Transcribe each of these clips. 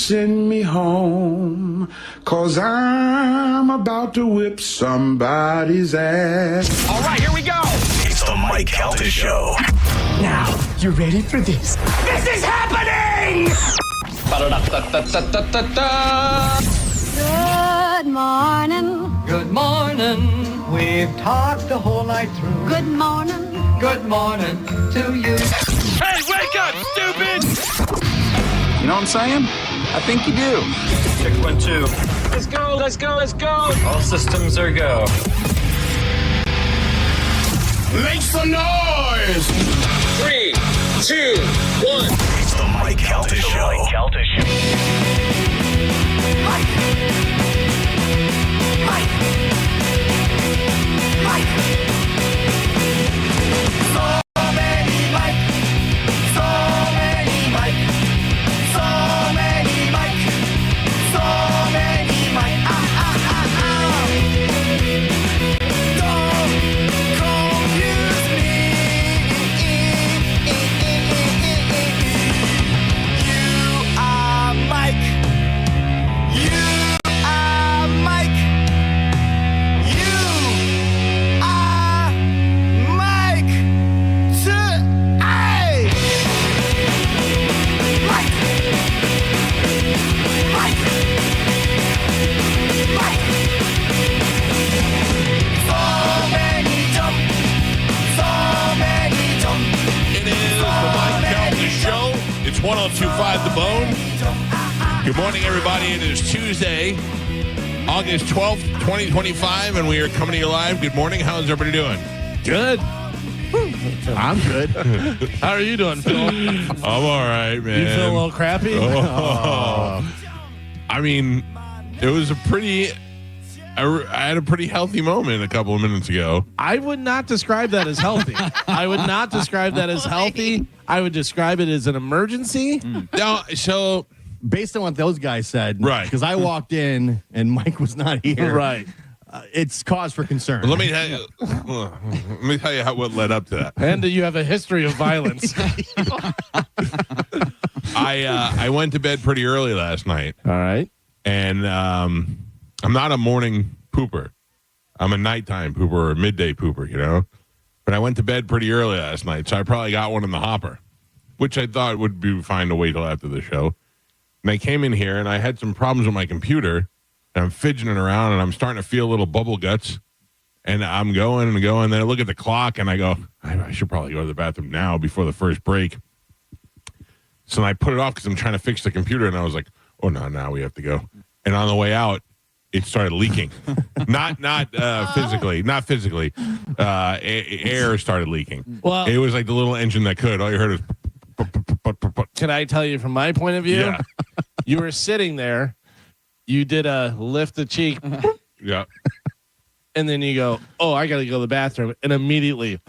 send me home, 'cause I'm about to whip somebody's ass. All right, here we go. It's the Mike Calta Show. Now, you ready for this? This is happening! Ba-da-da-da-da-da-da-da. Good morning. Good morning. We've talked the whole night through. Good morning. Good morning to you. Hey, wake up, stupid! You know what I'm saying? I think you do. 612. Let's go, let's go, let's go! All systems are go. Make some noise! 3, 2, 1. It's the Mike Calta Show. It's 1025 The Bone. Good morning, everybody. It is Tuesday, August 12th, 2025, and we are coming to you live. Good morning. How's everybody doing? Good. I'm good. How are you doing, Phil? I'm all right, man. You feel a little crappy? I mean, it was a pretty... I had a pretty healthy moment a couple of minutes ago. I would not describe that as healthy. I would not describe that as healthy. I would describe it as an emergency. No, so... Based on what those guys said, right? Because I walked in and Mike was not here, right? It's cause for concern. Let me tell you what led up to that. And you have a history of violence. I went to bed pretty early last night. All right, and I'm not a morning pooper. I'm a nighttime pooper or a midday pooper, you know. But I went to bed pretty early last night, so I probably got one in the hopper, which I thought would be fine to wait till after the show. And I came in here, and I had some problems with my computer, and I'm fidgeting around, and I'm starting to feel little bubble guts. And I'm going and going, and then I look at the clock, and I go, I should probably go to the bathroom now before the first break. So then I put it off because I'm trying to fix the computer, and I was like, oh, no, now we have to go. And on the way out, it started leaking. not physically. Air started leaking. Well, it was like the little engine that could. All you heard was... Can I tell you from my point of view? Yeah. You were sitting there. You did a lift the cheek. Yeah. And then you go, oh, I got to go to the bathroom. And immediately...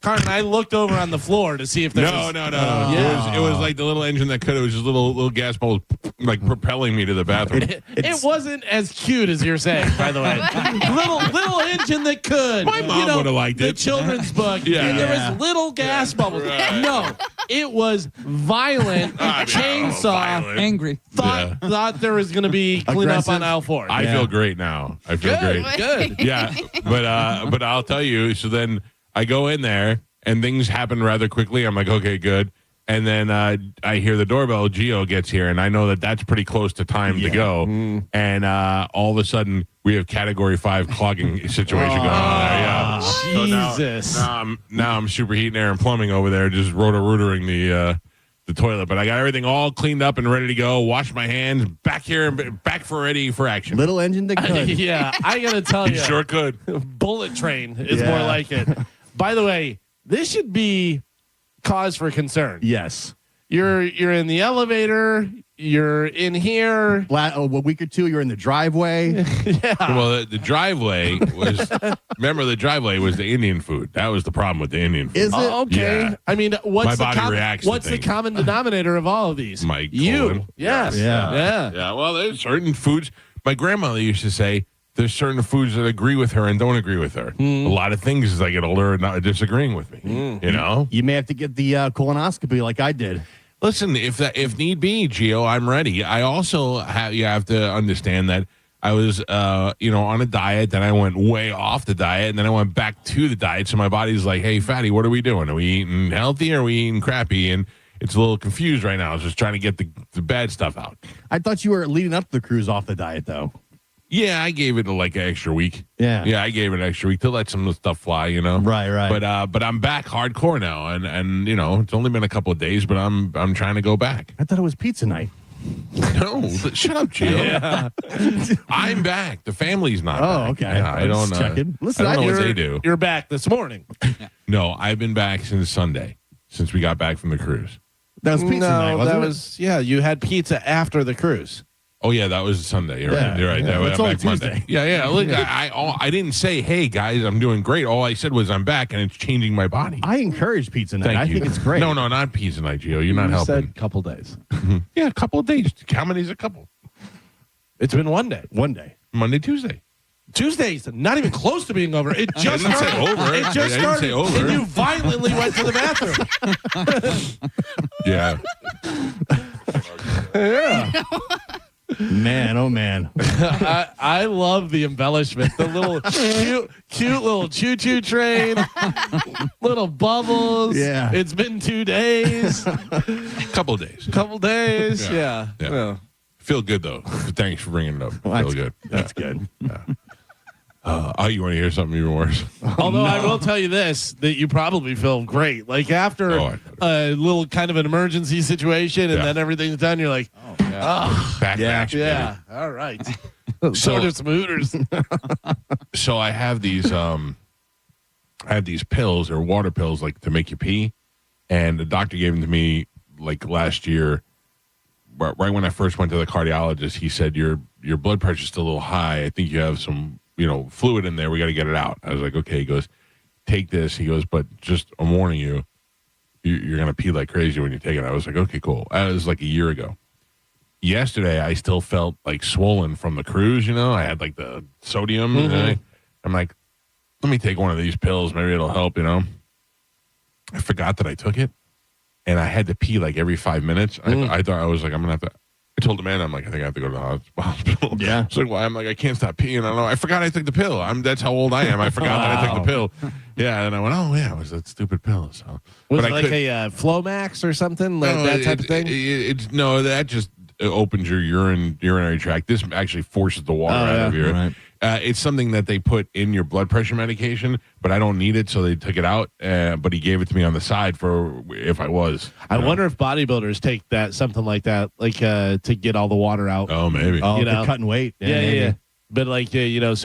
Carton, I looked over on the floor to see if there was... No. It was like the little engine that could. It was just little gas bubbles like propelling me to the bathroom. It wasn't as cute as you're saying, by the way. little engine that could. My mom would have liked the it. children's book. Yeah. And there was little gas bubbles. Right. No, it was violent. Chainsaw. Violent. Angry. Thought there was going to be cleanup on aisle 4. I feel great now. I feel great. Good. Yeah, but I'll tell you. So then I go in there and things happen rather quickly. I'm like, okay, good. And then I hear the doorbell. Gio gets here, and I know that that's pretty close to time to go. And all of a sudden, we have Category 5 clogging situation going on there. Yeah. Jesus. So now I'm superheating air and plumbing over there, just rotor-rootering the toilet. But I got everything all cleaned up and ready to go. Wash my hands. Back here and back for ready for action. Little engine that could. Yeah, I got to tell you. You sure could. Bullet train is more like it. By the way, this should be cause for concern. Yes. You're in the elevator. You're in here. A week or two, you're in the driveway. Yeah. Well, the driveway was. Remember, the driveway was the Indian food. That was the problem with the Indian food. Is it? Okay. Yeah. I mean, My body reacts to what's the things. common denominator of all of these? My you. colon. Yes. Yeah. Yeah. Well, there's certain foods. My grandmother used to say there's certain foods that agree with her and don't agree with her. A lot of things as I get older are not disagreeing with me. You know? You may have to get the colonoscopy like I did. Listen, if need be, Gio, I'm ready. I also you have to understand that I was on a diet, then I went way off the diet, and then I went back to the diet. So my body's like, hey, fatty, what are we doing? Are we eating healthy or are we eating crappy? And it's a little confused right now. I was just trying to get the bad stuff out. I thought you were leading up to the cruise off the diet, though. Yeah, I gave it like an extra week. Yeah. Yeah, I gave it an extra week to let some of the stuff fly, Right. But I'm back hardcore now, and it's only been a couple of days, but I'm trying to go back. I thought it was pizza night. No, shut up, Gio. Yeah. I'm back. The family's not. Oh, back. okay. Yeah, I don't Just checking. Listen, I don't know what they do. You're back this morning. No, I've been back since Sunday, since we got back from the cruise. That was pizza night, wasn't it? You had pizza after the cruise. Oh yeah, that was Sunday. You're Yeah, right. You're right. yeah, I'm it's only back Monday. Tuesday. Yeah. Look, I didn't say, hey guys, I'm doing great. All I said was I'm back and it's changing my body. I encourage pizza night. Thank I you. think it's great. No, not pizza night, Gio. You're not You helping. said couple days. Yeah, a couple of days. How many's a couple? It's been one day. One day. Monday, Tuesday. Tuesday's not even close to being over. It just didn't say started. over. It I just didn't started. say over. And you violently went to the bathroom. Yeah. Yeah. Man, oh man. I love the embellishment. The little cute little choo-choo train. Little bubbles. Yeah. It's been 2 days. Couple of days. Couple days. Yeah. Yeah. Feel good though. Thanks for bringing it up. Feel good. That's good. You want to hear something even worse? Although I will tell you this, that you probably feel great. Like after a little kind of an emergency situation and then everything's done, you're like, Back to action, yeah, all right. So there's some Hooters. So I have these pills or water pills like to make you pee, and the doctor gave them to me like last year. Right when I first went to the cardiologist, he said your blood pressure's still a little high. I think you have some fluid in there. We got to get it out. I was like, okay. He goes, take this. He goes, but just I'm warning you, you're gonna pee like crazy when you take it. I was like, okay, cool. That was like a year ago. Yesterday, I still felt like swollen from the cruise. I had like the sodium. And I'm like, let me take one of these pills. Maybe it'll help. I forgot that I took it, and I had to pee like every 5 minutes. I thought I was like, I'm gonna have to. I told the man, I'm like, I think I have to go to the hospital. Yeah. So why? I'm like, I can't stop peeing. I don't know. I forgot I took the pill. That's how old I am. I forgot that I took the pill. Yeah. And I went, oh yeah, it was that stupid pill. So Was but it like a Flomax or something? Like that type of thing? That just opens your urinary tract. This actually forces the water out of your. Right. It's something that they put in your blood pressure medication, but I don't need it, so they took it out. But he gave it to me on the side for if I was. I wonder if bodybuilders take something like that, like to get all the water out. Oh, maybe. Oh, You they're know. cutting weight. Yeah. But like so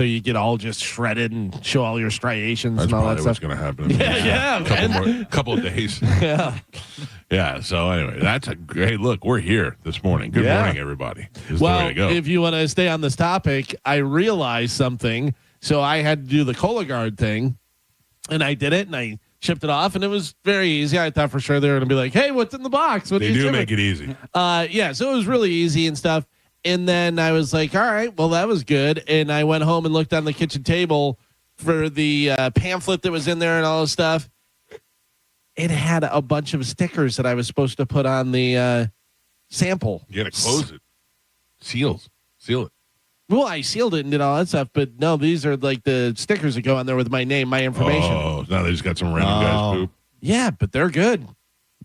you get all just shredded and show all your striations That's and all probably that what's stuff. going to happen. Yeah, Couple of days. Yeah. Yeah. So anyway, that's a great look. We're here this morning. Good Yeah. morning, everybody. This is the Well, way to go. if you want to stay on this topic, I realized something. So I had to do the Cologuard thing, and I did it, and I shipped it off, and it was very easy. I thought for sure they were going to be like, "Hey, what's in the box?" What they you do shipping?" make it easy. So it was really easy and stuff. And then I was like, all right, well, that was good. And I went home and looked on the kitchen table for the pamphlet that was in there and all this stuff. It had a bunch of stickers that I was supposed to put on the sample. You got to close it. Seal it. Well, I sealed it and did all that stuff. But no, these are like the stickers that go on there with my name, my information. Oh, now they just got some random guys poop. Yeah, but they're good.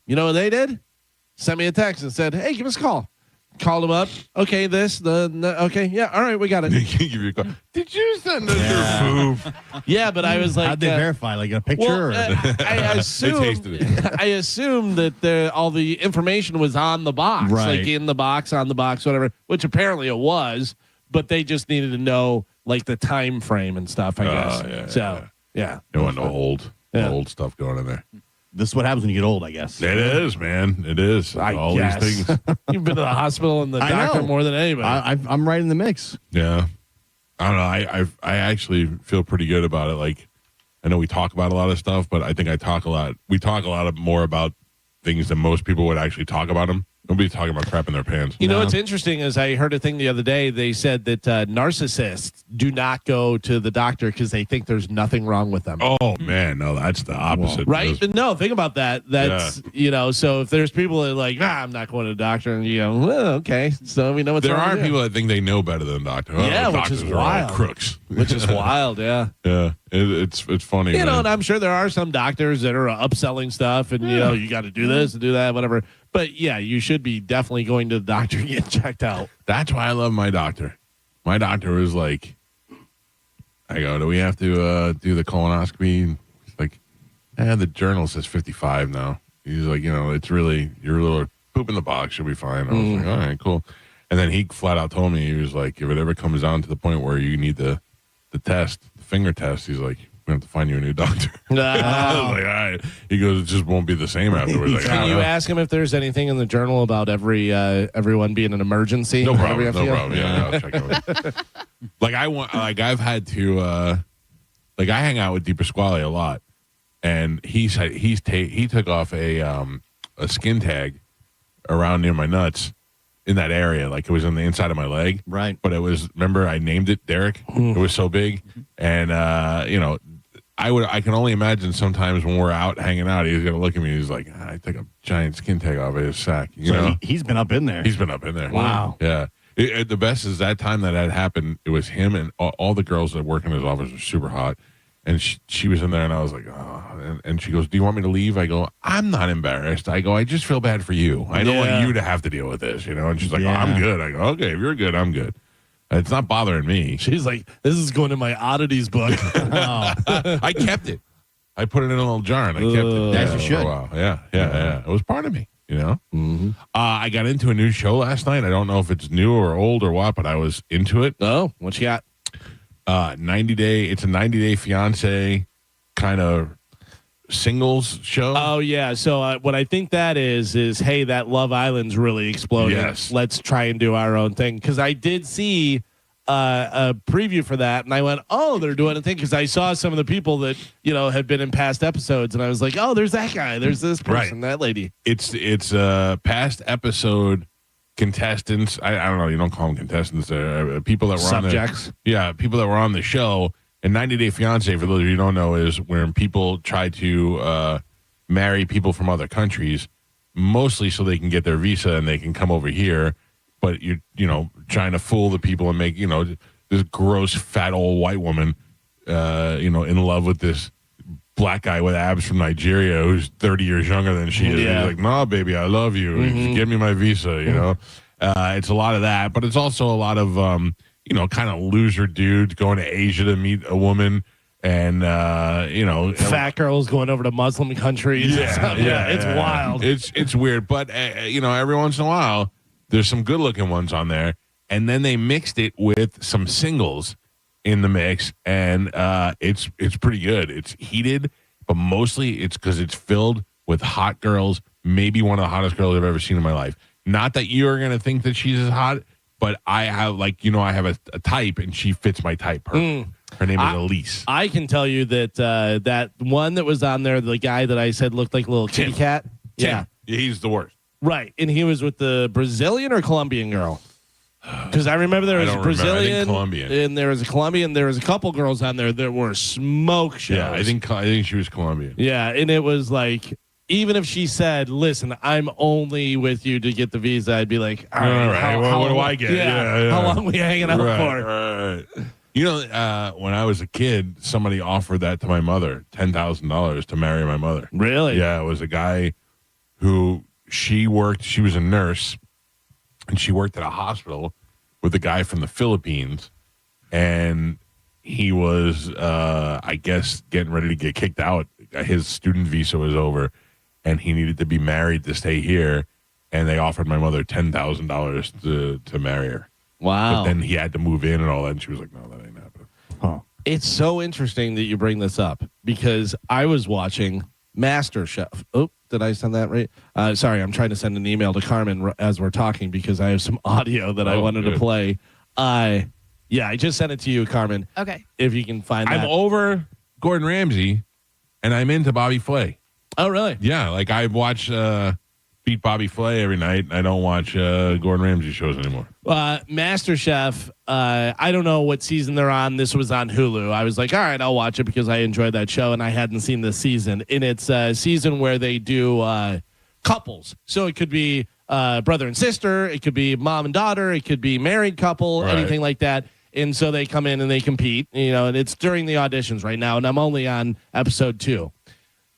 You know what they did? Sent me a text and said, hey, give us a call. Called them up. Okay, okay, yeah, all right, we got it. Give you a call. Did you send us your poop? Yeah, but I was like, How'd they verify? Like a picture? well, I assumed I assumed that all the information was on the box, Right. like in the box, on the box, whatever. Which apparently it was, but they just needed to know like the time frame and stuff. I guess. Yeah, so yeah, No one to old stuff going in there. This is what happens when you get old, I guess. It is, man. It is. I guess. These things. You've been to the hospital and the I doctor know. more than anybody. I'm right in the mix. Yeah. I don't know. I actually feel pretty good about it. Like, I know we talk about a lot of stuff, but I think we talk a lot more about things than most people would actually talk about them. Nobody's talking about crapping their pants. You know what's interesting is I heard a thing the other day. They said that narcissists do not go to the doctor because they think there's nothing wrong with them. Oh man, no, that's the opposite. Right? But no, think about that. That's so if there's people that are like, I'm not going to the doctor, and you go, well, okay, so we know what's There wrong are with you. people that think they know better than the doctor. The which is doctors are all wild. crooks. Which is wild, yeah. Yeah, it's funny. You know, man. and I'm sure there are some doctors that are upselling stuff, and you got to do this and do that, whatever. But yeah, you should be definitely going to the doctor to get checked out. That's why I love my doctor. My doctor was like, I go, do we have to do the colonoscopy? He's like, the journal says 55 now. He's like, it's really, your little poop in the box should be fine. I was like, all right, cool. And then he flat out told me, he was like, if it ever comes down to the point where you need the test, the finger test, he's like, we have to find you a new doctor. I was like, all right. He goes, it just won't be the same afterwards. Like, Can you ask him if there's anything in the journal about everyone being an emergency? No problem. Whatever No you have to problem. Yeah, I'll check it out. I've had to, I hang out with Di Pasquale a lot, and he took off a skin tag around near my nuts in that area, like it was on the inside of my leg. Right. But it was, remember I named it Derek? It was so big, and I can only imagine sometimes when we're out hanging out, he's gonna look at me. He's like, I took a giant skin tag off of his sack. You know, he's been up in there. He's been up in there. Wow. Yeah. The best is that time that had happened. It was him and all the girls that work in his office are super hot, and she was in there, and I was like, oh. And she goes, "Do you want me to leave?" I go, "I'm not embarrassed." I go, "I just feel bad for you. I don't want you to have to deal with this." And she's like, "Oh, I'm good." I go, "Okay, if you're good, I'm good." It's not bothering me. She's like, this is going in my oddities book. I kept it. I put it in a little jar and I kept it. As you should. Wow. Yeah. It was part of me, Mm-hmm. I got into a new show last night. I don't know if it's new or old or what, but I was into it. Oh, what you got? 90 Day. It's a 90-day fiance kind of singles show. Oh, yeah. So what I think that is, hey, that Love Island's really exploding. Yes. Let's try and do our own thing. Because I did see a preview for that, and I went, oh, they're doing a thing. Because I saw some of the people that, had been in past episodes, and I was like, oh, there's that guy. There's this person, that lady. It's past episode contestants. I don't know. You don't call them contestants. People that were Subjects. People that were on the show. And 90 Day Fiance, for those of you who don't know, is when people try to marry people from other countries, mostly so they can get their visa and they can come over here. But you're, trying to fool the people and make, this gross, fat old white woman, in love with this black guy with abs from Nigeria who's 30 years younger than she is. Yeah. He's like, "No, baby, I love you. Give me my visa." It's a lot of that, but it's also a lot of kind of loser dudes going to Asia to meet a woman, and Fat girls going over to Muslim countries. It's wild. It's weird, but every once in a while there's some good looking ones on there, and then they mixed it with some singles in the mix, and it's pretty good. It's heated, but mostly it's because it's filled with hot girls. Maybe one of the hottest girls I've ever seen in my life. Not that you're gonna think that she's as hot, but I have I have a type, and she fits my type perfect. Her name is Elise. I can tell you that that one that was on there, the guy that I said looked like a little kitty cat. Tim. Yeah, he's the worst. Right, and he was with the Brazilian or Colombian girl. Because I remember there was a Brazilian, Colombian, and there was a Colombian. There was a couple girls on there that were smoke shows. Yeah, I think she was Colombian. Yeah, and it was like, even if she said, "Listen, I'm only with you to get the visa," I'd be like, "All right, what do I get? Yeah, how long are we hanging out for?" Right. When I was a kid, somebody offered that to my mother, $10,000 to marry my mother. Really? Yeah, it was a guy who she was a nurse, and she worked at a hospital with a guy from the Philippines, and he was, I guess, getting ready to get kicked out. His student visa was over, and he needed to be married to stay here, and they offered my mother $10,000 to marry her. Wow. But then he had to move in and all that, and she was like, "No, that ain't happening." Huh. It's so interesting that you bring this up, because I was watching MasterChef. Oh, did I send that right? Sorry, I'm trying to send an email to Carmen as we're talking, because I have some audio that I wanted to play. I just sent it to you, Carmen. Okay. If you can find that. I'm over Gordon Ramsay, and I'm into Bobby Flay. Oh, really? Yeah, like I watch beat Bobby Flay every night. I don't watch Gordon Ramsay shows anymore. MasterChef, I don't know what season they're on. This was on Hulu. I was like, all right, I'll watch it because I enjoyed that show, and I hadn't seen this season. And it's a season where they do couples. So it could be brother and sister. It could be mom and daughter. It could be married couple, Right. anything like that. And so they come in and they compete, and it's during the auditions right now. And I'm only on episode 2.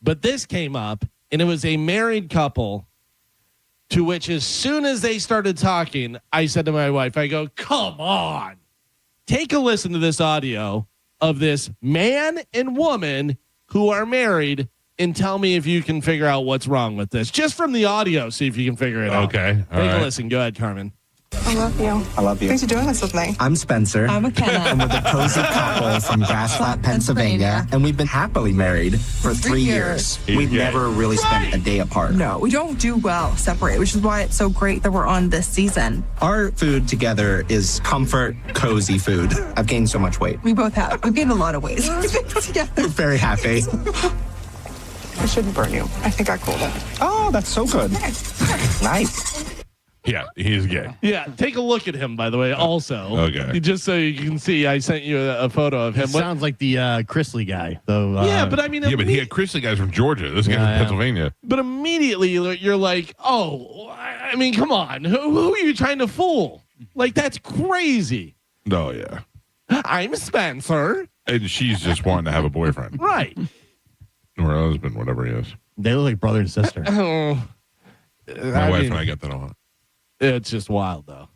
But this came up, and it was a married couple. To which, as soon as they started talking, I said to my wife, I go, come on, take a listen to this audio of this man and woman who are married and tell me if you can figure out what's wrong with this. Just from the audio, see if you can figure it out. Okay. All Take right. a listen. Go ahead, Carmen. I love you. I love you. Thanks for doing this with me. I'm Spencer. I'm McKenna. And we're the cozy couple from Grass Flat, Pennsylvania. And we've been happily married for 3 years. We've gay. never really spent a day apart. No, we don't do well separate, which is why it's so great that we're on this season. Our food together is comfort, cozy food. I've gained so much weight. We both have. We've gained a lot of weight. Together. We're very happy. I shouldn't burn you. I think I cooled it. Oh, that's so good. Nice. Yeah, he's gay. Yeah, take a look at him, by the way, also. Okay. Just so you can see, I sent you a photo of him. Sounds like the Chrisley guy, though. Yeah, but I mean, Yeah, but he had Chris, the guy's from Georgia. This guy's from Yeah. Pennsylvania. But immediately you're like, oh, I mean, come on. Who are you trying to fool? Like, that's crazy. Oh, yeah. I'm Spencer. And she's just wanting to have a boyfriend Right. or a husband, whatever he is. They look like brother and sister. Oh, My wife and I get that a lot. It's just wild, though.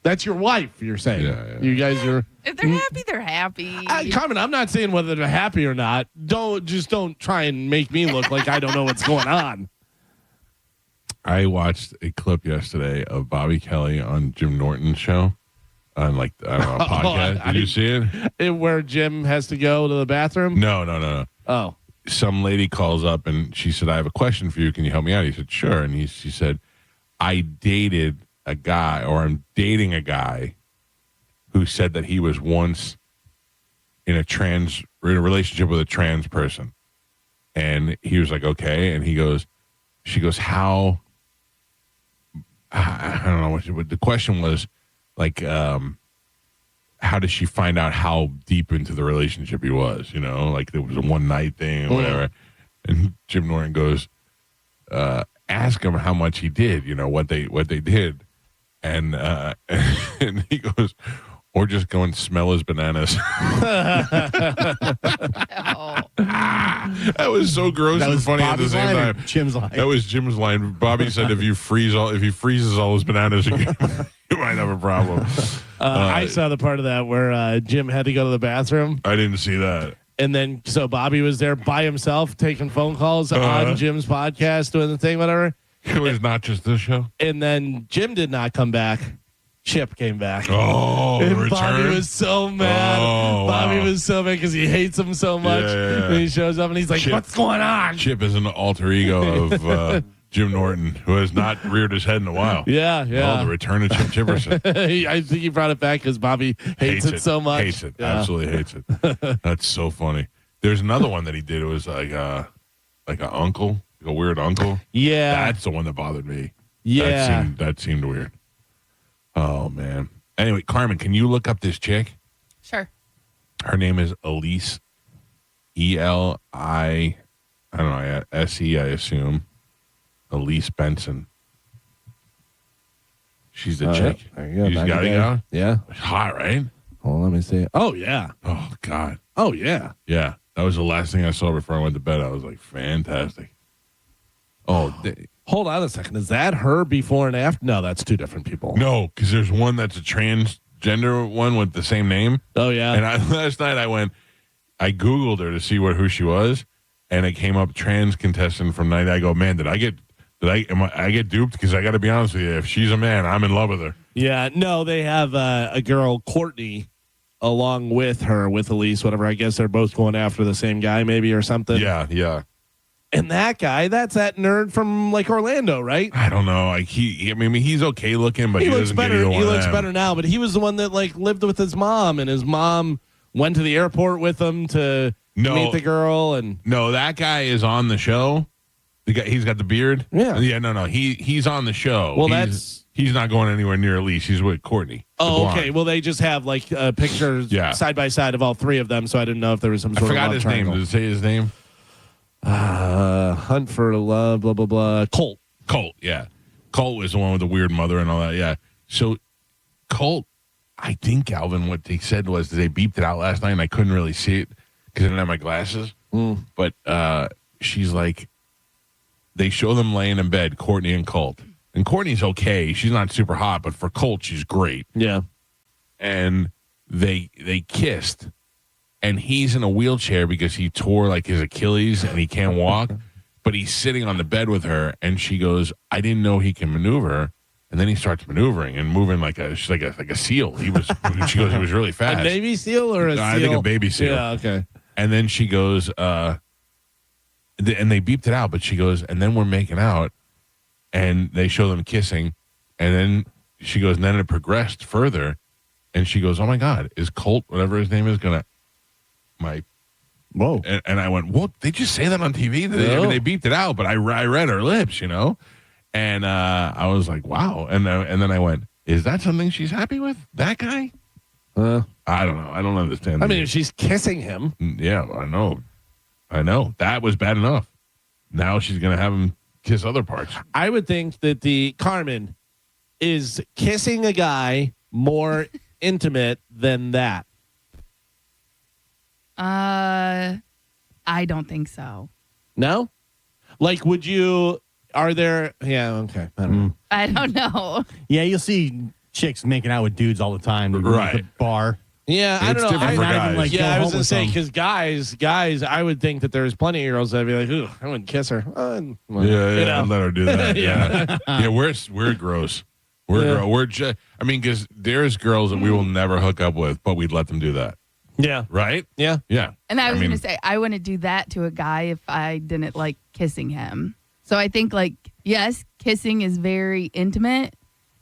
That's your wife, you're saying. Yeah. You guys are. If they're happy, they're happy. Carmen, I'm not saying whether they're happy or not. Don't try and make me look like I don't know what's going on. I watched a clip yesterday of Bobby Kelly on Jim Norton's show on a podcast. Did you see it? Where Jim has to go to the bathroom? No. Oh. Some lady calls up and she said, I have a question for you. Can you help me out? He said, sure. And she said, I dated a guy, or I'm dating a guy who said that he was once in a relationship with a trans person. And he was like, okay. And she goes, how, I don't know what the question was, like, how did she find out how deep into the relationship he was? Like it was a one night thing or whatever. And Jim Norton goes, ask him how much he did, what they did. And and he goes, or just go and smell his bananas. That was so gross and funny at the Bobby's same line or time. Jim's line. That was Jim's line. Bobby said if he freezes all his bananas, you might have a problem. I saw the part of that where Jim had to go to the bathroom. I didn't see that. And then, so Bobby was there by himself taking phone calls on Jim's podcast, doing the thing, whatever. It was not just this show. And then Jim did not come back. Chip came back. Oh, and return? Bobby was so mad. Oh, Bobby wow. was so mad because he hates him so much. Yeah. And he shows up and he's like, Chip- what's going on? Chip is an alter ego of Jim Norton, who has not reared his head in a while. Yeah. Oh, the return of Chip Chipperson. I think he brought it back because Bobby hates it so much. Hates it. Yeah. Absolutely hates it. That's so funny. There's another one that he did. It was like an uncle, like a weird uncle. Yeah. That's the one that bothered me. Yeah. That seemed weird. Oh, man. Anyway, Carmen, can you look up this chick? Sure. Her name is Elise, E-L-I, I don't know, S-E, I assume. Elise Benson. She's the chick. There you go. You got it going? Yeah. Hot, right? Hold on, let me see. Oh, yeah. Oh, God. Oh, yeah. Yeah. That was the last thing I saw before I went to bed. I was like, fantastic. Oh, Hold on a second. Is that her before and after? No, that's two different people. no, because there's one that's a transgender one with the same name. Oh, yeah. And last night I Googled her to see who she was, and it came up trans contestant from 90. I go, man, did I get duped? Because I got to be honest with you, if she's a man, I'm in love with her. Yeah, no, they have a girl, Courtney, along with her, with Elise, whatever. I guess they're both going after the same guy, maybe, or something. Yeah. And that guy, that's that nerd from like Orlando, right? I don't know. Like he's okay looking, but he looks doesn't better. give you the He one looks of them. better now, but he was the one that like lived with his mom, and his mom went to the airport with him to meet the girl. And no, that guy is on the show. He's got the beard. Yeah. No. He's on the show. Well, he's not going anywhere near Elise. He's with Courtney. Oh, okay. Well, they just have like pictures side by side of all three of them, so I didn't know if there was some sort of I forgot love his triangle. name. Does it say his name? Hunt for Love, blah, blah, blah. Colt. Yeah. Colt was the one with the weird mother and all that. Yeah. So Colt, I think, Alvin, what they said was they beeped it out last night and I couldn't really see it because I didn't have my glasses. But she's like, they show them laying in bed, Courtney and Colt. And Courtney's okay. She's not super hot, but for Colt, she's great. Yeah. And they kissed. And he's in a wheelchair because he tore like his Achilles and he can't walk. But he's sitting on the bed with her, and she goes, "I didn't know he can maneuver." And then he starts maneuvering and moving like a seal. She goes, he was really fast. A Navy SEAL or a SEAL? I think a baby seal. Yeah, okay. And then she goes, and they beeped it out, but she goes, and then we're making out, and they show them kissing, and then she goes, and then it progressed further, and she goes, "Oh my God, is Colt, whatever his name is, gonna Whoa!" And I went, "What? They just say that on TV? They beeped it out, but I read her lips, And I was like, wow. And then I went, is that something she's happy with? That guy? I don't know. I don't understand. I mean, if she's kissing him. Yeah, I know. That was bad enough. Now she's going to have him kiss other parts. I would think that the Carmen is kissing a guy more intimate than that. I don't think so. No? Like, would you... Are there... Yeah, okay. I don't know. Yeah, you'll see chicks making out with dudes all the time. Right. At the bar. Yeah, I don't know. different for guys. I was going to say, because guys, I would think that there's plenty of girls that'd be like, ooh, I wouldn't kiss her. I'd let her do that. Yeah. We're gross. We're I mean, because there's girls that we will never hook up with, but we'd let them do that. Yeah. Right? Yeah. Yeah. And I was going to say, I wouldn't do that to a guy if I didn't like kissing him. So I think, like, yes, kissing is very intimate,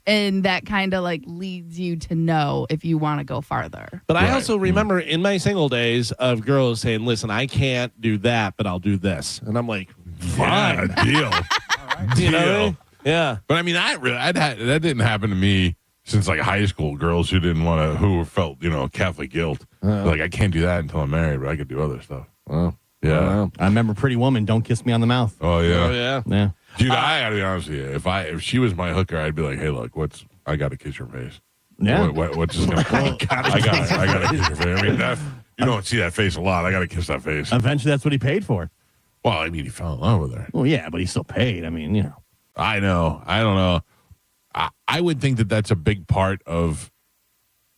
and that kind of like leads you to know if you want to go farther. But I also remember in my single days of girls saying, listen, I can't do that, but I'll do this. And I'm like, fine. Yeah, deal. You know? Yeah. But I mean, that didn't happen to me since like high school. Girls who felt, Catholic guilt. Like, I can't do that until I'm married, but I could do other stuff. Well, yeah. I remember Pretty Woman, don't kiss me on the mouth. Oh, yeah. Oh, yeah. Yeah. Dude, I gotta be honest with you. If she was my hooker, I'd be like, hey, look, I gotta kiss your face. Yeah. What's just gonna I gotta kiss your face. I mean, you don't see that face a lot. I gotta kiss that face. Eventually, that's what he paid for. Well, I mean, he fell in love with her. Well, yeah, but he still paid. I mean, I know. I don't know. I would think that that's a big part of,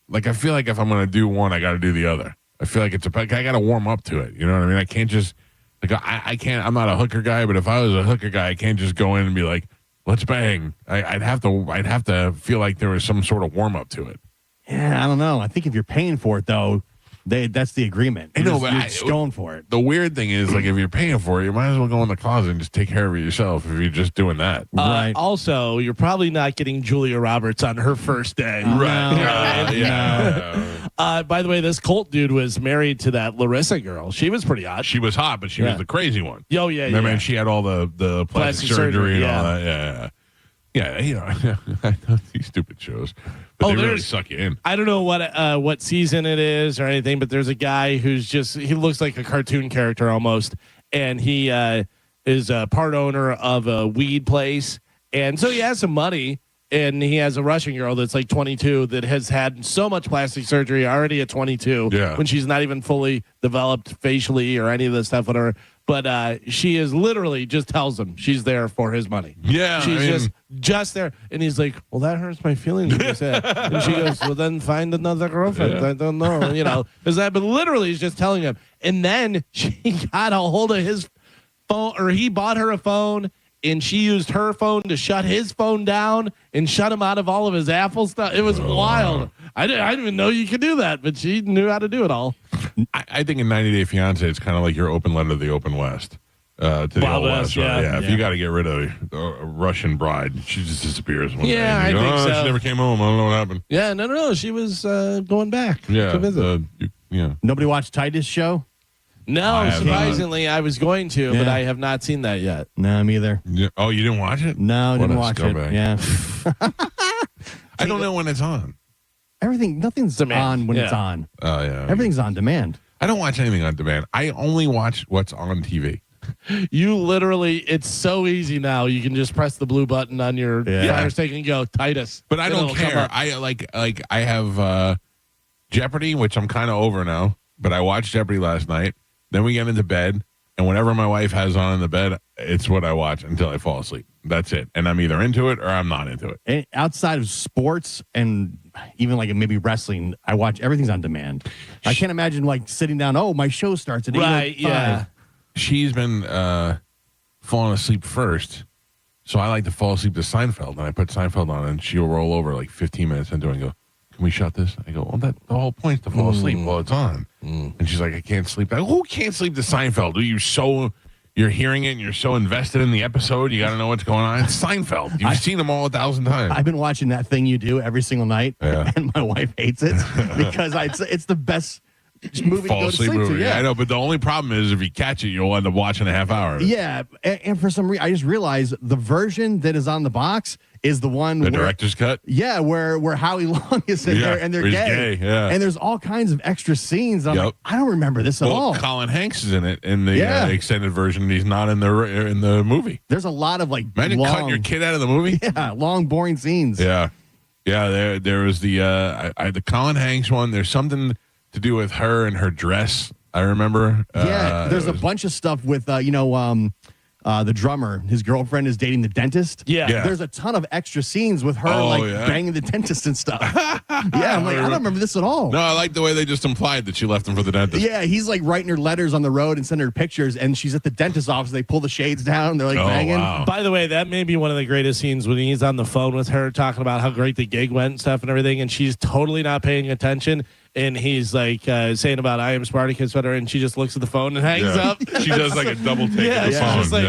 like, I feel like if I'm going to do one, I got to do the other. I feel like I got to warm up to it. You know what I mean? I can't just, like, I can't, I'm not a hooker guy, but if I was a hooker guy, I can't just go in and be like, let's bang. I'd have to feel like there was some sort of warm up to it. Yeah, I don't know. I think if you're paying for it, though, that's the agreement. I know, you're but just going for it. The weird thing is, like, if you're paying for it, you might as well go in the closet and just take care of it yourself if you're just doing that. Right. Also, you're probably not getting Julia Roberts on her first day. Right. Yeah. By the way, this Colt dude was married to that Larissa girl. She was pretty hot. She was hot, but she was the crazy one. Oh, yeah, Remember, and she had all the plastic surgery and all that. Yeah. Yeah, I know these stupid shows, but they really suck you in. I don't know what season it is or anything, but there's a guy who's he looks like a cartoon character almost, and he is a part owner of a weed place, and so he has some money, and he has a Russian girl that's like 22 that has had so much plastic surgery already at 22 when she's not even fully developed facially or any of this stuff, whatever. But she is literally just tells him she's there for his money. Yeah, she's just there, and he's like, "Well, that hurts my feelings." And she goes, "Well, then find another girlfriend." I don't know, is that? But literally, he's just telling him. And then she got a hold of his phone, or he bought her a phone, and she used her phone to shut his phone down and shut him out of all of his Apple stuff. It was wild. I didn't even know you could do that, but she knew how to do it all. I think in 90 Day Fiance, it's kind of like your open letter to the open West. To the Wild Old West. Yeah. If you got to get rid of a Russian bride, she just disappears one day. I think so. She never came home. I don't know what happened. Yeah, no. She was going back to visit. Nobody watched Titus show? No, surprisingly, I was going to, but I have not seen that yet. No, me either. Oh, you didn't watch it? No, I What didn't a watch scumbag. it. Yeah. I don't know when it's on. Nothing's Demand. on when it's Yeah. on. Oh, yeah. Everything's on demand. I don't watch anything on demand. I only watch what's on TV. You literally, it's so easy now. You can just press the blue button on your Fire Stick and go Titus. But I don't It'll come care. up. I like I have Jeopardy, which I'm kind of over now. But I watched Jeopardy last night. Then we get into bed, and whatever my wife has on in the bed, it's what I watch until I fall asleep. That's it. And I'm either into it or I'm not into it. And outside of sports and even like maybe wrestling, I watch everything's on demand. I can't imagine like sitting down. Oh, my show starts at 8:05. Yeah. She's been falling asleep first. So I like to fall asleep to Seinfeld. And I put Seinfeld on, and she'll roll over like 15 minutes into it and go, "Can we shut this?" I go, "Well, the whole point's to fall asleep while it's on." And she's like, "I can't sleep." I go, "Who can't sleep to Seinfeld? You're hearing it and you're so invested in the episode, you got to know what's going on. It's Seinfeld. You've seen them all 1,000 times. I've been watching That Thing You Do every single night, and my wife hates it because it's the best movie to Fall go to asleep sleep movie. to. Yeah, I know, but the only problem is if you catch it, you'll end up watching a half hour. Yeah, and for some reason, I just realized the version that is on the box is the one The director's cut? Yeah, where Howie Long is in there and they're he's gay. yeah. And there's all kinds of extra scenes. I'm like, I don't remember this at all. Colin Hanks is in it in the extended version. He's not in the movie. There's a lot of like imagine cutting your kid out of the movie. Yeah, long boring scenes. Yeah. There was the Colin Hanks one. There's something to do with her and her dress. I remember. Yeah, there's a bunch of stuff with the drummer. His girlfriend is dating the dentist. Yeah. There's a ton of extra scenes with her banging the dentist and stuff. I'm like, I don't remember this at all. No, I like the way they just implied that she left him for the dentist. Yeah, he's like writing her letters on the road and sending her pictures, and she's at the dentist's office. They pull the shades down. They're like banging. Wow. By the way, that may be one of the greatest scenes when he's on the phone with her talking about how great the gig went and stuff and everything, and she's totally not paying attention. And he's like saying about I am Spartacus, whatever, and she just looks at the phone and hangs up. She does like a double take of the she's phone. just like,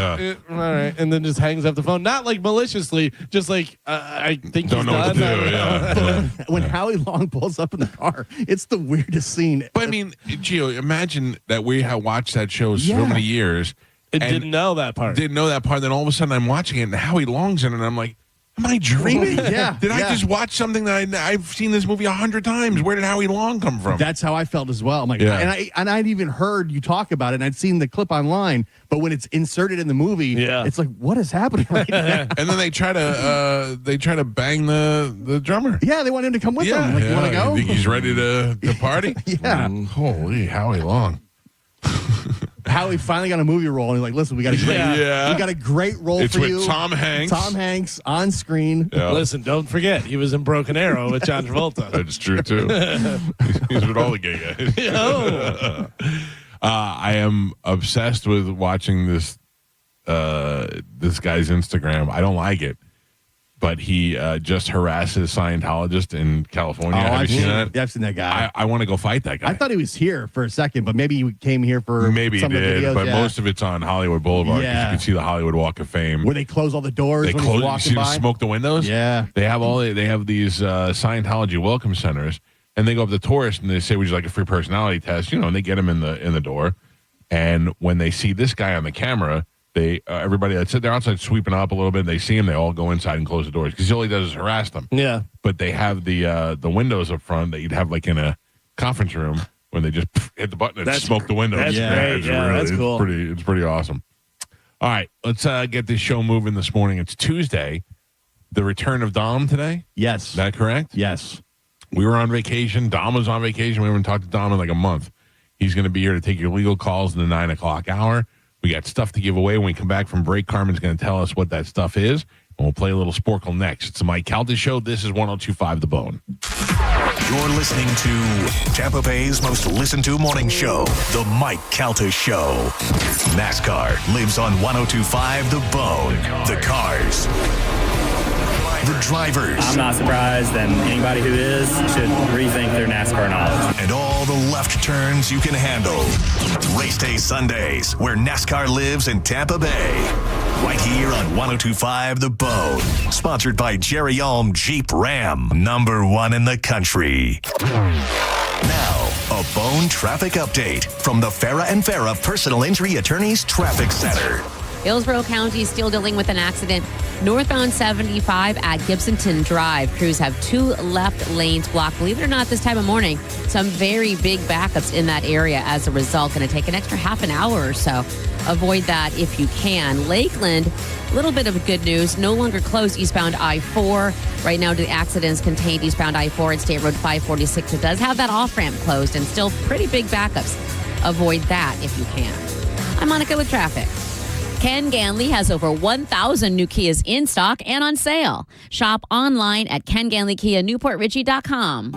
all right, and then just hangs up the phone. Not like maliciously, just like I think Don't he's know what to done. do. Yeah. When Howie Long pulls up in the car, it's the weirdest scene. But I mean, Gio, imagine that we have watched that show so many years. And didn't know that part. Then all of a sudden I'm watching it and Howie Long's in it and I'm like, am I dreaming? Yeah. Did I just watch something that I've seen this movie 100 times? Where did Howie Long come from? That's how I felt as well. I'm like, and I'd even heard you talk about it, and I'd seen the clip online. But when it's inserted in the movie, it's like, what is happening right now? And then they try to bang the drummer. Yeah, they want him to come with them. Like, you want to go? You think he's ready to party? Yeah. Holy Howie Long. Howie finally got a movie role, and he's like, "Listen, we got a great role It's for with you." Tom Hanks. Tom Hanks on screen. Yeah. Listen, don't forget, he was in Broken Arrow with John Travolta. That's true too. He's with all the gay guys. I am obsessed with watching this guy's Instagram. I don't like it, but he just harasses Scientologists in California. Have you seen that? Yeah, I've seen that guy. I want to go fight that guy. I thought he was here for a second, but maybe he came here for Maybe he some of the did, videos. but most of it's on Hollywood Boulevard. 'Cause Yeah. you can see the Hollywood Walk of Fame. where they close all the doors They when close. he's You walking see them by. smoke the windows. Yeah. They have these Scientology welcome centers, and they go up to tourists and they say, "Would you like a free personality test?" And they get them in the door. And when they see this guy on the camera, they everybody that's they're outside sweeping up a little bit. They see him, they all go inside and close the doors because all he does is harass them. Yeah. But they have the windows up front that you'd have like in a conference room when they just hit the button and smoke the windows. That's great. It's Yeah, that's cool. It's pretty awesome. All right, let's get this show moving this morning. It's Tuesday, the return of Dom today. Yes. Is that correct? Yes. We were on vacation. Dom was on vacation. We haven't talked to Dom in like a month. He's going to be here to take your legal calls in the 9 o'clock hour. We got stuff to give away. When we come back from break, Carmen's going to tell us what that stuff is. And we'll play a little Sporkle next. It's the Mike Calta Show. This is 102.5 The Bone. You're listening to Tampa Bay's most listened to morning show, The Mike Calta Show. NASCAR lives on 102.5 The Bone. The cars. The drivers. I'm not surprised, and anybody who is should rethink their NASCAR knowledge. And all the left turns you can handle. Race Day Sundays, where NASCAR lives in Tampa Bay. Right here on 102.5 The Bone. Sponsored by Jerry Ulm Jeep Ram. #1 in the country. Now, a Bone traffic update from the Farah and Farah Personal Injury Attorneys Traffic Center. Hillsborough County is still dealing with an accident. Northbound 75 at Gibsonton Drive. Crews have 2 left lanes blocked. Believe it or not, this time of morning, some very big backups in that area as a result. Going to take an extra half an hour or so. Avoid that if you can. Lakeland, a little bit of good news. No longer closed eastbound I-4. Right now, the accidents contained eastbound I-4 and State Road 546. It does have that off-ramp closed and still pretty big backups. Avoid that if you can. I'm Monica with traffic. Ken Ganley has over 1,000 new Kias in stock and on sale. Shop online at KenGanleyKiaNewportRichie.com.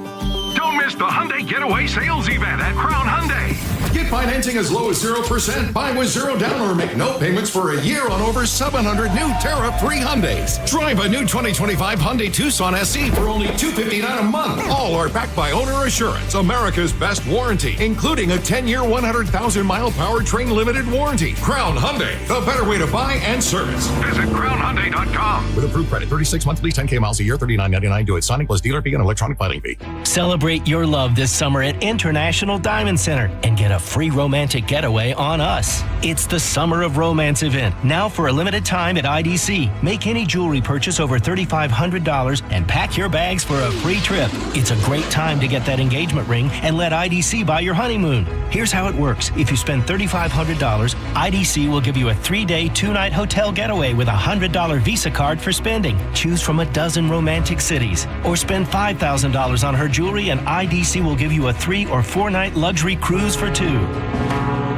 Don't miss the Hyundai Getaway Sales Event at Crown Hyundai. Get financing as low as 0%, buy with 0 down, or make no payments for a year on over 700 new tariff-free Hyundais. Drive a new 2025 Hyundai Tucson SE for only $259 a month. All are backed by Owner Assurance, America's best warranty, including a 10-year, 100,000-mile powertrain limited warranty. Crown Hyundai, the better way to buy and service. Visit CrownHyundai.com. With approved credit, 36 monthly, 10K miles a year, $39.99 due at signing plus dealer fee and electronic filing fee. Celebrate your love this summer at International Diamond Center and get a free romantic getaway on us. It's the Summer of Romance event, now for a limited time at IDC. Make any jewelry purchase over $3,500 and pack your bags for a free trip. It's a great time to get that engagement ring and let IDC buy your honeymoon. Here's how it works. If you spend $3,500, IDC will give you a 3-day, 2-night hotel getaway with a $100 Visa card for spending. Choose from a dozen romantic cities. Or spend $5,000 on her jewelry and IDC will give you a 3- or 4-night luxury cruise for 2.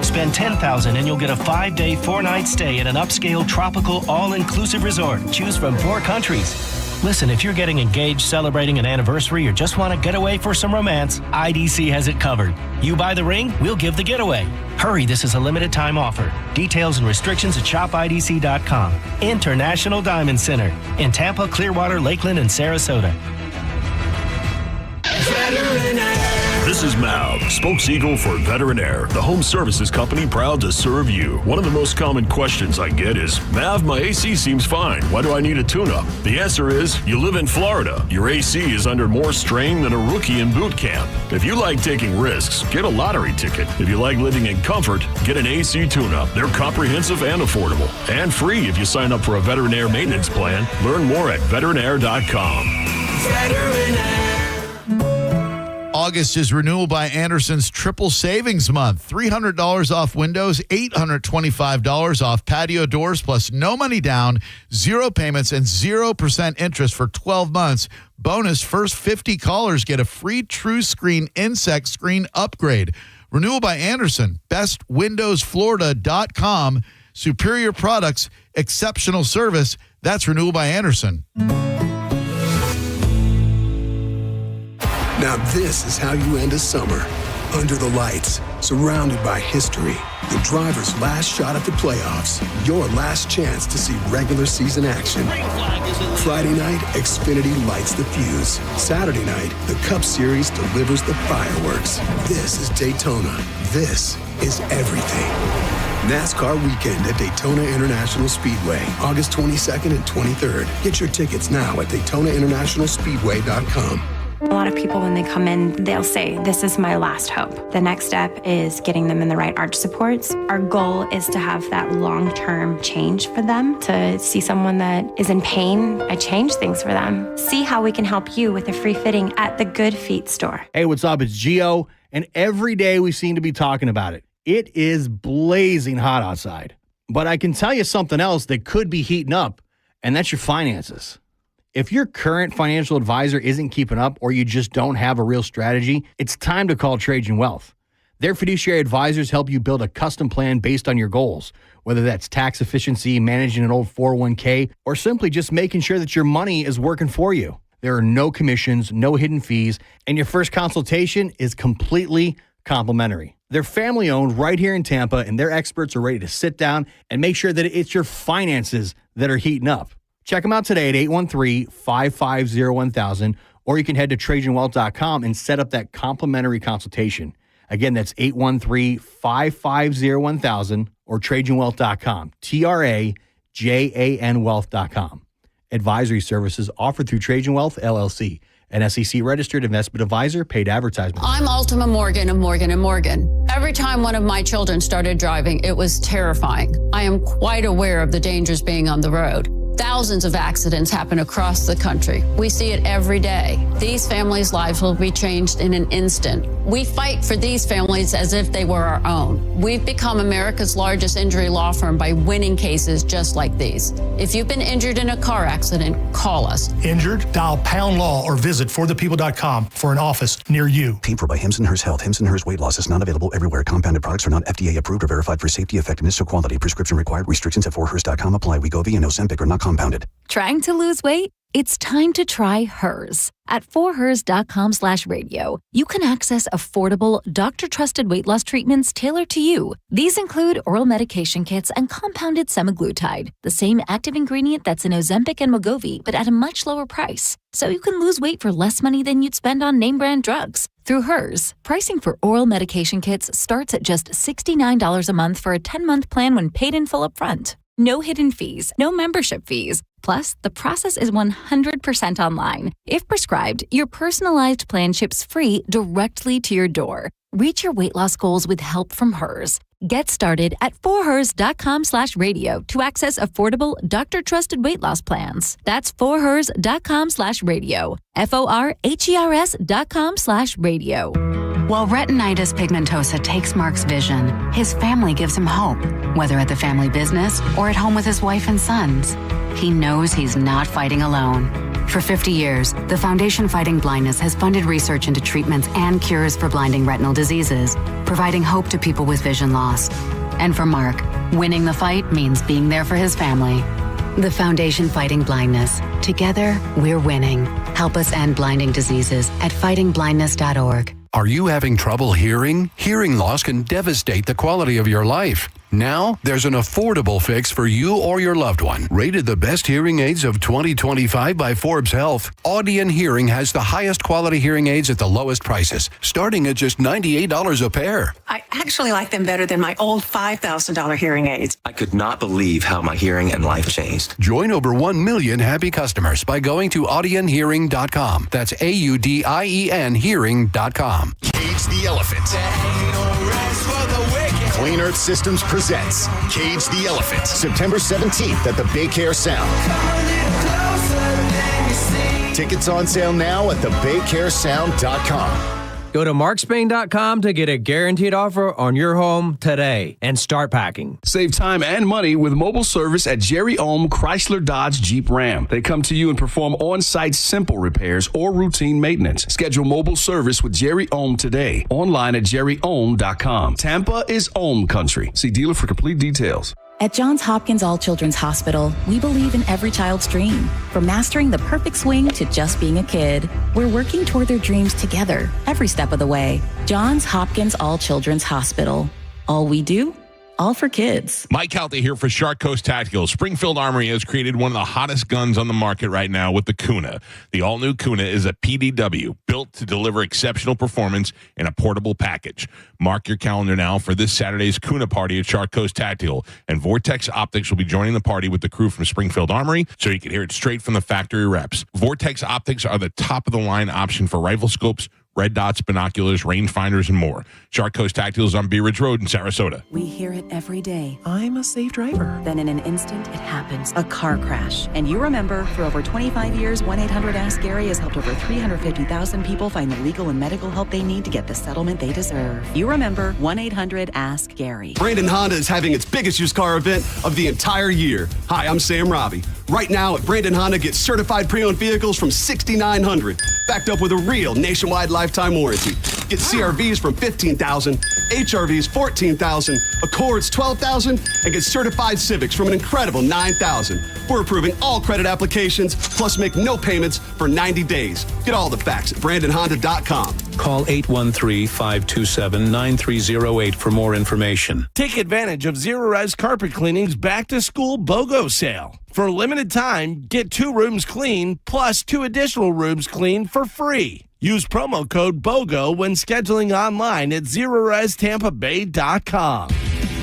Spend $10,000 and you'll get a 5-day, 4-night stay at an upscale tropical all-inclusive resort. Choose from 4 countries. Listen, if you're getting engaged, celebrating an anniversary, or just want to get away for some romance, IDC has it covered. You buy the ring, we'll give the getaway. Hurry, this is a limited time offer. Details and restrictions at shopidc.com. International Diamond Center in Tampa, Clearwater, Lakeland, and Sarasota. This is Mav, spokeseagle for Veterinaire, the home services company proud to serve you. One of the most common questions I get is, Mav, my AC seems fine. Why do I need a tune-up? The answer is, you live in Florida. Your AC is under more strain than a rookie in boot camp. If you like taking risks, get a lottery ticket. If you like living in comfort, get an AC tune-up. They're comprehensive and affordable. And free if you sign up for a Veterinaire maintenance plan. Learn more at veterinaire.com. Veterinaire. August is Renewal by Anderson's Triple Savings Month. $300 off windows, $825 off patio doors, plus no money down, 0 payments, and 0% interest for 12 months. Bonus, first 50 callers get a free True Screen insect screen upgrade. Renewal by Anderson, bestwindowsflorida.com. Superior products, exceptional service. That's Renewal by Anderson. Now this is how you end a summer. Under the lights, surrounded by history. The driver's last shot at the playoffs. Your last chance to see regular season action. Friday night, Xfinity lights the fuse. Saturday night, the Cup Series delivers the fireworks. This is Daytona. This is everything. NASCAR weekend at Daytona International Speedway, August 22nd and 23rd. Get your tickets now at DaytonaInternationalSpeedway.com. A lot of people, when they come in, they'll say, this is my last hope. The next step is getting them in the right arch supports. Our goal is to have that long-term change for them, to see someone that is in pain, I change things for them. See how we can help you with a free fitting at the Good Feet store. Hey, what's up? It's Gio, and every day we seem to be talking about it. It is blazing hot outside. But I can tell you something else that could be heating up, and that's your finances. If your current financial advisor isn't keeping up or you just don't have a real strategy, it's time to call Trajan Wealth. Their fiduciary advisors help you build a custom plan based on your goals, whether that's tax efficiency, managing an old 401k, or simply just making sure that your money is working for you. There are no commissions, no hidden fees, and your first consultation is completely complimentary. They're family-owned right here in Tampa, and their experts are ready to sit down and make sure that it's your finances that are heating up. Check them out today at 813-550-1000, or you can head to TrajanWealth.com and set up that complimentary consultation. Again, that's 813-550-1000 or TrajanWealth.com, TrajanWealth.com. Advisory services offered through Trajan Wealth, LLC, an SEC-registered investment advisor, paid advertisement. I'm Ultima Morgan of Morgan & Morgan. Every time one of my children started driving, it was terrifying. I am quite aware of the dangers being on the road. Thousands of accidents happen across the country. We see it every day. These families' lives will be changed in an instant. We fight for these families as if they were our own. We've become America's largest injury law firm by winning cases just like these. If you've been injured in a car accident, call us. Injured? Dial pound law or visit forthepeople.com for an office near you. Paid for by Hims & Hers Health. Hims & Hers weight loss is not available everywhere. Compounded products are not FDA approved or verified for safety, effectiveness, or quality. Prescription required. Restrictions at forhers.com apply. Wegovy and Ozempic are not compounded. Trying to lose weight? It's time to try Hers. At forhers.com/radio, you can access affordable, doctor-trusted weight loss treatments tailored to you. These include oral medication kits and compounded semaglutide, the same active ingredient that's in Ozempic and Wegovy, but at a much lower price. So you can lose weight for less money than you'd spend on name-brand drugs. Through Hers, pricing for oral medication kits starts at just $69 a month for a 10-month plan when paid in full upfront. No hidden fees, no membership fees. Plus, the process is 100% online. If prescribed, your personalized plan ships free directly to your door. Reach your weight loss goals with help from Hers. Get started at forhers.com/radio to access affordable, doctor-trusted weight loss plans. That's forhers.com/radio. forhers.com/radio. While retinitis pigmentosa takes Mark's vision, his family gives him hope, whether at the family business or at home with his wife and sons. He knows he's not fighting alone. For 50 years, the Foundation Fighting Blindness has funded research into treatments and cures for blinding retinal diseases, providing hope to people with vision loss. And for Mark, winning the fight means being there for his family. The Foundation Fighting Blindness. Together, we're winning. Help us end blinding diseases at fightingblindness.org. Are you having trouble hearing? Hearing loss can devastate the quality of your life. Now, there's an affordable fix for you or your loved one. Rated the best hearing aids of 2025 by Forbes Health, Audion Hearing has the highest quality hearing aids at the lowest prices, starting at just $98 a pair. I actually like them better than my old $5,000 hearing aids. I could not believe how my hearing and life changed. Join over 1 million happy customers by going to audionhearing.com. That's AUDIEN hearing.com. Cage the Elephant. Clean Earth Systems presents Cage the Elephant, September 17th at the Baycare Sound. Tickets on sale now at thebaycaresound.com. Go to markspain.com to get a guaranteed offer on your home today and start packing. Save time and money with mobile service at Jerry Ohm Chrysler Dodge Jeep Ram. They come to you and perform on-site simple repairs or routine maintenance. Schedule mobile service with Jerry Ohm today. Online at jerryohm.com. Tampa is Ohm country. See dealer for complete details. At Johns Hopkins All Children's Hospital, we believe in every child's dream. From mastering the perfect swing to just being a kid, we're working toward their dreams together, every step of the way. Johns Hopkins All Children's Hospital. All we do, all for kids. Mike Calta here for Shark Coast Tactical. Springfield Armory has created one of the hottest guns on the market right now with the Kuna. The all-new Kuna is a PDW, built to deliver exceptional performance in a portable package. Mark your calendar now for this Saturday's Kuna party at Shark Coast Tactical. And Vortex Optics will be joining the party with the crew from Springfield Armory, so you can hear it straight from the factory reps. Vortex Optics are the top-of-the-line option for rifle scopes, red dots, binoculars, rangefinders, and more. Shark Coast Tactical is on Bee Ridge Road in Sarasota. We hear it every day. I'm a safe driver. Then in an instant, it happens. A car crash. And you remember, for over 25 years, 1-800-ASK-GARY has helped over 350,000 people find the legal and medical help they need to get the settlement they deserve. You remember 1-800-ASK-GARY. Brandon Honda is having its biggest used car event of the entire year. Hi, I'm Sam Robbie. Right now at Brandon Honda, get certified pre-owned vehicles from $6,900, backed up with a real nationwide lifetime warranty. Get CRVs from $15,000, HRVs $14,000, Accords $12,000, and get certified Civics from an incredible $9,000. We're approving all credit applications, plus make no payments for 90 days. Get all the facts at BrandonHonda.com. Call 813-527-9308 for more information. Take advantage of Zero Res Carpet Cleaning's Back to School BOGO sale. For a limited time, get 2 rooms clean plus 2 additional rooms clean for free. Use promo code BOGO when scheduling online at ZeroResTampaBay.com.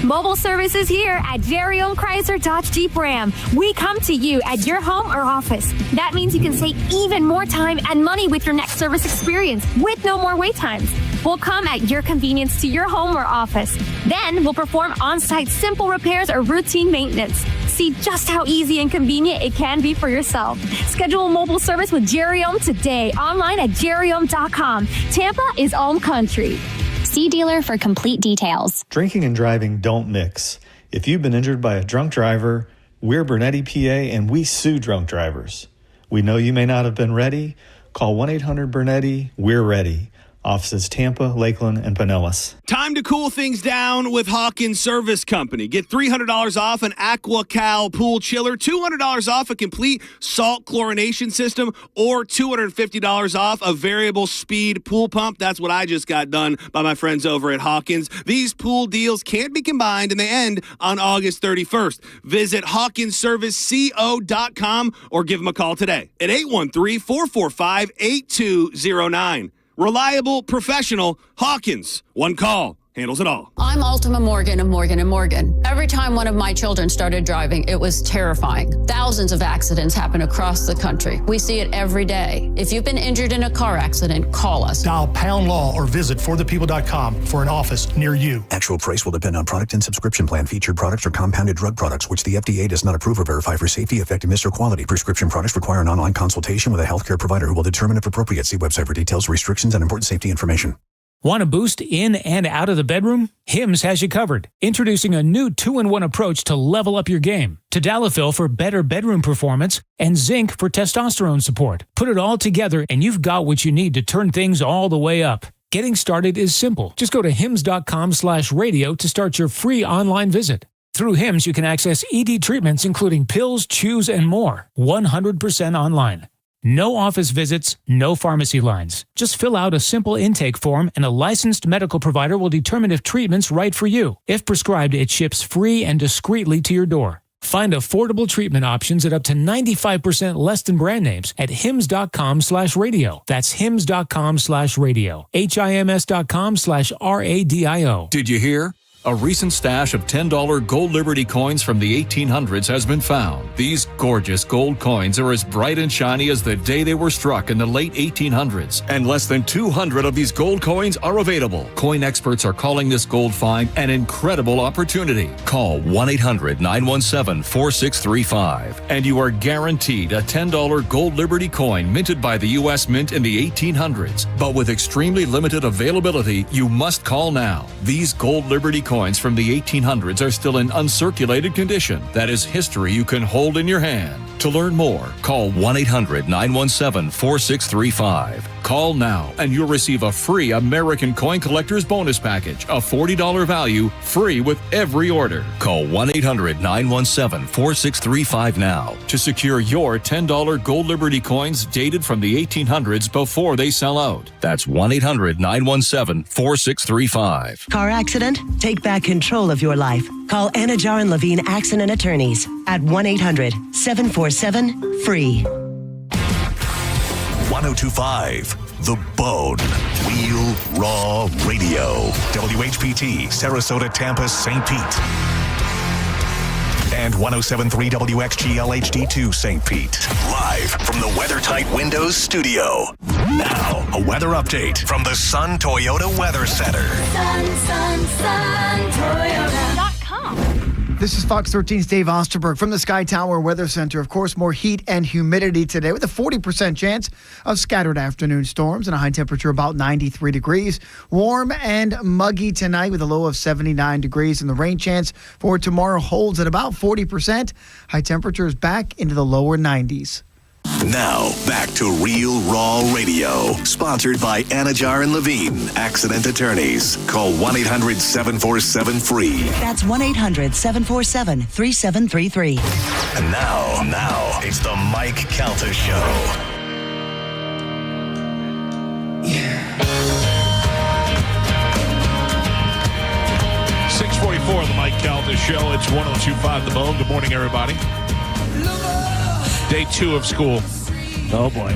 Mobile service is here at Jerry Ohm Chrysler Dodge Jeep Ram. We come to you at your home or office. That means you can save even more time and money with your next service experience with no more wait times. We'll come at your convenience to your home or office. Then we'll perform on-site simple repairs or routine maintenance. See just how easy and convenient it can be for yourself. Schedule mobile service with Jerry Ohm today online at jerryohm.com. Tampa is Ohm Country. See dealer for complete details. Drinking and driving don't mix. If you've been injured by a drunk driver, we're Bernetti PA and we sue drunk drivers. We know you may not have been ready. Call 1-800-BERNETTI. We're ready. Offices Tampa, Lakeland, and Pinellas. Time to cool things down with Hawkins Service Company. Get $300 off an AquaCal pool chiller, $200 off a complete salt chlorination system, or $250 off a variable speed pool pump. That's what I just got done by my friends over at Hawkins. These pool deals can't be combined, and they end on August 31st. Visit HawkinsServiceCO.com or give them a call today at 813-445-8209. Reliable, professional, Hawkins. One call handles it all. I'm Ultima Morgan of Morgan & Morgan. Every time one of my children started driving, it was terrifying. Thousands of accidents happen across the country. We see it every day. If you've been injured in a car accident, call us. Dial pound law or visit forthepeople.com for an office near you. Actual price will depend on product and subscription plan. Featured products are compounded drug products, which the FDA does not approve or verify for safety, effectiveness, or quality. Prescription products require an online consultation with a healthcare provider who will determine if appropriate. See website for details, restrictions, and important safety information. Want a boost in and out of the bedroom? Hims has you covered. Introducing a new 2-in-1 approach to level up your game. Tadalafil for better bedroom performance and zinc for testosterone support. Put it all together and you've got what you need to turn things all the way up. Getting started is simple. Just go to hims.com/radio to start your free online visit. Through Hims, you can access ED treatments including pills, chews, and more. 100% online. No office visits, no pharmacy lines. Just fill out a simple intake form and a licensed medical provider will determine if treatment's right for you. If prescribed, it ships free and discreetly to your door. Find affordable treatment options at up to 95% less than brand names at hims.com/radio. That's hims.com/radio. HIMS.com/RADIO. Did you hear? A recent stash of $10 gold Liberty coins from the 1800s has been found. These gorgeous gold coins are as bright and shiny as the day they were struck in the late 1800s. And less than 200 of these gold coins are available. Coin experts are calling this gold find an incredible opportunity. Call 1-800-917-4635 and you are guaranteed a $10 gold Liberty coin minted by the U.S. Mint in the 1800s. But with extremely limited availability, you must call now. These gold Liberty coins from the 1800s are still in uncirculated condition. That is history you can hold in your hand. To learn more, call 1-800-917-4635. Call now and you'll receive a free American Coin Collector's Bonus Package, a $40 value, free with every order. Call 1-800-917-4635 now to secure your $10 gold Liberty coins dated from the 1800s before they sell out. That's 1-800-917-4635. Car accident? Take back control of your life. Call Anajar and Levine Accident Attorneys at 1-800-747-FREE. 1025 The Bone. Real Raw Radio. WHPT, Sarasota, Tampa, St. Pete. And 1073 WXGL HD2 St. Pete. Live from the WeatherTight Windows studio. Now, a weather update from the Sun Toyota Weather Center. Sun, Toyota.com. This is Fox 13's Dave Osterberg from the Sky Tower Weather Center. Of course, more heat and humidity today with a 40% chance of scattered afternoon storms and a high temperature about 93 degrees. Warm and muggy tonight with a low of 79 degrees, and the rain chance for tomorrow holds at about 40%. High temperatures back into the lower 90s. Now, back to Real Raw Radio. Sponsored by Anajar and Levine, Accident Attorneys. Call 1-800-747-FREE. That's 1-800-747-3733. And now, it's the Mike Calta Show. 6:44, the Mike Calta Show. It's 1025 The Bone. Good morning, everybody. Day 2 of school. Oh, boy.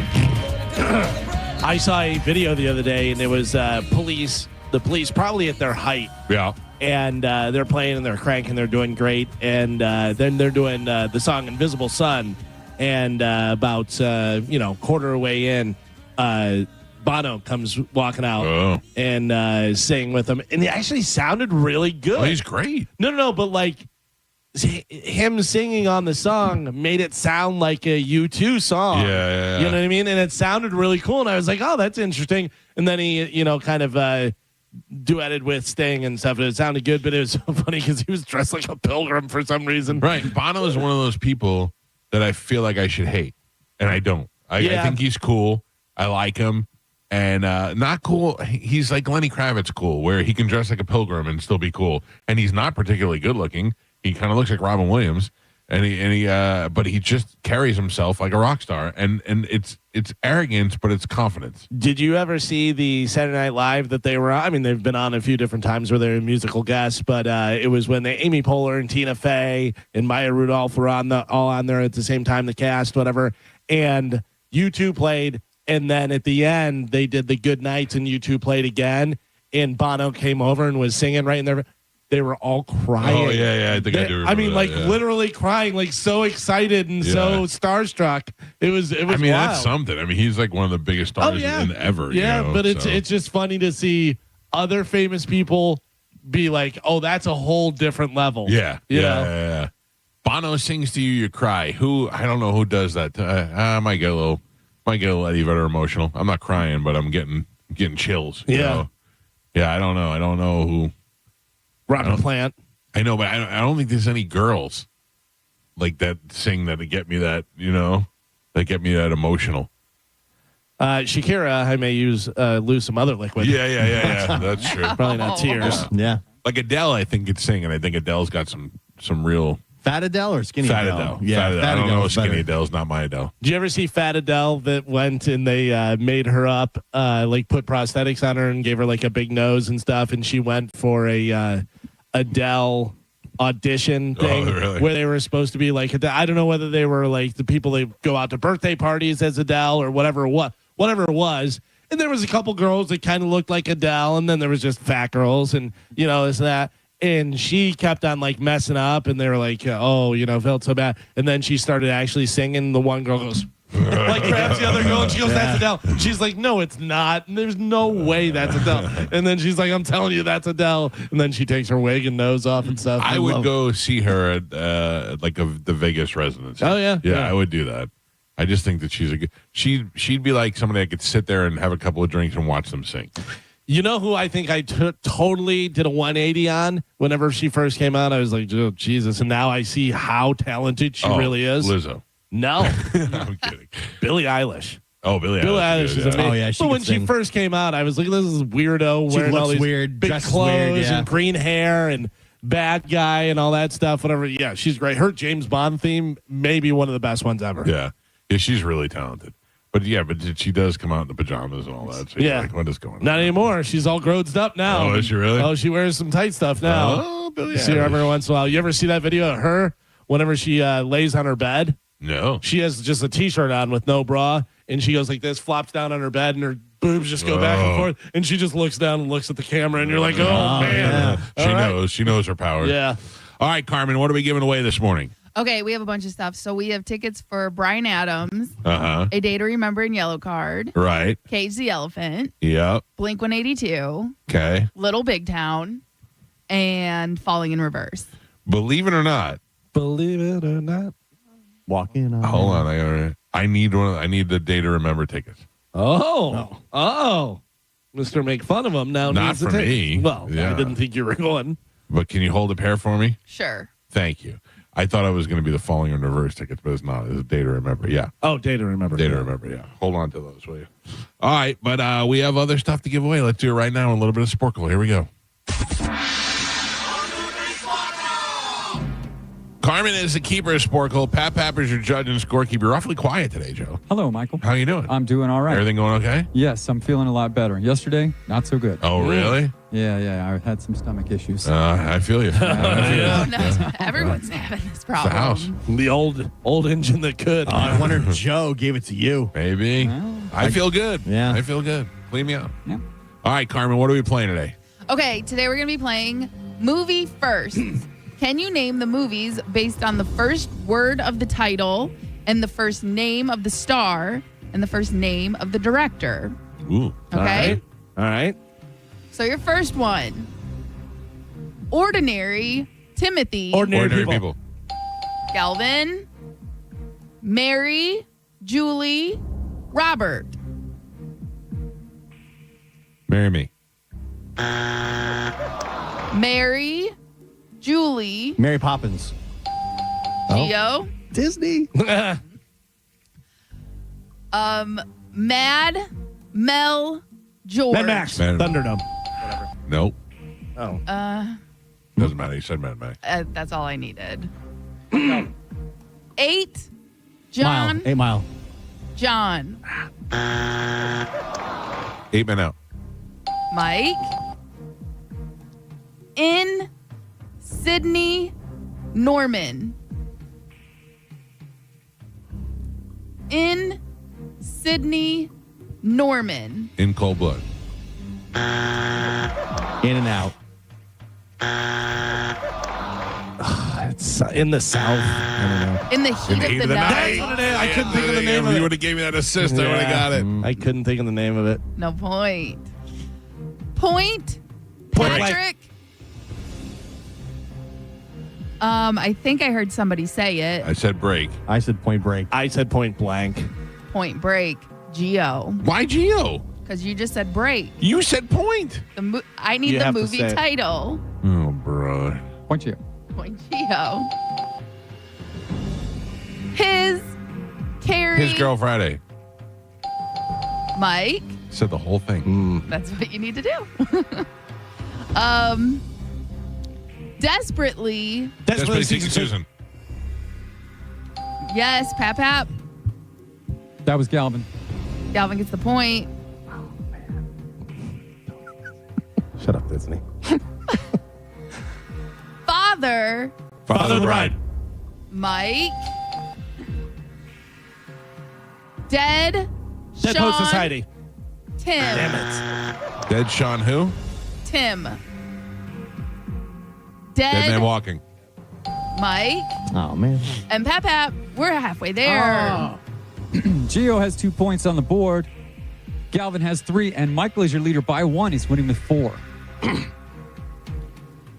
I saw a video the other day, and there was police the police, probably at their height. Yeah. And they're playing and they're cranking. They're doing great. And then they're doing the song Invisible Sun. And about, quarter way in, Bono comes walking out and singing with them. And he actually sounded really good. Oh, he's great. No, but like him singing on the song made it sound like a U2 song. Yeah. You know what I mean? And it sounded really cool. And I was like, oh, that's interesting. And then he, kind of duetted with Sting and stuff. And it sounded good, but it was so funny because he was dressed like a pilgrim for some reason. Right. Bono is one of those people that I feel like I should hate. And I don't. I think he's cool. I like him. And not cool. He's like Lenny Kravitz cool, where he can dress like a pilgrim and still be cool. And he's not particularly good looking. He kind of looks like Robin Williams, but he just carries himself like a rock star. And it's arrogance, but it's confidence. Did you ever see the Saturday Night Live that they were on? I mean, they've been on a few different times where they're musical guests, but it was when Amy Poehler and Tina Fey and Maya Rudolph were all on there at the same time, the cast, whatever. And U2 played. And then at the end, they did the Good Nights, and U2 played again. And Bono came over and was singing right in there. They were all crying. Oh, yeah. I think I do remember that, literally crying, like so excited and so starstruck. It was I mean, wild. that's something. I mean, he's like one of the biggest stars in ever. Yeah, but it's just funny to see other famous people be like, oh, that's a whole different level. Yeah. Bono sings to you, you cry. I don't know who does that. I might get a little Eddie Vedder emotional. I'm not crying, but I'm getting chills. You know? Yeah, I don't know who. Robert Plant. I know, but I don't think there's any girls like that sing that get me that, that get me that emotional. Shakira, I may lose some other liquid. Yeah. That's true. Probably not tears. Yeah. Like Adele, I think could sing, and I think Adele's got some real. Fat Adele or Skinny Fat Adele? Adele. Yeah, Fat Adele. Fat I don't know. Adele's Skinny better. Adele's not my Adele. Did you ever see Fat Adele that went and they made her up, like put prosthetics on her and gave her like a big nose and stuff, and she went for a Adele audition thing where they were supposed to be like Adele. I don't know whether they were like the people that go out to birthday parties as Adele or whatever it was. And there was a couple girls that kind of looked like Adele, and then there was just fat girls and this and that. And she kept on like messing up, and they were like, felt so bad. And then she started actually singing. The one girl goes, like grabs the other girl, and she goes, that's Adele. She's like, no, it's not. There's no way that's Adele. And then she's like, I'm telling you, that's Adele. And then she takes her wig and nose off and stuff. I would go see her at the Vegas residency. Oh, yeah? Yeah, I would do that. I just think that she's a good. She'd be like somebody I could sit there and have a couple of drinks and watch them sing. You know who I think I totally did a 180 on whenever she first came out? I was like, oh, Jesus. And now I see how talented she really is. Lizzo. No. I'm kidding. Billie Eilish. Oh, Billie Eilish is amazing. Oh, yeah, but when she first came out, I was like, this is weirdo wearing all these weird, big dresses clothes weird, and green hair and bad guy and all that stuff, whatever. Yeah, she's great. Her James Bond theme may be one of the best ones ever. Yeah, she's really talented. But she does come out in the pajamas and all that. So yeah. Like, what is going on? Not anymore. She's all grossed up now. Oh, is she really? Oh, she wears some tight stuff now. Oh, Billie You see her every once in a while. You ever see that video of her whenever she lays on her bed? No. She has just a T-shirt on with no bra, and she goes like this, flops down on her bed, and her boobs just go back and forth, and she just looks down and looks at the camera, and you're like, oh man. Yeah. She knows her power. Yeah. All right, Carmen, what are we giving away this morning? Okay, we have a bunch of stuff. So we have tickets for Bryan Adams, A Day to Remember in Yellow Card, Right. Cage the Elephant, Yep. Blink 182, Okay. Little Big Town, and Falling in Reverse. Believe it or not. Walking on. Hold on. I need the Day to Remember tickets. Oh. Mr. Make Fun of him now. Not needs for to take. me. Well, Yeah. I didn't think you were going. But can you hold a pair for me? Sure. Thank you. I thought I was going to be the Falling in Reverse tickets, but it's not. It's a Day to Remember. Yeah. Oh, Day to Remember. Day to Remember, yeah. Hold on to those, will you? All right, but we have other stuff to give away. Let's do it right now. A little bit of Sporkle. Here we go. Carmen is the keeper of Sporkle. Pat Papper's your judge and scorekeeper. You're awfully quiet today, Joe. Hello, Michael. How you doing? I'm doing all right. Everything going okay? Yes, I'm feeling a lot better. Yesterday, not so good. Oh, really? Yeah. I had some stomach issues. I feel you. Everyone's having this It's problem. the house. The old engine that could. I wonder if Joe gave it to you. Maybe. Well, I feel good. Yeah. I feel good. Clean me up. Yeah. All right, Carmen, what are we playing today? Okay, today we're going to be playing Movie First. Can you name the movies based on the first word of the title and the first name of the star and the first name of the director? Ooh. Okay. All right. So your first one. Ordinary Timothy. Ordinary people. Galvin. Mary. Julie. Robert. Marry me. Mary. Julie. Mary Poppins. Gio. Disney. Mad. Mel. George. Mad Max. Thunderdome. Nope. Oh. Doesn't matter. You said Mad Max. That's all I needed. 8. John. 8 Mile. John. 8 Men Out. Mike. In. Sydney. Norman. In. Sydney. Norman. In Cold Blood. In and Out. It's in the South. I don't know. In the heat of the night. I couldn't think of the name of You it. would have gave me that assist. I would have got it. I couldn't think of the name of it. No point. Point. Point Patrick. I think I heard somebody say it. I said break. I said Point Break. I said Point Blank. Point Break. Geo. Why Geo? Because you just said break. You said point. I need You the have to movie say it. title. Oh, bro. Point you. Point Geo. His. Carrie. His Girl Friday. Mike. Said the whole thing. That's what you need to do. Desperately. Desperately Seeking Susan. Yes, Pap. That was Galvin. Galvin gets the point. Shut up, Disney. Father. Father of the Bride. Mike. Dead. Dead Sean. Post Society. Tim. Damn it. Dead Sean who? Tim. Dead Man Walking. Mike. Oh, man. And Pap. We're halfway there. Gio has 2 points on the board. Galvin has 3, and Michael is your leader by 1. He's winning with 4.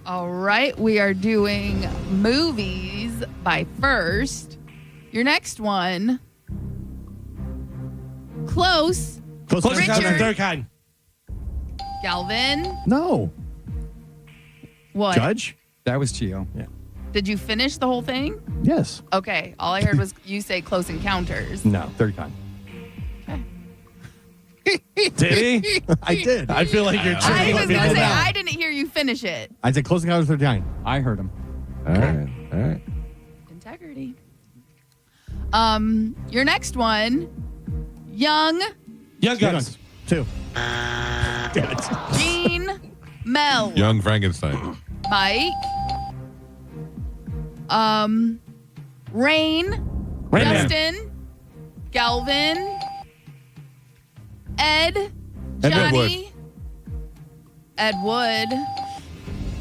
All right. We are doing movies by first. Your next one. Close. Close to Richard. Third Kind. Galvin. No. What? Judge? That was Gio. Yeah. Did you finish the whole thing? Yes. Okay. All I heard was you say Close Encounters. No. Third Kind. Did he? I did. I feel like you're I tricking was going to people say, now. I didn't hear you finish it. I said Close Encounters of the Third Kind. I heard him. All right. Integrity. Your next one. Young. Young Guns. 2. Damn it. Gene. Mel. Young Frankenstein. Mike. Rain. Man. Justin. Galvin. Ed. Ed Johnny. Ed Wood.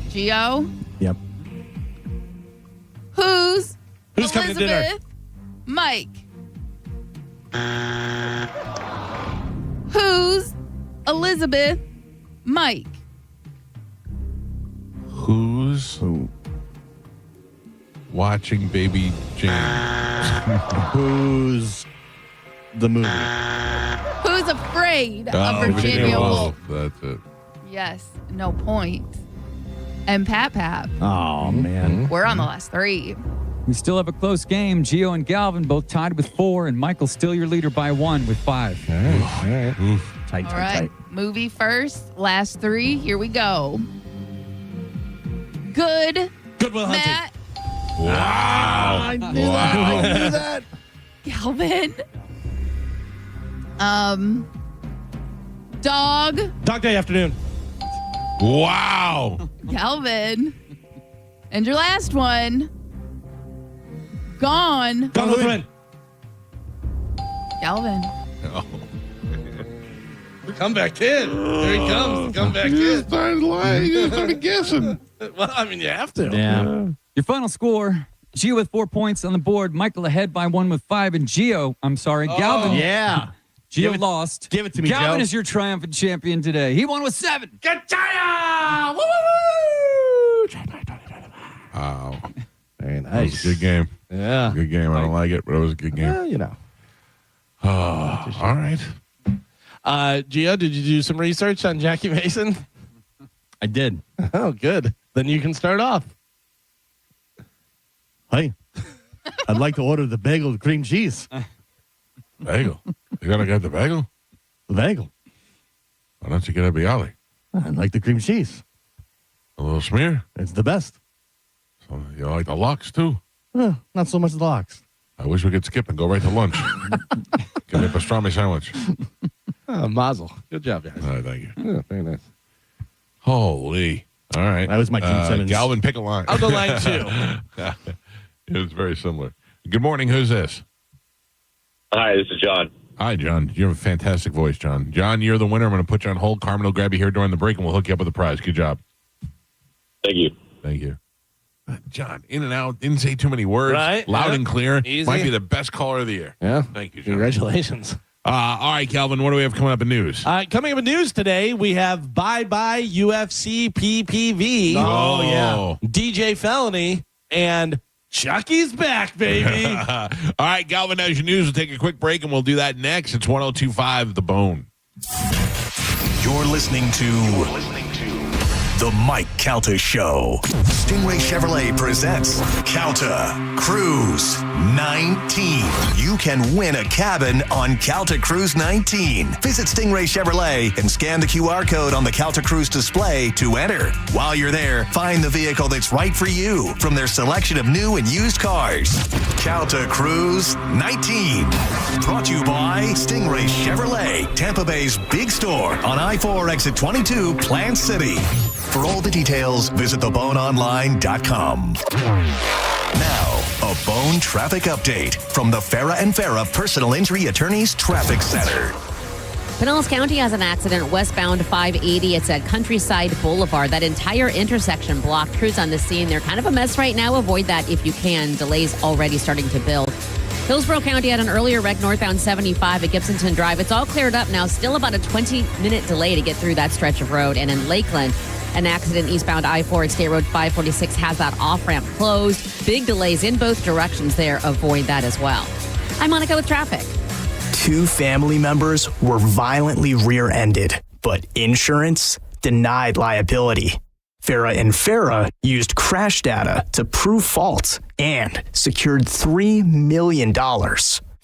Gio. Yep. Who's coming to dinner? Elizabeth? Mike. Who's Elizabeth? Mike. Who's watching Baby James? Who's the movie? Who's afraid of Virginia Woolf? That's it. Yes, no point. And Pap. Oh, man. We're on the last 3. We still have a close game. Gio and Galvin both tied with 4, and Michael's still your leader by 1 with 5. All right. Tight, All right. Movie first, last 3. Here we go. Good Will Hunting. Matt. Wow. I knew that. I knew that. Galvin. Dog. Dog Day Afternoon. Wow. Galvin. And your last one. Gone. Gone with the Wind. Galvin. Oh. comeback kid. There he comes. The comeback kid. Started lying. You started guessing. Well, I mean, you have to. Yeah. Your final score, Gio with 4 points on the board. Michael ahead by 1 with 5. And Galvin. Yeah. Gio lost. Give it to me, Galvin Joe. is your triumphant champion today. He won with 7. Gachaya! Woo! Wow. Very That was nice. a good game. Yeah. Good game. I don't like it, but it was a good game. Well, you know. Oh, all right. Gio, did you do some research on Jackie Mason? I did. Oh, good. Then you can start off. Hey, I'd like to order the bagel with cream cheese. Bagel. You gotta get the bagel? The bagel. Why don't you get a bialy? I'd like the cream cheese. A little smear? It's the best. So you like the lox too? Not so much the lox. I wish we could skip and go right to lunch. Give me a pastrami sandwich. Mazel. Good job, guys. All right, thank you. Yeah, very nice. Holy. All right. That was my Gene Simmons. Galvin, pick a line. I'll go line 2. It was very similar. Good morning. Who's this? Hi, this is John. Hi, John. You have a fantastic voice, John. John, you're the winner. I'm going to put you on hold. Carmen will grab you here during the break, and we'll hook you up with a prize. Good job. Thank you. Thank you. John, in and out, didn't say too many words. Right. Loud Yeah. and clear. Easy. Might be the best caller of the year. Yeah. Thank you, John. Congratulations. All right, Calvin, what do we have coming up in news? Coming up in news today, we have Bye-Bye UFC PPV. Oh, yeah. DJ Felony and Chucky's back, baby. All right, Galvin, as your news, we'll take a quick break, and we'll do that next. It's 102.5 The Bone. You're listening to The Mike Calta Show. Stingray Chevrolet presents Calta Cruise 19. You can win a cabin on Calta Cruise 19. Visit Stingray Chevrolet and scan the QR code on the Calta Cruise display to enter. While you're there, find the vehicle that's right for you from their selection of new and used cars. Calta Cruise 19. Brought to you by Stingray Chevrolet, Tampa Bay's big store on I-4 exit 22, Plant City. For all the details, visit theboneonline.com. Now, a Bone traffic update from the Farah and Farah Personal Injury Attorneys Traffic Center. Pinellas County has an accident westbound 580. It's at Countryside Boulevard. That entire intersection blocked. Crews on the scene. They're kind of a mess right now. Avoid that if you can. Delays already starting to build. Hillsborough County had an earlier wreck northbound 75 at Gibsonton Drive. It's all cleared up now. Still about a 20-minute delay to get through that stretch of road. And in Lakeland, an accident eastbound I-4 at State Road 546 has that off-ramp closed. Big delays in both directions there. Avoid that as well. I'm Monica with traffic. 2 family members were violently rear-ended, but insurance denied liability. Farah and Farah used crash data to prove fault and secured $3 million.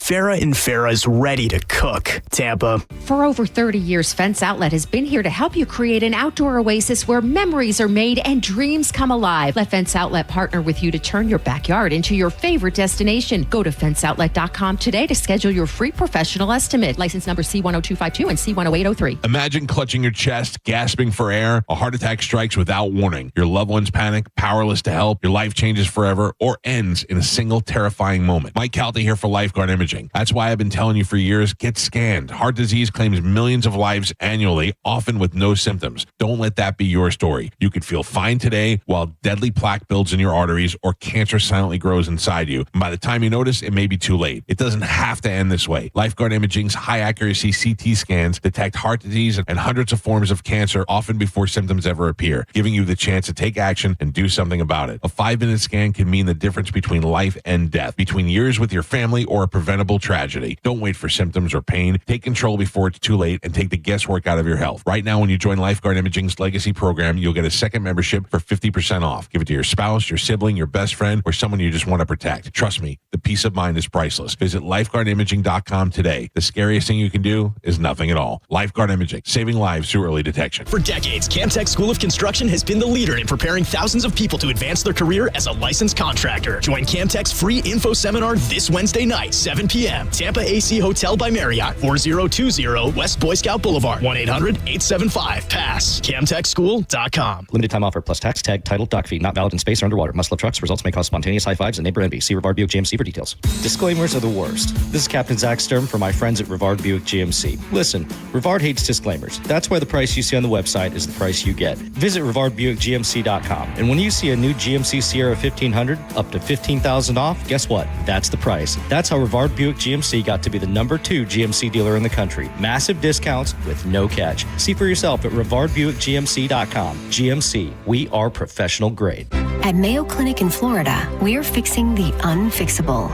Farah and Farah's ready to cook. Tampa. For over 30 years, Fence Outlet has been here to help you create an outdoor oasis where memories are made and dreams come alive. Let Fence Outlet partner with you to turn your backyard into your favorite destination. Go to fenceoutlet.com today to schedule your free professional estimate. License number C10252 and C10803. Imagine clutching your chest, gasping for air. A heart attack strikes without warning. Your loved ones panic, powerless to help. Your life changes forever or ends in a single terrifying moment. Mike Calta here for Lifeguard Imaging. That's why I've been telling you for years, get scanned. Heart disease claims millions of lives annually, often with no symptoms. Don't let that be your story. You could feel fine today while deadly plaque builds in your arteries or cancer silently grows inside you. And by the time you notice, it may be too late. It doesn't have to end this way. Lifeguard Imaging's high-accuracy CT scans detect heart disease and hundreds of forms of cancer, often before symptoms ever appear, giving you the chance to take action and do something about it. A 5-minute scan can mean the difference between life and death, between years with your family or a preventable tragedy. Don't wait for symptoms or pain. Take control before it's too late and take the guesswork out of your health. Right now, when you join Lifeguard Imaging's Legacy program, you'll get a second membership for 50% off. Give it to your spouse, your sibling, your best friend, or someone you just want to protect. Trust me, the peace of mind is priceless. Visit lifeguardimaging.com today. The scariest thing you can do is nothing at all. Lifeguard Imaging, saving lives through early detection. For decades, Camtech School of Construction has been the leader in preparing thousands of people to advance their career as a licensed contractor. Join Camtech's free info seminar this Wednesday night, 7 7 p.m. Tampa AC Hotel by Marriott, 4020 West Boy Scout Boulevard, 1-800-875-PASS. CamTechSchool.com. Limited time offer plus tax, tag, title, dock fee. Not valid in space or underwater. Must love trucks. Results may cause spontaneous high fives and neighbor envy. See Rivard Buick GMC for details. Disclaimers are the worst. This is Captain Zach Sturm for my friends at Rivard Buick GMC. Listen, Rivard hates disclaimers. That's why the price you see on the website is the price you get. Visit RivardBuickGMC.com. And when you see a new GMC Sierra 1500 up to $15,000 off, guess what? That's the price. That's how Rivard Buick GMC got to be the #2 GMC dealer in the country. Massive discounts with no catch. See for yourself at RivardBuickGMC.com. GMC, we are professional grade. At Mayo Clinic in Florida, we are fixing the unfixable.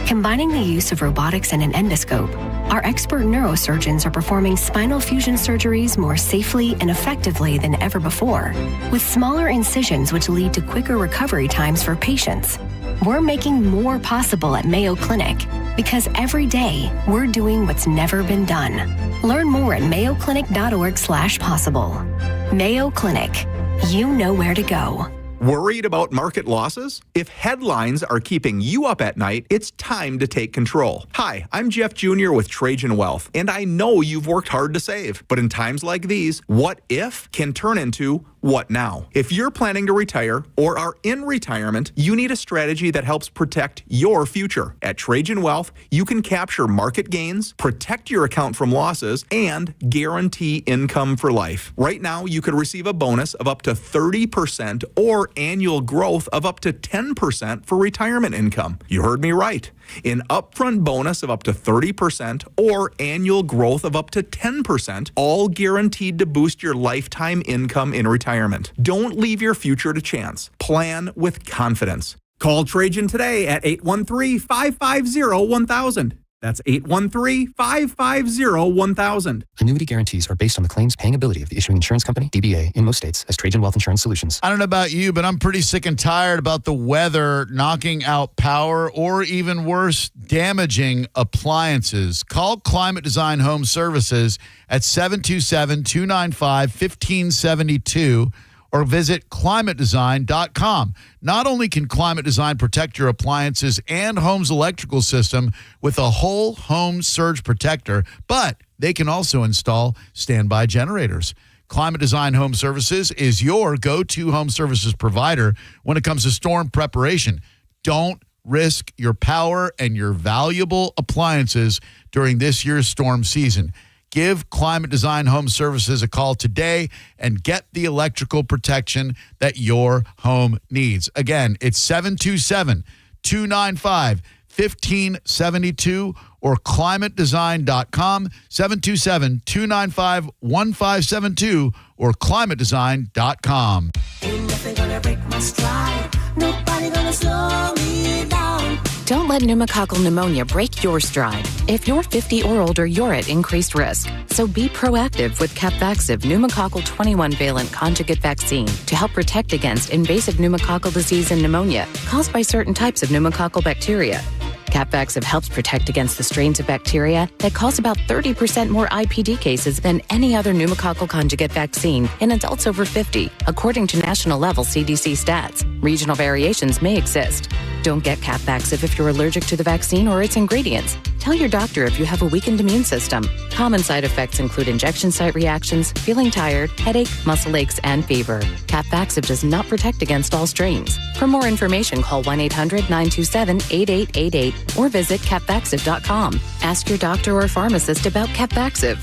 Combining the use of robotics and an endoscope, our expert neurosurgeons are performing spinal fusion surgeries more safely and effectively than ever before, with smaller incisions which lead to quicker recovery times for patients. We're making more possible at Mayo Clinic because every day we're doing what's never been done. Learn more at mayoclinic.org/possible. Mayo Clinic, you know where to go. Worried about market losses? If headlines are keeping you up at night, it's time to take control. Hi, I'm Jeff Jr. with Trajan Wealth, and I know you've worked hard to save. But in times like these, what if can turn into what now? If you're planning to retire or are in retirement, you need a strategy that helps protect your future. At Trajan Wealth, you can capture market gains, protect your account from losses, and guarantee income for life. Right now, you could receive a bonus of up to 30% or annual growth of up to 10% for retirement income. You heard me right. An upfront bonus of up to 30% or annual growth of up to 10%, all guaranteed to boost your lifetime income in retirement. Don't leave your future to chance. Plan with confidence. Call Trajan today at 813-550-1000. That's 813-550-1000. Annuity guarantees are based on the claims paying ability of the issuing insurance company, DBA, in most states as Trajan Wealth Insurance Solutions. I don't know about you, but I'm pretty sick and tired about the weather knocking out power or even worse, damaging appliances. Call Climate Design Home Services at 727-295-1572 or visit climatedesign.com. Not only can Climate Design protect your appliances and home's electrical system with a whole home surge protector, but they can also install standby generators. Climate Design Home Services is your go-to home services provider when it comes to storm preparation. Don't risk your power and your valuable appliances during this year's storm season. Give Climate Design Home Services a call today and get the electrical protection that your home needs. Again, it's 727-295-1572 or climatedesign.com, 727-295-1572 or climatedesign.com. Ain't nothing gonna break my stride. Nobody gonna slow me down. Don't let pneumococcal pneumonia break your stride. If you're 50 or older, you're at increased risk. So be proactive with Capvaxive pneumococcal 21-valent conjugate vaccine to help protect against invasive pneumococcal disease and pneumonia caused by certain types of pneumococcal bacteria. Capvaxive helps protect against the strains of bacteria that cause about 30% more IPD cases than any other pneumococcal conjugate vaccine in adults over 50, according to national-level CDC stats. Regional variations may exist. Don't get Capvaxive if you're allergic to the vaccine or its ingredients. Tell your doctor if you have a weakened immune system. Common side effects include injection site reactions, feeling tired, headache, muscle aches, and fever. Capvaxive does not protect against all strains. For more information, call 1-800-927-8888 or visit capvaxive.com. Ask your doctor or pharmacist about Capvaxive.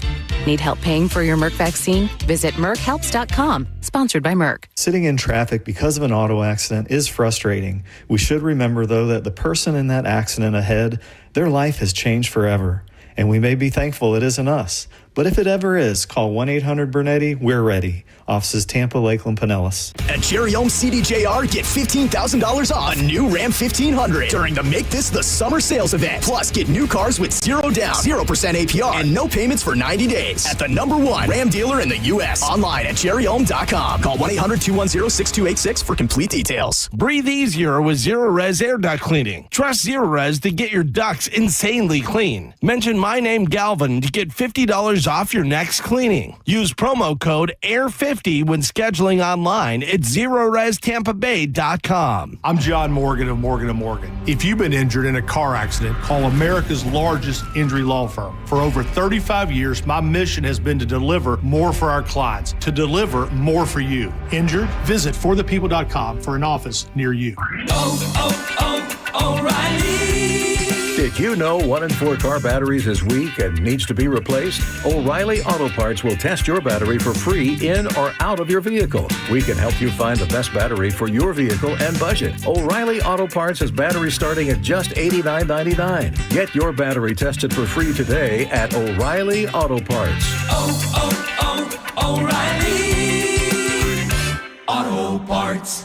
Need help paying for your Merck vaccine? Visit merckhelps.com. Sponsored by Merck. Sitting in traffic because of an auto accident is frustrating. We should remember, though, that the person in that accident ahead, their life has changed forever. And we may be thankful it isn't us. But if it ever is, call 1-800-BURNETTI. We're ready. Offices Tampa, Lakeland, Pinellas. At Cherry Home CDJR, get $15,000 off a new Ram 1500 during the Make This the Summer sales event. Plus, get new cars with 0 down, 0% APR, and no payments for 90 days. At the #1 Ram dealer in the U.S. Online at cherryhome.com. Call 1-800-210-6286 for complete details. Breathe easier with Zero Res air duct cleaning. Trust Zero Res to get your ducts insanely clean. Mention my name, Galvin, to get $50 off your next cleaning. Use promo code AIR50 when scheduling online at ZeroResTampaBay.com. I'm John Morgan of Morgan & Morgan. If you've been injured in a car accident, call America's largest injury law firm. For over 35 years, my mission has been to deliver more for our clients, to deliver more for you. Injured? Visit forthepeople.com for an office near you. O'Reilly. Did you know 1 in 4 car batteries is weak and needs to be replaced? O'Reilly Auto Parts will test your battery for free in or out of your vehicle. We can help you find the best battery for your vehicle and budget. O'Reilly Auto Parts has batteries starting at just $89.99. Get your battery tested for free today at O'Reilly Auto Parts. O'Reilly Auto Parts.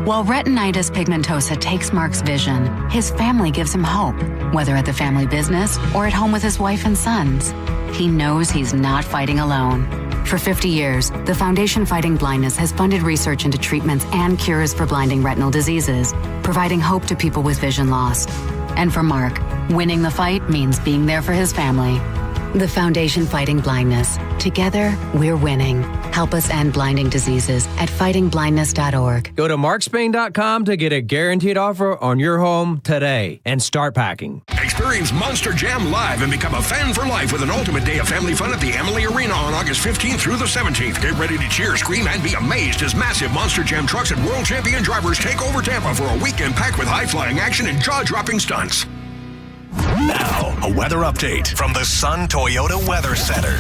While retinitis pigmentosa takes Mark's vision, his family gives him hope, whether at the family business or at home with his wife and sons. He knows he's not fighting alone. For 50 years, the Foundation Fighting Blindness has funded research into treatments and cures for blinding retinal diseases, providing hope to people with vision loss. And for Mark, winning the fight means being there for his family. The Foundation Fighting Blindness. Together, we're winning. Help us end blinding diseases at fightingblindness.org. Go to markspain.com to get a guaranteed offer on your home today and start packing. Experience Monster Jam live and become a fan for life with an ultimate day of family fun at the Emily Arena on August 15th through the 17th. Get ready to cheer, scream, and be amazed as massive Monster Jam trucks and world champion drivers take over Tampa for a weekend packed with high-flying action and jaw-dropping stunts. Now, a weather update from the Sun Toyota Weather Center.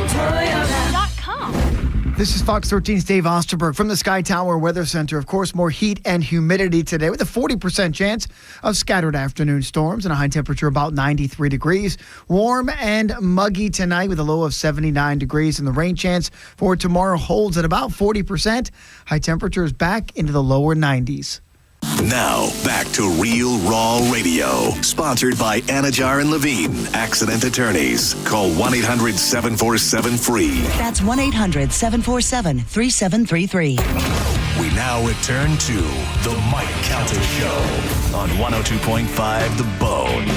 Toyota.com. This is Fox 13's Dave Osterberg from the Sky Tower Weather Center. Of course, more heat and humidity today with a 40% chance of scattered afternoon storms and a high temperature about 93 degrees. Warm and muggy tonight with a low of 79 degrees, and the rain chance for tomorrow holds at about 40%. High temperatures back into the lower 90s. Now, back to Real Raw Radio, sponsored by Anajar and Levine, accident attorneys. Call 1-800-747-FREE. That's 1-800-747-3733. We now return to the Mike Calta Show on 102.5 The Bone.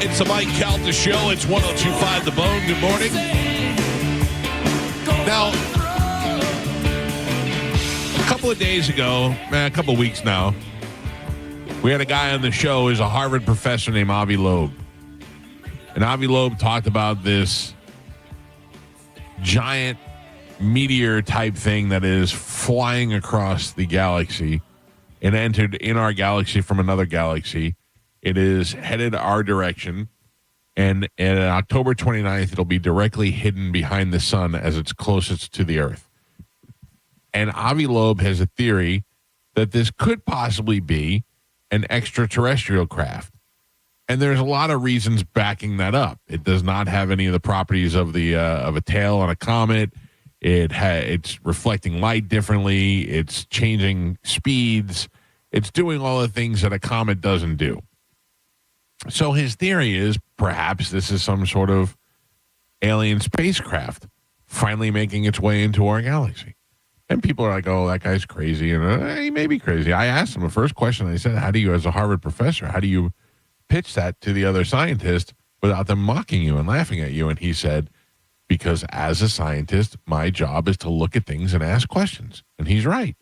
It's the Mike Calta Show. It's 102.5 The Bone. Good morning. Now, a couple of days ago, a couple of weeks now, we had a guy on the show who's a Harvard professor named Avi Loeb. And Avi Loeb talked about this giant meteor type thing that is flying across the galaxy and entered in our galaxy from another galaxy. It is headed our direction, and on October 29th, it'll be directly hidden behind the sun as it's closest to the Earth. And Avi Loeb has a theory that this could possibly be an extraterrestrial craft. And there's a lot of reasons backing that up. It does not have any of the properties of a tail on a comet. It's reflecting light differently. It's changing speeds. It's doing all the things that a comet doesn't do. So his theory is perhaps this is some sort of alien spacecraft finally making its way into our galaxy. And people are like, oh, that guy's crazy. And he may be crazy. I asked him the first question. I said, how do you, as a Harvard professor, how do you pitch that to the other scientists without them mocking you and laughing at you? And he said, because as a scientist, my job is to look at things and ask questions. And he's right.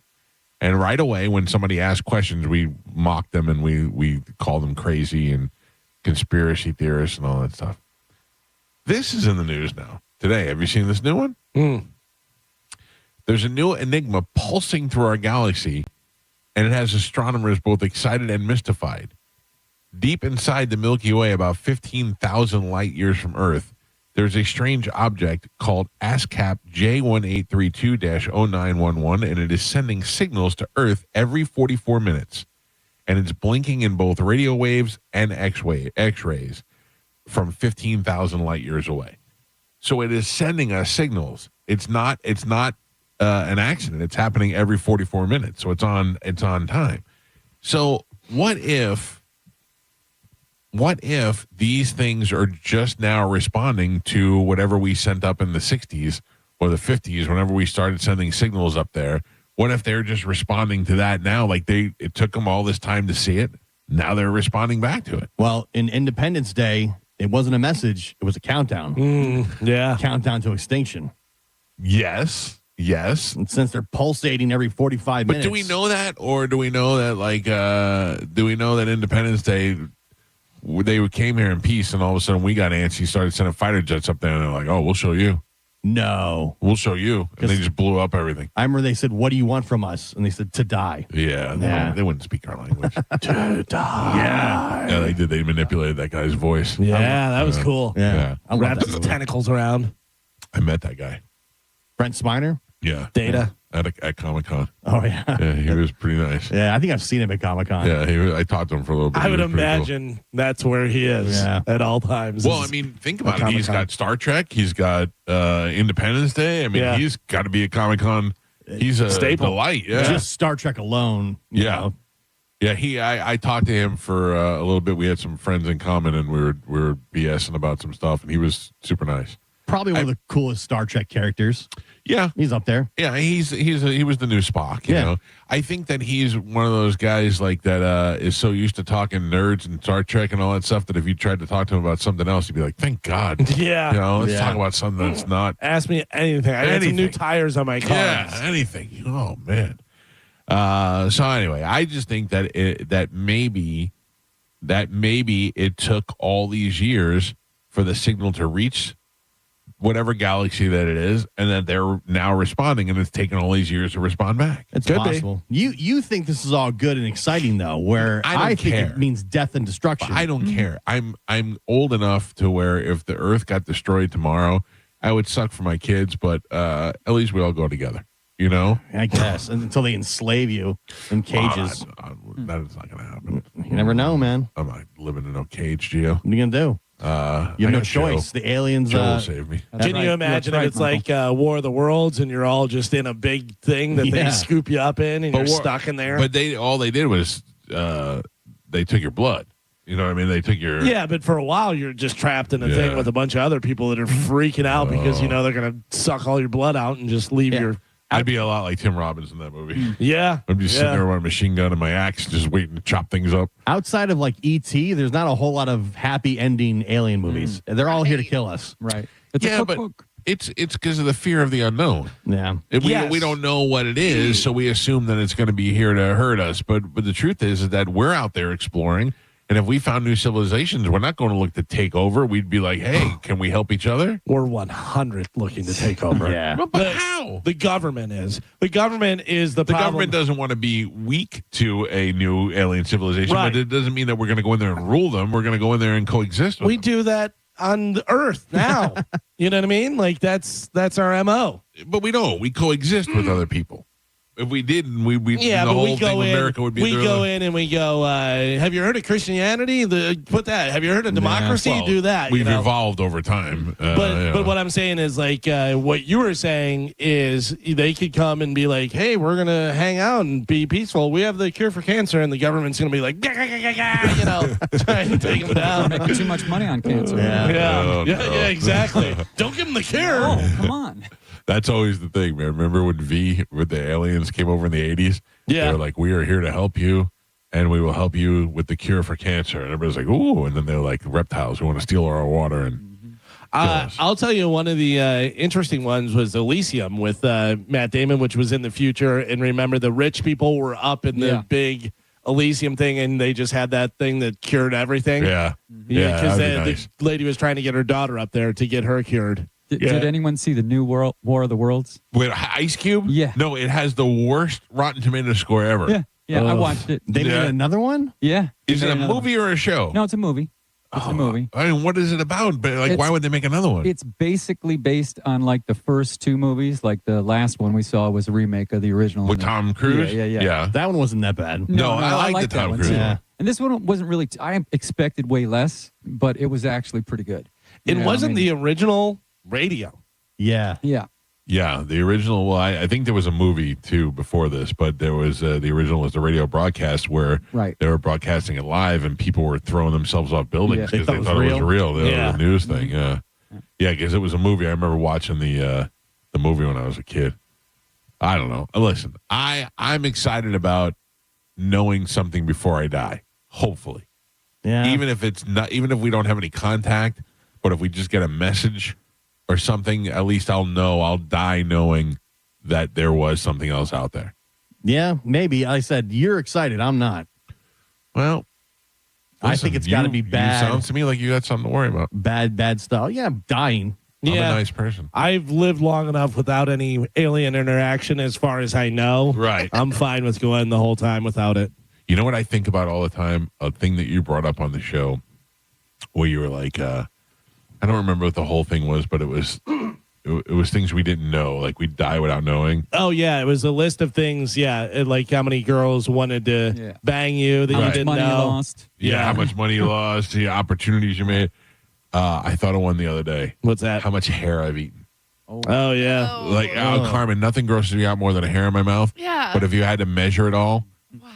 And right away, when somebody asks questions, we mock them and we call them crazy and conspiracy theorists and all that stuff. This is in the news now. Today, have you seen this new one? There's a new enigma pulsing through our galaxy, and it has astronomers both excited and mystified. Deep inside the Milky Way, about 15,000 light years from Earth, there's a strange object called ASCAP J1832-0911, and it is sending signals to Earth every 44 minutes. And it's blinking in both radio waves and X-rays from 15,000 light years away. So it is sending us signals. It's not an accident. It's happening every 44 minutes. So it's on time. So what if these things are just now responding to whatever we sent up in the 60s or the 50s, whenever we started sending signals up there. What if they're just responding to that now? Like it took them all this time to see it. Now they're responding back to it. Well, in Independence Day, it wasn't a message. It was a countdown. Yeah. Countdown to extinction. Yes. And since they're pulsating every 45 minutes. But do we know that? Or do we know that, do we know that Independence Day, they came here in peace and all of a sudden we got antsy, started sending fighter jets up there and they're like, oh, we'll show you. No. We'll show you. And they just blew up everything. I remember they said, what do you want from us? And they said, to die. Yeah. They wouldn't speak our language. To die. Yeah, they did. They manipulated that guy's voice. Yeah, that was cool. Yeah. I love Wrapped that his movie. tentacles around. I met that guy. Brent Spiner? Yeah. Data. At Comic-Con. Oh, yeah. Yeah, he was pretty nice. Yeah, I think I've seen him at Comic-Con. Yeah, I talked to him for a little bit. I would He was pretty imagine that's where he is at all times. Well, I mean, think about it. He's got Star Trek. He's got Independence Day. I mean, he's got to be at Comic-Con. He's a staple. delight. Yeah. Just Star Trek alone. you know. Yeah, I talked to him for a little bit. We had some friends in common, and we were BSing about some stuff, and he was super nice. Probably one of the coolest Star Trek characters. Yeah, he's up there. Yeah, he was the new Spock. You know, I think that he's one of those guys like that is so used to talking nerds and Star Trek and all that stuff that if you tried to talk to him about something else, he'd be like, "Thank God." Yeah, you know, let's talk about something that's not. Ask me anything. I got some new tires on my car. Yeah, anything. Oh man. So anyway, I just think that that maybe it took all these years for the signal to reach whatever galaxy that it is, and that they're now responding, and it's taken all these years to respond back. It's possible. You think this is all good and exciting though, where I think it means death and destruction. I don't care. I'm old enough to where if the Earth got destroyed tomorrow, I would suck for my kids, but at least we all go together. You know, I guess until they enslave you in cages. That is not going to happen. You never know, man. I'm not living in no cage, Gio. What are you gonna do? You have no choice. The aliens Joe will save me. Can you imagine if it's like War of the Worlds and you're all just in a big thing that they scoop you up in and you're stuck in there? But all they did was they took your blood. You know what I mean? They took your... Yeah, but for a while you're just trapped in a thing with a bunch of other people that are freaking out because, they're going to suck all your blood out and just leave your... I'd be a lot like Tim Robbins in that movie. Yeah. I'm just sitting there with my machine gun and my axe just waiting to chop things up. Outside of like E.T., there's not a whole lot of happy ending alien movies. They're all here to kill us. Right. But it's because of the fear of the unknown. Yeah. We don't know what it is, so we assume that it's going to be here to hurt us. But the truth is that we're out there exploring, and if we found new civilizations, we're not going to look to take over. We'd be like, hey, can we help each other? We're 100 looking to take over. Yeah. But how? The government is. The government is the problem. Government doesn't want to be weak to a new alien civilization, but it doesn't mean that we're going to go in there and rule them. We're going to go in there and coexist with We them. do that on the Earth now. You know what I mean? Like that's our MO. But we don't. We coexist with other people. If we didn't, the but whole we go thing with in. America would be. We go in and we go. Have you heard of Christianity? Put that. Have you heard of democracy? Well, do that. We've evolved over time. But what I'm saying is like what you were saying is they could come and be like, hey, we're gonna hang out and be peaceful. We have the cure for cancer, and the government's gonna be like, trying to take them down. Making too much money on cancer. Yeah, exactly. Don't give them the cure. Oh, come on. That's always the thing, man. Remember when with the aliens came over in the 80s? Yeah. They were like, we are here to help you, and we will help you with the cure for cancer. And everybody's like, ooh. And then they're like, reptiles who want to steal our water. And I'll tell you, one of the interesting ones was Elysium with Matt Damon, which was in the future. And remember, the rich people were up in the big Elysium thing, and they just had that thing that cured everything. Yeah. Because nice. the lady was trying to get her daughter up there to get her cured. Did anyone see the new War of the Worlds? With Ice Cube? Yeah. No, it has the worst Rotten Tomato score ever. Yeah, I watched it. They made another one? Yeah. Is it a movie or a show? No, it's a movie. It's a movie. I mean, what is it about? But why would they make another one? It's basically based on like the first two movies. Like the last one we saw was a remake of the original. With Tom Cruise? Yeah. That one wasn't that bad. No, I like the Tom Cruise one. And this one wasn't really. I expected way less, but it was actually pretty good. It wasn't the original radio. Yeah. Yeah, the original. Well, I think there was a movie too before this, but there was the original was the radio broadcast where they were broadcasting it live and people were throwing themselves off buildings because they thought it was real. The news thing. Yeah, because it was a movie. I remember watching the movie when I was a kid. I don't know. Listen, I'm excited about knowing something before I die. Hopefully, even if we don't have any contact, but if we just get a message or something, at least I'll know. I'll die knowing that there was something else out there. Yeah, maybe. I said you're excited. I'm not. Well, I think it's got to be bad. You sound to me like you got something to worry about. Bad stuff. Yeah, I'm dying. I'm a nice person. I've lived long enough without any alien interaction as far as I know. Right. I'm fine with going the whole time without it. You know what I think about all the time? A thing that you brought up on the show where you were like, I don't remember what the whole thing was, but it was things we didn't know. Like we'd die without knowing. Oh, yeah. It was a list of things. Yeah. Like how many girls wanted to bang you that you didn't know. How much money you lost. Yeah. How much money you lost. The opportunities you made. I thought of one the other day. What's that? How much hair I've eaten. Oh yeah. Like, Carmen, nothing grosses me out more than a hair in my mouth. Yeah. But if you had to measure it all,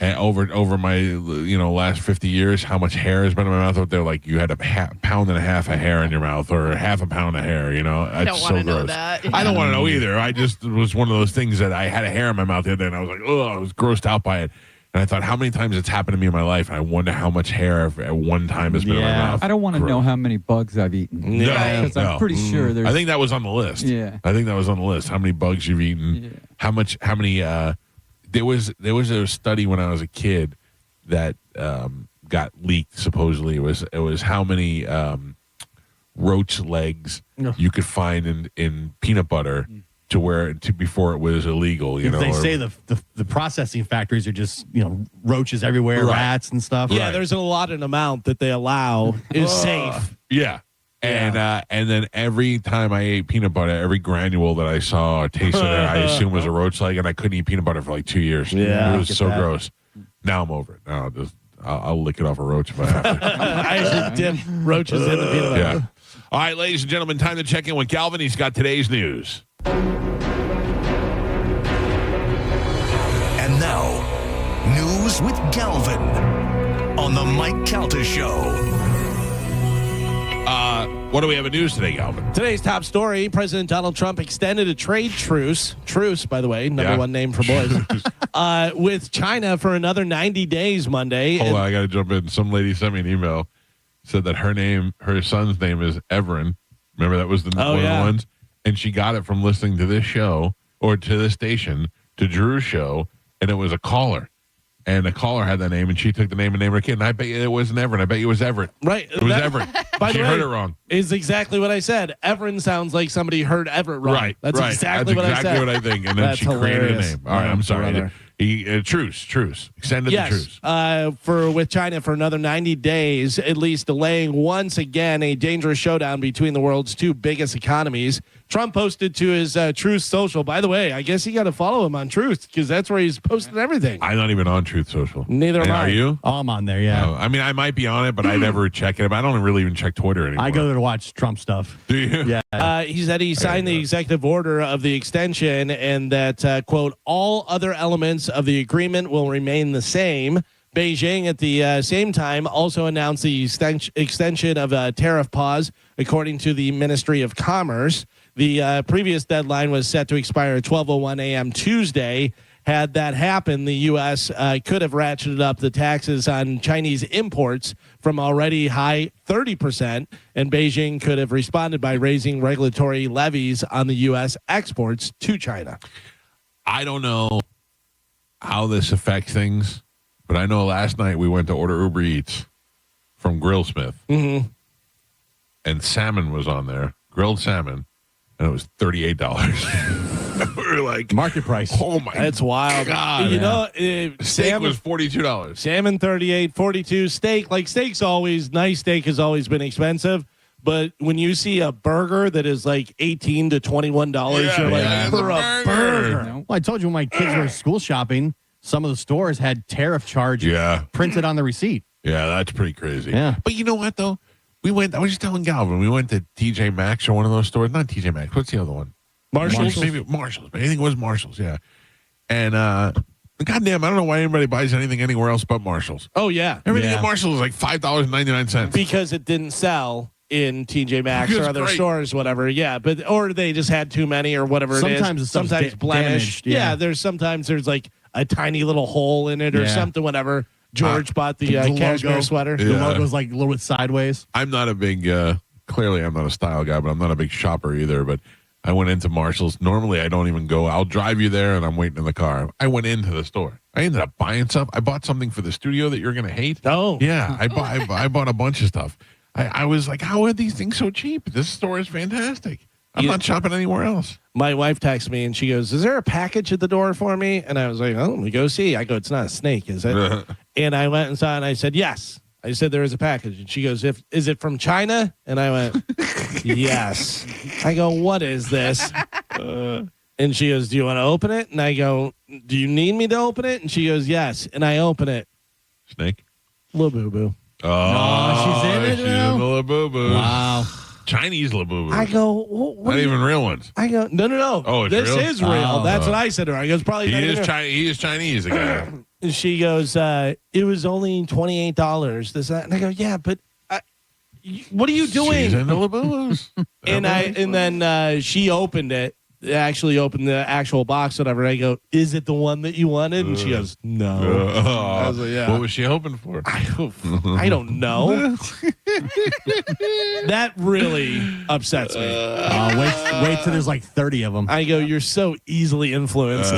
and over my last 50 years, how much hair has been in my mouth out there? Like you had a pound and a half of hair in your mouth, or half a pound of hair. I don't want to know that. I don't want to know either. I just it was one of those things that I had a hair in my mouth the other day, and I was like, oh, I was grossed out by it. And I thought, how many times it's happened to me in my life? And I wonder how much hair at one time has been in my mouth. I don't want to know how many bugs I've eaten. Because I'm pretty sure there's. I think that was on the list. Yeah. I think that was on the list. How many bugs you've eaten? How many? There was a study when I was a kid that got leaked. Supposedly, it was how many roach legs you could find in peanut butter. Before it was illegal, They say the processing factories are just roaches everywhere, rats and stuff. Yeah, there's a allotted amount that they allow is safe. Yeah. And then every time I ate peanut butter, every granule that I saw or tasted there, I assumed was a roach leg, and I couldn't eat peanut butter for like 2 years. Yeah, it was so gross. Now I'm over it. Now I'll lick it off a roach if I have to. I actually dip roaches in the peanut butter. Yeah. All right, ladies and gentlemen, time to check in with Galvin. He's got today's news. And now, news with Galvin on the Mike Calta Show. What do we have in news today, Galvin? Today's top story, President Donald Trump extended a trade truce, by the way, number one name for boys, with China for another 90 days Monday. Hold on, I got to jump in. Some lady sent me an email, said that her son's name is Everin. Remember that was one of the ones? And she got it from listening to this show, or to this station, to Drew's show, and it was a caller. And the caller had that name, and she took the name and named her kid. And I bet you it wasn't Everett. I bet you it was Everett. Right. It was Everett. She heard it wrong. Is exactly what I said. Everett sounds like somebody heard Everett wrong. Right. That's exactly what I said. That's exactly what I think. And then she created a name. All right, I'm sorry. Truce. Extended the truce. With China for another 90 days, at least delaying once again a dangerous showdown between the world's two biggest economies. Trump posted to his Truth Social. By the way, I guess you got to follow him on Truth because that's where he's posting everything. I'm not even on Truth Social. Neither am I. Are you? Oh, I'm on there, yeah. I mean, I might be on it, but I never check it. But I don't really even check Twitter anymore. I go there to watch Trump stuff. Do you? Yeah. He said he signed the executive order of the extension and that, quote, all other elements of the agreement will remain the same. Beijing at the same time also announced the extension of a tariff pause, according to the Ministry of Commerce. The previous deadline was set to expire at 12:01 a.m. Tuesday. Had that happened, the U.S. Could have ratcheted up the taxes on Chinese imports from already high 30%, and Beijing could have responded by raising regulatory levies on the U.S. exports to China. I don't know how this affects things, but I know last night we went to order Uber Eats from Grillsmith, and salmon was on there, grilled salmon, and it was $38. We were like, market price. Oh my, that's wild. God, you know, steak was $42. Salmon $38, $42. Steak, like steak's always nice. Steak has always been expensive. But when you see a burger that is like $18 to $21, you're like, for a burger. Well, I told you when my kids were school shopping, some of the stores had tariff charge printed on the receipt. Yeah, that's pretty crazy. Yeah. But you know what, though? I was just telling Galvin, we went to TJ Maxx or one of those stores. Not TJ Maxx. What's the other one? Marshalls. Maybe Marshalls. I think it was Marshalls, yeah. And goddamn, I don't know why anybody buys anything anywhere else but Marshalls. Oh, yeah. Everything at Marshalls is like $5.99. Because it didn't sell in TJ Maxx or other stores, whatever. Yeah, but or they just had too many or whatever it is. Sometimes blemished. Yeah. Sometimes there's like a tiny little hole in it or something, whatever. George bought the cashmere sweater. The logo's like a little bit sideways. I'm not a big, clearly I'm not a style guy, but I'm not a big shopper either. But I went into Marshall's. Normally I don't even go. I'll drive you there and I'm waiting in the car. I went into the store. I ended up buying stuff. I bought something for the studio that you're going to hate. Oh. Yeah, I bought a bunch of stuff. I was like, how are these things so cheap? This store is fantastic. I'm not shopping anywhere else. My wife texts me and she goes, "Is there a package at the door for me?" And I was like, "Oh, let me go see." I go, "It's not a snake, is it?" And I went and saw it and I said, "Yes." I said, "There is a package." And she goes, "Is it from China?" And I went, "Yes." I go, "What is this?" And she goes, "Do you want to open it?" And I go, "Do you need me to open it?" And she goes, "Yes." And I open it. Snake? Labubu. Oh, she's in it she's now? in the Labubu. Wow. Chinese Labubu. I go, not even real ones. I go, no. Oh, it's this real? is real. Oh. That's what I said to her. I go, it's probably He not is even real. He is Chinese, the guy. And she goes, it was only $28. This, that. And I go, yeah, but what are you doing? She's in the Labubus. And then she opened it. Actually opened the actual box, whatever. I go, "Is it the one that you wanted?" And she goes, "No." I was like, "Yeah." What was she hoping for? I don't know. That really upsets me. Wait till there's like 30 of them. I go, "You're so easily influenced."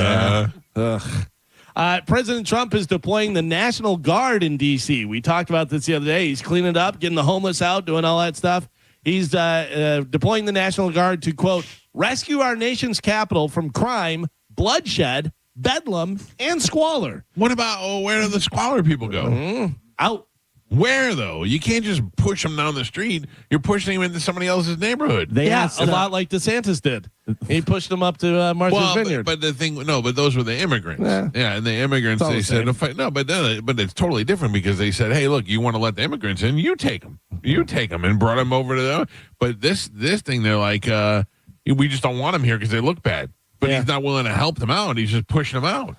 President Trump is deploying the National Guard in D.C. We talked about this the other day. He's cleaning it up, getting the homeless out, doing all that stuff. He's deploying the National Guard to, quote, rescue our nation's capital from crime, bloodshed, bedlam, and squalor. What about where do the squalor people go? Out. Where, though? You can't just push them down the street. You're pushing them into somebody else's neighborhood. A lot like DeSantis did. He pushed them up to Martha's Vineyard. But the thing, but those were the immigrants. Yeah, and the immigrants, they said, but it's totally different because they said, hey, look, you want to let the immigrants in, you take them. You take them and brought them over to them. But this thing, they're like, we just don't want them here because they look bad. But he's not willing to help them out. He's just pushing them out.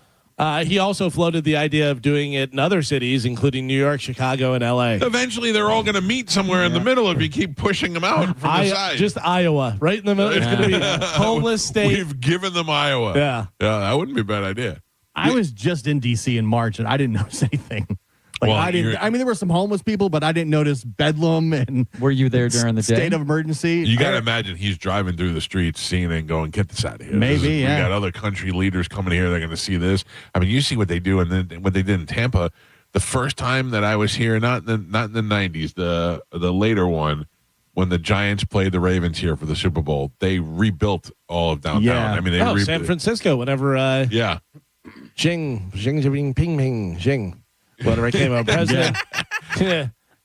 He also floated the idea of doing it in other cities, including New York, Chicago, and L.A. Eventually, they're all going to meet somewhere in the middle if you keep pushing them out from the side. Just Iowa, right in the middle. It's going to be homeless state. We've given them Iowa. Yeah, that wouldn't be a bad idea. I was just in D.C. in March, and I didn't notice anything. I mean, there were some homeless people, but I didn't notice bedlam and. Were you there during the day? State of emergency. You got to imagine he's driving through the streets, seeing it, and going, "Get this out of here." Maybe, We got other country leaders coming here. They're going to see this. I mean, you see what they do, and then what they did in Tampa. The first time that I was here, not in the 90s, the later one, when the Giants played the Ravens here for the Super Bowl, they rebuilt all of downtown. Yeah. I mean, San Francisco. Whenever Xing, ping, ping, Xing. Whatever came over, president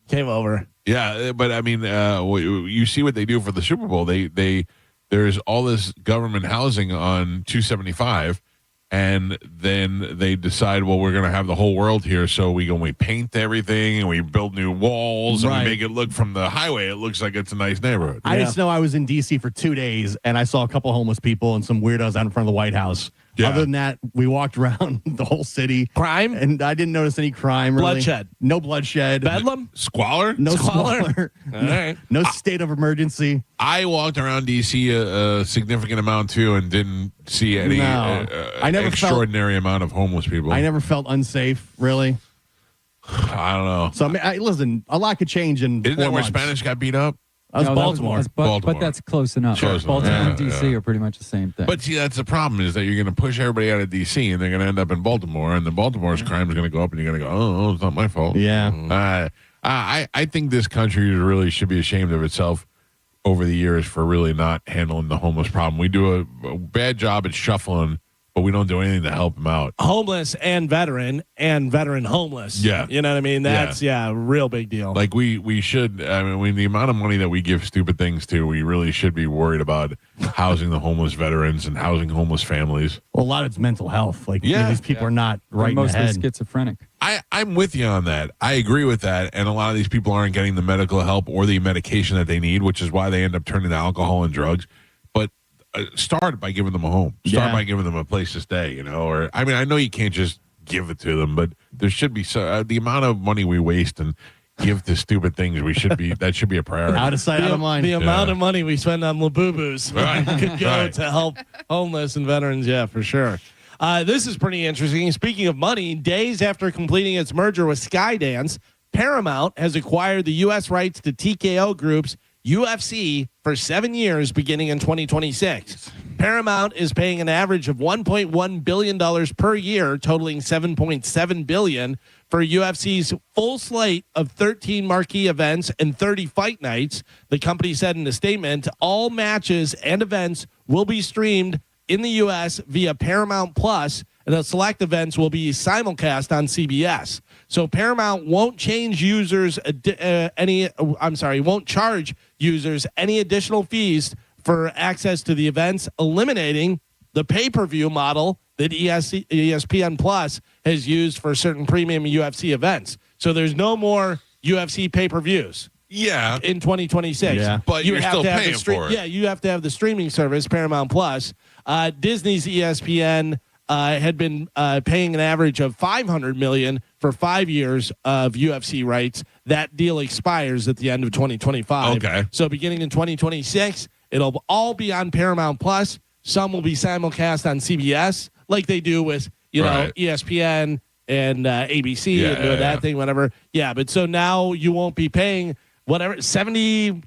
came over. Yeah, but I mean, you see what they do for the Super Bowl. There's all this government housing on 275, and then they decide, well, we're going to have the whole world here, so we paint everything and we build new walls and we make it look from the highway. It looks like it's a nice neighborhood. I just know I was in D.C. for 2 days, and I saw a couple homeless people and some weirdos out in front of the White House. Yeah. Other than that, we walked around the whole city. Crime? And I didn't notice any crime. Really. Bloodshed. No bloodshed. Bedlam? Squalor? No Squalor? squalor. All right. No state of emergency. I walked around D.C. a significant amount, too, and didn't see any I never extraordinary amount of homeless people. I never felt unsafe, really. I don't know. So, I mean, listen, a lot could change in Isn't 4 that where months. Spanish got beat up? That was Baltimore. But that's close enough. Baltimore and D.C. are pretty much the same thing. But see, that's the problem is that you're going to push everybody out of D.C. and they're going to end up in Baltimore, and the Baltimore's crime is going to go up, and you're going to go, oh, it's not my fault. Yeah. I think this country really should be ashamed of itself over the years for really not handling the homeless problem. We do a bad job at shuffling, but we don't do anything to help them out. Homeless and veteran homeless. Yeah. You know what I mean? That's, a real big deal. Like we should, I mean, the amount of money that we give stupid things to, we really should be worried about housing the homeless veterans and housing homeless families. Well, a lot of it's mental health. Like, these people are not right in the mostly head. schizophrenic. I'm with you on that. I agree with that. And a lot of these people aren't getting the medical help or the medication that they need, which is why they end up turning to alcohol and drugs. But start by giving them a home. Start by giving them a place to stay, or, I mean, I know you can't just give it to them, but there should be the amount of money we waste and give to stupid things. That should be a priority. Out of sight, out of mind. The amount of money we spend on Labubu's could go Right. to help homeless and veterans. Yeah, for sure. This is pretty interesting. Speaking of money, days after completing its merger with Skydance, Paramount has acquired the U.S. rights to TKO Group's UFC for 7 years beginning in 2026. Paramount is paying an average of $1.1 billion per year, totaling $7.7 billion for UFC's full slate of 13 marquee events and 30 fight nights. The company said in a statement, all matches and events will be streamed in the U.S. via Paramount Plus, and the select events will be simulcast on CBS. So Paramount won't change users won't charge users any additional fees for access to the events, eliminating the pay-per-view model that ESPN Plus has used for certain premium UFC events. So there's no more UFC pay-per-views. Yeah. In 2026. Yeah. But you're still paying for it. Yeah, you have to have the streaming service, Paramount Plus. Disney's ESPN had been paying an average of $500 million for 5 years of UFC rights. That deal expires at the end of 2025. Okay. So beginning in 2026, it'll all be on Paramount Plus. Some will be simulcast on CBS, like they do with ESPN and ABC and doing that thing, whatever. Yeah, but so now you won't be paying whatever $75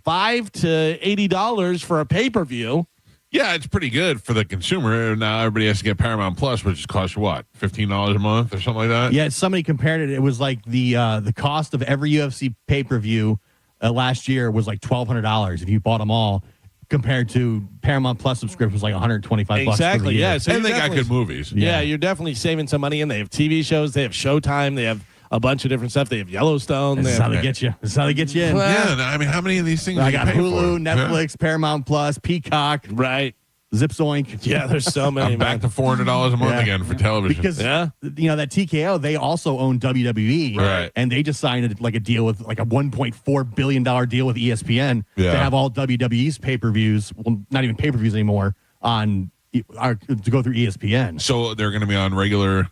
to $80 for a pay-per-view. Yeah, it's pretty good for the consumer. Now everybody has to get Paramount Plus, which costs you what, $15 a month or something like that? Yeah, somebody compared it. It was like the cost of every UFC pay-per-view last year was like $1,200 if you bought them all, compared to Paramount Plus subscription was like $125 Exactly, for the year. yeah. So and they got good movies. Yeah, you're definitely saving some money, and they have TV shows, they have Showtime, they have a bunch of different stuff. They have Yellowstone. This is how they get you. This is how they get you in. Yeah, I mean, how many of these things I do you got pay Hulu, for? Netflix, Paramount Plus, Peacock, right? Zip Zoink. Yeah, there's so many. I'm back to $400 a month again for television. Because that TKO, they also own WWE, Right. and they just signed a deal with like a $1.4 billion deal with ESPN to have all WWE's pay-per-views, well, not even pay-per-views anymore, to go through ESPN. So they're going to be on regular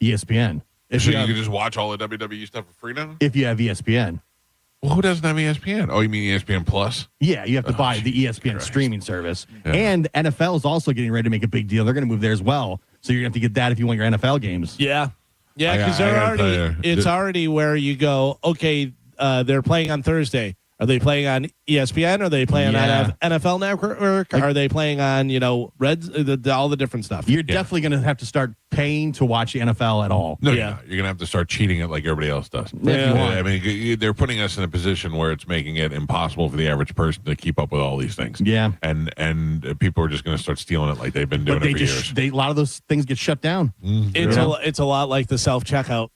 ESPN. So you can just watch all the WWE stuff for free now? If you have ESPN. Well, who doesn't have ESPN? Oh, you mean ESPN Plus? Yeah, you have to buy the ESPN streaming service. Yeah. And NFL is also getting ready to make a big deal. They're going to move there as well. So you're going to have to get that if you want your NFL games. Yeah. Yeah, because it's already where you go, okay, they're playing on Thursday. Are they playing on ESPN? Are they playing on NFL Network? Are they playing on, Reds? All the different stuff. You're definitely going to have to start paying to watch the NFL at all. No, you're going to have to start cheating it like everybody else does. Yeah. I mean, they're putting us in a position where it's making it impossible for the average person to keep up with all these things. Yeah. And people are just going to start stealing it like they've been doing it for years. A lot of those things get shut down. It's a lot like the self-checkout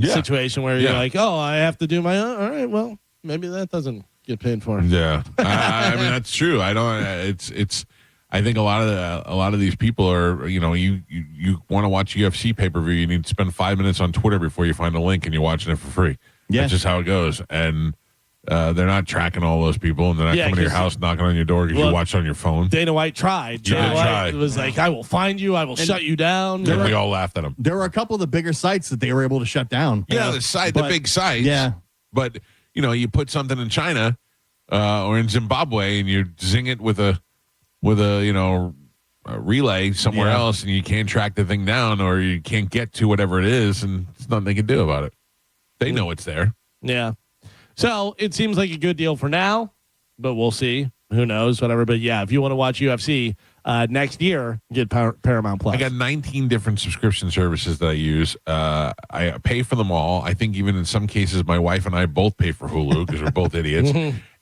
situation where you're like, oh, I have to do my own. All right, well, maybe that doesn't get paid for. Yeah, I mean that's true. I don't. It's. I think a lot of these people are. You want to watch UFC pay-per-view. You need to spend 5 minutes on Twitter before you find a link and you're watching it for free. Yeah, that's just how it goes. And they're not tracking all those people, and they're not coming to your house knocking on your door because you watch it on your phone. Dana White tried. Dana White was like, I will find you. I will shut you down. And we all laughed at him. There were a couple of the bigger sites that they were able to shut down. Yeah, the big sites. Yeah, but. You put something in China or in Zimbabwe, and you zing it with a relay somewhere else, and you can't track the thing down, or you can't get to whatever it is, and there's nothing they can do about it. They know it's there. Yeah. So it seems like a good deal for now, but we'll see. Who knows? Whatever. But yeah, if you want to watch UFC next year, get Paramount Plus. I got 19 different subscription services that I use. I pay for them all. I think even in some cases, my wife and I both pay for Hulu because we're both idiots.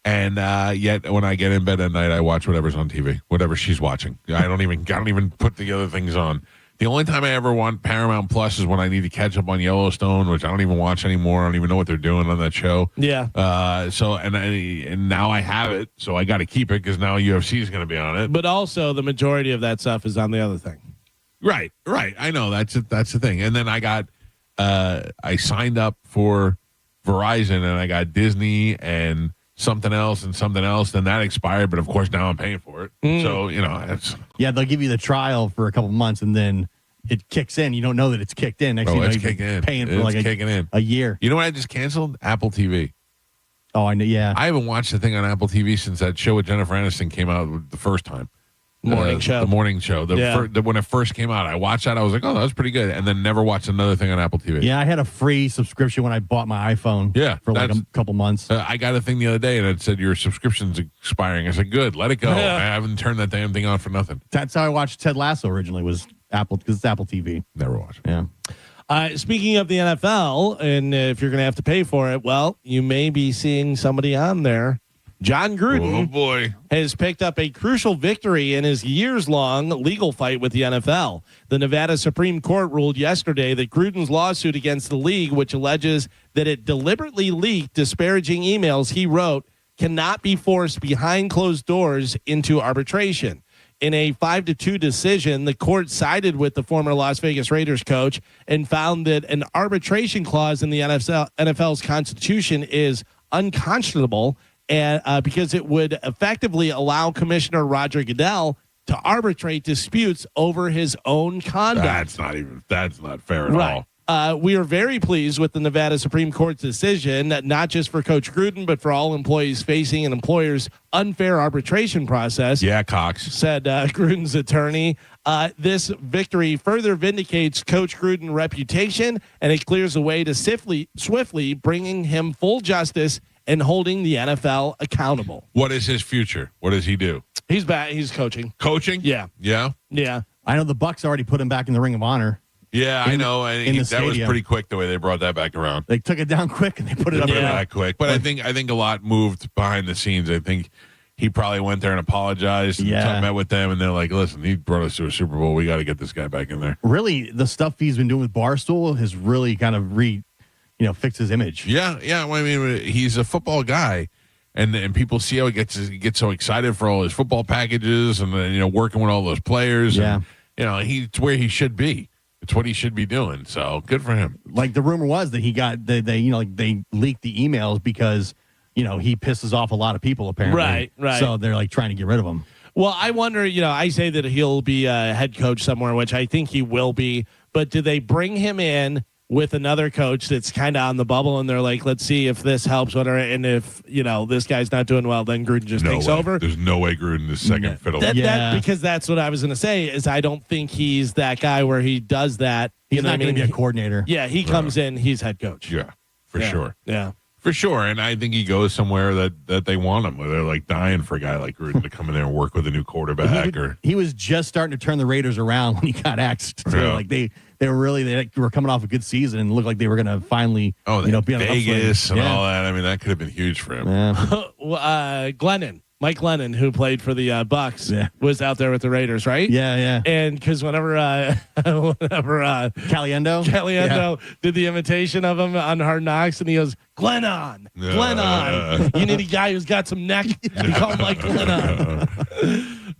And yet, when I get in bed at night, I watch whatever's on TV, whatever she's watching. I don't even put the other things on. The only time I ever want Paramount Plus is when I need to catch up on Yellowstone, which I don't even watch anymore. I don't even know what they're doing on that show. Yeah. And now I have it, so I got to keep it because now UFC is going to be on it. But also, the majority of that stuff is on the other thing. Right. I know that's the thing. And then I got I signed up for Verizon, and I got Disney and something else, then that expired, but of course now I'm paying for it. So it's they'll give you the trial for a couple months, and then it kicks in. You don't know that it's kicked in. Next thing you know, it's kicking in. Paying for like kicking in a year. You know what I just canceled? Apple TV. Oh, I know. Yeah. I haven't watched the thing on Apple TV since that show with Jennifer Aniston came out the first time. Morning show. The morning show. When it first came out, I watched that. I was like, oh, that was pretty good. And then never watched another thing on Apple TV. Yeah, I had a free subscription when I bought my iPhone. Yeah, for like a couple months. I got a thing the other day and it said your subscription's expiring. I said, good, let it go. I haven't turned that damn thing on for nothing. That's how I watched Ted Lasso originally, was Apple, because it's Apple TV. Never watched it. Yeah. Speaking of the NFL, and if you're going to have to pay for it, well, you may be seeing somebody on there. John Gruden has picked up a crucial victory in his years-long legal fight with the NFL. The Nevada Supreme Court ruled yesterday that Gruden's lawsuit against the league, which alleges that it deliberately leaked disparaging emails he wrote, cannot be forced behind closed doors into arbitration. In a 5-2 decision, the court sided with the former Las Vegas Raiders coach and found that an arbitration clause in the NFL's constitution is unconscionable, and because it would effectively allow Commissioner Roger Goodell to arbitrate disputes over his own conduct. That's not fair at all. We are very pleased with the Nevada Supreme Court's decision, not just for Coach Gruden, but for all employees facing an employer's unfair arbitration process. Yeah, Cox, said Gruden's attorney. This victory further vindicates Coach Gruden's reputation, and it clears the way to swiftly bringing him full justice and holding the NFL accountable. What is his future? What does he do? He's back. He's coaching. Coaching? Yeah. Yeah? Yeah. I know the Bucks already put him back in the Ring of Honor. Yeah, I know. And that was pretty quick the way they brought that back around. They took it down quick and they put it up that quick. But I think a lot moved behind the scenes. I think he probably went there and apologized and met with them, and they're like, listen, he brought us to a Super Bowl. We got to get this guy back in there. Really, the stuff he's been doing with Barstool has really kind of fixed his image. Yeah. Well, I mean, he's a football guy, and people see how he gets so excited for all his football packages, and then working with all those players. Yeah. And, he's where he should be. It's what he should be doing. So good for him. Like the rumor was that he got they leaked the emails because he pisses off a lot of people apparently. Right. So they're like trying to get rid of him. Well, I wonder. I say that he'll be a head coach somewhere, which I think he will be. But do they bring him in with another coach that's kind of on the bubble, and they're like, let's see if this helps, whatever, and if this guy's not doing well, then Gruden just takes over? There's no way Gruden is second fiddle. Because that's what I was going to say, is I don't think he's that guy where he does that. He's not going to be a coordinator. Yeah, he comes in, he's head coach. Yeah, for sure. Yeah. For sure, and I think he goes somewhere that they want him, where they're like dying for a guy like Gruden to come in there and work with a new quarterback. He was just starting to turn the Raiders around when he got axed. Yeah. Like they were coming off a good season and looked like they were going to finally be on Vegas and all that. I mean, that could have been huge for him. Yeah. Mike Glennon, who played for the Bucks, was out there with the Raiders, right? Yeah. And because whenever Caliendo did the imitation of him on Hard Knocks, and he goes, Glennon. You need a guy who's got some neck. You call him like Glennon.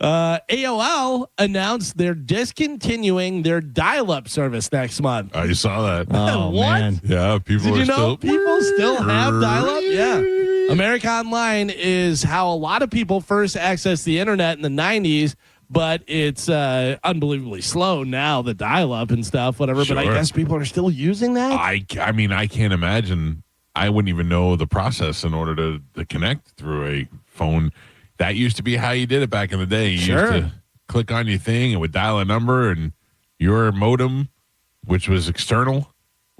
AOL announced they're discontinuing their dial-up service next month. I saw that. Oh, what? Man. Yeah, people Did you know still... people still have dial-up? Yeah. America Online is how a lot of people first accessed the internet in the 90s, but it's unbelievably slow now, the dial-up and stuff, whatever. Sure. But I guess people are still using that? I mean, I can't imagine. I wouldn't even know the process in order to connect through a phone. That used to be how you did it back in the day. You used to click on your thing, it would dial a number, and your modem, which was external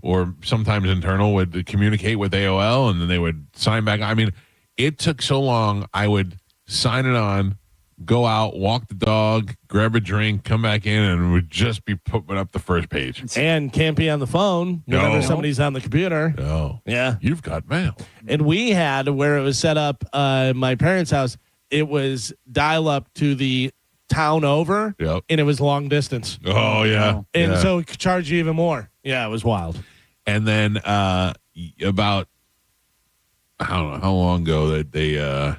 or sometimes internal, would communicate with AOL, and then they would sign back. I mean, it took so long. I would sign it on, go out, walk the dog, grab a drink, come back in, and would just be putting up the first page. And can't be on the phone whenever somebody's on the computer. No. Yeah. You've got mail. And we had, where it was set up, my parents' house, it was dial up to the town over, and it was long distance. Oh, yeah. And so it could charge you even more. Yeah, it was wild. And then about, I don't know how long ago that they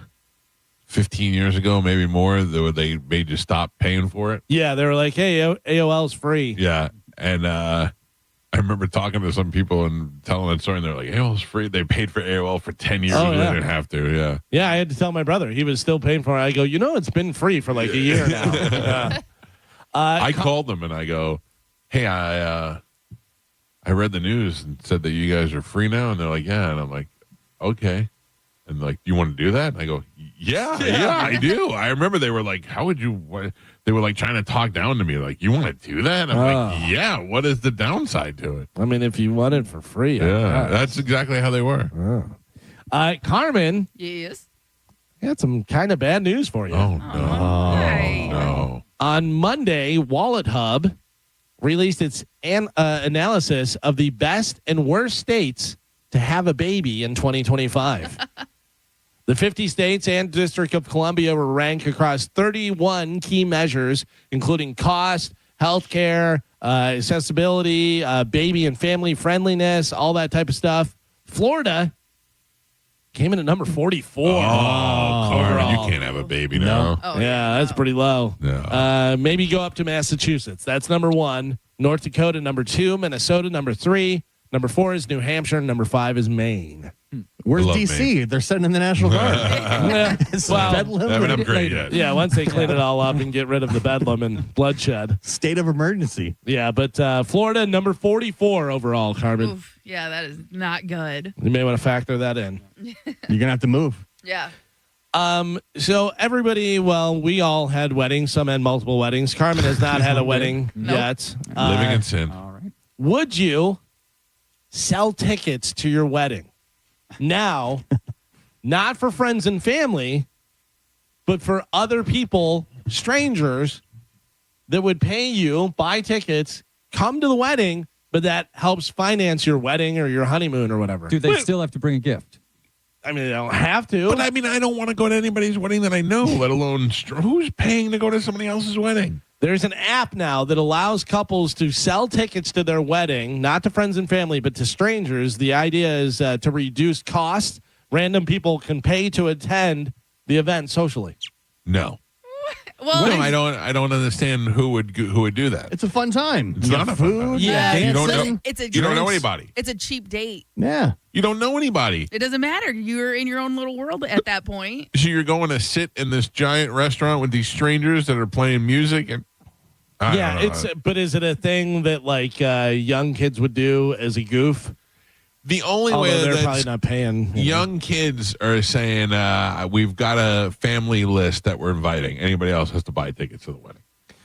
15 years ago, maybe more, they made you stop paying for it. Yeah, they were like, hey, AOL's free. Yeah. And I remember talking to some people and telling that story, and they're like, AOL's free. They paid for AOL for 10 years. They didn't have to. Yeah. Yeah, I had to tell my brother. He was still paying for it. I go, it's been free for like a year now. I called them and I go, hey, I read the news and said that you guys are free now. And they're like, yeah. And I'm like, okay. And like, you want to do that? And I go, yeah, I do. I remember they were like, how would you, they were like trying to talk down to me. Like, you want to do that? I'm like, yeah, what is the downside to it? I mean, if you want it for free. Yeah, that's exactly how they were. Carmen. Yes. I had some kind of bad news for you. Oh, no. On Monday, Wallet Hub released its analysis of the best and worst states to have a baby in 2025. The 50 states and District of Columbia were ranked across 31 key measures, including cost, healthcare, accessibility, baby and family friendliness, all that type of stuff. Florida came in at number 44. Carmen, you can't have a baby now. That's pretty low. No. Maybe go up to Massachusetts. That's number 1. North Dakota, number 2. Minnesota, number 3. Number 4 is New Hampshire. Number 5 is Maine. Where's DC? They're setting in the National Guard. Well, they haven't upgraded yet. Yeah, once they clean it all up and get rid of the bedlam and bloodshed. State of emergency. Yeah, but Florida, number 44 overall, Carmen. Oof, yeah, that is not good. You may want to factor that in. You're going to have to move. Yeah. So everybody, we all had weddings. Some had multiple weddings. Carmen has not had a wedding yet. Living in sin. All right. Would you sell tickets to your wedding? Now, not for friends and family, but for other people, strangers, that would pay you, buy tickets, come to the wedding, but that helps finance your wedding or your honeymoon or whatever. Do they still have to bring a gift? I mean, they don't have to. But I mean, I don't want to go to anybody's wedding that I know, let alone who's paying to go to somebody else's wedding. There's an app now that allows couples to sell tickets to their wedding, not to friends and family, but to strangers. The idea is to reduce costs. Random people can pay to attend the event socially. No. Well, No, I don't understand who would do that. It's a fun time. It's not a fun time. Yeah, You don't listen, know. it's a You don't know anybody. It's a cheap date. Yeah. You don't know anybody. It doesn't matter. You're in your own little world at that point. So you're going to sit in this giant restaurant with these strangers that are playing music and. I don't know. But is it a thing that like young kids would do as a goof? The only Although way they're that probably not paying. young kids are saying we've got a family list that we're inviting. Anybody else has to buy tickets to the wedding,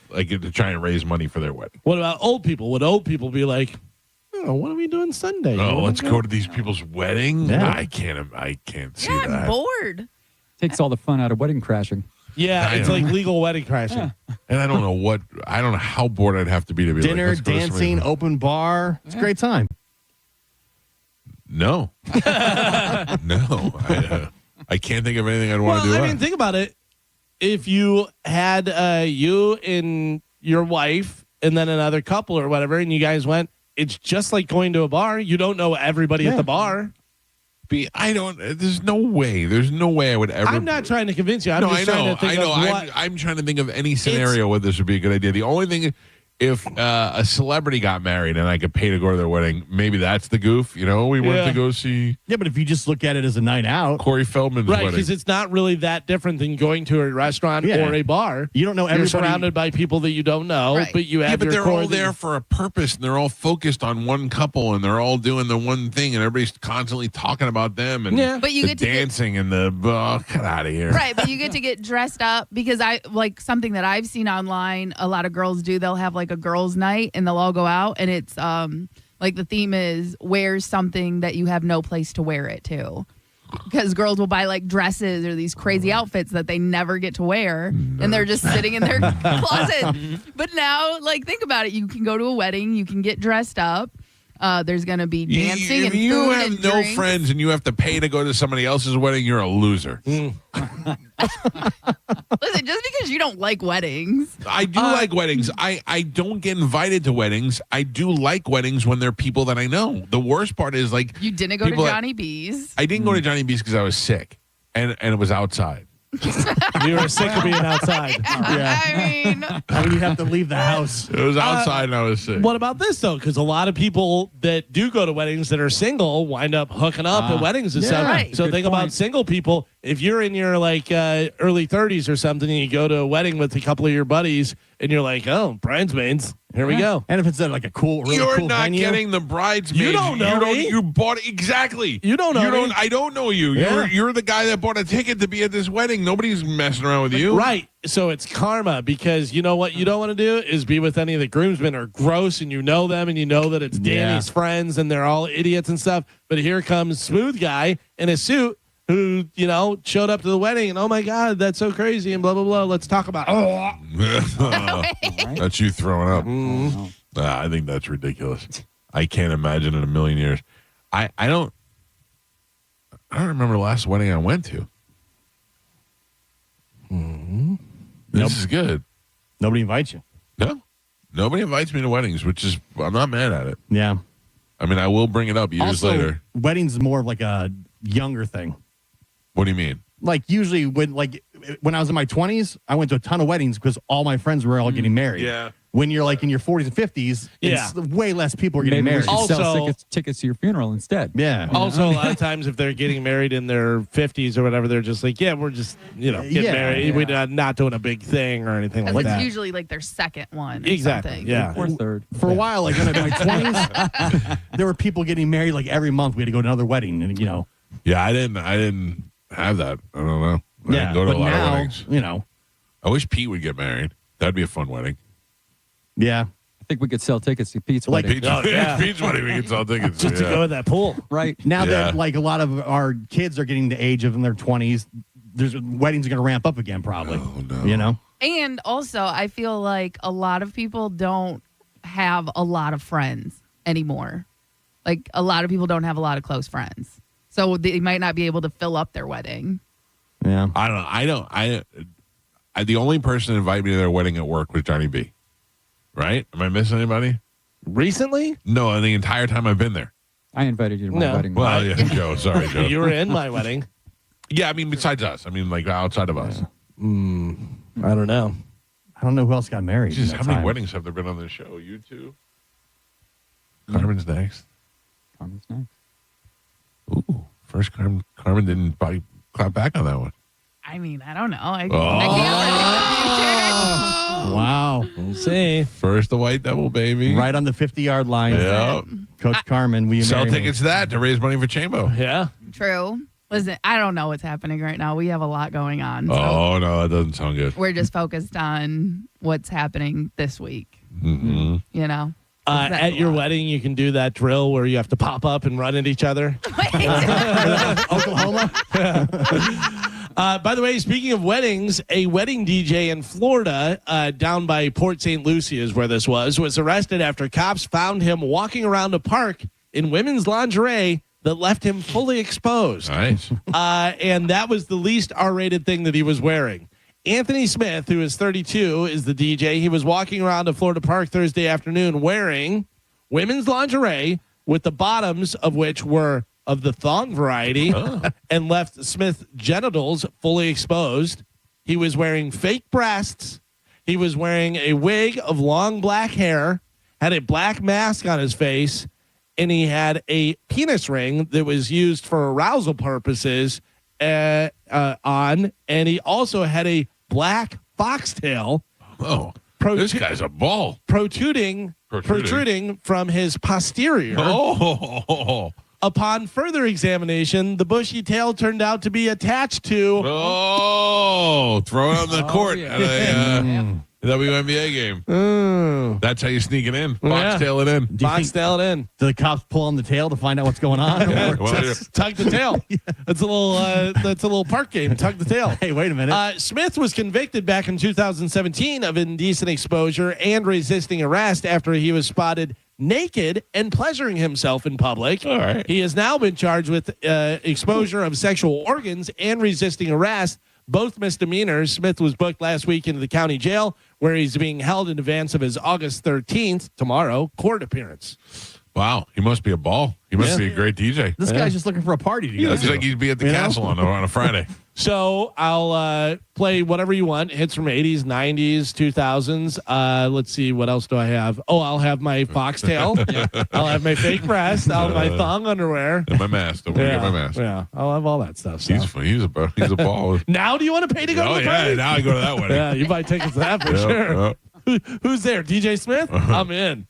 like to try and raise money for their wedding. What about old people? Would old people be like, oh, what are we doing Sunday? Oh, let's go to these people's wedding. Yeah. I can't see Yeah, I'm that. bored. Takes all the fun out of wedding crashing. Yeah, it's like legal wedding crashing. And I don't know how bored I'd have to be like, Dinner, let's go to dancing, somebody's- open bar. It's a great time. No, no, I can't think of anything I'd want to do. I mean, think about it. If you had you and your wife and then another couple or whatever, and you guys went, it's just like going to a bar. You don't know everybody at the bar. There's no way. There's no way I would ever. I'm not trying to convince you. I'm No, just trying to think I know. of what. I'm trying to think of any scenario where this would be a good idea. The only thing, if a celebrity got married and I could pay to go to their wedding, maybe that's the goof. You know, we went to go see. Yeah, but if you just look at it as a night out, Corey Feldman's Right, wedding. because it's not really that different than going to a restaurant Yeah. or a bar. you don't know You're everybody. surrounded by people that you don't know, Right. but you have Yeah, but your they're core all that you- there for a purpose, and they're all focused on one couple, and they're all doing the one thing, and everybody's constantly talking about them and But you the get to get- dancing and the get out of here. Right, but you get to get dressed up because I like something that I've seen online. A lot of girls do. They'll have like a girls' night and they'll all go out, and it's like the theme is wear something that you have no place to wear it to. Because girls will buy like dresses or these crazy outfits that they never get to wear, and they're just sitting in their closet. But now, like, think about it. You can go to a wedding, you can get dressed up. There's going to be dancing If and you food have and no drinks. friends and you have to pay to go to somebody else's wedding, you're a loser. Listen, just because you don't like weddings. I do like weddings. I don't get invited to weddings. I do like weddings when they're people that I know. The worst part is like You didn't go to people that- Johnny B's. I didn't go to Johnny B's because I was sick, and it was outside. You were sick of being outside. I mean, I mean, you have to leave the house. It was outside, and I was sick. What about this though? Because a lot of people that do go to weddings that are single wind up hooking up at weddings and yeah. stuff. Right. So Good think about point. single people. if you're in your like early 30s or something, and you go to a wedding with a couple of your buddies, and you're like, oh, bridesmaids, here we go. And if it's like a cool, really You're cool not venue, getting the bridesmaids. You don't know me. You bought it exactly. You don't know me. I don't know you. Yeah. You're the guy that bought a ticket to be at this wedding. Nobody's messing around with you. Right. So it's karma, because you know what you don't want to do is be with any of the groomsmen are gross, and you know them, and you know that it's Danny's friends and they're all idiots and stuff. But here comes smooth guy in a suit who, showed up to the wedding, and oh my God, that's so crazy, and blah, blah, blah. Let's talk about That's you throwing up. I think that's ridiculous. I can't imagine in a million years. I don't remember the last wedding I went to. This is good. nobody invites you. No. Nobody invites me to weddings, which is, I'm not mad at it. Yeah. I mean, I will bring it up years Also, later. weddings is more of like a younger thing. What do you mean? Like usually when I was in my 20s, I went to a ton of weddings because all my friends were all getting married. Yeah. When you're like in your 40s and 50s, it's way less people are getting Maybe married. we should sell tickets to your funeral instead. Yeah. Also, a lot of times if they're getting married in their 50s or whatever, they're just like, yeah, we're just, getting married. Yeah. We're not doing a big thing or anything like It's that. usually like their second one. Or Exactly. something. Yeah. Or third. For a while, like when I was in my 20s, there were people getting married like every month. We had to go to another wedding, and Yeah, I didn't have that. I don't know. I didn't go to a lot of weddings. I wish Pete would get married. That'd be a fun wedding. Yeah. I think we could sell tickets to Pete's Like wedding. Pete's wedding, we can sell tickets. Just to go to that pool. Right. Now that like a lot of our kids are getting the age of in their 20s, there's weddings are going to ramp up again probably. Oh, no. And also, I feel like a lot of people don't have a lot of friends anymore. Like, a lot of people don't have a lot of close friends. So they might not be able to fill up their wedding. Yeah. I don't. The only person that invited me to their wedding at work was Johnny B. Right? Am I missing anybody? Recently? No, the entire time I've been there. I invited you to my wedding. Well, yeah, Joe. Sorry, Joe. You were in my wedding. Yeah, I mean, besides us. I mean, like outside of us. I don't know. I don't know who else got married. Jesus, in how that many time. weddings have there been on this show? You two? Carmen's next. Carmen's next. Ooh, first Carmen didn't clap back on that one. I mean, I don't know. I can't Wow. We'll see. First the White Devil, baby. Right on the 50-yard line. Yeah. Coach Carmen, we Sell marry her. tickets to that to raise money for Chambo. Yeah. True. Listen, I don't know what's happening right now. We have a lot going on. So Oh, no, that doesn't sound good. we're just focused on what's happening this week. Mm-hmm. You know? At your wedding, you can do that drill where you have to pop up and run at each other. Oklahoma. By the way, speaking of weddings, a wedding DJ in Florida, down by Port St. Lucie is where this was arrested after cops found him walking around a park in women's lingerie that left him fully exposed. Nice. And that was the least R-rated thing that he was wearing. Anthony Smith, who is 32, is the DJ. He was walking around a Florida park Thursday afternoon wearing women's lingerie with the bottoms of which were of the thong variety and left Smith's genitals fully exposed. He was wearing fake breasts. He was wearing a wig of long black hair, had a black mask on his face, and he had a penis ring that was used for arousal purposes on, and he also had a black foxtail. Oh, this guy's a ball. Protruding from his posterior. Oh. Upon further examination, the bushy tail turned out to be attached to. Oh, throw it on the court at a WNBA game. That's how you sneak it in. Foxtail it in. Foxtail it in. Do the cops pull on the tail to find out what's going on? Yeah, Or well, just- Tug the tail. That's a little park game. Tug the tail. Hey, wait a minute. Smith was convicted back in 2017 of indecent exposure and resisting arrest after he was spotted naked and pleasuring himself in public. All right. He has now been charged with exposure of sexual organs and resisting arrest, both misdemeanors. Smith was booked last week into the county jail, where he's being held in advance of his August 13th, tomorrow, court appearance. Wow, he must be a ball. He must be a great DJ. This guy's just looking for a party to go Looks to. like he'd be at the castle on a Friday. So I'll play whatever you want. Hits from 80s, 90s, 2000s. Let's see. What else do I have? Oh, I'll have my foxtail. I'll have my fake breast. I'll have my thong underwear. And my mask. Don't forget my mask. Yeah, I'll have all that stuff. So. He's a ball. Now do you want to pay to go to the party? Now I go to that wedding. Yeah, you buy tickets to that for sure. Who's there? DJ Smith? I'm in.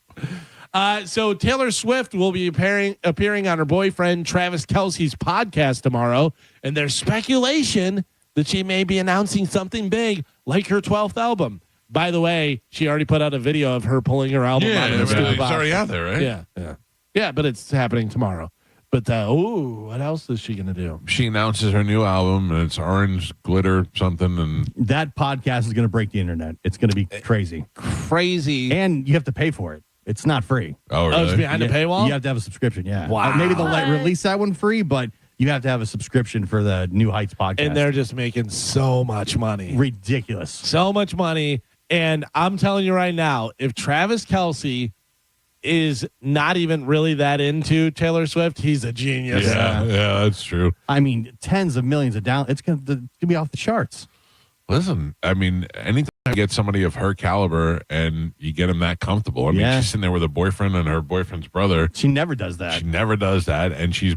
So Taylor Swift will be appearing on her boyfriend Travis Kelce's podcast tomorrow, and there's speculation that she may be announcing something big like her 12th album. By the way, she already put out a video of her pulling her album out of the stupid it's box. already out there, right? Yeah, but it's happening tomorrow. But what else is she gonna do? She announces her new album, and it's orange glitter something, and that podcast is going to break the internet. It's going to be crazy, and you have to pay for it. It's not free. Oh, really? It's behind the paywall? You have to have a subscription, yeah. Wow. Maybe they'll release that one free, but you have to have a subscription for the New Heights podcast. And they're just making so much money. Ridiculous. So much money. And I'm telling you right now, if Travis Kelce is not even really that into Taylor Swift, he's a genius. Yeah, that's true. I mean, tens of millions of down. It's going to be off the charts. Listen, I mean, anytime I get somebody of her caliber and you get them that comfortable. I mean, she's sitting there with a boyfriend and her boyfriend's brother. She never does that. She never does that, and she's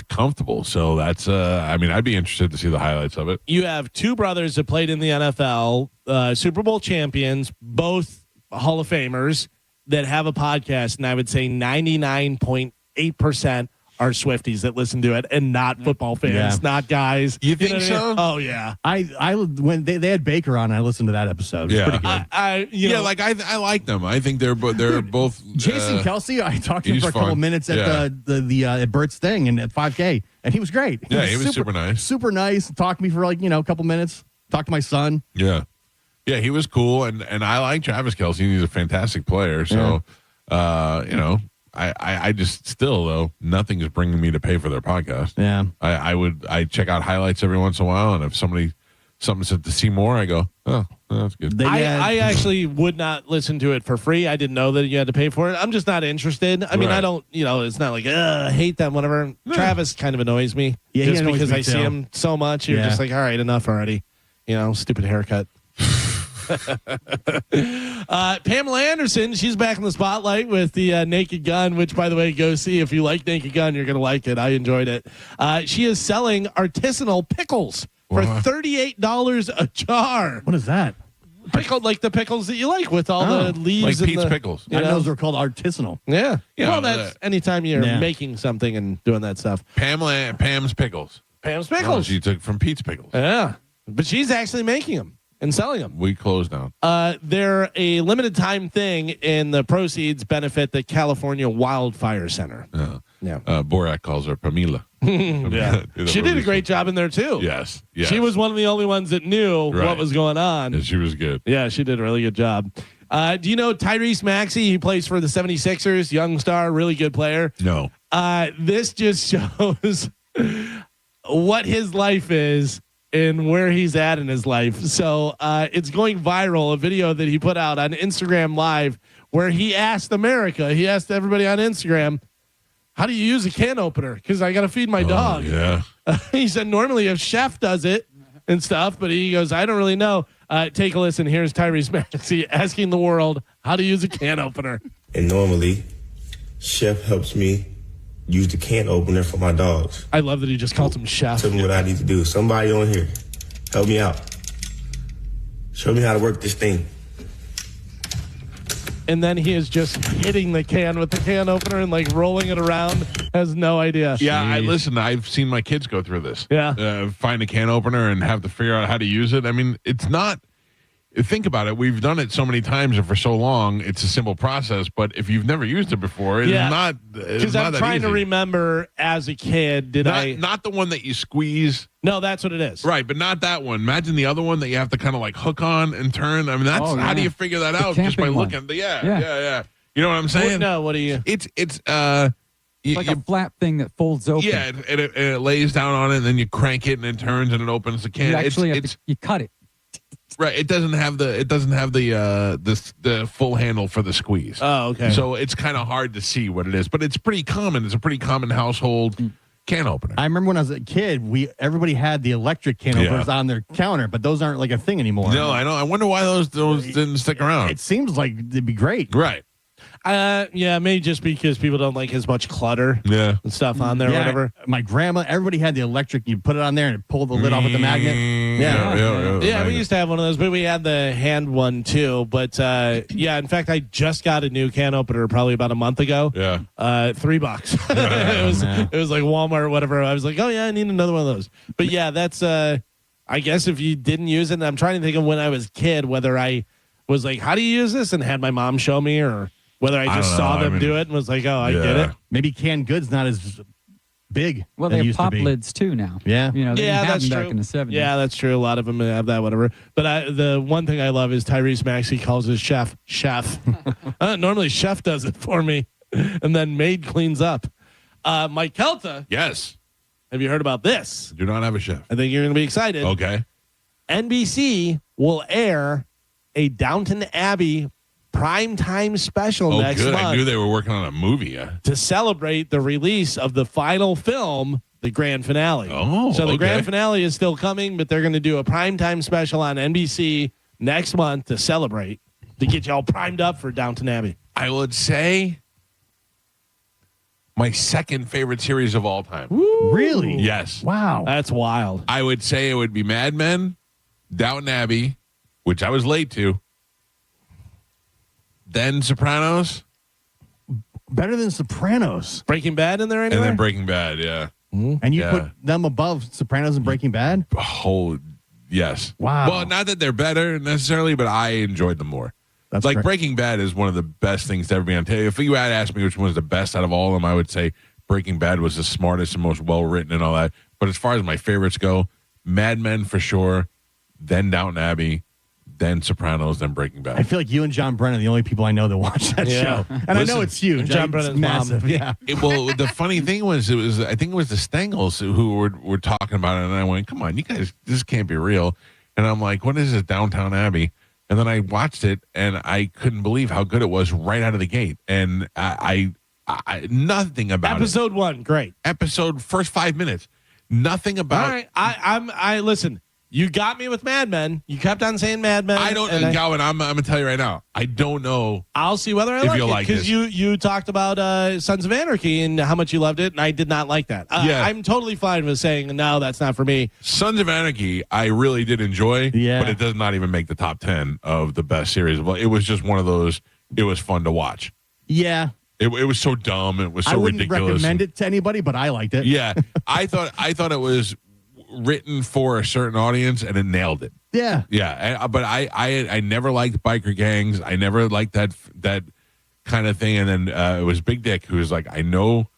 comfortable. So that's, I mean, I'd be interested to see the highlights of it. You have two brothers that played in the NFL, Super Bowl champions, both Hall of Famers that have a podcast, and I would say 99.8% are Swifties that listen to it and not football fans, not guys. You think know so? Oh yeah. I when they had Baker on, I listened to that episode. It was pretty good. I like them. I think they're both. Jason Kelce, I talked to him he's for a couple fun. of minutes at the at Bert's thing and at 5K, and he was great. Yeah, he was super nice. Super nice. Talked to me for a couple minutes. Talked to my son. Yeah, he was cool, and I like Travis Kelce. He's a fantastic player. So, I just still though nothing is bringing me to pay for their podcast. Yeah, I check out highlights every once in a while, and if something said to see more, I go, oh, that's good. I actually would not listen to it for free. I didn't know that you had to pay for it. I'm just not interested. I mean, I don't, it's not like, I hate them, whatever. Yeah. Travis kind of annoys me. Yeah, just he because me I see him so much. You're just like, all right, enough already. Stupid haircut. Pamela Anderson, she's back in the spotlight with the Naked Gun, which, by the way, go see. If you like Naked Gun, you're going to like it. I enjoyed it. She is selling artisanal pickles for $38 a jar. What is that? Pickled, like the pickles that you like with all the leaves. Like Pete's pickles. I know those are called artisanal. Yeah. Yeah, Well, that's anytime you're making something and doing that stuff. Pam's pickles. Pam's pickles. She took from Pete's pickles. Yeah. But she's actually making them and selling them. We closed down. They're a limited time thing, and the proceeds benefit the California Wildfire Center. Borat calls her Pamela. Yeah. She did a great job in there, too. Yes. She was one of the only ones that knew what was going on. And she was good. Yeah, she did a really good job. Do you know Tyrese Maxey? He plays for the 76ers, young star, really good player. No. This just shows what his life is and where he's at in his life. So it's going viral, a video that he put out on Instagram Live where he asked everybody on Instagram, how do you use a can opener? Because I got to feed my dog. Yeah. He said normally a chef does it and stuff, but he goes, I don't really know. Take a listen. Here's Tyrese Maxey asking the world how to use a can opener. And normally, chef helps me use the can opener for my dogs. I love that he just calls him chef. Tell me what I need to do. Somebody on here, help me out. Show me how to work this thing. And then he is just hitting the can with the can opener and like rolling it around. Has no idea. Yeah, I've seen my kids go through this. Yeah. Find a can opener and have to figure out how to use it. I mean, it's not. Think about it. We've done it so many times and for so long. It's a simple process. But if you've never used it before, it's not. Because I'm trying to remember as a kid, not the one that you squeeze. No, that's what it is. Right, but not that one. Imagine the other one that you have to kind of like hook on and turn. I mean, that's how do you figure that out? Just by looking. Yeah. You know what I'm saying? No, what do you? It's like a flat thing that folds open. Yeah, and it lays down on it, and then you crank it, and it turns, and it opens the can. You actually you cut it. Right. It doesn't have the full handle for the squeeze. Oh, okay. So it's kind of hard to see what it is, but it's pretty common. It's a pretty common household can opener. I remember when I was a kid, everybody had the electric can openers on their counter, but those aren't like a thing anymore. No, I know. I wonder why those didn't stick around. It seems like it'd be great. Right. Yeah, maybe just because people don't like as much clutter and stuff on there or whatever. My grandma, everybody had the electric. You put it on there and it pulled the lid off with the magnet. Yeah, we used to have one of those, but we had the hand one too. But in fact, I just got a new can opener probably about a month ago. Yeah. $3. It was like Walmart or whatever. I was like, oh yeah, I need another one of those. But yeah, that's I guess if you didn't use it, and I'm trying to think of when I was a kid, whether I was like, how do you use this? And had my mom show me, or whether I just saw them do it and was like, oh, I get it. Maybe canned goods not as big. Well, they they have used to pop be. lids too now. Yeah. You know, they didn't have that's them true. back in the 70s. Yeah, that's true. A lot of them have that, whatever. But the one thing I love is Tyrese Maxey calls his chef. Normally, chef does it for me, and then maid cleans up. Mike Calta. Yes. Have you heard about this? Do not have a chef. I think you're going to be excited. Okay. NBC will air a Downton Abbey primetime special next month. I knew they were working on a movie. To celebrate the release of the final film, the grand finale. Oh, so the okay. grand finale is still coming, but they're going to do a primetime special on NBC next month to celebrate, to get you all primed up for Downton Abbey. I would say my second favorite series of all time. Woo. Really? Yes. Wow. That's wild. I would say it would be Mad Men, Downton Abbey, which I was late to, then Sopranos. Better than Sopranos. Breaking Bad in there anyway? And then Breaking Bad, yeah. And you put them above Sopranos and Breaking Bad? Oh, yes. Wow. Well, not that they're better necessarily, but I enjoyed them more. That's like great. Breaking Bad is one of the best things to ever be on TV. If you had asked me which one was the best out of all of them, I would say Breaking Bad was the smartest and most well-written and all that. But as far as my favorites go, Mad Men for sure, then Downton Abbey, then Sopranos, then Breaking Bad. I feel like you and John Brennan are the only people I know that watch that show. And I know it's huge. John It's Brennan's massive. mom. Yeah. Well, the funny thing was, I think it was the Stengels who were talking about it, and I went, "Come on, you guys, this can't be real." And I'm like, "What is this, Downtown Abbey?" And then I watched it, and I couldn't believe how good it was right out of the gate. And I nothing about Episode 1, great. First 5 minutes, nothing about. All right, I listen. You got me with Mad Men. You kept on saying Mad Men. I don't, Galvin. I'm gonna tell you right now. I don't know. I'll see whether I if like you'll it like because this. you talked about Sons of Anarchy and how much you loved it, and I did not like that. Yeah. I'm totally fine with saying no, that's not for me. Sons of Anarchy, I really did enjoy. Yeah. But it does not even make the top 10 of the best series. Well, it was just one of those. It was fun to watch. Yeah. It was so dumb. It was so I wouldn't ridiculous. recommend it to anybody, but I liked it. Yeah, I thought it was written for a certain audience, and it nailed it. Yeah. Yeah, but I never liked biker gangs. I never liked that kind of thing. And then it was Big Dick who was like, "I know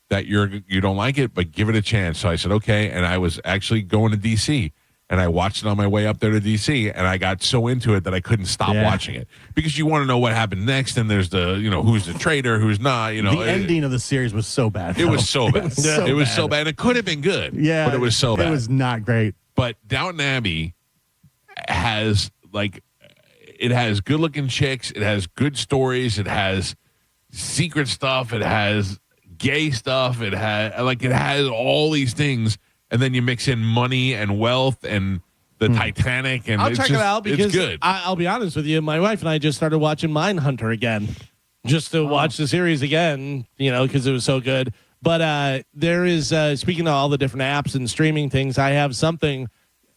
that you don't like it, but give it a chance." So I said, "Okay." And I was actually going to DC, and I watched it on my way up there to DC, and I got so into it that I couldn't stop watching it because you want to know what happened next. And there's the who's the traitor, who's not. The ending of the series was so bad. It was so bad. It was so bad. It could have been good. Yeah, but it was so bad. It was not great. But Downton Abbey has it has good looking chicks. It has good stories. It has secret stuff. It has gay stuff. It has all these things. And then you mix in money and wealth and the Titanic. And I'll check it out because it's good. I'll be honest with you. My wife and I just started watching Mindhunter again, just to watch the series again. Because it was so good. But there is speaking of all the different apps and streaming things, I have something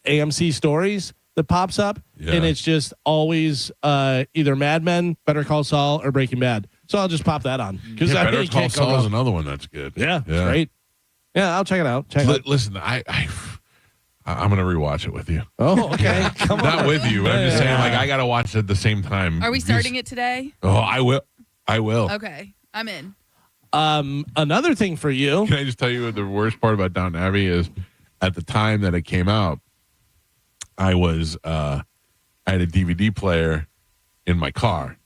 AMC Stories that pops up, and it's just always either Mad Men, Better Call Saul, or Breaking Bad. So I'll just pop that on because Better Call Saul is another one that's good. Yeah, it's great. Yeah, I'll check it out. Listen, I'm gonna rewatch it with you. Oh, okay. Come on. Not with you, but I'm just saying, I gotta watch it at the same time. Are we starting it today? Oh, I will. Okay, I'm in. Another thing for you. Can I just tell you what the worst part about Downton Abbey is? At the time that it came out, I had a DVD player in my car,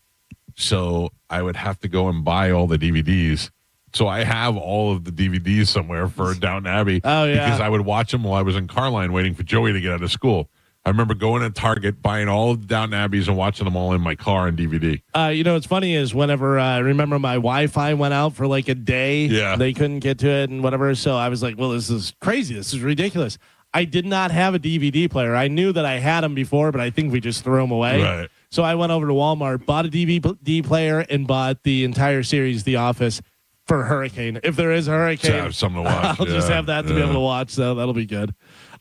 so I would have to go and buy all the DVDs. So I have all of the DVDs somewhere for Downton Abbey. Oh, yeah. Because I would watch them while I was in Carline waiting for Joey to get out of school. I remember going to Target, buying all of the Downton Abbeys and watching them all in my car on DVD. What's funny is whenever I remember my Wi-Fi went out for like a day, they couldn't get to it and whatever. So I was like, well, this is crazy. This is ridiculous. I did not have a DVD player. I knew that I had them before, but I think we just threw them away. Right. So I went over to Walmart, bought a DVD player, and bought the entire series, The Office, for Hurricane. If there is a hurricane, to have something to watch. I'll just have that to be able to watch. So that'll be good.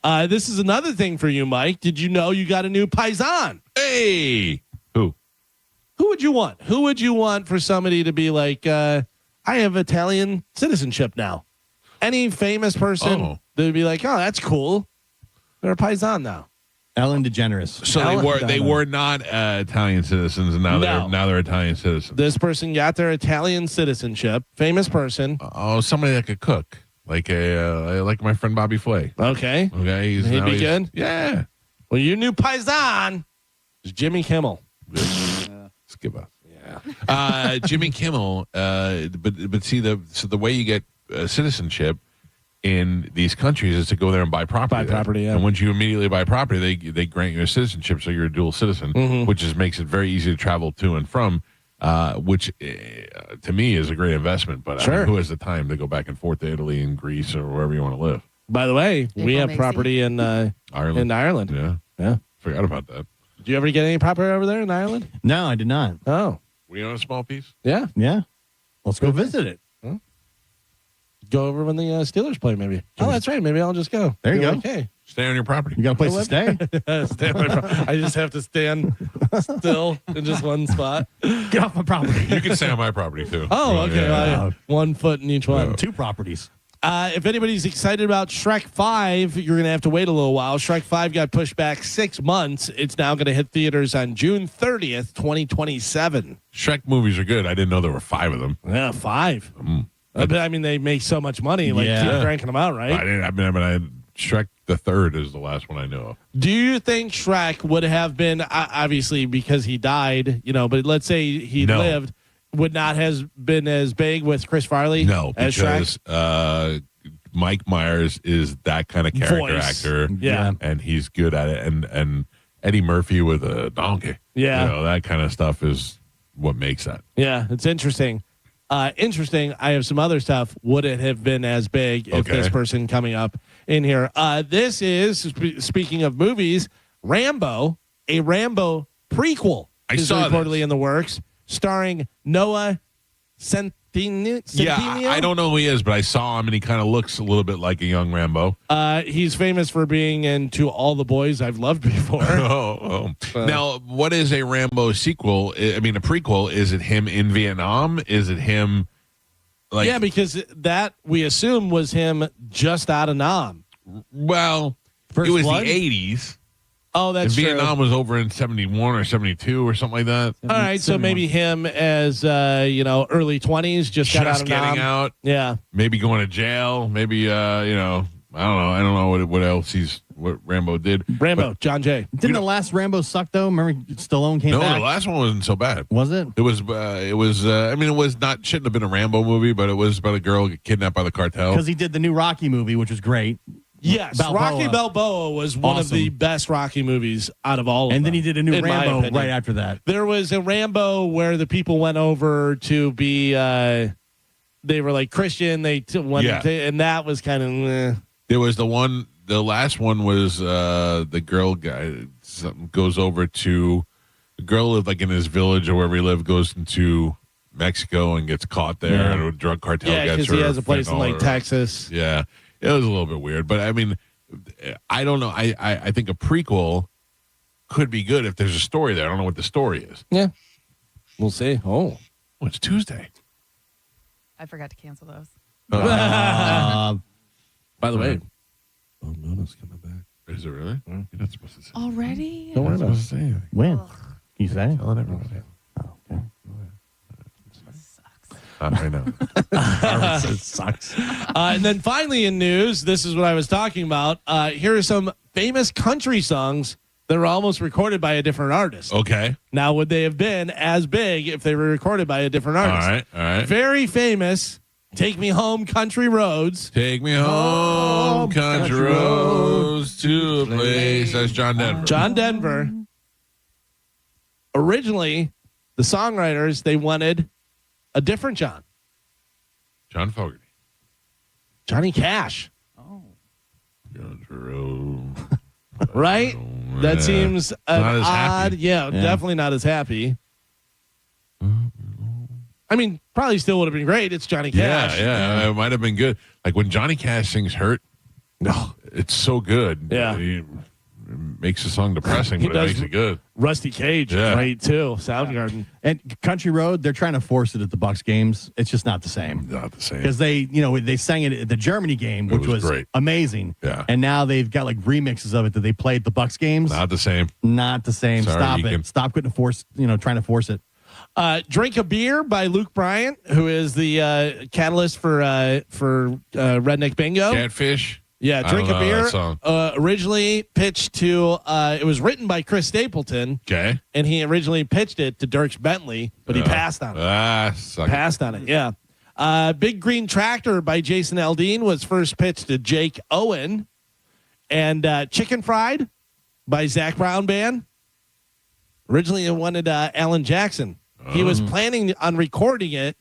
This is another thing for you, Mike. Did you know you got a new paisan? Hey, who would you want? Who would you want for somebody to be like, I have Italian citizenship now? Any famous person that would be like, oh, that's cool. They're a paisan now. Ellen DeGeneres. So they were not Italian citizens, and now they're Italian citizens. This person got their Italian citizenship. Famous person. Oh, somebody that could cook, like like my friend Bobby Flay. Okay. He'd be good. Yeah. Well, your new paisan is Jimmy Kimmel. Skip us. Yeah. Jimmy Kimmel. But see the way you get citizenship in these countries is to go there and buy property. Yeah. And once you immediately buy property, they grant you a citizenship, so you're a dual citizen, which makes it very easy to travel to and from, which to me is a great investment. But I mean, who has the time to go back and forth to Italy and Greece or wherever you want to live? By the way, we have property in Ireland. Yeah. Forgot about that. Did you ever get any property over there in Ireland? No, I did not. Oh. We own a small piece? Yeah. Let's go visit it. Go over when the Steelers play, maybe. Oh, that's right. Maybe I'll just go. There you go. Okay. Stay on your property. You got a place to stay? Stay on my I just have to stand still in just one spot. Get off my property. You can stay on my property, too. Oh, okay. Yeah. 1 foot in each one. 2 properties. If anybody's excited about Shrek 5, you're going to have to wait a little while. Shrek 5 got pushed back 6 months. It's now going to hit theaters on June 30th, 2027. Shrek movies are good. I didn't know there were 5 of them. Yeah, 5. But I mean, they make so much money, keep cranking them out, right? Shrek the Third is the last one I know of. Do you think Shrek would have been, obviously because he died, but let's say he lived, would not have been as big with Chris Farley? No, as because Mike Myers is that kind of character actor, and he's good at it. And Eddie Murphy with a donkey, that kind of stuff is what makes that. Yeah, it's interesting. Interesting. I have some other stuff. Would it have been as big if this person coming up in here? This is, speaking of movies, Rambo, a Rambo prequel is reportedly in the works, starring Noah Centineo. Yeah, I don't know who he is, but I saw him, and he kind of looks a little bit like a young Rambo. He's famous for being into All the Boys I've Loved Before. Now, what is a Rambo sequel? I mean, a prequel. Is it him in Vietnam? Is it him? Yeah, because that, we assume, was him just out of Nam. Well, First it was Blood? the 80s. Oh, that's true. Vietnam was over in 71 or 72 or something like that. All right, so maybe him as early 20s, just got out of getting Nam. out. Yeah, maybe going to jail. Maybe I don't know what else what Rambo did. Rambo, John Jay. Didn't the last Rambo suck though? Remember Stallone came back? No, the last one wasn't so bad. Was it? It was. I mean, it was not. Shouldn't have been a Rambo movie, but it was about a girl get kidnapped by the cartel. Because he did the new Rocky movie, which was great. Yes, Balboa. Rocky Balboa was one of the best Rocky movies out of all of them. And then he did a new in my Rambo opinion. right after that. There was a Rambo where the people went over to be, they were like Christian. They went, and that was kind of. There was the one. The last one was the girl guy goes over to the girl lived like in his village or wherever he lived, goes into Mexico and gets caught there, and a drug cartel gets her. Yeah, because he has a place in like Texas. Yeah. It was a little bit weird, but I mean, I don't know. I think a prequel could be good if there's a story there. I don't know what the story is. Yeah. We'll see. Oh, it's Tuesday. I forgot to cancel those. By the way, Mona's coming back. Is it really? You're not supposed to say. Already? Don't worry about it. Say anything. When? You say? Telling everybody. I know. It sucks. And then finally in news, this is what I was talking about. Here are some famous country songs that were almost recorded by a different artist. Okay. Now, would they have been as big if they were recorded by a different artist? All right. Very famous Take Me Home, Country Roads. Take me home, country roads, to a place. That's John Denver. John Denver. Originally, the songwriters, they wanted a different John. John Fogerty. Johnny Cash. Country road. Right? That seems Not as odd. happy. Yeah, definitely not as happy. I mean, probably still would have been great. It's Johnny Cash. Yeah. It might have been good. Like when Johnny Cash sings "Hurt," no, it's so good. Yeah. It makes the song depressing, He but it does makes it good. Rusty Cage, Yeah. great too. Soundgarden. And Country Road, they're trying to force it at the Bucks games. It's just not the same. Not the same. Because they sang it at the Germany game, which was was great. amazing. Yeah. And now they've got like remixes of it that they play at the Bucks games. Not the same. Not the same. Sorry, Stop you it. can- Stop trying to force it. Drink a Beer by Luke Bryant, who is the catalyst for Redneck Bingo. Catfish. Yeah, I Drink don't a know Beer. that song. Originally pitched to, it was written by Chris Stapleton. Okay. And he originally pitched it to Dierks Bentley, but he passed on it. Suck it. Yeah. Big Green Tractor by Jason Aldean was first pitched to Jake Owen. And Chicken Fried by Zach Brown Band. Originally, it wanted Alan Jackson. He was planning on recording it,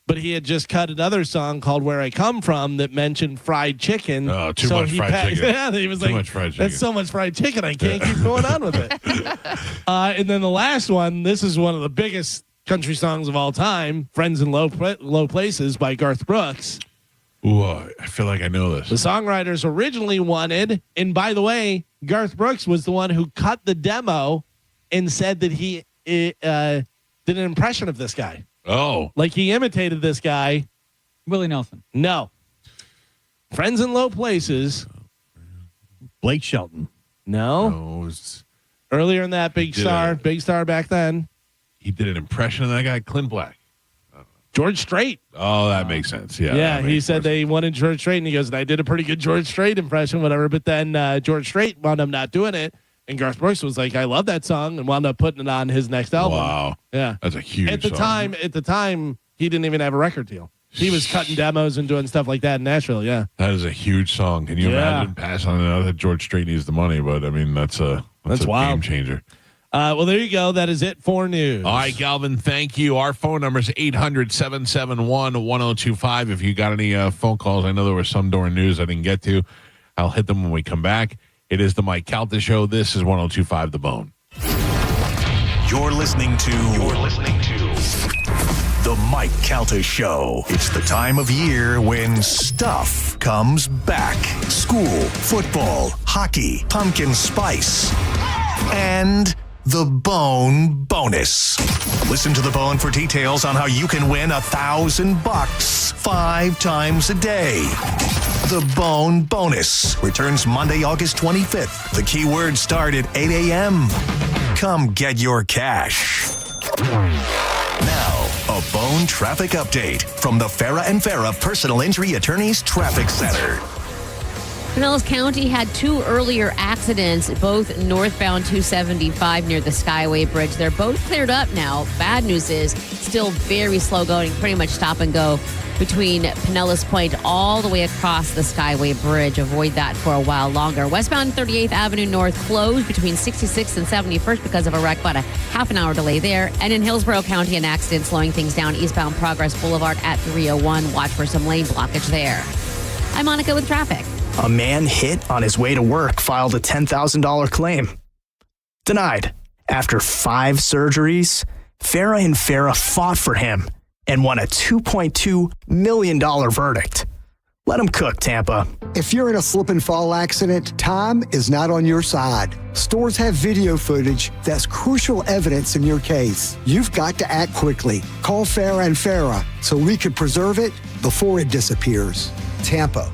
but he had just cut another song called Where I Come From that mentioned fried chicken. Oh, too much fried chicken. Yeah, he was Too like, much fried chicken. that's so much fried chicken, I can't keep going on with it. And then the last one, this is one of the biggest country songs of all time, Friends in Low Places by Garth Brooks. Ooh, I feel like I know this. The songwriters originally wanted, and by the way, Garth Brooks was the one who cut the demo and said that he did an impression of this guy. Oh. Like he imitated this guy. Willie Nelson. No. Friends in Low Places. Blake Shelton. No. Earlier in that, big star back then. He did an impression of that guy, Clint Black. George Strait. Oh, that makes sense. Yeah. Yeah, that he makes said they wanted George Strait, and he goes, and I did a pretty good George Strait impression, whatever. But then George Strait wound up not doing it. And Garth Brooks was like, I love that song, and wound up putting it on his next album. Wow. Yeah. That's a huge At the song. time, he didn't even have a record deal. He was cutting demos and doing stuff like that in Nashville, yeah. That is a huge song. Can you imagine passing on it? That George Strait needs the money, but I mean, that's a wild. game changer. Well, there you go. That is it for news. All right, Galvin, thank you. Our phone number is 800-771-1025. If you got any phone calls, I know there was some during news I didn't get to. I'll hit them when we come back. It is the Mike Calta Show. This is 102.5 The Bone. You're listening to The Mike Calta Show. It's the time of year when stuff comes back. School, football, hockey, pumpkin spice, and the Bone Bonus. Listen to The Bone for details on how you can win $1,000 5 times a day. The Bone Bonus returns Monday, August 25th. The keywords start at 8 a.m. Come get your cash. Now, a Bone traffic update from the Farah and Farah Personal Injury Attorneys Traffic Center. Pinellas County had 2 earlier accidents, both northbound 275 near the Skyway Bridge. They're both cleared up now. Bad news is still very slow going, pretty much stop and go between Pinellas Point all the way across the Skyway Bridge. Avoid that for a while longer. Westbound 38th Avenue North closed between 66th and 71st because of a wreck, about a half an hour delay there. And in Hillsborough County, an accident slowing things down eastbound Progress Boulevard at 301. Watch for some lane blockage there. I'm Monica with traffic. A man hit on his way to work filed a $10,000 claim. Denied. After 5 surgeries, Farah and Farah fought for him and won a $2.2 million verdict. Let him cook, Tampa. If you're in a slip and fall accident, time is not on your side. Stores have video footage that's crucial evidence in your case. You've got to act quickly. Call Farah and Farah so we can preserve it before it disappears. Tampa.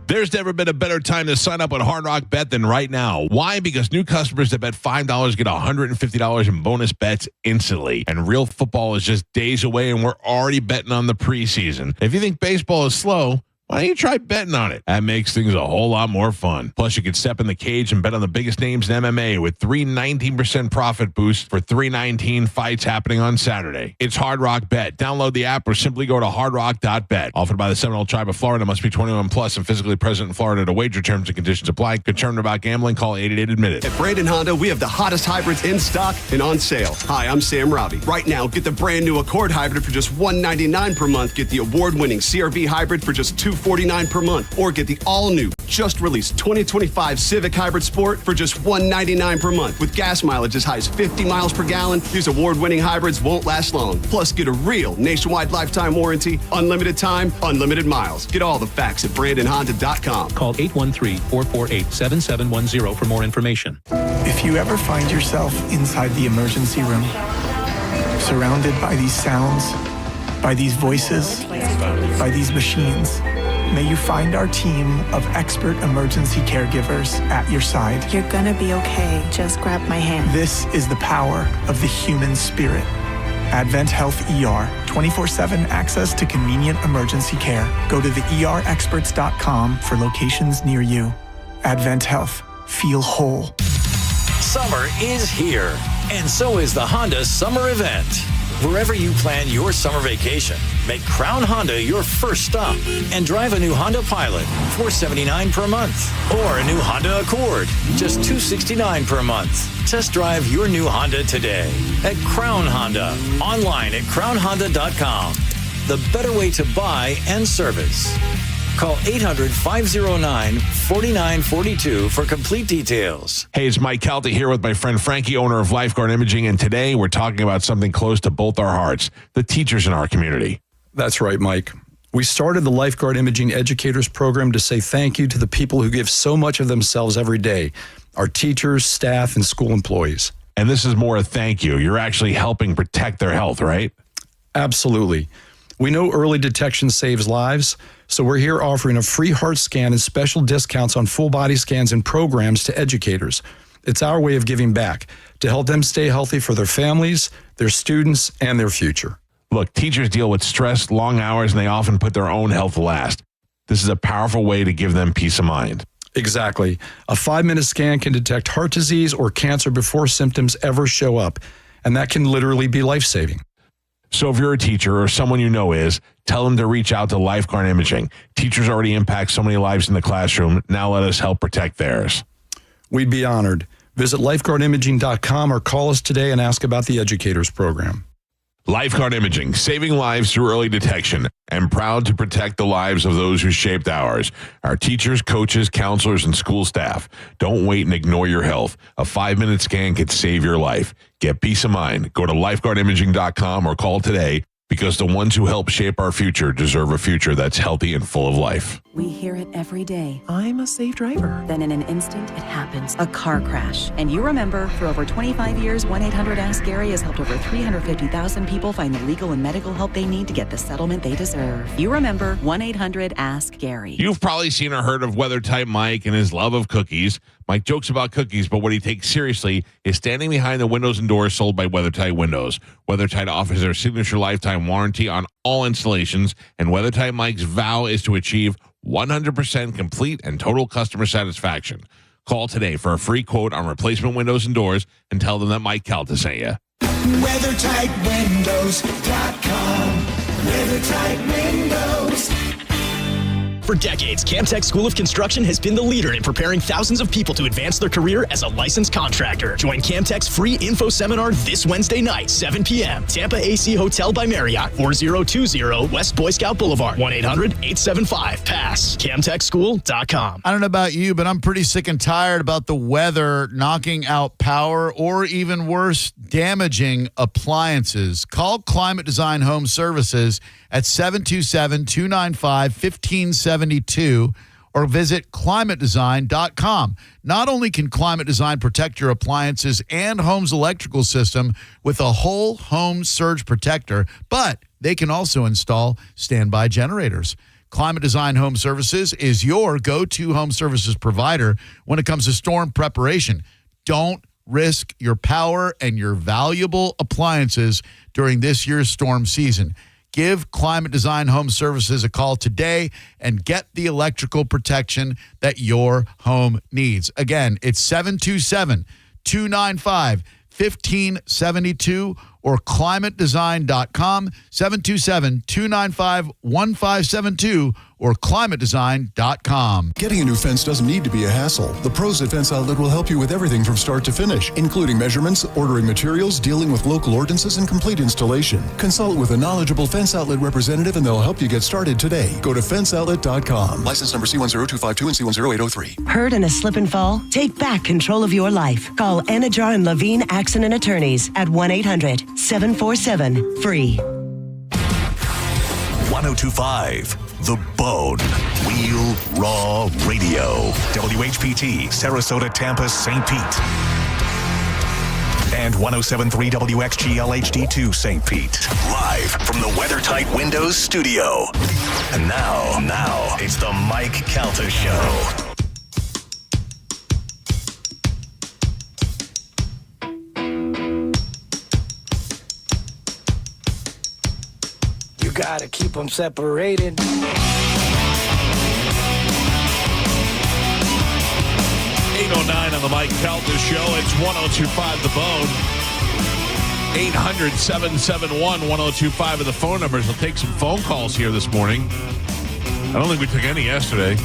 There's never been a better time to sign up on Hard Rock Bet than right now. Why? Because new customers that bet $5 get $150 in bonus bets instantly. And real football is just days away, and we're already betting on the preseason. If you think baseball is slow, Why don't you try betting on it? That makes things a whole lot more fun. Plus, you can step in the cage and bet on the biggest names in MMA with 3 19% profit boosts for 319 fights happening on Saturday. It's Hard Rock Bet. Download the app or simply go to hardrock.bet. Offered by the Seminole Tribe of Florida. Must be 21 plus and physically present in Florida to wager. Terms and conditions apply. Concerned about gambling? Call 888-ADMIT-IT. At Brandon Honda, we have the hottest hybrids in stock and on sale. Hi, I'm Sam Robbie. Right now, get the brand new Accord hybrid for just $199 per month. Get the award-winning CR-V hybrid for just $249 per month. Or get the all-new, just released 2025 Civic Hybrid Sport for just $199 per month. With gas mileage as high as 50 miles per gallon, these award-winning hybrids won't last long. Plus, get a real nationwide lifetime warranty, unlimited time, unlimited miles. Get all the facts at BrandonHonda.com. Call 813-448-7710 for more information. If you ever find yourself inside the emergency room, surrounded by these sounds, by these voices, by these machines, may you find our team of expert emergency caregivers at your side. You're gonna be okay. Just grab my hand. This is the power of the human spirit. Advent Health ER, 24/7 access to convenient emergency care. Go to theerexperts.com for locations near you. Advent Health, feel whole. Summer is here, and so is the Honda Summer Event. Wherever you plan your summer vacation, make Crown Honda your first stop and drive a new Honda Pilot, $479 per month, or a new Honda Accord, just $269 per month. Test drive your new Honda today at Crown Honda, online at crownhonda.com. The better way to buy and service. Call 800-509-4942 for complete details. Hey, it's Mike Calta here with my friend Frankie, owner of Lifeguard Imaging, and today we're talking about something close to both our hearts, the teachers in our community. That's right, Mike. We started the Lifeguard Imaging Educators Program to say thank you to the people who give so much of themselves every day, our teachers, staff, and school employees. And this is more a thank you. You're actually helping protect their health, right? Absolutely. We know early detection saves lives, so we're here offering a free heart scan and special discounts on full body scans and programs to educators. It's our way of giving back to help them stay healthy for their families, their students, and their future. Look, teachers deal with stress, long hours, and they often put their own health last. This is a powerful way to give them peace of mind. Exactly. A 5-minute scan can detect heart disease or cancer before symptoms ever show up, and that can literally be life-saving. So if you're a teacher or someone you know is, tell them to reach out to Lifeguard Imaging. Teachers already impact so many lives in the classroom. Now let us help protect theirs. We'd be honored. Visit lifeguardimaging.com or call us today and ask about the Educators Program. Lifeguard Imaging, saving lives through early detection, and proud to protect the lives of those who shaped ours. Our teachers, coaches, counselors, and school staff. Don't wait and ignore your health. A 5-minute scan could save your life. Get peace of mind. Go to lifeguardimaging.com or call today, because the ones who help shape our future deserve a future that's healthy and full of life. We hear it every day. I'm a safe driver. Then in an instant, it happens. A car crash. And you remember, for over 25 years, 1-800-ASK-GARY has helped over 350,000 people find the legal and medical help they need to get the settlement they deserve. You remember 1-800-ASK-GARY. You've probably seen or heard of WeatherTight Mike and his love of cookies. Mike jokes about cookies, but what he takes seriously is standing behind the windows and doors sold by WeatherTight Windows. WeatherTight offers their signature lifetime warranty on all installations, and WeatherTight Mike's vow is to achieve 100% complete and total customer satisfaction. Call today for a free quote on replacement windows and doors and tell them that Mike Calta sent you. WeatherTightWindows.com. WeatherTight Windows. For decades, Camtech School of Construction has been the leader in preparing thousands of people to advance their career as a licensed contractor. Join Camtech's free info seminar this Wednesday night, 7 p.m. Tampa AC Hotel by Marriott, 4020 West Boy Scout Boulevard, 1-800-875-PASS. CamtechSchool.com. I don't know about you, but I'm pretty sick and tired about the weather knocking out power or even worse, damaging appliances. Call Climate Design Home Services at 727-295-1572 or visit climatedesign.com. Not only can Climate Design protect your appliances and home's electrical system with a whole home surge protector, but they can also install standby generators. Climate Design Home Services is your go-to home services provider when it comes to storm preparation. Don't risk your power and your valuable appliances during this year's storm season. Give Climate Design Home Services a call today and get the electrical protection that your home needs. Again, it's 727-295-1572 or climatedesign.com, 727-295-1572 or climatedesign.com. Getting a new fence doesn't need to be a hassle. The pros at Fence Outlet will help you with everything from start to finish, including measurements, ordering materials, dealing with local ordinances, and complete installation. Consult with a knowledgeable Fence Outlet representative and they'll help you get started today. Go to fenceoutlet.com. License number C10252 and C10803. Hurt in a slip and fall? Take back control of your life. Call Anajar and Levine Accident Attorneys at 1-800-747-FREE. 1025 The Bone. Wheel Raw Radio. WHPT, Sarasota, Tampa, St. Pete. And 1073 WXGL HD2 St. Pete. Live from the WeatherTight Windows studio. And now, it's the Mike Calta Show. You gotta keep them separated. 809 on the Mike Calta Show. It's 1025 The Bone. 800-771-1025 are the phone numbers. We'll take some phone calls here this morning. I don't think we took any yesterday.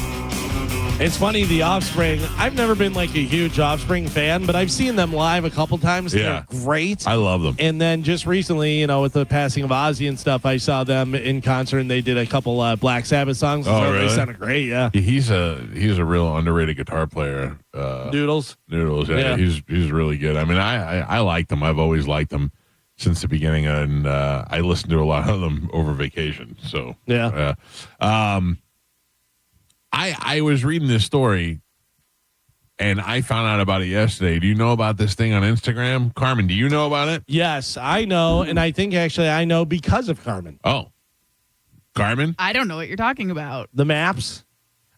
It's funny, the Offspring, I've never been like a huge Offspring fan, but I've seen them live a couple times. Yeah. They're great. I love them. And then just recently, you know, with the passing of Ozzy and stuff, I saw them in concert and they did a couple Black Sabbath songs. Oh, so really? They sounded great, yeah. He's a real underrated guitar player. Noodles, yeah. He's really good. I mean, I liked him. I've always liked him since the beginning, and I listened to a lot of them over vacation. So, yeah. I was reading this story, and I found out about it yesterday. Do you know about this thing on Instagram? Carmen, do you know about it? Yes, I know, and I think actually I know because of Carmen. Oh. Carmen? I don't know what you're talking about. The maps?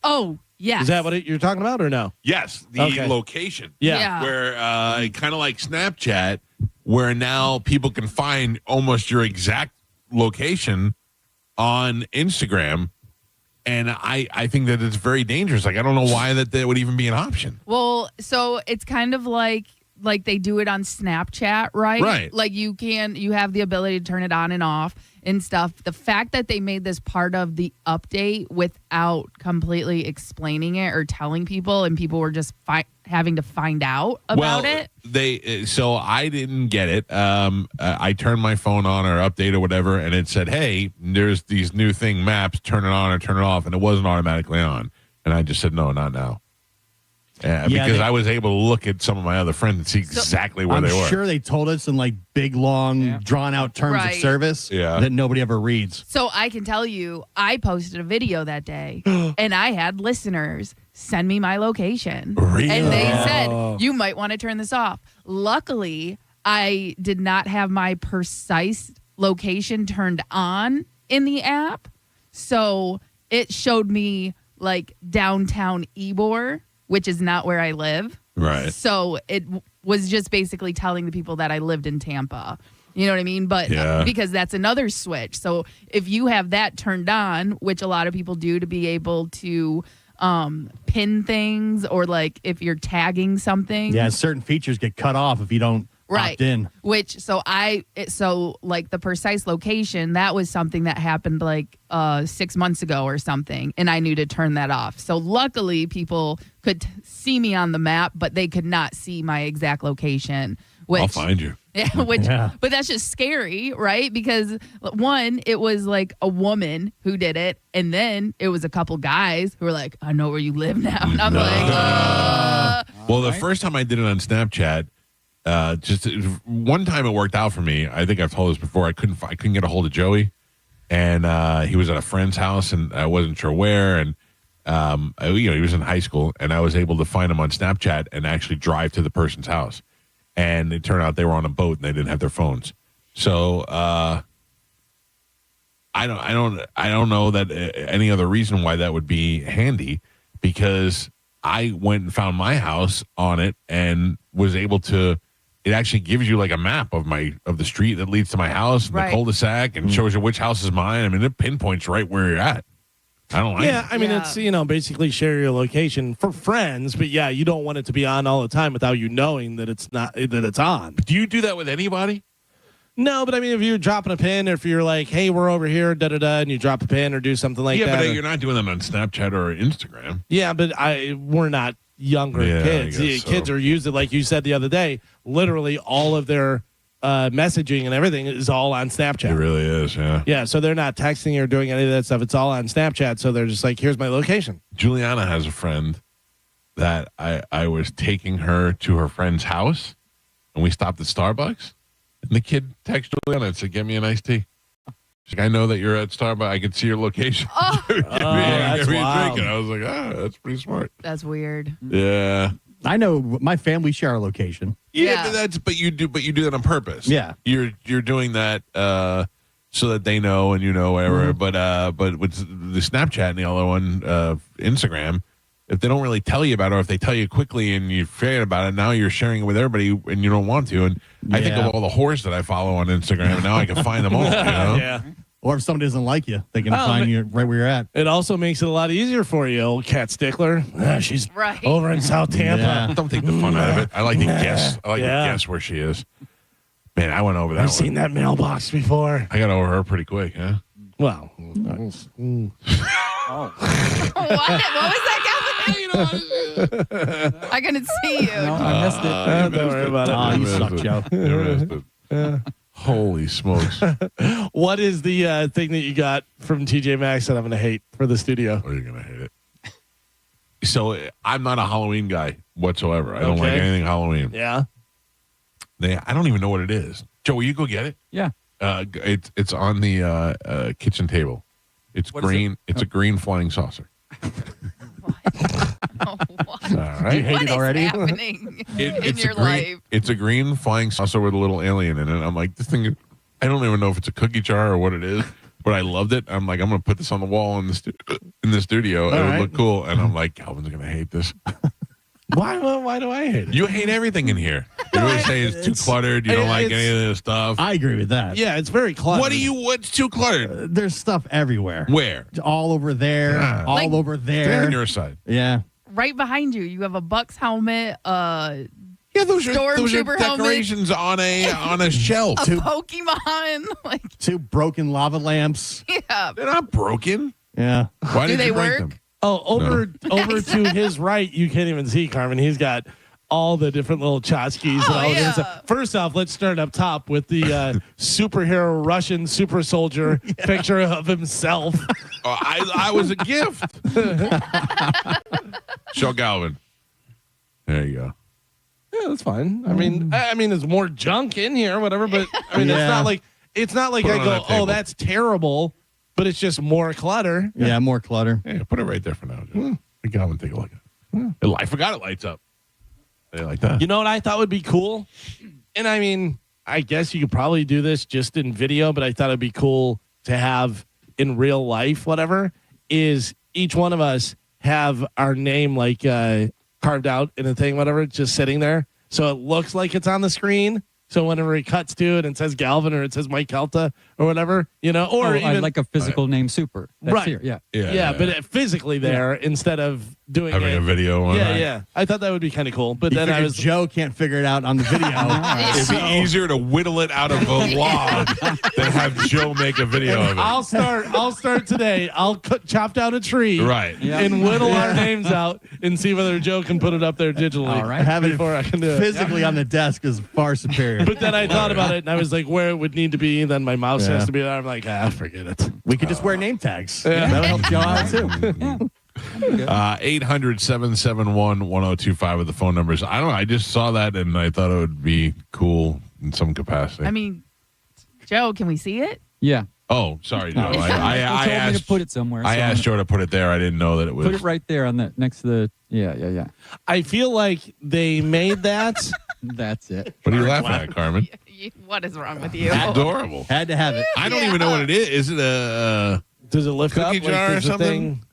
Oh, yes. Is that what you're talking about or no? Yes, the location. Yeah. Where kind of like Snapchat, where now people can find almost your exact location on Instagram. And I think that it's very dangerous. Like, I don't know why that would even be an option. Well, so it's kind of like they do it on Snapchat, right? Right. Like you have the ability to turn it on and off and stuff. The fact that they made this part of the update without completely explaining it or telling people, and people were just having to find out about it. So I didn't get it. I turned my phone on or update or whatever, and it said, hey, there's these new thing maps, turn it on or turn it off, and it wasn't automatically on. And I just said, no, not now. Because I was able to look at some of my other friends and see exactly where they were. I'm sure they told us in like big, long, drawn-out terms of service that nobody ever reads. So I can tell you, I posted a video that day, and I had listeners send me my location. Really? And they said, you might want to turn this off. Luckily, I did not have my precise location turned on in the app. So it showed me like downtown Ybor, which is not where I live. Right. So it was just basically telling the people that I lived in Tampa. You know what I mean? But because that's another switch. So if you have that turned on, which a lot of people do to be able to pin things, or like if you're tagging something. Yeah, certain features get cut off if you don't opt in. Which, so like the precise location, that was something that happened like 6 months ago or something, and I knew to turn that off. So luckily people could see me on the map, but they could not see my exact location. Which, I'll find you. Yeah, but that's just scary, right? Because one, it was like a woman who did it, and then it was a couple guys who were like, I know where you live now. And I'm Well, the first time I did it on Snapchat, just one time it worked out for me. I think I've told this before. I couldn't get a hold of Joey, and he was at a friend's house, and I wasn't sure where. And he was in high school, and I was able to find him on Snapchat and actually drive to the person's house. And it turned out they were on a boat and they didn't have their phones. So I don't know that any other reason why that would be handy, because I went and found my house on it and was able to it actually gives you like a map of the street that leads to my house, and the cul-de-sac, and shows you which house is mine. I mean, it pinpoints right where you're at. I don't like it. I mean, it's, basically share your location for friends, but you don't want it to be on all the time without you knowing that it's on. Do you do that with anybody? No, but I mean, if you're dropping a pin, or if you're like, hey, we're over here, da-da-da, and you drop a pin or do something like that. Yeah, but you're not doing that on Snapchat or Instagram. Yeah, but we're not younger kids. Kids are using, like you said the other day, literally all of their messaging and everything is all on Snapchat. It really is, yeah. Yeah, so they're not texting or doing any of that stuff. It's all on Snapchat, so they're just like, here's my location. Juliana has a friend that I was taking her to her friend's house, and we stopped at Starbucks, and the kid texted Juliana and said, get me an iced tea. She's like, I know that you're at Starbucks. I can see your location. That's give me a drink. wild. And I was like, that's pretty smart. That's weird. Yeah. I know my family share our location. Yeah, but you do that on purpose. Yeah. You're doing that so that they know and whatever. Mm-hmm. But with the Snapchat and the other one, Instagram, if they don't really tell you about it, or if they tell you quickly and you forget about it, now you're sharing it with everybody and you don't want to. And I think of all the whores that I follow on Instagram, and now I can find them all. Yeah. Or if somebody doesn't like you, they can find you right where you're at. It also makes it a lot easier for you, old Cat Stickler. She's over in South Tampa. Yeah. Don't take the fun out of it. I like to guess. I like to guess where she is. Man, I went over that. I've seen that mailbox before. I got over her pretty quick, huh? Well. What was that, Calvin? I couldn't see you. No, I missed it. Don't worry about it. Oh, you suck, Joe. You missed it. Holy smokes. What is the thing that you got from TJ Maxx that I'm going to hate for the studio? Or you're going to hate it. So I'm not a Halloween guy whatsoever. I don't like anything Halloween. Yeah. I don't even know what it is. Joe, will you go get it? Yeah. It's on the kitchen table. It's green. It's a green flying saucer. What? All right. You hate What it is already? happening in your life? It's a green flying saucer with a little alien in it. I'm like, this thing, I don't even know if it's a cookie jar or what it is, but I loved it. I'm like, I'm going to put this on the wall in the studio. It would look cool. And I'm like, Calvin's going to hate this. Why do I hate it? You hate everything in here. You always say it's too cluttered. You don't like any of this stuff. I agree with that. Yeah, it's very cluttered. What's too cluttered? There's stuff everywhere. Where? All over there. All Like- over They're there. on your side. Yeah. Right behind you, you have a Bucks helmet, Yeah, those are Stormtrooper helmet, decorations on a shelf. a Pokemon. Like, 2 broken lava lamps. yeah. They're not broken. Yeah. Why Do did they you break work? them? Oh, over to his right, you can't even see Carmen. He's got all the different little tchotchkes and all that stuff. First off, let's start up top with the superhero Russian super soldier picture of himself. I was a gift. Show Galvin. There you go. Yeah, that's fine. I mean, there's more junk in here, whatever. But I mean, it's not like Put it I on go, that table. oh, that's terrible. But it's just more clutter. Yeah, more clutter. Yeah, put it right there for now. Joe. Galvin, take a look at it. I forgot it lights up. They like that. You know what I thought would be cool? And I mean, I guess you could probably do this just in video, but I thought it'd be cool to have in real life, whatever, is each one of us have our name like carved out in a thing, whatever, just sitting there. So it looks like it's on the screen. So whenever it cuts to it and says Galvin or it says Mike Calta or whatever, or I even like a physical name super. That's right. Here. Yeah. Yeah, but physically there instead of doing Having it. a video on Yeah, it. yeah. I thought that would be kind of cool. But You then I figured was Joe can't figure it out on the video. It'd be easier to whittle it out of a log than have Joe make a video of it. I'll start today. I'll chop down a tree, Right. and whittle our names out and see whether Joe can put it up there digitally. All right. Having before I can do it. physically on the desk is far superior. But then I thought about it, and I was like, where it would need to be. Then my mouse has to be there. I'm like, forget it. We could just wear name tags. That'll help Joe out too. 800-771-1025 with the phone numbers. I don't know. I just saw that and I thought it would be cool in some capacity. I mean, Joe, can we see it? Yeah. Oh, sorry, Joe. He I told me asked to put it somewhere. I so asked Joe to put it there. I didn't know that it was. Put it right there on the next to the. Yeah. I feel like they made that. That's it. What are you laughing at, Carmen? What is wrong with you? Adorable. Had to have it. I don't even know what it is. Is it a Does it lift cookie up? jar or there's a something? thing?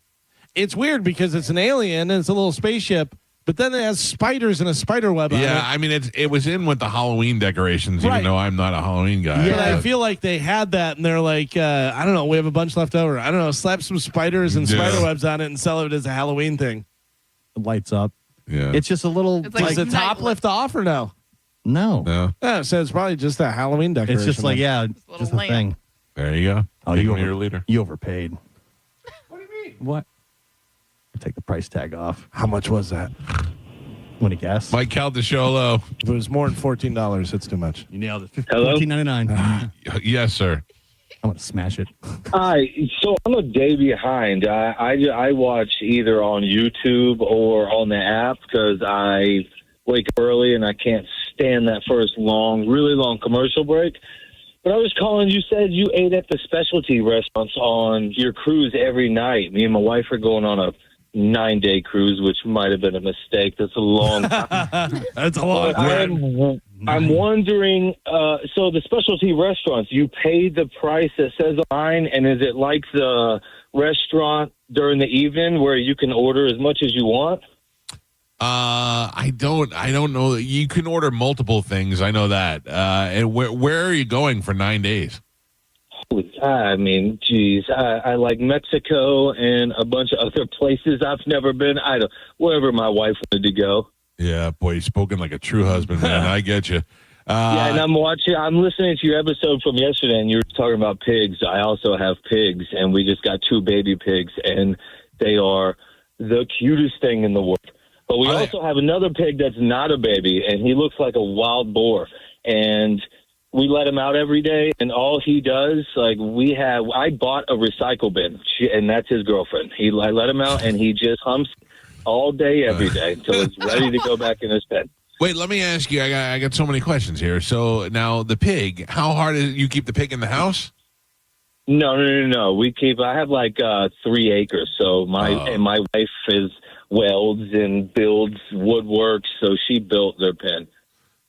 It's weird because it's an alien and it's a little spaceship, But then it has spiders and a spider web on it. Yeah, I mean, it was in with the Halloween decorations, Right. even though I'm not a Halloween guy. But I feel like they had that, and they're like, I don't know, we have a bunch left over. I don't know, slap some spiders and spider webs on it and sell it as a Halloween thing. It lights up. Yeah. It's just a little. Does the top lift off or no? No. Yeah, so it's probably just a Halloween decoration. It's just like, just a thing. There you go. Oh, Make me your leader. You overpaid. What do you mean? What? Take the price tag off. How much was that? Want to guess? Mike Calta show low. If it was more than $14, it's too much. You nailed it. Hello? $14.99. Yes, sir. I'm going to smash it. Hi. So I'm a day behind. I watch either on YouTube or on the app because I wake up early and I can't stand that first really long commercial break. But I was calling. You said you ate at the specialty restaurants on your cruise every night. Me and my wife are going on a 9-day cruise, which might have been a mistake. That's a long time. That's a long time. I'm wondering, so the specialty restaurants, you paid the price that says online, and is it like the restaurant during the evening where you can order as much as you want? I don't know. You can order multiple things. I know that. And where are you going for 9 days? I mean, geez, I like Mexico and a bunch of other places I've never been. Wherever my wife wanted to go. Yeah, boy, you're spoken like a true husband, man. I get you. Yeah, and I'm listening to your episode from yesterday, and you were talking about pigs. I also have pigs, and we just got 2 baby pigs, and they are the cutest thing in the world. But we also have another pig that's not a baby, and he looks like a wild boar. And we let him out every day, and all he does, I bought a recycle bin, and that's his girlfriend. I let him out, and he just humps all day, every day, until it's ready to go back in his pen. Wait, let me ask you. I got so many questions here. So now the pig, how hard is it you keep the pig in the house? No. I have 3 acres. So and my wife welds and builds woodwork, so she built their pen.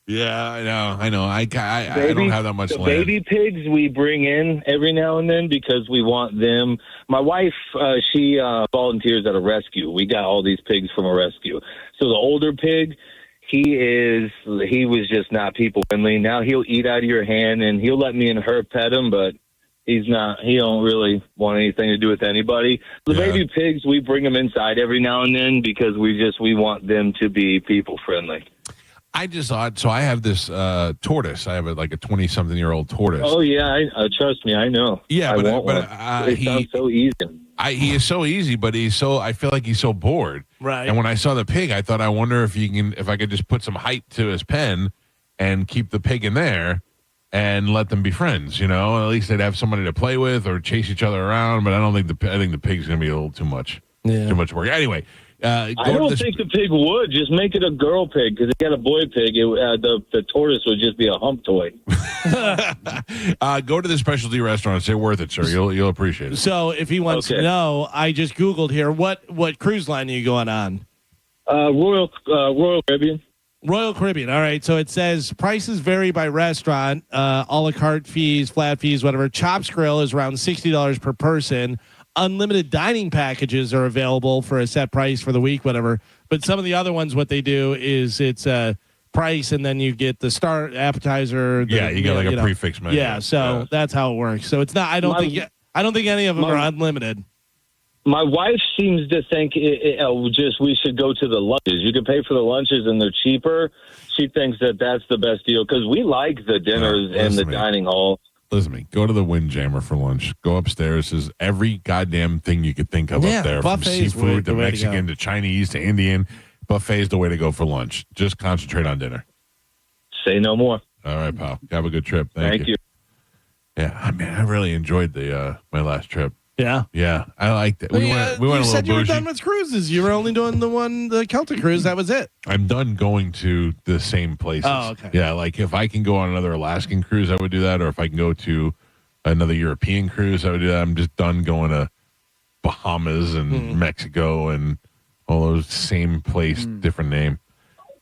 Yeah, I know. I don't have that much land. Baby pigs we bring in every now and then because we want them. My wife, she volunteers at a rescue. We got all these pigs from a rescue. So the older pig, he was just not people friendly. Now he'll eat out of your hand, and he'll let me and her pet him, but he don't really want anything to do with anybody. The baby pigs, we bring them inside every now and then because we want them to be people friendly. I just thought, so I have this tortoise. I have a 20-something-year-old tortoise. Oh, yeah. Trust me, I know. Yeah, it sounds so easy. He is so easy, but I feel like he's so bored. Right. And when I saw the pig, I thought, I wonder if I could just put some height to his pen and keep the pig in there and let them be friends, At least they'd have somebody to play with or chase each other around, but I think the pig's going to be a little too much. Yeah. Too much work. Anyway, I don't think the pig would. Just make it a girl pig, because if you got a boy pig, the tortoise would just be a hump toy. Go to the specialty restaurants. They're worth it, sir. You'll appreciate it. So if he wants to know, I just Googled here, what cruise line are you going on? Royal Caribbean. Royal Caribbean. All right. So it says prices vary by restaurant, a la carte fees, flat fees, whatever. Chops Grill is around $60 per person. Unlimited dining packages are available for a set price for the week, whatever. But some of the other ones, what they do is it's a price, and then you get the start appetizer. You get a prefix menu. Yeah, so that's how it works. So it's not. I don't think any of them are unlimited. My wife seems to think we should go to the lunches. You can pay for the lunches and they're cheaper. She thinks that's the best deal because we like the dinners and the dining hall. Listen to me. Go to the Windjammer for lunch. Go upstairs. There's every goddamn thing you could think of up there, from seafood to Mexican to Chinese to Indian. Buffet is the way to go for lunch. Just concentrate on dinner. Say no more. All right, pal. Have a good trip. Thank you. Yeah, I really enjoyed my last trip. Yeah, I liked it. We went a little bougie. You said you were done with cruises. You were only doing the Calta cruise. That was it. I'm done going to the same places. Oh, okay. Yeah, like if I can go on another Alaskan cruise, I would do that. Or if I can go to another European cruise, I would do that. I'm just done going to Bahamas and Mexico and all those same place, different name.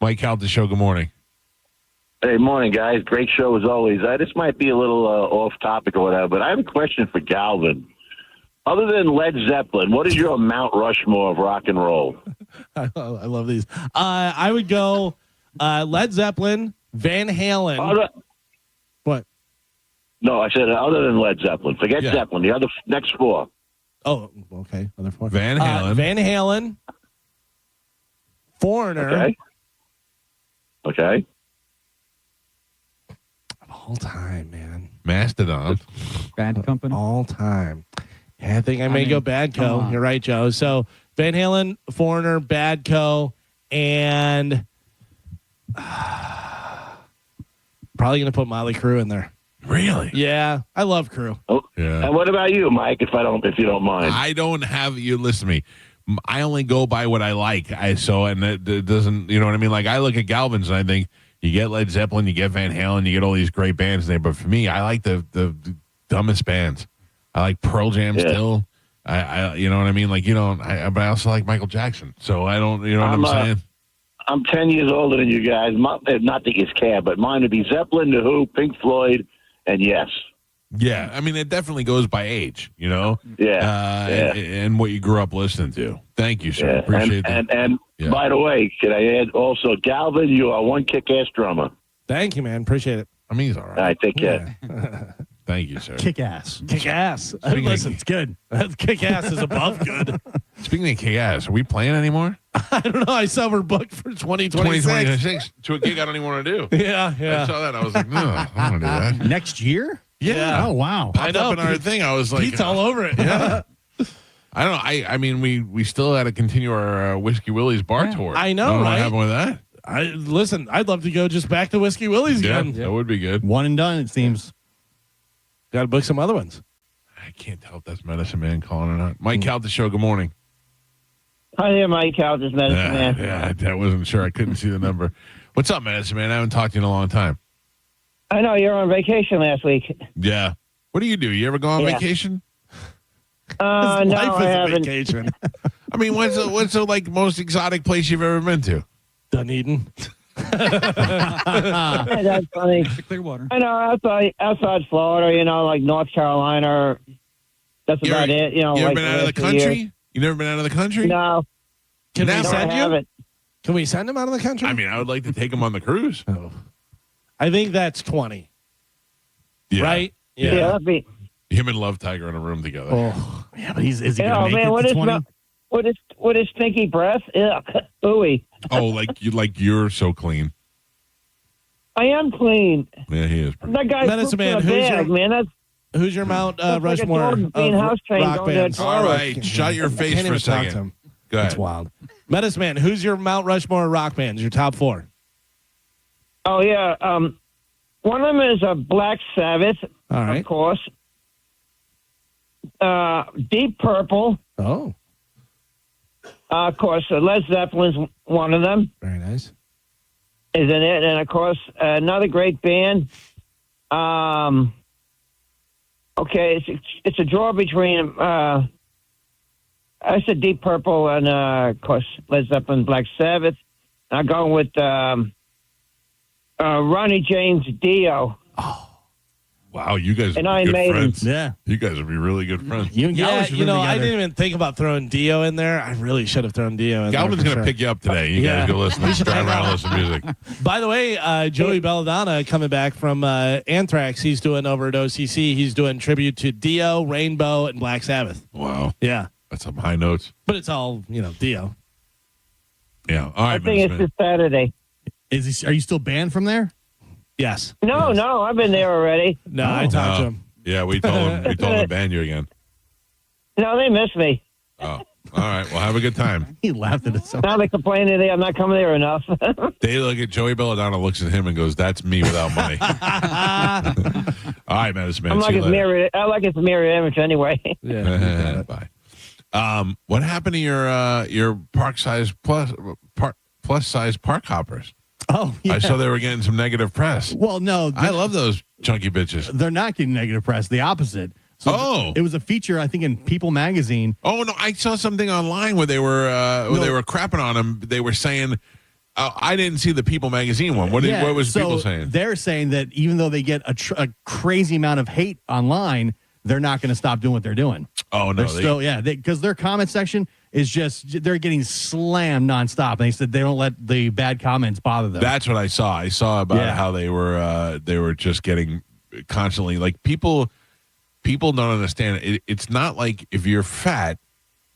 Mike Calta Show, good morning. Hey, morning, guys. Great show as always. This might be a little off topic or whatever, but I have a question for Galvin. Other than Led Zeppelin, what is your Mount Rushmore of rock and roll? I love these. I would go Led Zeppelin, Van Halen. What? No, I said other than Led Zeppelin. Forget Yeah. Zeppelin. The other next four. Oh, okay. Other four. Van Halen. Van Halen. Foreigner. Okay. All time, man. Mastodon. Bad Company. All time. Yeah, I think I may go Bad come Co. on. You're right, Joe. So Van Halen, Foreigner, Bad Co. And probably going to put Motley Crue in there. Really? Yeah, I love Crue. Oh, Yeah. And what about you, Mike? If you don't mind. I don't have you listen to me. I only go by what I like. It doesn't, you know what I mean? Like I look at Galvin's and I think you get Led Zeppelin, you get Van Halen, you get all these great bands there. But for me, I like the dumbest bands. I like Pearl Jam still. I you know what I mean? Like but I also like Michael Jackson. So I don't, you know what I'm saying? I'm 10 years older than you guys. Not that you care, but mine would be Zeppelin, The Who, Pink Floyd, and Yes. Yeah, I mean, it definitely goes by age, you know? Yeah. And what you grew up listening to. Thank you, sir. Yeah. Appreciate that. And Yeah. by the way, could I add also, Galvin, you are one kick-ass drummer. Thank you, man. Appreciate it. I mean, he's all right. All right, take care. Thank you, sir. Kick ass. Kick ass. Speaking Listen, of- it's good. Kick ass is above good. Speaking of kick-ass, are we playing anymore? I don't know. I saw we're booked for 2026. 2026 to a gig I don't even want to do. Yeah. I saw that. I was like, no, I don't want to do that. Next year? Yeah. Oh, wow. Popped up in our thing. I was like, Pete's all over it. Yeah. I don't know. I mean, we still had to continue our Whiskey Willie's bar tour. I know, don't right? What happened with that? Listen, I'd love to go just back to Whiskey Willie's again. That would be good. One and done, it seems. Got to book some other ones. I can't tell if that's Medicine Man calling or not. Mike Calta show. Good morning. Hi there, Mike Calta, Medicine Man. Yeah, I wasn't sure. I couldn't see the number. What's up, Medicine Man? I haven't talked to you in a long time. I know you're on vacation last week. Yeah. What do? You ever go on vacation? No, I haven't. Vacation. I mean, what's the like most exotic place you've ever been to? Dunedin. That's funny. Clearwater. I know outside Florida, like North Carolina. That's about it. You ever like been out of the country? You never been out of the country? No. Can we No, send I you? haven't. Can we send him out of the country? I mean, I would like to take him on the cruise. Oh. I think that's 20. Yeah. Right? Yeah, that'd be. Him and Love Tiger in a room together. Oh, yeah, but is he Oh going to make man, it what to is 20? what is stinky breath? Ugh, ooey. Oh, you're so clean. I am clean. Yeah, he is. That guy Medicine poops in Man, a who's bag, your- man. That's Who's your Mount like a Rushmore dog being of house trained rock going to a bands? toilet. All right, shut your face Can't for a even talk to second. him. Go ahead. That's wild. Medicine Man, who's your Mount Rushmore rock bands? Your top 4? Oh yeah. One of them is a Black Sabbath, All right. of course. Deep Purple, Oh, of course. Led Zeppelin's one of them, very nice. isn't it? And of course, another great band. Okay, it's a draw between. I said Deep Purple and of course Led Zeppelin, Black Sabbath. I'm going with Ronnie James Dio. Wow, you guys And are Iron good Maiden. friends. Yeah. You guys would be really good friends. You and Yeah, Galvin should live I together. didn't even think about throwing Dio in there. I really should have thrown Dio in Galvin's there. going to pick you up today. You Yeah. guys go listen. We should Drive hang around out. and listen to music. By the way, Joey Belladonna coming back from Anthrax. He's doing over at OCC. He's doing tribute to Dio, Rainbow, and Black Sabbath. Wow. Yeah. That's some high notes. But it's all, Dio. Yeah. All right, I think it's Medicine Man. this Saturday. Are you still banned from there? Yes. No, I've been there already. No, I talked to him. Yeah, we told him to ban you again. No, they miss me. Oh, all right. Well, have a good time. He laughed at us. Now they're complaining I'm not coming there enough. They look at Joey Belladonna, looks at him, and goes, "That's me without money." All right, Medicine Man. I'm See like you his later. mirror. I like his mirror image anyway. Yeah. Bye. What happened to your plus size park hoppers? Oh, yeah. I saw they were getting some negative press. Well, no. I love those chunky bitches. They're not getting negative press. The opposite. So it was a feature, I think, in People magazine. Oh no, I saw something online where they were crapping on them. They were saying, I didn't see the People magazine one. What was people saying? They're saying that even though they get a crazy amount of hate online, they're not going to stop doing what they're doing. Oh no, They're still, because their comment section is just they're getting slammed nonstop. And they said they don't let the bad comments bother them. That's what I saw. I saw about how they were just getting constantly like people don't understand it. It's not like if you're fat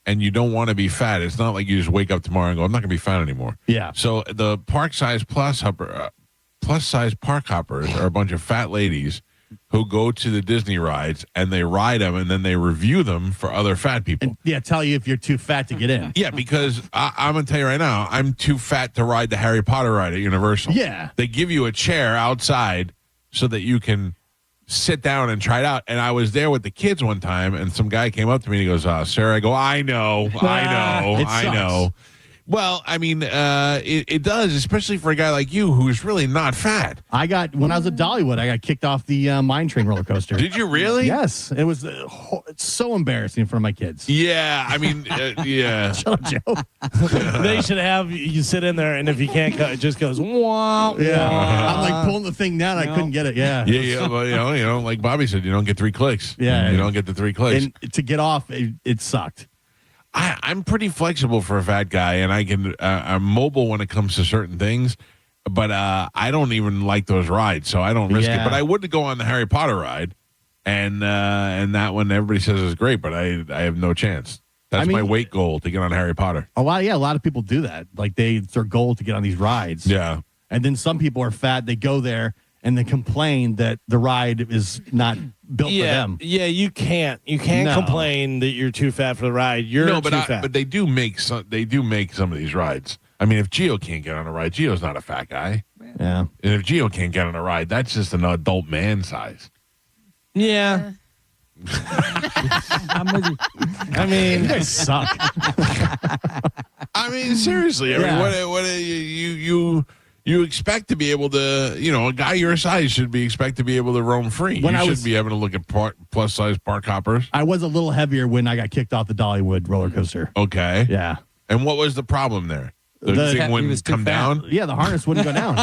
and you don't want to be fat, it's not like you just wake up tomorrow and go, I'm not going to be fat anymore. Yeah. So the park size plus size park hoppers are a bunch of fat ladies who go to the Disney rides and they ride them and then they review them for other fat people. And, tell you if you're too fat to get in. Yeah, because I'm going to tell you right now, I'm too fat to ride the Harry Potter ride at Universal. Yeah. They give you a chair outside so that you can sit down and try it out. And I was there with the kids one time, and some guy came up to me and he goes, "Sir," I go, I know. Well, I mean, it does, especially for a guy like you who's really not fat. When I was at Dollywood, I got kicked off the Mine Train roller coaster. Did you really? Yes. It was it's so embarrassing in front of my kids. Yeah, I mean, yeah. Shut up, Joe. They should have you sit in there, and if you can't go, it just goes, wah, yeah. wah. I'm like pulling the thing down. I couldn't get it. Yeah. Yeah, but you know, like Bobby said, you don't get 3 clicks. Yeah. You don't get the 3 clicks. And to get off, it sucked. I'm pretty flexible for a fat guy, and I'm mobile when it comes to certain things, but I don't even like those rides, so I don't risk it. But I would go on the Harry Potter ride, and that one everybody says is great, but I have no chance. That's my weight goal, to get on Harry Potter. A lot of people do that. Like it's their goal to get on these rides. Yeah. And then some people are fat. They go there and they complain that the ride is not built for them. Yeah, you can't complain that you're too fat for the ride. You're too fat. But they do make some of these rides. I mean, if Gio can't get on a ride, Gio's not a fat guy. Yeah. And if Gio can't get on a ride, that's just an adult man size. Yeah. I'm with you. I mean, you guys suck. I mean, seriously. I mean, what you expect to be able to, a guy your size should be expect to be able to roam free. You should be able to look at plus size park hoppers. I was a little heavier when I got kicked off the Dollywood roller coaster. Okay. Yeah. And what was the problem there? The thing wouldn't come down? Yeah, the harness wouldn't go down.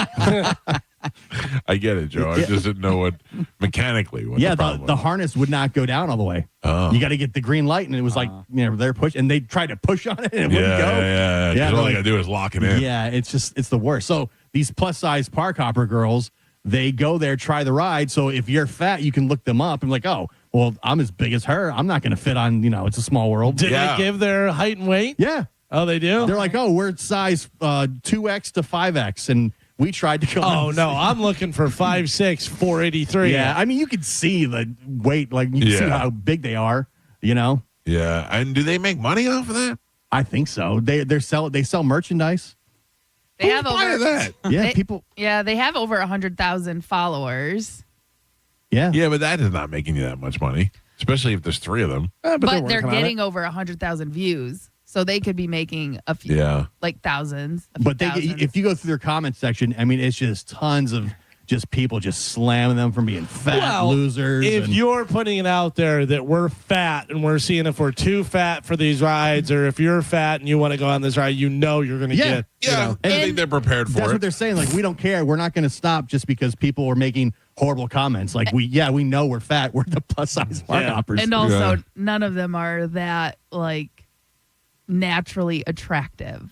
I get it, Joe. I just didn't know what the problem was. The harness would not go down all the way. Oh. You got to get the green light, and it was like, they're pushing, and they tried to push on it, and it wouldn't go. Yeah. Because all you got to do is lock it in. Yeah, it's the worst. So these plus size park hopper girls, they go there, try the ride. So if you're fat, you can look them up and like, oh, well, I'm as big as her. I'm not going to fit on, it's a small world. Did they give their height and weight? Yeah. Oh, they do? They're like, oh, we're size 2X to 5X, and we tried to go. Oh, no, I'm looking for 5'6", 483. Yeah, I mean, you can see the weight, like you can see how big they are, Yeah, and do they make money off of that? I think so. They sell merchandise. They have over that. Yeah, people. Yeah, they have over 100,000 followers. Yeah, but that is not making you that much money, especially if there's 3 of them. But they're getting over 100,000 views. So they could be making a few, like thousands. But if you go through their comment section, I mean, it's just tons of just people just slamming them for being fat losers. If you're putting it out there that we're fat and we're seeing if we're too fat for these rides, or if you're fat and you want to go on this ride, you're going to get. I think they're prepared for it. That's what they're saying. Like, we don't care. We're not going to stop just because people are making horrible comments. Like, we know we're fat. We're the plus size park hoppers. And also, none of them are that naturally attractive.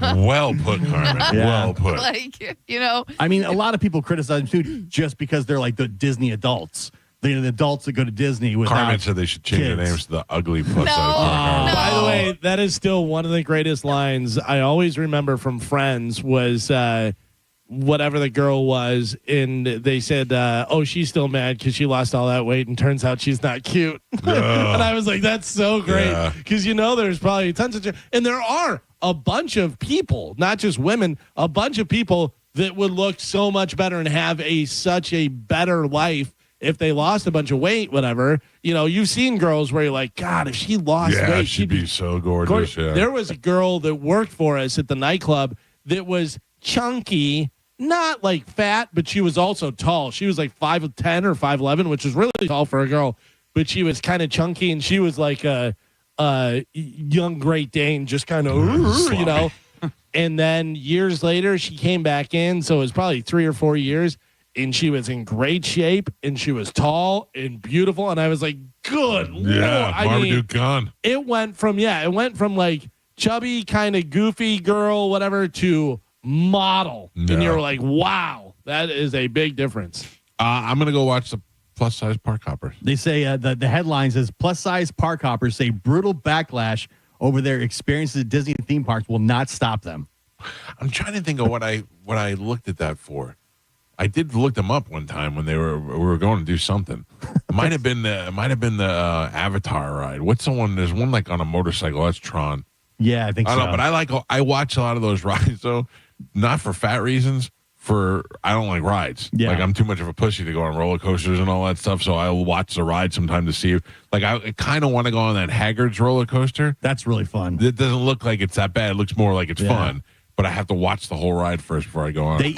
Well put, Carmen. Well put. I mean, a lot of people criticize them too, just because they're like the Disney adults. They're the adults that go to Disney without Carmen said they should change their names to the ugly plus size. By the way, that is still one of the greatest lines I always remember from Friends was whatever the girl was, and they said, oh, she's still mad because she lost all that weight, and turns out she's not cute. And I was like, that's so great, because there's probably tons of, and there are a bunch of people, not just women, a bunch of people that would look so much better and have such a better life if they lost a bunch of weight, whatever. You've seen girls where you're like, God, if she lost weight, she'd be so gorgeous. Yeah. There was a girl that worked for us at the nightclub that was chunky, not like fat, but she was also tall. She was like 5'10" or 5'11", which is really tall for a girl, but she was kind of chunky, and she was like a young Great Dane, just kind of, And then years later, she came back in, so it was probably 3 or 4 years, and she was in great shape, and she was tall and beautiful, and I was like, good Lord. Marmaduke gone. It went from like chubby, kind of goofy girl, whatever, to model. Yeah. And you're like, wow, that is a big difference. I'm going to go watch the plus size park hoppers. They say the headline says plus size park hoppers say brutal backlash over their experiences at Disney theme parks will not stop them. I'm trying to think of what I looked at that for. I did look them up one time when we were going to do something. It might have been the Avatar ride. What's the one? There's one like on a motorcycle. That's Tron. Yeah, I think so. I don't know, but I watch a lot of those rides though, not for fat reasons. I don't like rides. Yeah. Like I'm too much of a pussy to go on roller coasters and all that stuff. So I will watch the ride sometime to see. Like I kind of want to go on that Haggard's roller coaster. That's really fun. It doesn't look like it's that bad. It looks more like it's fun. But I have to watch the whole ride first before I go on. They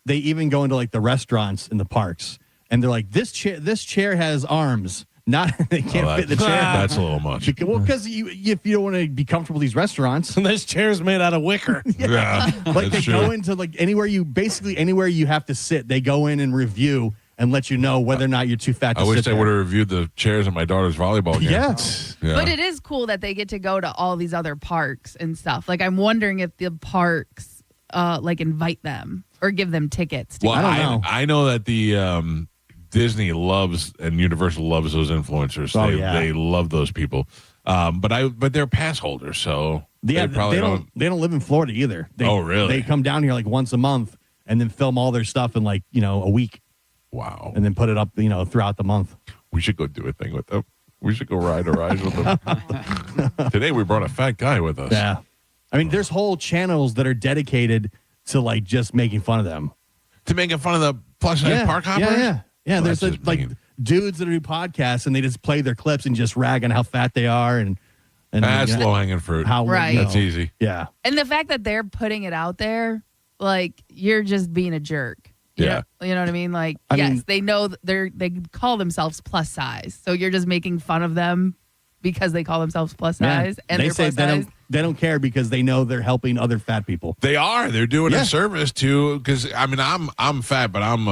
even go into like the restaurants in the parks, and they're like, this chair has arms. They can't fit the chair. That's a little much. Because if you don't want to be comfortable with these restaurants, this chair's made out of wicker. Yeah, like they go into like anywhere you have to sit. They go in and review and let you know whether or not you're too fat to I sit wish they there. would have reviewed the chairs at my daughter's volleyball game. Yeah. But it is cool that they get to go to all these other parks and stuff. Like, I'm wondering if the parks like invite them or give them tickets. Well, I don't know. I know that the Disney loves and Universal loves those influencers. Oh, They love those people. But they're pass holders, so Yeah, they probably they don't live in Florida either. Oh, really? They come down here like once a month and then film all their stuff in like, a week. Wow. And then put it up, throughout the month. We should go do a thing with them. We should go ride a ride with them. Today we brought a fat guy with us. Yeah. I mean, there's whole channels that are dedicated to like just making fun of them. To making fun of the plus size park hoppers? Yeah. Well, There's that's just like mean. dudes that do podcasts and they just play their clips and just rag on how fat they are and That's low hanging fruit. Right. That's easy. Yeah. And the fact that they're putting it out there, like, you're just being a jerk. You know what I mean? Like, they know they call themselves plus size. So you're just making fun of them because they call themselves plus size and they they're say plus size. they don't care because they know they're helping other fat people. They are. They're doing a service to, because I mean, I'm fat, but I'm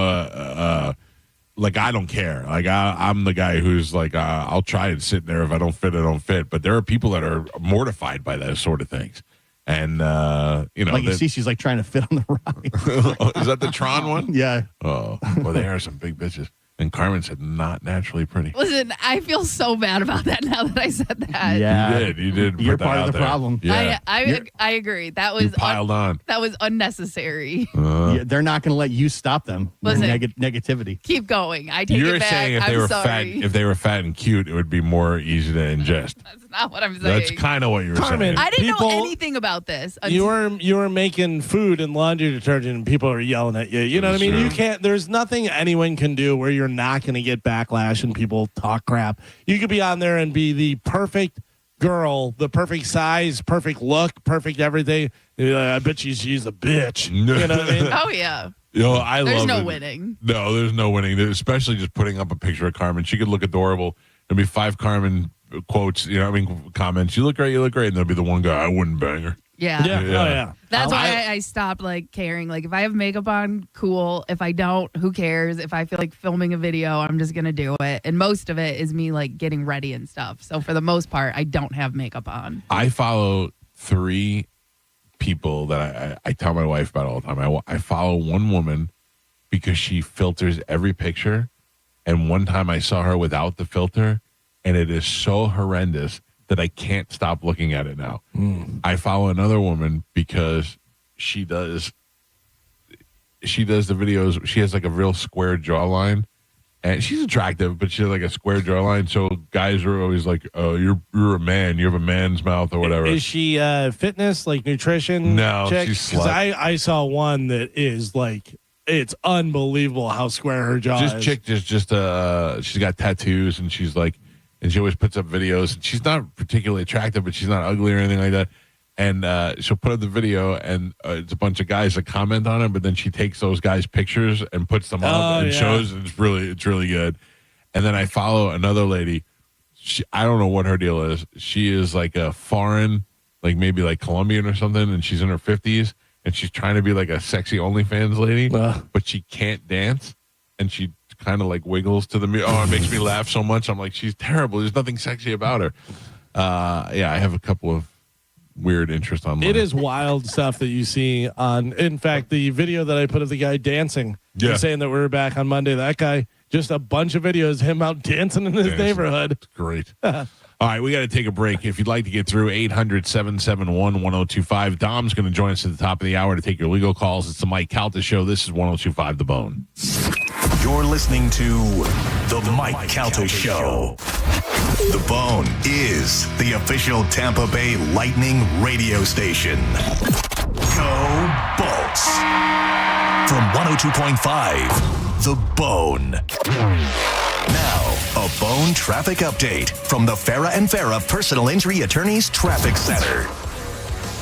like, I don't care. Like I'm the guy who's like, I'll try and sit there. If I don't fit, I don't fit. But there are people that are mortified by those sort of things. And, like you see, she's like trying to fit on the ride. Is that the Tron one? Yeah. Oh, well, they are some big bitches. And Carmen said, not naturally pretty. Listen, I feel so bad about that now that I said that. Yeah. You did. You're put that part of out the there. problem. Yeah. I agree. That was piled on. That was unnecessary. Yeah, they're not going to let you stop them. with Listen. Negativity. Keep going. I take You're it back. saying if they I'm were sorry. if they were fat and cute, it would be more easy to ingest. That's not what I'm saying. That's kind of what you were saying. I didn't People- know anything about this. You were making food and laundry detergent, and people are yelling at you. You know what I mean? Sure. You can't. There's nothing anyone can do where you're not going to get backlash and people talk crap. You could be on there and be the perfect girl, the perfect size, perfect look, perfect everything. You're like, I bet she's a bitch. You know what I mean? Oh yeah. I There's love no it. winning. No, there's no winning. Especially just putting up a picture of Carmen. She could look adorable. There'll be 5 Carmen quotes. Comments. You look great. And there'll be the one guy. I wouldn't bang her. Yeah. Yeah. Oh yeah. That's why I stopped like caring. Like if I have makeup on, cool. If I don't, who cares? If I feel like filming a video, I'm just gonna do it. And most of it is me like getting ready and stuff. So for the most part, I don't have makeup on. I follow 3 people that I tell my wife about all the time. I follow one woman because she filters every picture. And one time I saw her without the filter, and it is so horrendous that I can't stop looking at it now. I follow another woman because she does the videos. She has like a real square jawline, and she's attractive, but she has like a square jawline. So guys are always like, "Oh, you're a man. You have a man's mouth or whatever." Is she fitness, like nutrition? No, chick? she's 'Cause slut. I saw one that is like, it's unbelievable how square her jaw This is. chick she's got tattoos, and she's like, and she always puts up videos. And she's not particularly attractive, but she's not ugly or anything like that. And she'll put up the video, and it's a bunch of guys that comment on it. But then she takes those guys' pictures and puts them up and shows. It's really good. And then I follow another lady. I don't know what her deal is. She is like a foreign, like maybe like Colombian or something, and she's in her 50s, and she's trying to be like a sexy OnlyFans lady, but she can't dance. and she kind of like wiggles to the music. Oh, it makes me laugh so much. I'm like, she's terrible. There's nothing sexy about her. Yeah, I have a couple of weird interests online. It is wild stuff that you see on. In fact, the video that I put of the guy dancing, saying that we were back on Monday. That guy, just a bunch of videos him out dancing in his neighborhood. It's great. All right, we got to take a break. If you'd like to get through, 800-771-1025. Dom's going to join us at the top of the hour to take your legal calls. It's the Mike Calta Show. This is 1025 The Bone. You're listening to The Mike Calta Show. The Bone is the official Tampa Bay Lightning radio station. Go Bolts. From 102.5, The Bone. Now, a Bone traffic update from the Farah and Farah Personal Injury Attorneys Traffic Center.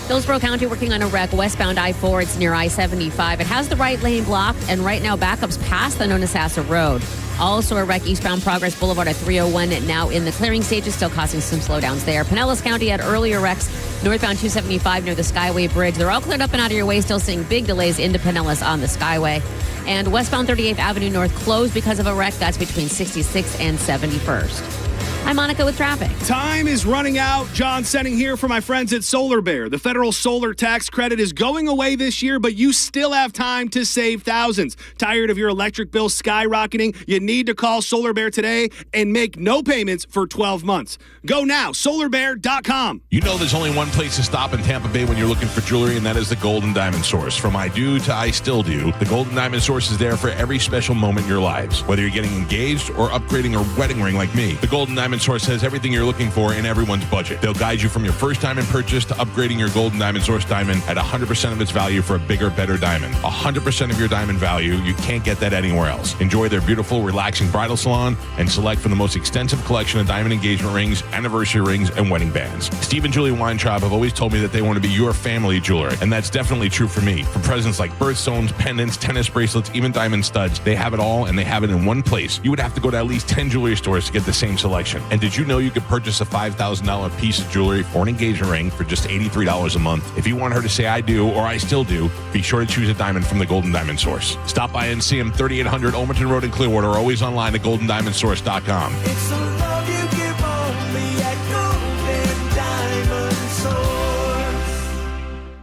Hillsborough County working on a wreck westbound I-4. It's near I-75. It has the right lane blocked, and right now backups past the Nonasassa Road. Also a wreck eastbound Progress Boulevard at 301, now in the clearing stages, still causing some slowdowns there. Pinellas County had earlier wrecks northbound 275 near the Skyway Bridge. They're all cleared up and out of your way, still seeing big delays into Pinellas on the Skyway. And westbound 38th Avenue North closed because of a wreck. That's between 66th and 71st. I'm Monica with traffic. Time is running out. John Senning here for my friends at Solar Bear. The federal solar tax credit is going away this year, but you still have time to save thousands. Tired of your electric bill skyrocketing? You need to call Solar Bear today and make no payments for 12 months. Go now, solarbear.com. You know there's only one place to stop in Tampa Bay when you're looking for jewelry, and that is the Golden Diamond Source. From I do to I still do, the Golden Diamond Source is there for every special moment in your lives. Whether you're getting engaged or upgrading a wedding ring like me, the Golden Diamond Source has everything you're looking for in everyone's budget. They'll guide you from your first diamond purchase to upgrading your Golden Diamond Source diamond at 100% of its value for a bigger, better diamond. 100% of your diamond value. You can't get that anywhere else. Enjoy their beautiful, relaxing bridal salon and select from the most extensive collection of diamond engagement rings, anniversary rings, and wedding bands. Steve and Julie Weintraub have always told me that they want to be your family jeweler, and that's definitely true for me. From presents like birthstones, pendants, tennis bracelets, even diamond studs, they have it all, and they have it in one place. You would have to go to at least 10 jewelry stores to get the same selection. And did you know you could purchase a $5,000 piece of jewelry for an engagement ring for just $83 a month? If you want her to say I do or I still do, be sure to choose a diamond from the Golden Diamond Source. Stop by and see them 3800 Olmerton Road in Clearwater, or always online at goldendiamondsource.com. It's the love you give only at Golden Diamond Source.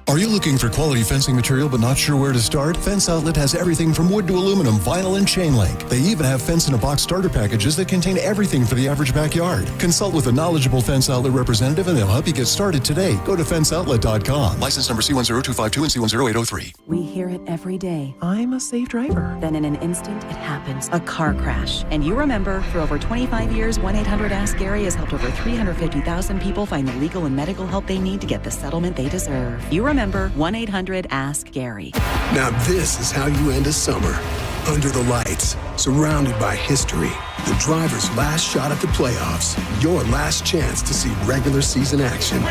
Are you looking for quality fencing material but not sure where to start? Fence Outlet has everything from wood to aluminum, vinyl, and chain link. They even have fence-in-a-box starter packages that contain everything for the average backyard. Consult with a knowledgeable Fence Outlet representative and they'll help you get started today. Go to fenceoutlet.com. License number C10252 and C10803. We hear it every day. I'm a safe driver. Then in an instant, it happens. A car crash. And you remember, for over 25 years, 1-800-ASK-GARY has helped over 350,000 people find the legal and medical help they need to get the settlement they deserve. You remember 1-800-ASK-GARY. Now this is how you end a summer. Under the lights, surrounded by history, the driver's last shot at the playoffs, your last chance to see regular season action.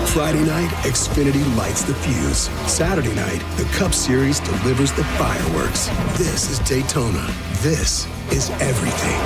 Friday night, Xfinity lights the fuse. Saturday night, the Cup Series delivers the fireworks. This is Daytona. This is everything.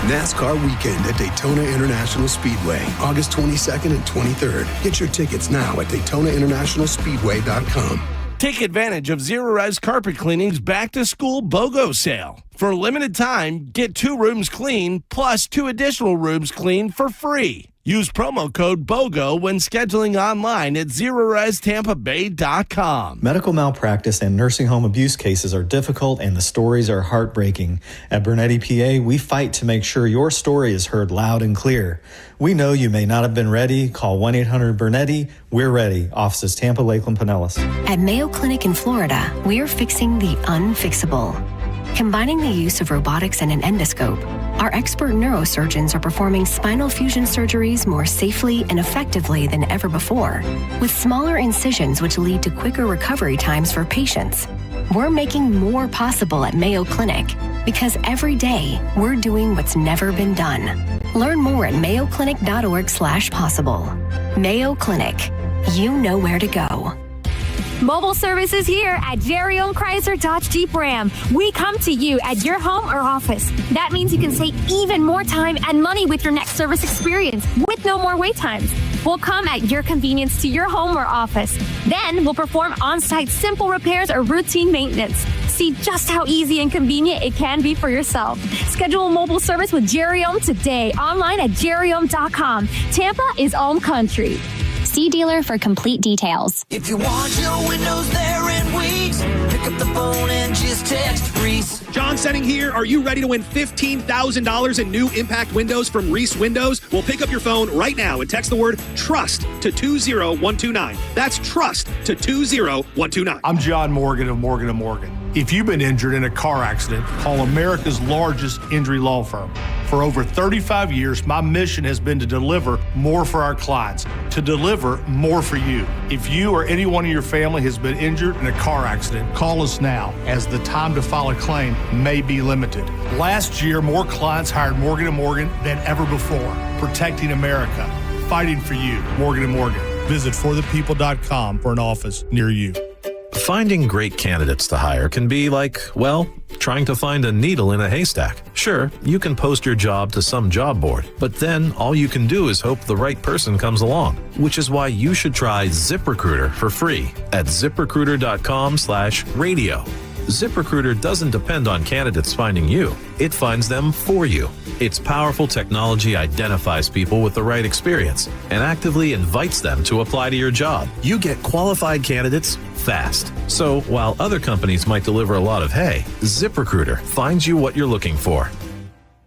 NASCAR weekend at Daytona International Speedway, August 22nd and 23rd. Get your tickets now at DaytonaInternationalSpeedway.com. Take advantage of Zero Res Carpet Cleaning's Back to School BOGO sale. For a limited time, get 2 rooms clean plus 2 additional rooms clean for free. Use promo code BOGO when scheduling online at ZeroResTampaBay.com. Medical malpractice and nursing home abuse cases are difficult and the stories are heartbreaking. At Bernetti PA, we fight to make sure your story is heard loud and clear. We know you may not have been ready. Call 1-800-BERNETTI. We're ready. Offices Tampa, Lakeland, Pinellas. At Mayo Clinic in Florida, we're fixing the unfixable. Combining the use of robotics and an endoscope, our expert neurosurgeons are performing spinal fusion surgeries more safely and effectively than ever before, with smaller incisions which lead to quicker recovery times for patients. We're making more possible at Mayo Clinic because every day we're doing what's never been done. Learn more at mayoclinic.org/possible. Mayo Clinic. You know where to go. Mobile service is here at Jerry owned Chrysler Dodge Jeep Ram. We come to you at your home or office. That means you can save even more time and money with your next service experience with no more wait times. We'll come at your convenience to your home or office. Then we'll perform on-site simple repairs or routine maintenance. see just how easy and convenient it can be for yourself. Schedule a mobile service with Jerry Ohm today, online at jerryohm.com. Tampa is Ohm Country. See dealer for complete details. If you want your windows there in weeks, pick up the phone and just text Reese. John Senning here. Are you ready to win $15,000 in new impact windows from Reese Windows? Well, pick up your phone right now and text the word TRUST to 20129. That's TRUST to 20129. I'm John Morgan of Morgan & Morgan. If you've been injured in a car accident, call America's largest injury law firm. For over 35 years, my mission has been to deliver more for our clients, to deliver more for you. If you or anyone in your family has been injured in a car accident, call us now, as the time to file a claim may be limited. Last year, more clients hired Morgan & Morgan than ever before, protecting America, fighting for you. Morgan & Morgan. Visit forthepeople.com for an office near you. Finding great candidates to hire can be like, well, trying to find a needle in a haystack. Sure, you can post your job to some job board, but then all you can do is hope the right person comes along, which is why you should try ZipRecruiter for free at ZipRecruiter.com/radio. ZipRecruiter doesn't depend on candidates finding you. It finds them for you. Its powerful technology identifies people with the right experience and actively invites them to apply to your job. You get qualified candidates fast. So while other companies might deliver a lot of hay, ZipRecruiter finds you what you're looking for.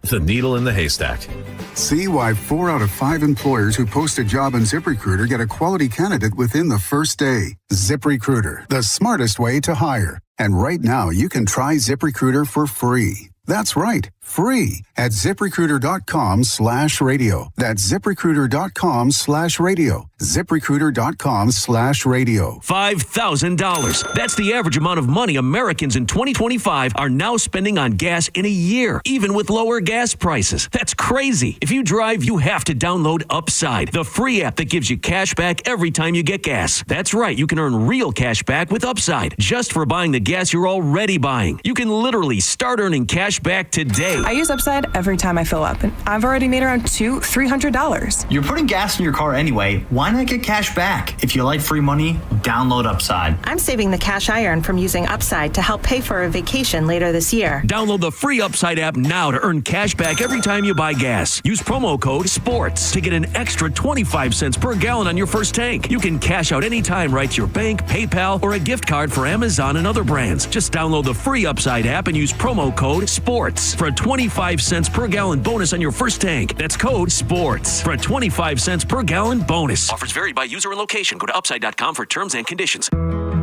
The needle in the haystack. See why 4 out of 5 employers who post a job on ZipRecruiter get a quality candidate within the first day. ZipRecruiter, the smartest way to hire. And right now, you can try ZipRecruiter for free. That's right, free at ZipRecruiter.com/radio. That's ZipRecruiter.com/radio. ZipRecruiter.com/radio. $5,000. That's the average amount of money Americans in 2025 are now spending on gas in a year, even with lower gas prices. That's crazy. If you drive, you have to download Upside, the free app that gives you cash back every time you get gas. That's right, you can earn real cash back with Upside just for buying the gas you're already buying. You can literally start earning cash back today. I use Upside every time I fill up, and I've already made around $300. You're putting gas in your car anyway. Why not get cash back? If you like free money, download Upside. I'm saving the cash I earn from using Upside to help pay for a vacation later this year. Download the free Upside app now to earn cash back every time you buy gas. Use promo code SPORTS to get an extra 25 cents per gallon on your first tank. You can cash out anytime right to your bank, PayPal, or a gift card for Amazon and other brands. Just download the free Upside app and use promo code SPORTS for a 25 cents per gallon bonus on your first tank. That's code SPORTS for a 25 cents per gallon bonus. Offers vary by user and location. Go to upside.com for terms and conditions.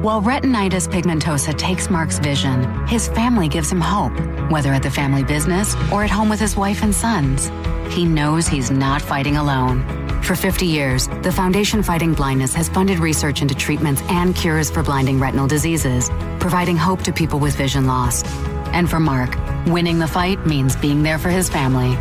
While retinitis pigmentosa takes Mark's vision, his family gives him hope, whether at the family business or at home with his wife and sons. He knows he's not fighting alone. For 50 years, the Foundation Fighting Blindness has funded research into treatments and cures for blinding retinal diseases, providing hope to people with vision loss. And for Mark, winning the fight means being there for his family.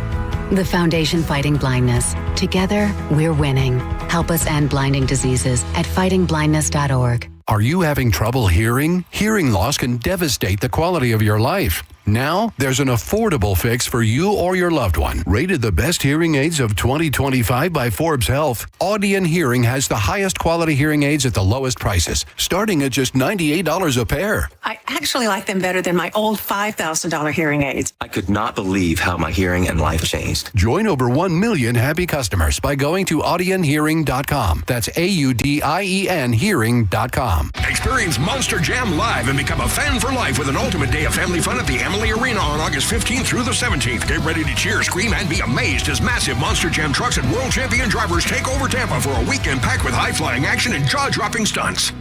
The Foundation Fighting Blindness. Together, we're winning. Help us end blinding diseases at fightingblindness.org. Are you having trouble hearing? Hearing loss can devastate the quality of your life. Now, there's an affordable fix for you or your loved one. Rated the best hearing aids of 2025 by Forbes Health, Audion Hearing has the highest quality hearing aids at the lowest prices, starting at just $98 a pair. I actually like them better than my old $5,000 hearing aids. I could not believe how my hearing and life changed. Join over 1 million happy customers by going to audionhearing.com. That's AUDIEN hearing.com. Experience Monster Jam live and become a fan for life with an ultimate day of family fun at the Emily Arena on August 15th through the 17th. Get ready to cheer, scream, and be amazed as massive Monster Jam trucks and world champion drivers take over Tampa for a weekend packed with high-flying action and jaw-dropping stunts.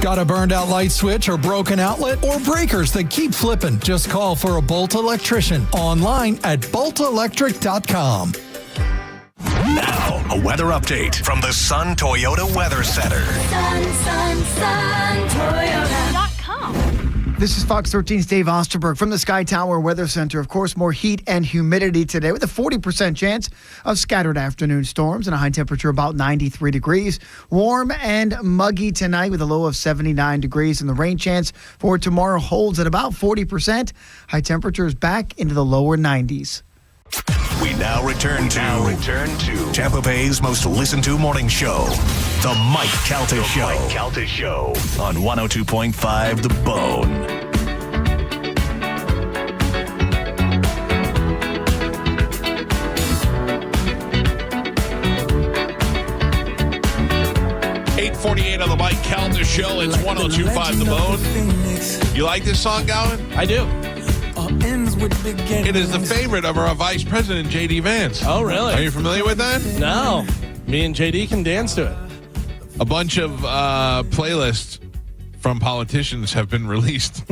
Got a burned out light switch or broken outlet or breakers that keep flipping? Just call for a Bolt electrician online at boltelectric.com. Now, a weather update from the Sun Toyota Weather Center. SunToyota.com. This is Fox 13's Dave Osterberg from the Sky Tower Weather Center. Of course, more heat and humidity today with a 40% chance of scattered afternoon storms and a high temperature about 93 degrees. Warm and muggy tonight with a low of 79 degrees, and the rain chance for tomorrow holds at about 40%. High temperatures back into the lower 90s. We now return to Tampa Bay's most listened to morning show, The Mike Calta Show. Mike Calta Show on 102.5 The Bone. .48 on the Mike Calta Show. It's 102.5 The Bone. You like this song, Gowan? I do. It is the favorite of our Vice President, J.D. Vance. Oh, really? Are you familiar with that? No. Me and JD can dance to it. A bunch of playlists from politicians have been released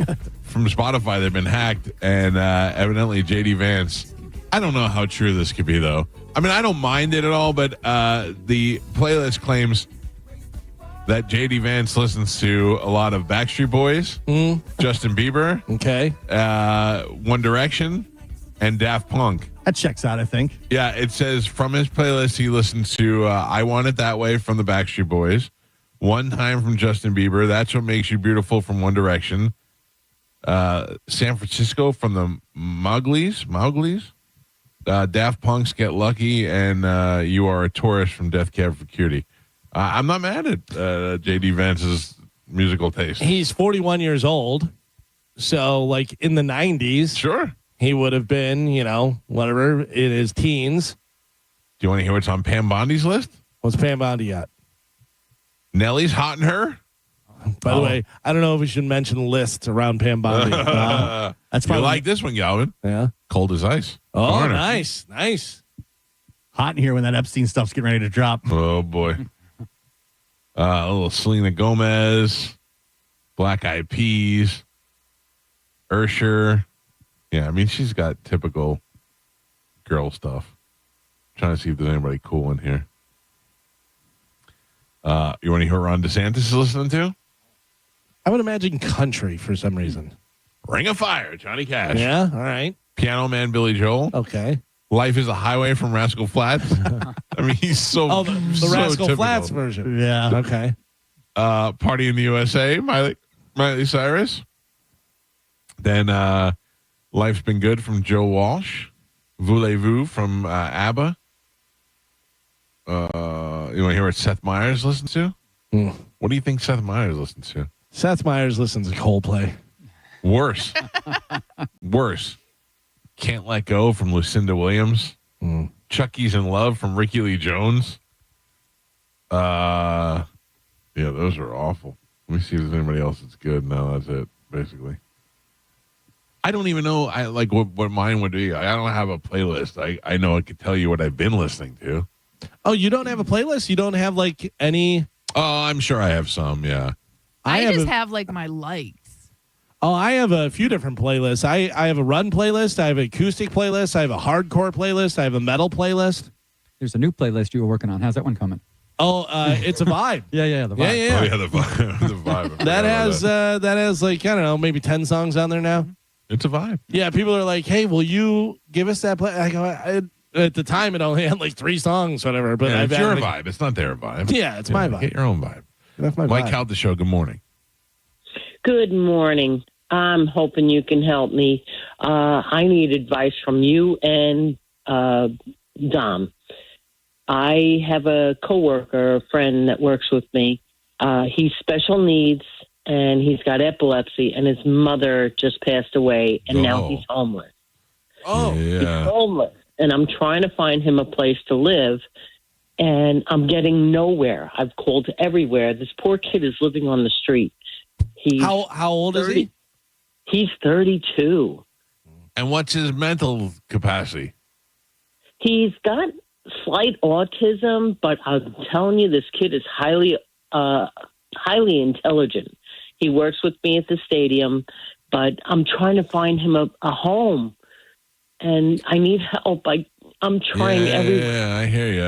from Spotify. They've been hacked, and evidently J.D. Vance. I don't know how true this could be, though. I mean, I don't mind it at all, but the playlist claims that J.D. Vance listens to a lot of Backstreet Boys, Justin Bieber, okay, One Direction, and Daft Punk. That checks out, I think. Yeah, it says from his playlist he listens to I Want It That Way from the Backstreet Boys, One Time from Justin Bieber, That's What Makes You Beautiful from One Direction, San Francisco from the Mowgli's, Daft Punk's Get Lucky, and You Are a Tourist from Death Cab for Cutie. I'm not mad at J.D. Vance's musical taste. He's 41 years old. So, like, in the 90s. Sure. He would have been, whatever, in his teens. Do you want to hear what's on Pam Bondi's list? What's Pam Bondi got? Nelly's Hot in Her. By the way, I don't know if we should mention lists around Pam Bondi. That's probably like this one, Galvin. Yeah. Cold as Ice. Oh, Garner. nice. Hot in here when that Epstein stuff's getting ready to drop. Oh, boy. A little Selena Gomez, Black Eyed Peas, Usher. Yeah, I mean, she's got typical girl stuff. Trying to see if there's anybody cool in here. You want to hear Ron DeSantis is listening to? I would imagine country for some reason. Ring of Fire, Johnny Cash. Yeah, all right. Piano Man, Billy Joel. Okay. Life is a Highway from Rascal Flatts. I mean, he's so the so Rascal typical. Flatts version. Yeah. Okay. Party in the USA, Miley Cyrus. Then Life's Been Good from Joe Walsh. Voulez-Vous from ABBA. You want to hear what Seth Meyers listens to? What do you think Seth Meyers listens to? Seth Meyers listens to Coldplay. Worse. Can't Let Go from Lucinda Williams. Chucky's in Love from Ricky Lee Jones. Yeah, those are awful. Let me see if there's anybody else that's good. No, that's it, basically. I don't even know what mine would be. I don't have a playlist. I know I could tell you what I've been listening to. Oh, you don't have a playlist? You don't have any? Oh, I'm sure I have some, yeah. I just have my likes. Oh, I have a few different playlists. I have a run playlist. I have an acoustic playlist. I have a hardcore playlist. I have a metal playlist. There's a new playlist you were working on. How's that one coming? Oh, it's a vibe. Yeah, the vibe. Yeah. Oh, yeah, the vibe. that has I don't know, maybe 10 songs on there now. It's a vibe. Yeah, people are like, hey, will you give us that play? I go, at the time, it only had 3 songs, whatever. But yeah, it's your vibe. It's not their vibe. Yeah, it's my vibe. Get your own vibe. That's my Mike vibe. Calta Show, good morning. Good morning. I'm hoping you can help me. I need advice from you and Dom. I have a coworker, a friend that works with me. He's special needs, and he's got epilepsy, and his mother just passed away, and now he's homeless. Oh, He's homeless, and I'm trying to find him a place to live, and I'm getting nowhere. I've called everywhere. This poor kid is living on the street. How old is he? He's 32. And what's his mental capacity? He's got slight autism, but I'm telling you, this kid is highly intelligent. He works with me at the stadium, but I'm trying to find him a home, and I need help. I'm trying everywhere. Yeah, I hear you.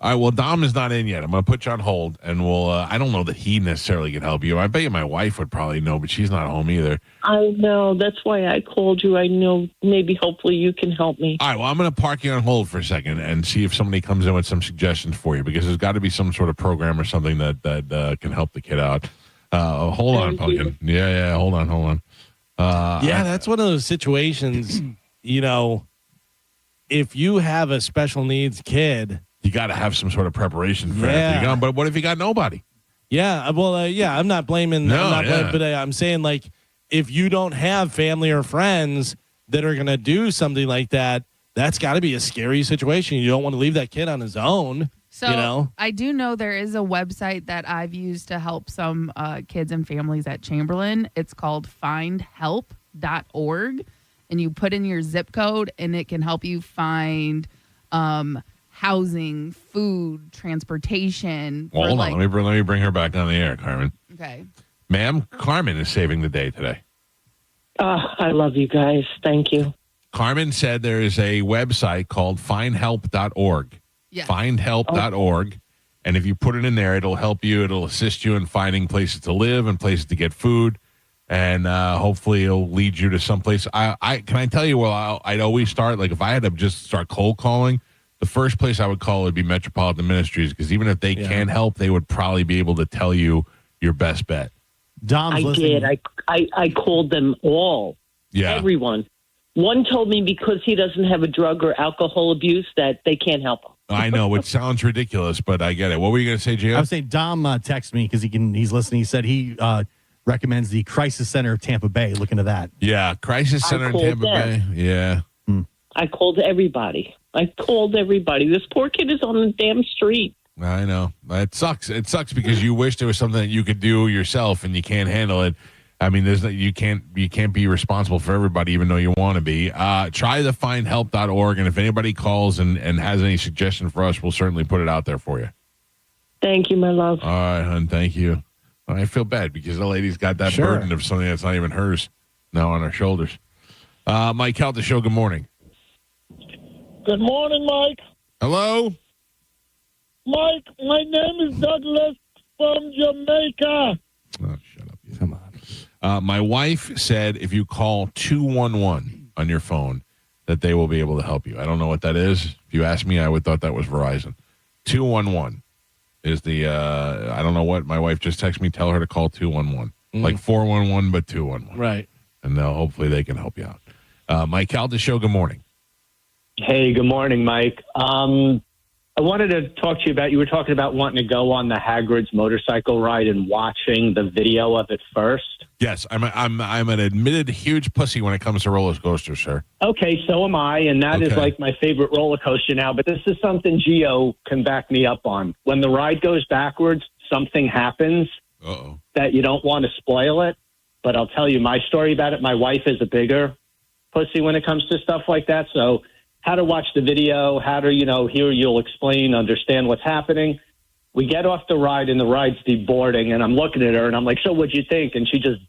All right, well, Dom is not in yet. I'm going to put you on hold, and we'll. I don't know that he necessarily can help you. I bet you my wife would probably know, but she's not home either. I know. That's why I called you. I know hopefully you can help me. All right, well, I'm going to park you on hold for a second and see if somebody comes in with some suggestions for you, because there's got to be some sort of program or something that can help the kid out. Hold on, Pumpkin. Yeah, hold on. That's one of those situations, if you have a special needs kid You got to have some sort of preparation for it. But what if you got nobody? Yeah, well, I'm not blaming. But I'm saying, like, if you don't have family or friends that are going to do something like that, that's got to be a scary situation. You don't want to leave that kid on his own. So I do know there is a website that I've used to help some kids and families at Chamberlain. It's called findhelp.org. And you put in your zip code, and it can help you find housing, food, transportation. Well, hold on. Let me bring her back on the air, Carmen. Okay. Ma'am, Carmen is saving the day today. I love you guys. Thank you. Carmen said there is a website called findhelp.org. Yes. Findhelp.org. And if you put it in there, it'll help you. It'll assist you in finding places to live and places to get food. And hopefully it'll lead you to someplace. Can I tell you, I'd always start, like if I had to just start cold calling, the first place I would call would be Metropolitan Ministries, because even if they can't help, they would probably be able to tell you your best bet. Dom's listening. Did. I called them all. Yeah. Everyone. One told me because he doesn't have a drug or alcohol abuse that they can't help him. I know it sounds ridiculous, but I get it. What were you going to say, Gio? I was saying Dom texted me because he's listening. He said he recommends the Crisis Center of Tampa Bay. Look into that. Yeah, Crisis Center in Tampa Bay. Yeah. I called everybody. This poor kid is on the damn street. I know. It sucks. It sucks because you wish there was something that you could do yourself and you can't handle it. I mean, you can't be responsible for everybody, even though you want to be. Try the findhelp.org, and if anybody calls and has any suggestion for us, we'll certainly put it out there for you. Thank you, my love. All right, hon. Thank you. I feel bad because the lady's got that burden of something that's not even hers now on her shoulders. Mike Calta Show, good morning. Good morning, Mike. Hello? Mike, my name is Douglas from Jamaica. Oh, shut up. Come on. My wife said if you call 211 on your phone that they will be able to help you. I don't know what that is. If you ask me, I would thought that was Verizon. 211 is the, I don't know what. My wife just texted me, tell her to call 211. Like 411, but 211. Right. And hopefully they can help you out. Mike Calta Show, good morning. Hey, good morning, Mike. I wanted to talk to you about, you were talking about wanting to go on the Hagrid's motorcycle ride and watching the video of it first. Yes, I'm an admitted huge pussy when it comes to roller coasters, sir. Okay, so am I, and that is like my favorite roller coaster now, but this is something Gio can back me up on. When the ride goes backwards, something happens that you don't want to spoil it, but I'll tell you my story about it. My wife is a bigger pussy when it comes to stuff like that, so how to watch the video, how to, here you'll explain, understand what's happening. We get off the ride, and the ride's deboarding, and I'm looking at her, and I'm like, so what'd you think? And she just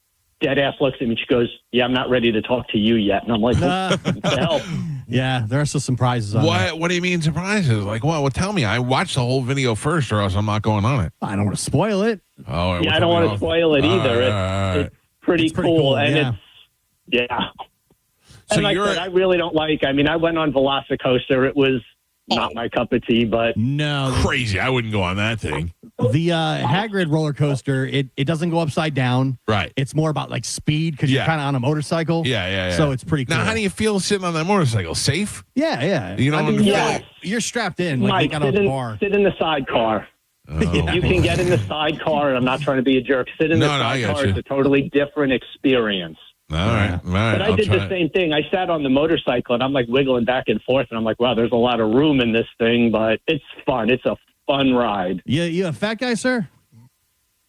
dead ass looks at me. She goes, yeah, I'm not ready to talk to you yet. And I'm like, what the hell? Yeah, there are still some prizes on that. What do you mean surprises? Like, well, tell me. I watched the whole video first, or else I'm not going on it. I don't want to spoil it. Oh, yeah, I don't want to spoil it either. It's pretty cool. And it's So and like I said, I really don't like. I mean, I went on Velocicoaster. It was not my cup of tea, but no, crazy. I wouldn't go on that thing. The Hagrid roller coaster, it doesn't go upside down. Right. It's more about like speed because you're kind of on a motorcycle. Yeah. So it's pretty cool. Now, how do you feel sitting on that motorcycle? Safe? Yeah. You know, I mean, you're strapped in. Like Mike, you got a bar. Sit in the sidecar. You can get in the sidecar, and I'm not trying to be a jerk. Sit in the sidecar. It's a totally different experience. All right. But I did the same thing. I sat on the motorcycle, and I'm like wiggling back and forth, and I'm like, wow, there's a lot of room in this thing, but it's fun. It's a fun ride. You a fat guy, sir?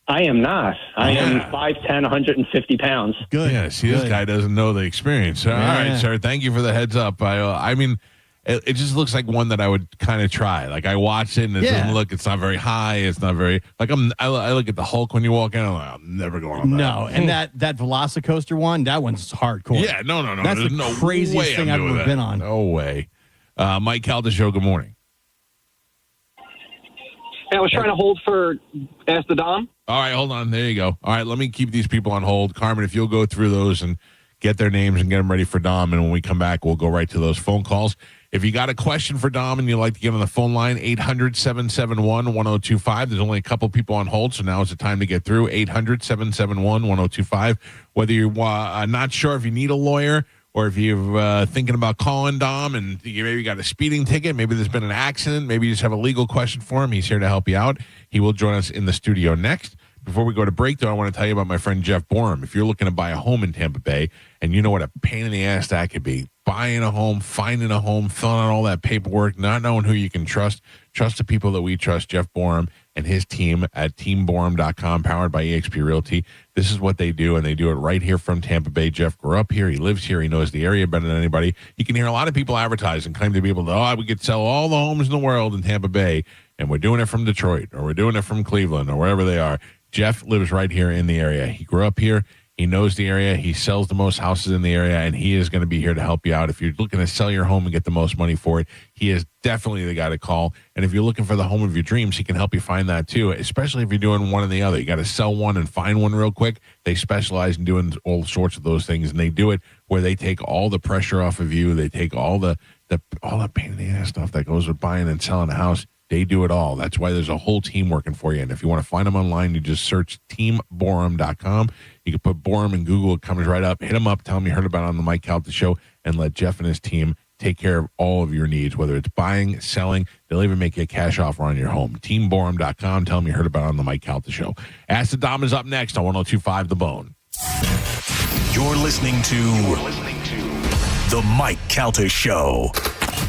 I am not. I am 5'10", 150 pounds. Good. Yeah, see, this guy doesn't know the experience. All right, sir. Thank you for the heads up. I mean, it just looks like one that I would kind of try. Like I watch it and it doesn't look. It's not very high. It's not very like I look at the Hulk when you walk in. I'm like, I'm never going on that. No, and that Velocicoaster one, that one's hardcore. Yeah, no. That's There's the no craziest thing I've ever been on. No way. Mike Calta Show. Good morning. I was trying to hold for Ask the Dom. All right, hold on. There you go. All right, let me keep these people on hold. Carmen, if you'll go through those and get their names and get them ready for Dom, and when we come back, we'll go right to those phone calls. If you got a question for Dom and you'd like to get on the phone line, 800-771-1025. There's only a couple people on hold, so now is the time to get through. 800-771-1025. Whether you're not sure if you need a lawyer, or if you're thinking about calling Dom and you maybe got a speeding ticket, maybe there's been an accident, maybe you just have a legal question for him, he's here to help you out. He will join us in the studio next. Before we go to break, though, I want to tell you about my friend Jeff Borum. If you're looking to buy a home in Tampa Bay, and you know what a pain in the ass that could be, buying a home, finding a home, filling out all that paperwork, not knowing who you can trust the people that we trust, Jeff Borum and his team at teamborum.com, powered by eXp Realty. This is what they do, and they do it right here from Tampa Bay. Jeff grew up here. He lives here. He knows the area better than anybody. You can hear a lot of people advertise and claim to be able to, we could sell all the homes in the world in Tampa Bay, and we're doing it from Detroit, or we're doing it from Cleveland, or wherever they are. Jeff lives right here in the area. He grew up here. He knows the area. He sells the most houses in the area, and he is going to be here to help you out. If you're looking to sell your home and get the most money for it, he is definitely the guy to call. And if you're looking for the home of your dreams, he can help you find that too, especially if you're doing one or the other. You got to sell one and find one real quick. They specialize in doing all sorts of those things, and they do it where they take all the pressure off of you. They take all the pain in the ass stuff that goes with buying and selling a house. They do it all. That's why there's a whole team working for you. And if you want to find them online, you just search teamborum.com. You can put Borum in Google. It comes right up. Hit them up. Tell them you heard about it on the Mike Calta Show, and let Jeff and his team take care of all of your needs, whether it's buying, selling. They'll even make you a cash offer on your home. Teamborum.com. Tell them you heard about it on the Mike Calta Show. Ask the Dom is up next on 102.5 The Bone. You're listening to The Mike Calta Show.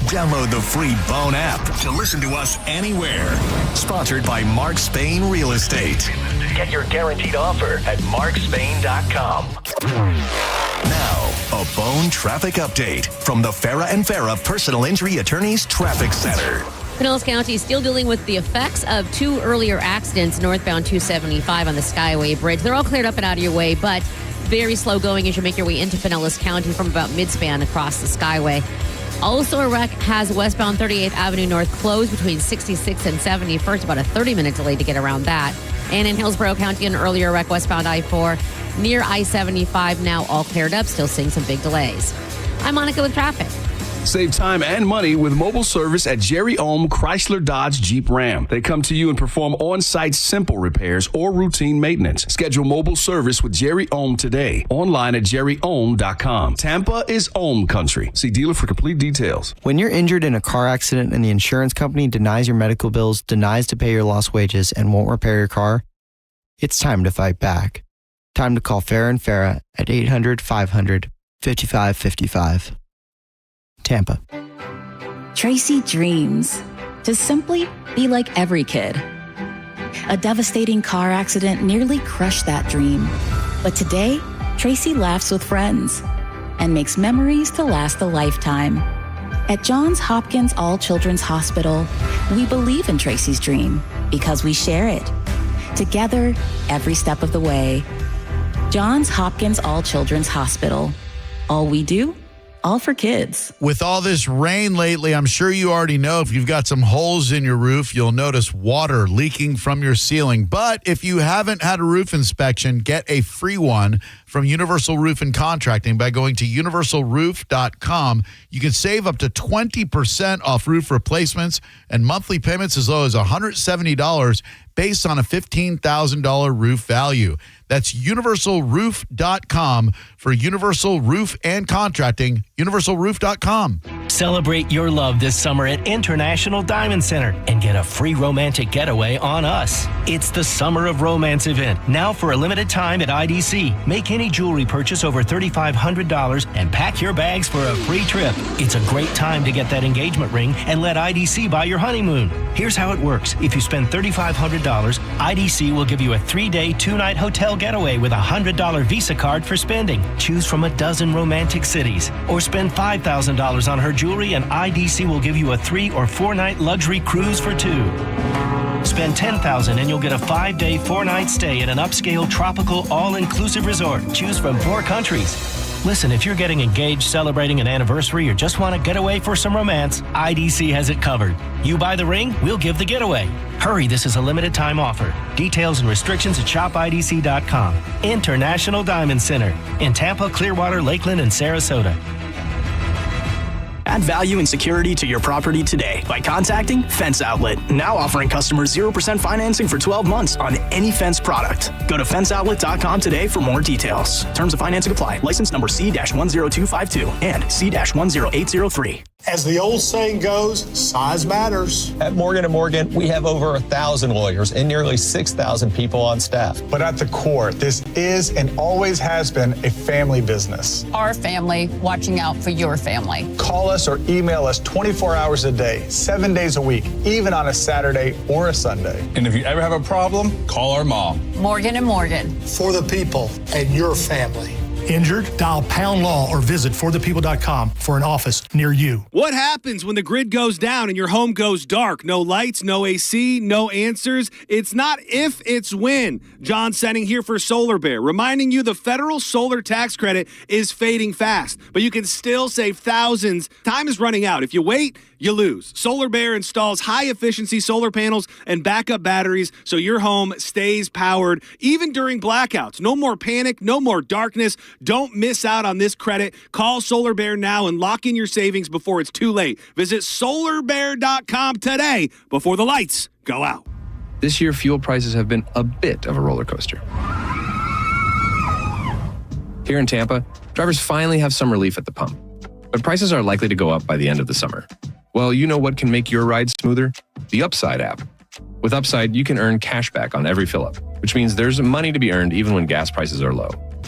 Download the free Bone app to listen to us anywhere. Sponsored by Mark Spain Real Estate. Get your guaranteed offer at markspain.com. Now, a Bone traffic update from the Farah and Farah Personal Injury Attorneys Traffic Center. Pinellas County is still dealing with the effects of two earlier accidents northbound 275 on the Skyway Bridge. They're all cleared up and out of your way, but very slow going as you make your way into Pinellas County from about midspan across the Skyway. Also, a wreck has westbound 38th Avenue North closed between 66th and 71st, about a 30-minute delay to get around that. And in Hillsborough County, an earlier wreck westbound I-4 near I-75, now all cleared up, still seeing some big delays. I'm Monica with traffic. Save time and money with mobile service at Jerry Ohm Chrysler Dodge Jeep Ram. They come to you and perform on-site simple repairs or routine maintenance. Schedule mobile service with Jerry Ohm today. Online at jerryohm.com. Tampa is Ohm country. See dealer for complete details. When you're injured in a car accident and the insurance company denies your medical bills, denies to pay your lost wages, and won't repair your car, it's time to fight back. Time to call Farah and Farah at 800-500-5555. Tampa. Tracy dreams to simply be like every kid. A devastating car accident nearly crushed that dream. But today, Tracy laughs with friends and makes memories to last a lifetime. At Johns Hopkins All Children's Hospital, we believe in Tracy's dream because we share it. Together, every step of the way. Johns Hopkins All Children's Hospital. All we do, all for kids. With all this rain lately, I'm sure you already know if you've got some holes in your roof, you'll notice water leaking from your ceiling. But if you haven't had a roof inspection, get a free one from Universal Roof and Contracting by going to universalroof.com. You can save up to 20% off roof replacements and monthly payments as low as $170 based on a $15,000 roof value. That's universalroof.com for Universal Roof and Contracting, universalroof.com. Celebrate your love this summer at International Diamond Center and get a free romantic getaway on us. It's the Summer of Romance event, now for a limited time at IDC. Make any jewelry purchase over $3,500 and pack your bags for a free trip. It's a great time to get that engagement ring and let IDC buy your honeymoon. Here's how it works. If you spend $3,500, IDC will give you a 3-day, 2-night hotel getaway with a $100 Visa card for spending. Choose from a dozen romantic cities. Or spend $5,000 on her jewelry and IDC will give you a 3- or 4-night luxury cruise for 2. Spend $10,000 and you'll get a 5-day, 4-night stay at an upscale tropical all-inclusive resort. Choose from 4 countries. Listen, if you're getting engaged, celebrating an anniversary, or just want to get away for some romance, IDC has it covered. You buy the ring, we'll give the getaway. Hurry, this is a limited time offer. Details and restrictions at shopidc.com. International Diamond Center in Tampa, Clearwater, Lakeland, and Sarasota. Add value and security to your property today by contacting Fence Outlet. Now offering customers 0% financing for 12 months on any Fence product. Go to fenceoutlet.com today for more details. Terms of financing apply. License number C-10252 and C-10803. As the old saying goes, size matters. At Morgan & Morgan, we have over 1,000 lawyers and nearly 6,000 people on staff. But at the core, this is and always has been a family business. Our family watching out for your family. Call us or email us 24 hours a day, 7 days a week, even on a Saturday or a Sunday. And if you ever have a problem, call our mom. Morgan & Morgan. For the people and your family. Injured? Dial Pound Law or visit forthepeople.com for an office near you. What happens when the grid goes down and your home goes dark? No lights, no AC, no answers. It's not if, it's when. John Senning here for Solar Bear, reminding you the federal solar tax credit is fading fast, but you can still save thousands. Time is running out. If you wait, you lose. Solar Bear installs high-efficiency solar panels and backup batteries so your home stays powered even during blackouts. No more panic, no more darkness. Don't miss out on this credit. Call Solar Bear now and lock in your savings before it's too late. Visit solarbear.com today before the lights go out. This year, fuel prices have been a bit of a roller coaster. Here in Tampa, drivers finally have some relief at the pump, but prices are likely to go up by the end of the summer. Well, you know what can make your ride smoother? The Upside app. With Upside, you can earn cash back on every fill-up, which means there's money to be earned even when gas prices are low.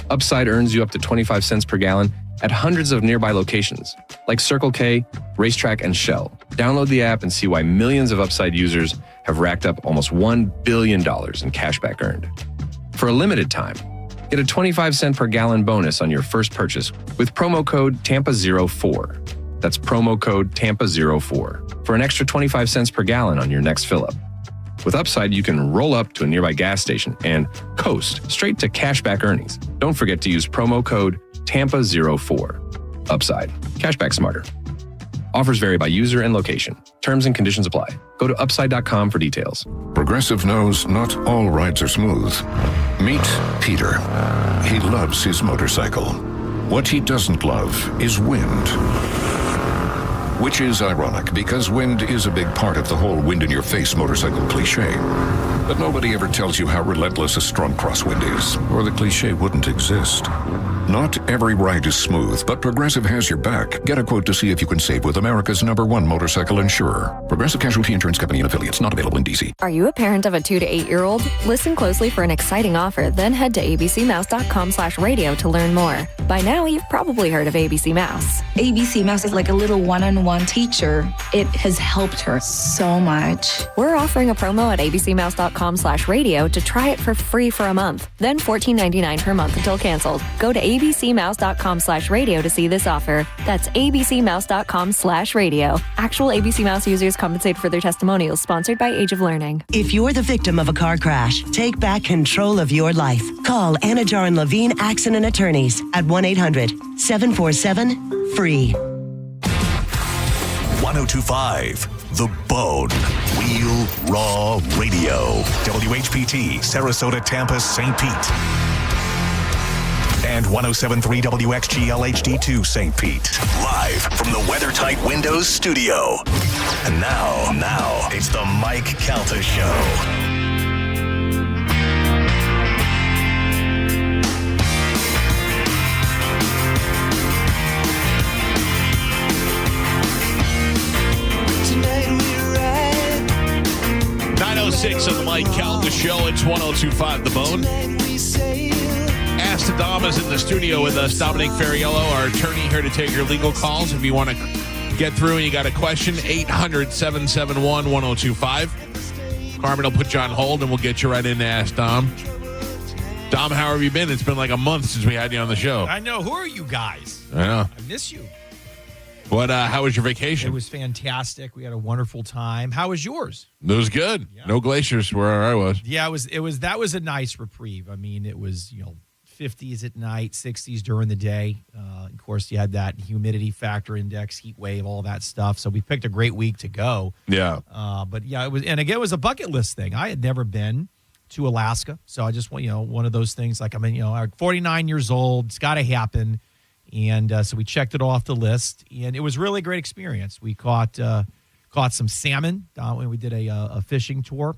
Upside earns you up to 25 cents per gallon at hundreds of nearby locations, like Circle K, Racetrack, and Shell. Download the app and see why millions of Upside users have racked up almost $1 billion in cash back earned. For a limited time, get a 25-cent per gallon bonus on your first purchase with promo code TAMPA04. That's promo code TAMPA04 for an extra 25 cents per gallon on your next fill-up. With Upside, you can roll up to a nearby gas station and coast straight to cashback earnings. Don't forget to use promo code TAMPA04. Upside. Cashback smarter. Offers vary by user and location. Terms and conditions apply. Go to upside.com for details. Progressive knows not all rides are smooth. Meet Peter. He loves his motorcycle. What he doesn't love is wind. Which is ironic, because wind is a big part of the whole wind-in-your-face motorcycle cliche. But nobody ever tells you how relentless a storm crosswind is, or the cliche wouldn't exist. Not every ride is smooth, but Progressive has your back. Get a quote to see if you can save with America's #1 motorcycle insurer. Progressive Casualty Insurance Company and affiliates, not available in D.C. Are you a parent of a 2 to 8 year old? Listen closely for an exciting offer, then head to abcmouse.com/radio to learn more. By now, you've probably heard of ABC Mouse. ABC Mouse is like a little one-on-one teacher. It has helped her so much. We're offering a promo at abcmouse.com/radio to try it for free for a month, then $14.99 per month until canceled. Go to abcmouse.com/radio to see this offer. That's abcmouse.com/radio. Actual ABC Mouse users compensated for their testimonials, sponsored by Age of Learning. If you're the victim of a car crash, take back control of your life. Call Anajar and Levine Accident Attorneys at 1-800-747-FREE. 1025 The Bone. Wheel Raw Radio. WHPT, Sarasota, Tampa, St. Pete. And 107.3 WXGL HD2 St. Pete. Live from the WeatherTight Windows studio. And now, it's the Mike Calta Show. On the Mike Calta Show. It's 102.5 The Bone. Ask the Dom is in the studio with us. Dominic Ferriello, our attorney, here to take your legal calls. If you want to get through and you got a question, 800-771-1025. Carmen will put you on hold and we'll get you right in to Ask Dom. Dom, how have you been? It's been like a month since we had you on the show. I know. Who are you guys? I know. I miss you. What? How was your vacation? It was fantastic. We had a wonderful time. How was yours? It was good. Yeah. No glaciers where I was. Yeah, it was. That was a nice reprieve. I mean, it was 50s at night, 60s during the day. Of course, you had that humidity factor index, heat wave, all that stuff. So we picked a great week to go. Yeah. But yeah, it was. And again, it was a bucket list thing. I had never been to Alaska, so I just want one of those things. Like I'm 49 years old. It's got to happen. And so we checked it off the list, and it was really a great experience. We caught some salmon when we did a fishing tour,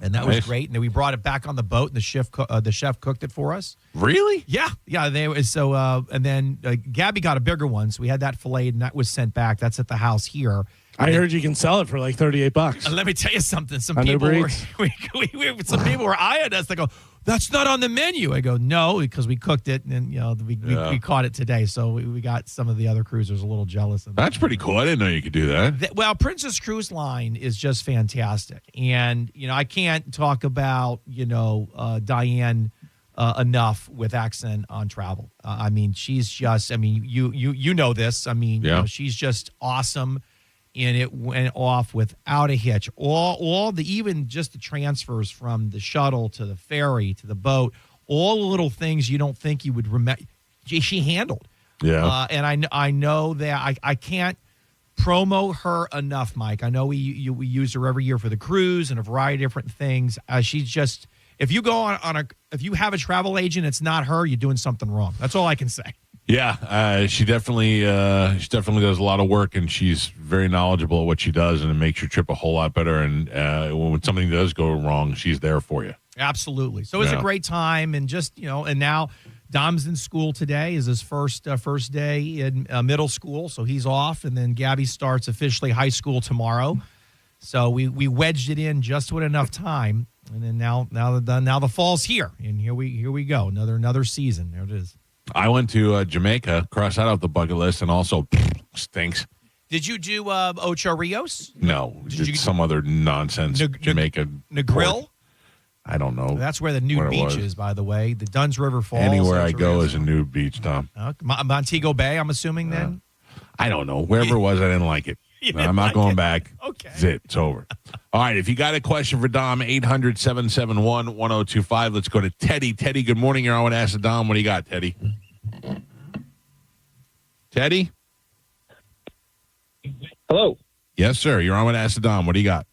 and that was great. And then we brought it back on the boat, and the chef cooked it for us. Really? Yeah. And then Gabby got a bigger one, so we had that filleted, and that was sent back. That's at the house here. I heard you can sell it for like $38. Let me tell you something. Some On people Uber were, Eats? some people were eyeing us. They go, "That's not on the menu." I go, "No," because we cooked it, and we caught it today. So we got some of the other cruisers a little jealous. That's pretty cool. I didn't know you could do that. Well, Princess Cruise Line is just fantastic, and I can't talk about Diane enough with Accent on Travel. I mean, she's just. I mean, you know this. I mean, she's just awesome. And it went off without a hitch. All the even just the transfers from the shuttle to the ferry to the boat, all the little things you don't think you would remember, she handled. Yeah. And I know that I can't promote her enough, Mike. I know we use her every year for the cruise and a variety of different things. She's just, if you go if you have a travel agent, it's not her, you're doing something wrong. That's all I can say. Yeah, she definitely does a lot of work, and she's very knowledgeable at what she does, and it makes your trip a whole lot better. And when something does go wrong, she's there for you. Absolutely. So it was a great time, and just and now Dom's in school today. Is his first day in middle school, so he's off, and then Gabby starts officially high school tomorrow. So we wedged it in just with enough time, and then now the fall's here, and here we go, another season. There it is. I went to Jamaica, crossed that off the bucket list, and also stinks. Did you do Ocho Rios? No, did some other nonsense Jamaica. Negril? I don't know. That's where the nude beach is, by the way. The Dunn's River Falls. Anywhere I go is a nude beach, Tom. Montego Bay, I'm assuming then? I don't know. Wherever it was, I didn't like it. I'm not going back. Okay. That's it. It's over. All right. If you got a question for Dom, 800-771-1025. Let's go to Teddy. Teddy, good morning. You're on with Ask Dom. What do you got, Teddy? Teddy? Hello. Yes, sir. You're on with Ask Dom. What do you got?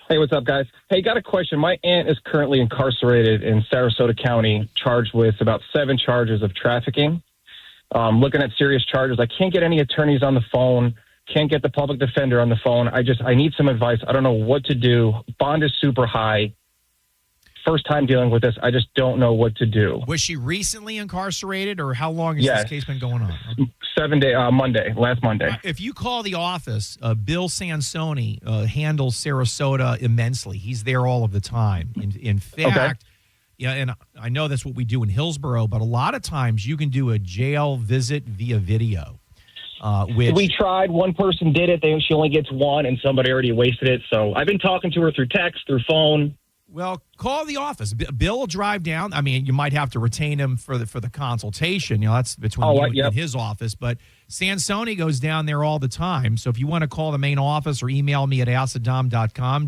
Hey, what's up, guys? Hey, got a question. My aunt is currently incarcerated in Sarasota County, charged with about 7 charges of trafficking. Looking at serious charges. I can't get any attorneys on the phone. Can't get the public defender on the phone. I need some advice. I don't know what to do. Bond is super high. First time dealing with this. I just don't know what to do. Was she recently incarcerated, or how long has this case been going on? 7 day, last Monday. If you call the office, Bill Sansoni handles Sarasota immensely. He's there all of the time. In fact, and I know that's what we do in Hillsborough, but a lot of times you can do a jail visit via video. We tried. One person did it. She only gets one, and somebody already wasted it. So I've been talking to her through text, through phone. Well, call the office. Bill will drive down. I mean, you might have to retain him for the consultation. That's between you and his office. But Sansoni goes down there all the time. So if you want to call the main office or email me at asadom.com,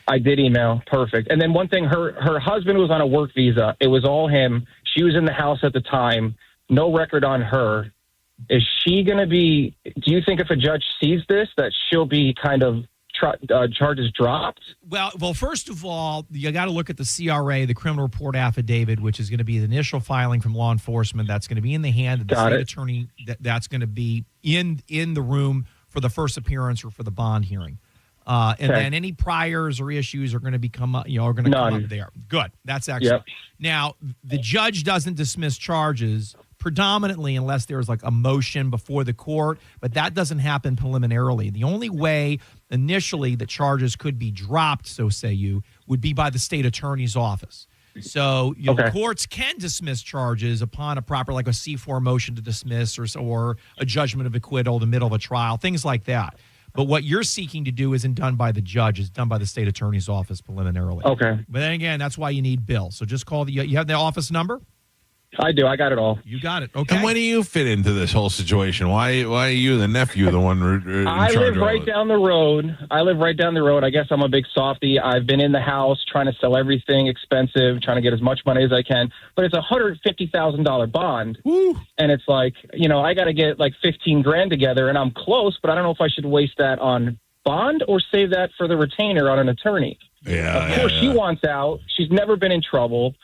I did email. Perfect. And then one thing, her husband was on a work visa. It was all him. She was in the house at the time. No record on her. Is she going to be, do you think if a judge sees this, that she'll be kind of charges dropped? Well, first of all, you got to look at the CRA, the criminal report affidavit, which is going to be the initial filing from law enforcement. That's going to be in the hand of the state attorney. That's going to be in the room for the first appearance or for the bond hearing. Then any priors or issues are going to come up there. Good. That's excellent. Yep. Now, the judge doesn't dismiss charges predominantly unless there's like a motion before the court, but that doesn't happen preliminarily. The only way initially the charges could be dropped, so say you, would be by the state attorney's office. So courts can dismiss charges upon a proper, like a C4 motion to dismiss or a judgment of acquittal in the middle of a trial, things like that. But what you're seeking to do isn't done by the judge. It's done by the state attorney's office preliminarily. Okay. But then again, that's why you need Bill. So just call you have the office number? I do. I got it all. You got it. Okay. And when do you fit into this whole situation? Why are you, the nephew, the one in I charge live right down the road. I guess I'm a big softie. I've been in the house trying to sell everything expensive, trying to get as much money as I can. But it's a $150,000 bond. Woo. And it's like, I got to get like $15,000 together, and I'm close, but I don't know if I should waste that on bond or save that for the retainer on an attorney. Yeah. Of course, she wants out. She's never been in trouble.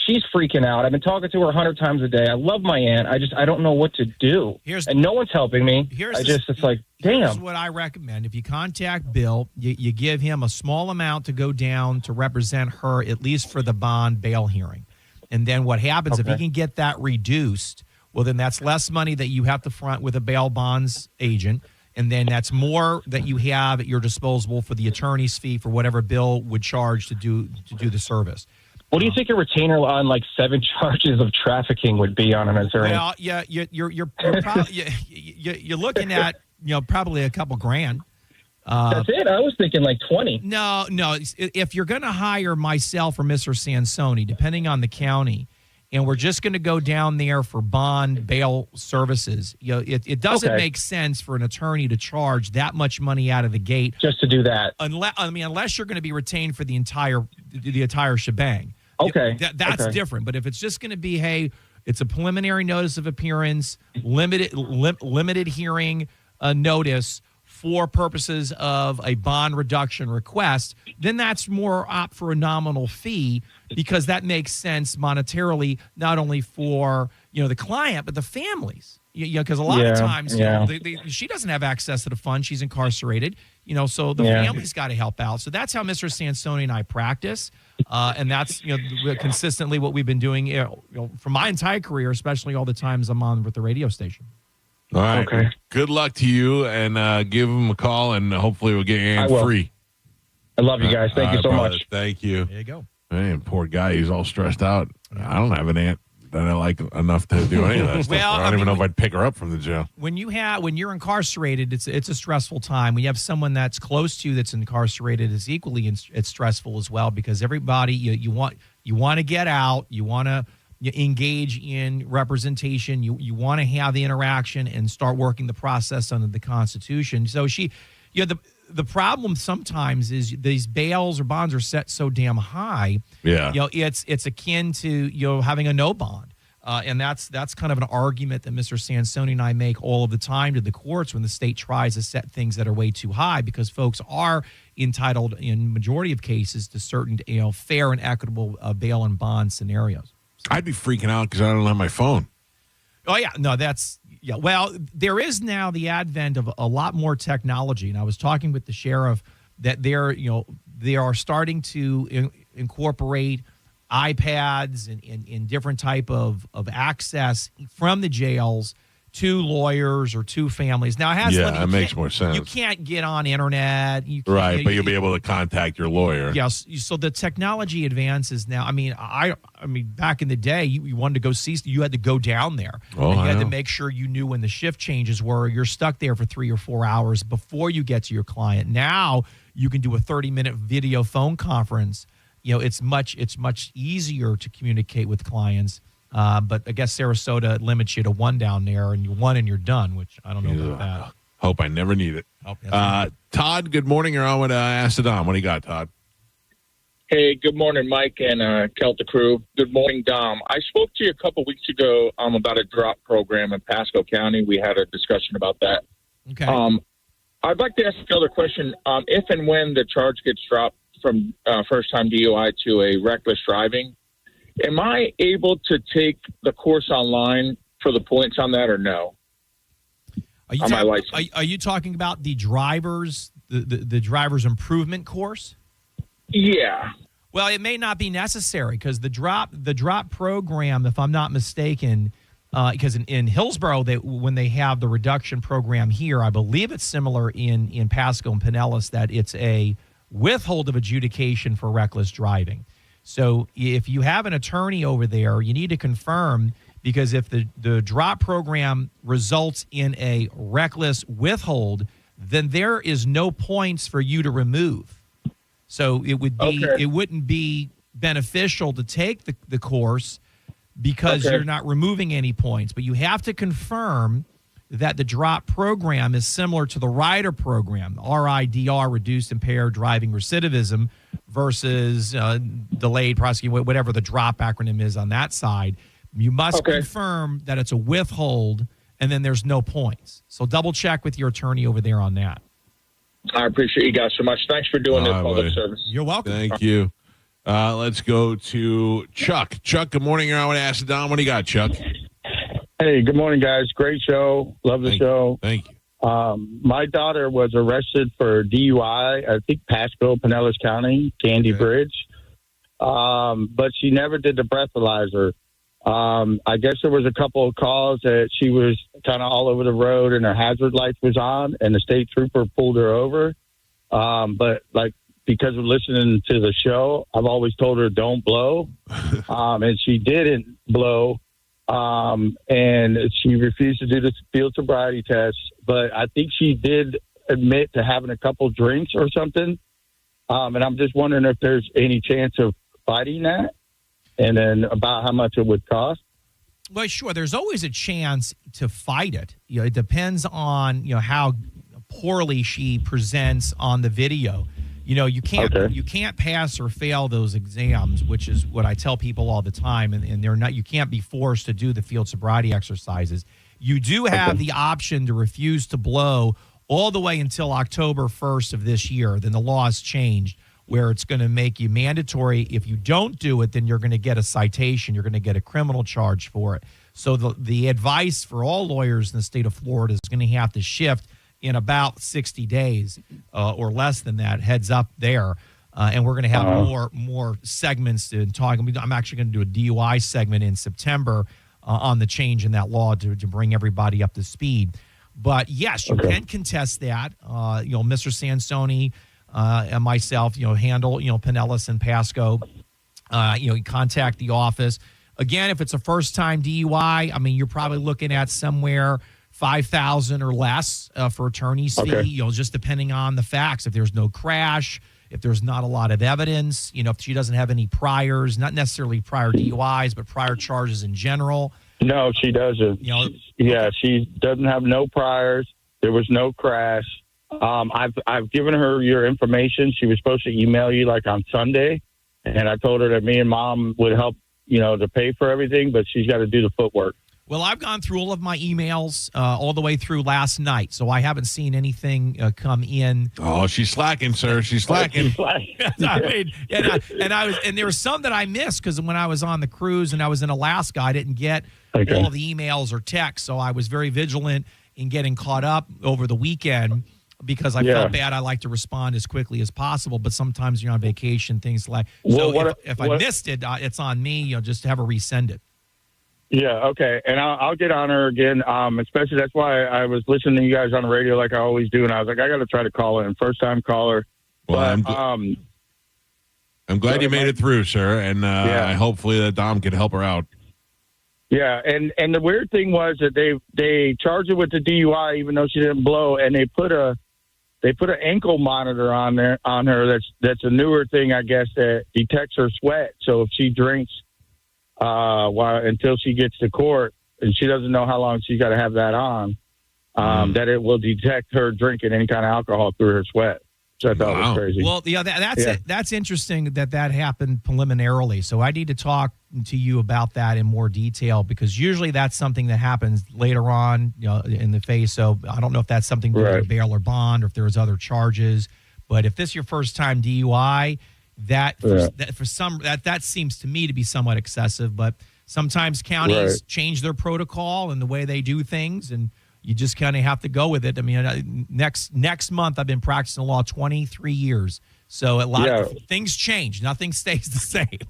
she's freaking out. I've been talking to her 100 times a day. I love my aunt. I don't know what to do. And no one's helping me. It's like, damn. Here's what I recommend. If you contact Bill, you give him a small amount to go down to represent her, at least for the bond bail hearing. And then what happens, if he can get that reduced, well, then that's less money that you have to front with a bail bonds agent. And then that's more that you have at your disposal for the attorney's fee for whatever Bill would charge to do the service. What do you think a retainer on like 7 charges of trafficking would be on an attorney? Well, yeah, you're looking at probably a couple grand. That's it. I was thinking like 20. No. If you're going to hire myself or Mr. Sansoni, depending on the county, and we're just going to go down there for bond bail services, it doesn't make sense for an attorney to charge that much money out of the gate just to do that. Unless you're going to be retained for the entire shebang. Okay, that's different. But if it's just going to be, hey, it's a preliminary notice of appearance, limited hearing notice for purposes of a bond reduction request, then that's more opt for a nominal fee, because that makes sense monetarily, not only for the client but the families. Because a lot of times she doesn't have access to the fund; she's incarcerated. So the family's got to help out. So that's how Mr. Sansoni and I practice, and that's consistently what we've been doing for my entire career, especially all the times I'm on with the radio station. All right. Okay. Good luck to you, and give him a call, and hopefully we'll get your aunt free. I love you guys. Thank you so much. Thank you. There you go. Man, poor guy. He's all stressed out. I don't have an aunt that I like enough to do any of that stuff. Well, I don't even know if I'd pick her up from the jail. When you're incarcerated, it's a stressful time. When you have someone that's close to you that's incarcerated, it's equally it's stressful as well, because everybody you want to get out, you want to engage in representation, you want to have the interaction and start working the process under the Constitution. So the problem sometimes is these bails or bonds are set so damn high. Yeah. It's akin to having a no bond. And that's kind of an argument that Mr. Sansoni and I make all of the time to the courts when the state tries to set things that are way too high, because folks are entitled in majority of cases to certain fair and equitable bail and bond scenarios. I'd be freaking out because I don't have my phone. Oh, yeah. No, well, there is now the advent of a lot more technology. And I was talking with the sheriff that they are starting to incorporate iPads and different type of access from the jails to lawyers or to families. Now, it makes more sense. You can't get on internet. Right, but you'll be able to contact your lawyer. Yes. So the technology advances now. I mean, back in the day, you wanted to go see, you had to go down there. Oh, and you had to make sure you knew when the shift changes were. You're stuck there for 3 or 4 hours before you get to your client. Now you can do a 30-minute video phone conference. It's much easier to communicate with clients. But I guess Sarasota limits you to 1 down there, and you're done, which I don't know about that. Hope I never need it. Todd, good morning. You're on with Ask the Dom. What do you got, Todd? Hey, good morning, Mike and Calta crew. Good morning, Dom. I spoke to you a couple weeks ago about a drop program in Pasco County. We had a discussion about that. Okay. I'd like to ask another question. If and when the charge gets dropped from first-time DUI to a reckless driving, am I able to take the course online for the points on that, or no? Are you talking about the driver's improvement course? Yeah. Well, it may not be necessary, because the drop program, if I'm not mistaken, because in Hillsborough, when they have the reduction program here, I believe it's similar in Pasco and Pinellas, that it's a withhold of adjudication for reckless driving. So if you have an attorney over there, you need to confirm, because if the drop program results in a reckless withhold, then there is no points for you to remove. So it wouldn't be beneficial to take the course, because you're not removing any points. But you have to confirm that the drop program is similar to the rider program, RIDR, reduced impaired driving recidivism, versus delayed prosecution, whatever the drop acronym is on that side. You must confirm that it's a withhold, and then there's no points. So double check with your attorney over there on that. I appreciate you guys so much. Thanks for doing this public service. You're welcome. Thank you. Let's go to Chuck. Chuck, good morning. I want to ask Don, what do you got, Chuck? Hey, good morning, guys. Great show. Love the show. Thank you. My daughter was arrested for DUI, I think Pasco, Pinellas County, Candy Bridge. But she never did the breathalyzer. I guess there was a couple of calls that she was kind of all over the road and her hazard lights was on and the state trooper pulled her over. But like, because of listening to the show, I've always told her don't blow. And she didn't blow. And she refused to do the field sobriety test. But I think she did admit to having a couple drinks or something. And I'm just wondering if there's any chance of fighting that and then about how much it would cost. Well, sure. There's always a chance to fight it. You know, it depends on, you know, how poorly she presents on the video. You know, you can't pass or fail those exams, which is what I tell people all the time. And they're not, you can't be forced to do the field sobriety exercises. You do have the option to refuse to blow all the way until October 1st of this year. Then the law has changed where it's going to make you mandatory. If you don't do it, then you're going to get a citation. You're going to get a criminal charge for it. So the advice for all lawyers in the state of Florida is going to have to shift in about 60 days or less than that, heads up there. And we're going to have more segments to talk. I'm actually going to do a DUI segment in September on the change in that law to bring everybody up to speed. But yes, you can contest that. You know, Mr. Sansoni and myself, you know, handle, you know, Pinellas and Pasco. You know, you contact the office. Again, if it's a first-time DUI, I mean, you're probably looking at somewhere $5,000 or less for attorney's fee, you know, just depending on the facts. If there's no crash, if there's not a lot of evidence, you know, if she doesn't have any priors, not necessarily prior DUIs, but prior charges in general. No, she doesn't. You know, she doesn't have no priors. There was no crash. I've given her your information. She was supposed to email you like on Sunday, and I told her that me and Mom would help, you know, to pay for everything, but she's got to do the footwork. Well, I've gone through all of my emails all the way through last night, so I haven't seen anything come in. Oh, she's slacking, sir. She's slacking. I mean, and there were some that I missed because when I was on the cruise and I was in Alaska, I didn't get all the emails or texts, so I was very vigilant in getting caught up over the weekend because I felt bad. I like to respond as quickly as possible, but sometimes you're on vacation, things like if I missed it, it's on me. You know, just have her resend it. Yeah, okay. And I'll get on her again, especially that's why I was listening to you guys on the radio like I always do, and I was like, I got to try to call in. First-time caller. Well, I'm glad you made it through, sir, and hopefully that Dom can help her out. Yeah, and the weird thing was that they charged her with the DUI even though she didn't blow, and they put an ankle monitor on her that's a newer thing, I guess, that detects her sweat. So if she drinks until she gets to court, and she doesn't know how long she's got to have that on, that it will detect her drinking any kind of alcohol through her sweat. Which I thought was crazy. Well, that's interesting that happened preliminarily. So I need to talk to you about that in more detail because usually that's something that happens later on, you know, in the phase. So I don't know if that's something to do with bail or bond or if there's other charges. But if this is your first time DUI, that seems to me to be somewhat excessive, but sometimes counties change their protocol and the way they do things, and you just kind of have to go with it. I mean, next month I've been practicing law 23 years, so a lot of things change. Nothing stays the same.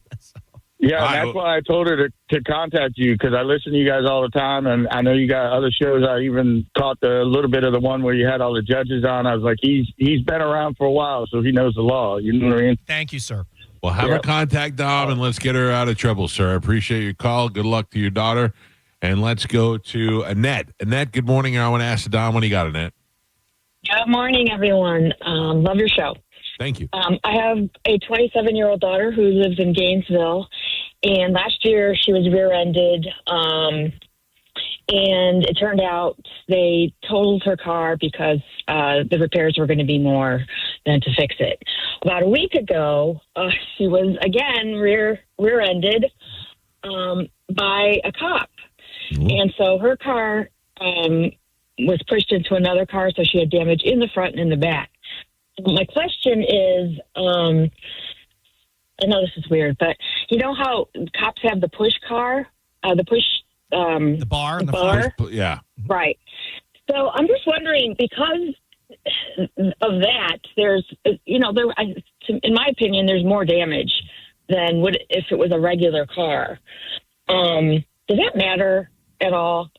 Yeah, that's why I told her to contact you because I listen to you guys all the time, and I know you got other shows. I even caught a little bit of the one where you had all the judges on. I was like, he's been around for a while, so he knows the law. You know what I mean? Thank you, sir. Well, have her contact Dom, and let's get her out of trouble, sir. I appreciate your call. Good luck to your daughter. And let's go to Annette. Annette, good morning. I want to ask Dom what he got, Annette. Good morning, everyone. Love your show. Thank you. I have a 27-year-old daughter who lives in Gainesville, and last year she was rear-ended, and it turned out they totaled her car because the repairs were going to be more than to fix it. About a week ago, she was, again, rear-ended by a cop. And so her car was pushed into another car, so she had damage in the front and in the back. My question is, I know this is weird, but you know how cops have the push car, the bar, and the bar? Yeah. Right. So I'm just wondering, because of that, there's, in my opinion, there's more damage than would if it was a regular car. Does that matter at all?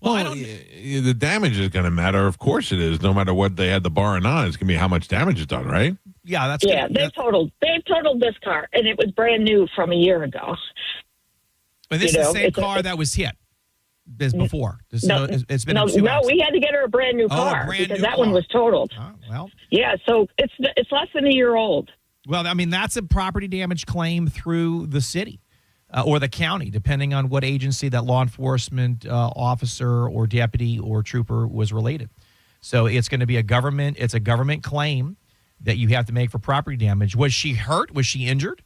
Well, the damage is going to matter. Of course it is. No matter what they had the bar or not, it's going to be how much damage is done, right? Yeah, They've totaled this car, and it was brand new from a year ago. But this is the same car that was hit as before. It's been no, we had to get her a brand new car because that one was totaled. Well, yeah, so it's less than a year old. Well, I mean, that's a property damage claim through the city or the county, depending on what agency that law enforcement officer or deputy or trooper was related. So it's going to be a government claim that you have to make for property damage. Was she hurt? Was she injured?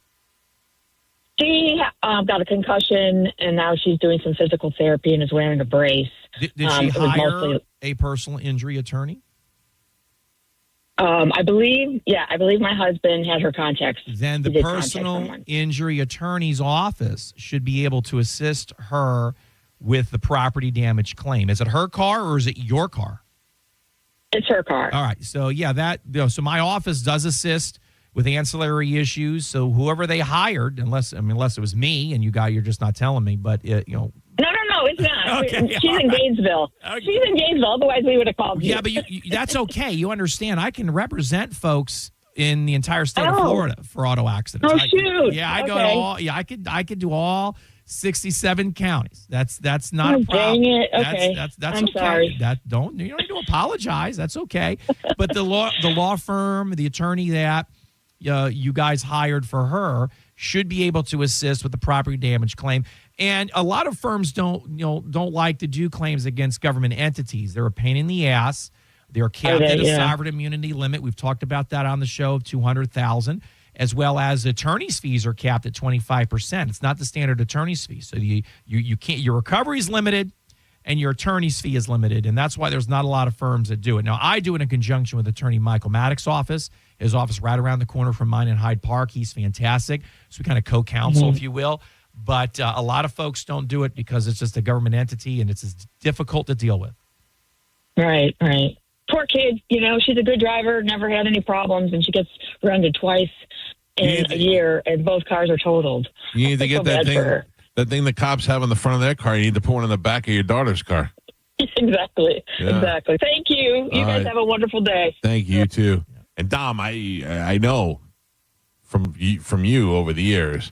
She got a concussion, and now she's doing some physical therapy and is wearing a brace. Did she hire a personal injury attorney? I believe my husband had her contacts. Then the personal injury attorney's office should be able to assist her with the property damage claim. Is it her car or is it your car? It's her car. All right. So so my office does assist with ancillary issues. So whoever they hired, unless it was me and you're just not telling me, but No, it's not. Okay, She's in Gainesville. Okay. She's in Gainesville. Otherwise, we would have called you. Yeah, but that's okay. You understand. I can represent folks in the entire state of Florida for auto accidents. Oh, shoot. Yeah, I go to all. Yeah, I could do all 67 counties. That's not a problem. Dang it. Okay. That's I'm okay. sorry. You don't need to apologize. That's okay. But the law firm, the attorney that you guys hired for her should be able to assist with the property damage claim. And a lot of firms don't like to do claims against government entities. They're a pain in the ass. They're capped at a sovereign immunity limit. We've talked about that on the show of $200,000, as well as attorney's fees are capped at 25%. It's not the standard attorney's fee. So you can't. Your recovery is limited, and your attorney's fee is limited, and that's why there's not a lot of firms that do it. Now, I do it in conjunction with attorney Michael Maddox's office. His office right around the corner from mine in Hyde Park. He's fantastic. So we kind of co-counsel, if you will. But a lot of folks don't do it because it's just a government entity and it's difficult to deal with. Right. Poor kid. She's a good driver, never had any problems, and she gets rented twice in a year, and both cars are totaled. You need to get that thing the cops have on the front of their car. You need to put one in the back of your daughter's car. Exactly. Yeah. Exactly. Thank you. You guys have a wonderful day. Thank you too. And Dom, I know from you over the years,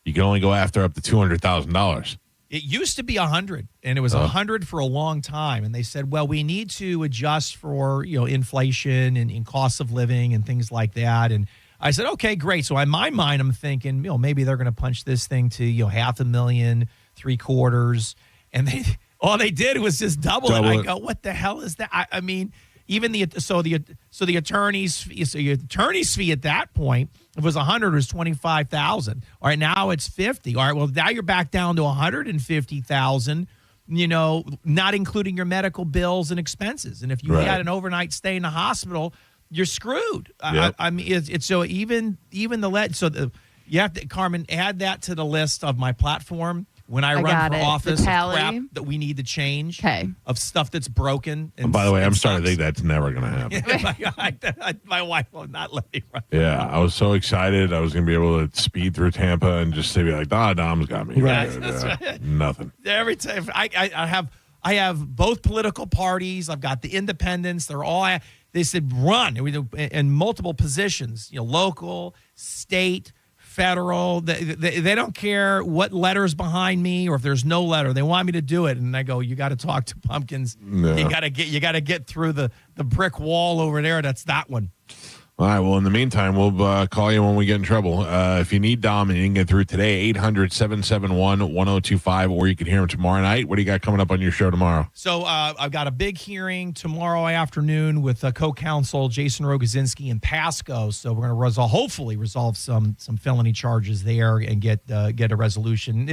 you can only go after up to $200,000. It used to be 100, and it was 100 for a long time. And they said, well, we need to adjust for inflation and costs of living and things like that. And I said, okay, great. So in my mind, I'm thinking, maybe they're going to punch this thing to $500,000, $750,000, and all they did was just double it. I go, what the hell is that? I mean, even the attorney's fee at that point, if it was 100, it was $25,000. All right, now it's 50. All right, well now you're back down to 150,000. Not including your medical bills and expenses. And if you had an overnight stay in the hospital, you're screwed. Yep. I mean, it's so even the you have to, Carmen, add that to the list of my platform. When I run for office, crap that we need to change of stuff that's broken. And by the way, I'm starting to think that's never going to happen. My wife will not let me run. Yeah, I was so excited. I was going to be able to speed through Tampa and just say, like, Dom's got me. Right. Right. Nothing. Every time I have both political parties. I've got the independents. They said run in multiple positions, local, state, federal. They don't care what letter's behind me or if there's no letter. They want me to do it, and I go, you got to talk to Pumpkins. No. You got to get through the brick wall over there. That's that one. All right. Well, in the meantime, we'll call you when we get in trouble. If you need Dom and you can get through today, 800-771-1025, or you can hear him tomorrow night. What do you got coming up on your show tomorrow? So I've got a big hearing tomorrow afternoon with co-counsel Jason Rogozinski and Pasco. So we're going to hopefully resolve some felony charges there and get a resolution.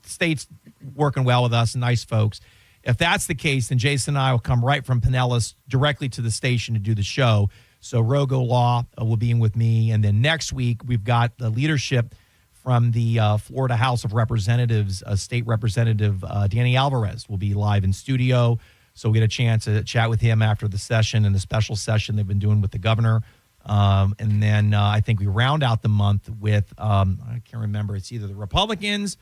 State's working well with us, nice folks. If that's the case, then Jason and I will come right from Pinellas directly to the station to do the show. So Rogo Law will be in with me. And then next week, we've got the leadership from the Florida House of Representatives, State Representative Danny Alvarez will be live in studio. So we get a chance to chat with him after the session and the special session they've been doing with the governor. And then I think we round out the month with, I can't remember, it's either the Republicans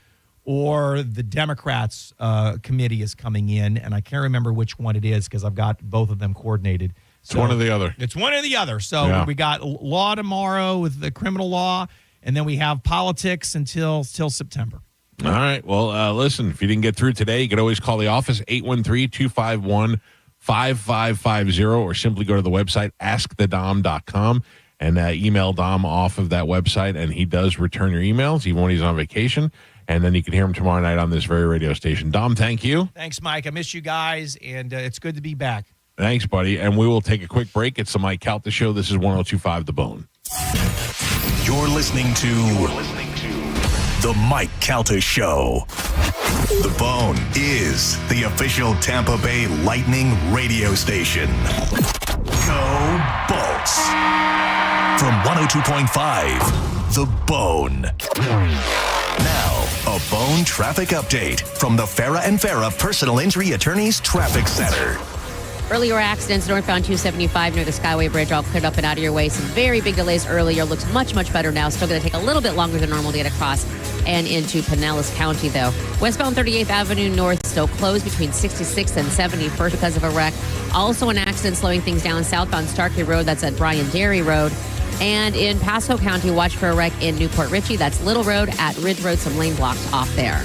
or the Democrats committee is coming in. And I can't remember which one it is because I've got both of them coordinated. It's one or the other. It's one or the other. So we got law tomorrow with the criminal law. And then we have politics until September. All right. Well, listen, if you didn't get through today, you can always call the office, 813-251-5550, or simply go to the website, askthedom.com, and email Dom off of that website, and he does return your emails, even when he's on vacation. And then you can hear him tomorrow night on this very radio station. Dom, thank you. Thanks, Mike. I miss you guys, and it's good to be back. Thanks, buddy. And we will take a quick break. It's the Mike Calta Show. This is 102.5 The Bone. You're listening to The Mike Calta Show. The Bone is the official Tampa Bay Lightning radio station. Go Bolts. From 102.5, The Bone. Now, a Bone traffic update from the Farah and Farah Personal Injury Attorneys Traffic Center. Earlier accidents, northbound 275 near the Skyway Bridge, all cleared up and out of your way. Some very big delays earlier. Looks much, much better now. Still going to take a little bit longer than normal to get across and into Pinellas County, though. Westbound 38th Avenue North still closed between 66th and 71st because of a wreck. Also an accident slowing things down southbound Starkey Road. That's at Bryan Dairy Road. And in Pasco County, watch for a wreck in Newport Richey. That's Little Road at Ridge Road. Some lane blocks off there.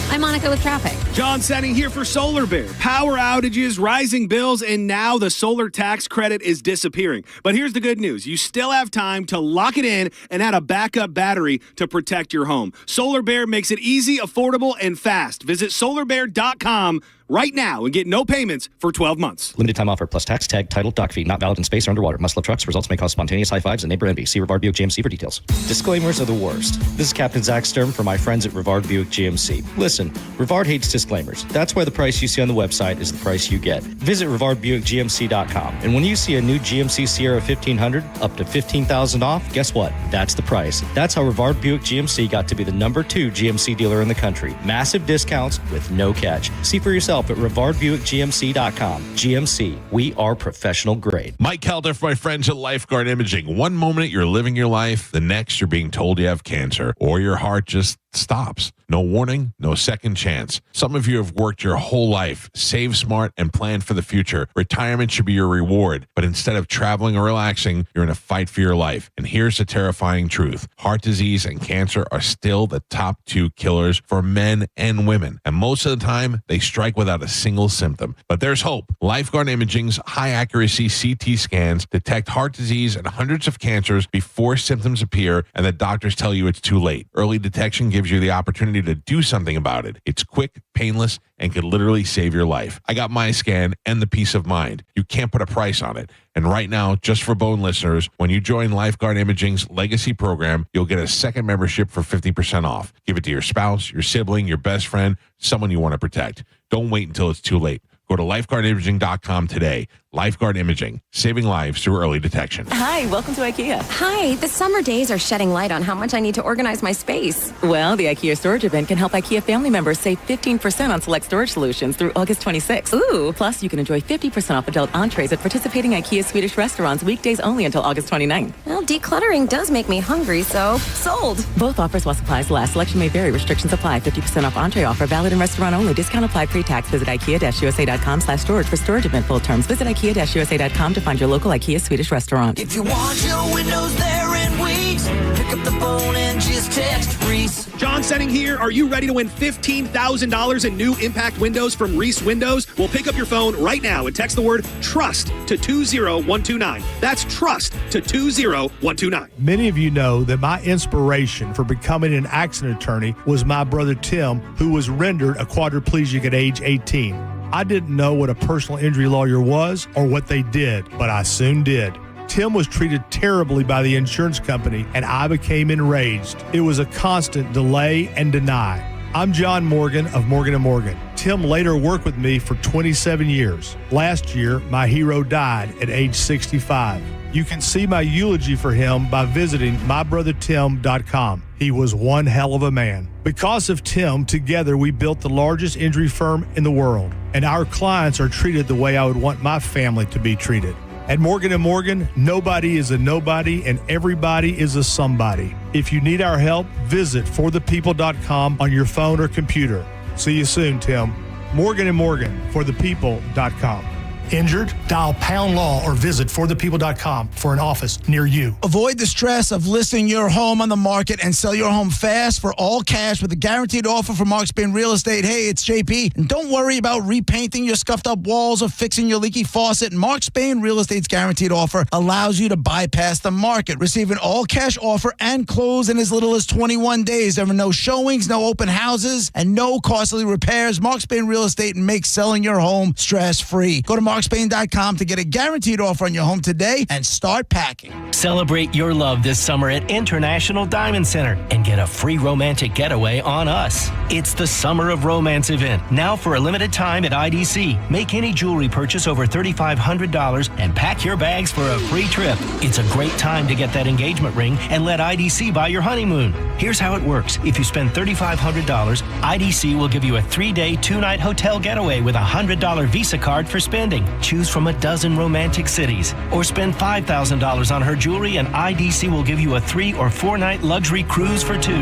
I'm Monica with traffic. John Setting here for Solar Bear. Power outages, rising bills, and now the solar tax credit is disappearing. But here's the good news. You still have time to lock it in and add a backup battery to protect your home. Solar Bear makes it easy, affordable, and fast. Visit solarbear.com right now and get no payments for 12 months. Limited time offer plus tax, tag, title, dock fee. Not valid in space or underwater. Must love trucks. Results may cause spontaneous high fives and neighbor envy. See Rivard Buick GMC for details. Disclaimers are the worst. This is Captain Zach Sturm for my friends at Rivard Buick GMC. Listen, Rivard hates disclaimers. That's why the price you see on the website is the price you get. Visit RivardBuickGMC.com. And when you see a new GMC Sierra 1500 up to $15,000 off, guess what? That's the price. That's how Rivard Buick GMC got to be the #2 GMC dealer in the country. Massive discounts with no catch. See for yourself at RivardBuickGMC.com. GMC, we are professional grade. Mike Calta for my friends at Lifeguard Imaging. One moment you're living your life, the next you're being told you have cancer, or your heart just stops. No warning, no second chance. Some of you have worked your whole life, saved smart, and planned for the future. Retirement should be your reward, but instead of traveling or relaxing, you're in a fight for your life. And here's the terrifying truth. Heart disease and cancer are still the top 2 killers for men and women. And most of the time, they strike without a single symptom. But there's hope. Lifeguard Imaging's high-accuracy CT scans detect heart disease and hundreds of cancers before symptoms appear, and the doctors tell you it's too late. Early detection gives you the opportunity to do something about it. It's quick, painless, and could literally save your life. I got my scan and the peace of mind. You can't put a price on it. And right now, just for Bone listeners, when you join Lifeguard Imaging's Legacy program, you'll get a second membership for 50% off. Give it to your spouse, your sibling, your best friend, someone you want to protect. Don't wait until it's too late. Go to lifeguardimaging.com today. Lifeguard Imaging, saving lives through early detection. Hi, welcome to IKEA. Hi, the summer days are shedding light on how much I need to organize my space. Well, the IKEA storage event can help IKEA family members save 15% on select storage solutions through August 26th. Ooh. Plus, you can enjoy 50% off adult entrees at participating IKEA Swedish restaurants weekdays only until August 29th. Well, decluttering does make me hungry, so sold. Both offers while supplies last. Selection may vary. Restrictions apply. 50% off entree offer valid in restaurant only. Discount applied pre-tax. Visit IKEA-USA.com/storage for storage event full terms. Visit IKEA-USA.com to find your local IKEA Swedish restaurant. If you want your windows there in weeks, pick up the phone and just text Reese. John Setting here. Are you ready to win $15,000 in new impact windows from Reese Windows? Well, pick up your phone right now and text the word TRUST to 20129. That's TRUST to 20129. Many of you know that my inspiration for becoming an accident attorney was my brother Tim, who was rendered a quadriplegic at age 18. I didn't know what a personal injury lawyer was or what they did, but I soon did. Tim was treated terribly by the insurance company, and I became enraged. It was a constant delay and deny. I'm John Morgan of Morgan & Morgan. Tim later worked with me for 27 years. Last year, my hero died at age 65. You can see my eulogy for him by visiting mybrothertim.com. He was one hell of a man. Because of Tim, together we built the largest injury firm in the world, and our clients are treated the way I would want my family to be treated. At Morgan & Morgan, nobody is a nobody and everybody is a somebody. If you need our help, visit forthepeople.com on your phone or computer. See you soon, Tim. Morgan & Morgan, forthepeople.com. Injured? Dial pound law or visit forthepeople.com for an office near you. Avoid the stress of listing your home on the market and sell your home fast for all cash with a guaranteed offer from Mark Spain Real Estate. Hey, it's JP. And don't worry about repainting your scuffed up walls or fixing your leaky faucet. Mark Spain Real Estate's guaranteed offer allows you to bypass the market. Receive an all cash offer and close in as little as 21 days. There are no showings, no open houses, and no costly repairs. Mark Spain Real Estate makes selling your home stress free. Go to markspain.com to get a guaranteed offer on your home today and start packing. Celebrate your love this summer at International Diamond Center and get a free romantic getaway on us. It's the Summer of Romance event, now for a limited time at IDC. Make any jewelry purchase over $3,500 and pack your bags for a free trip. It's a great time to get that engagement ring and let IDC buy your honeymoon. Here's how it works. If you spend $3,500, IDC will give you a 3-day, 2-night hotel getaway with a $100 Visa card for spending. Choose from a dozen romantic cities. Or spend $5,000 on her jewelry and IDC will give you a 3 or 4-night luxury cruise for 2.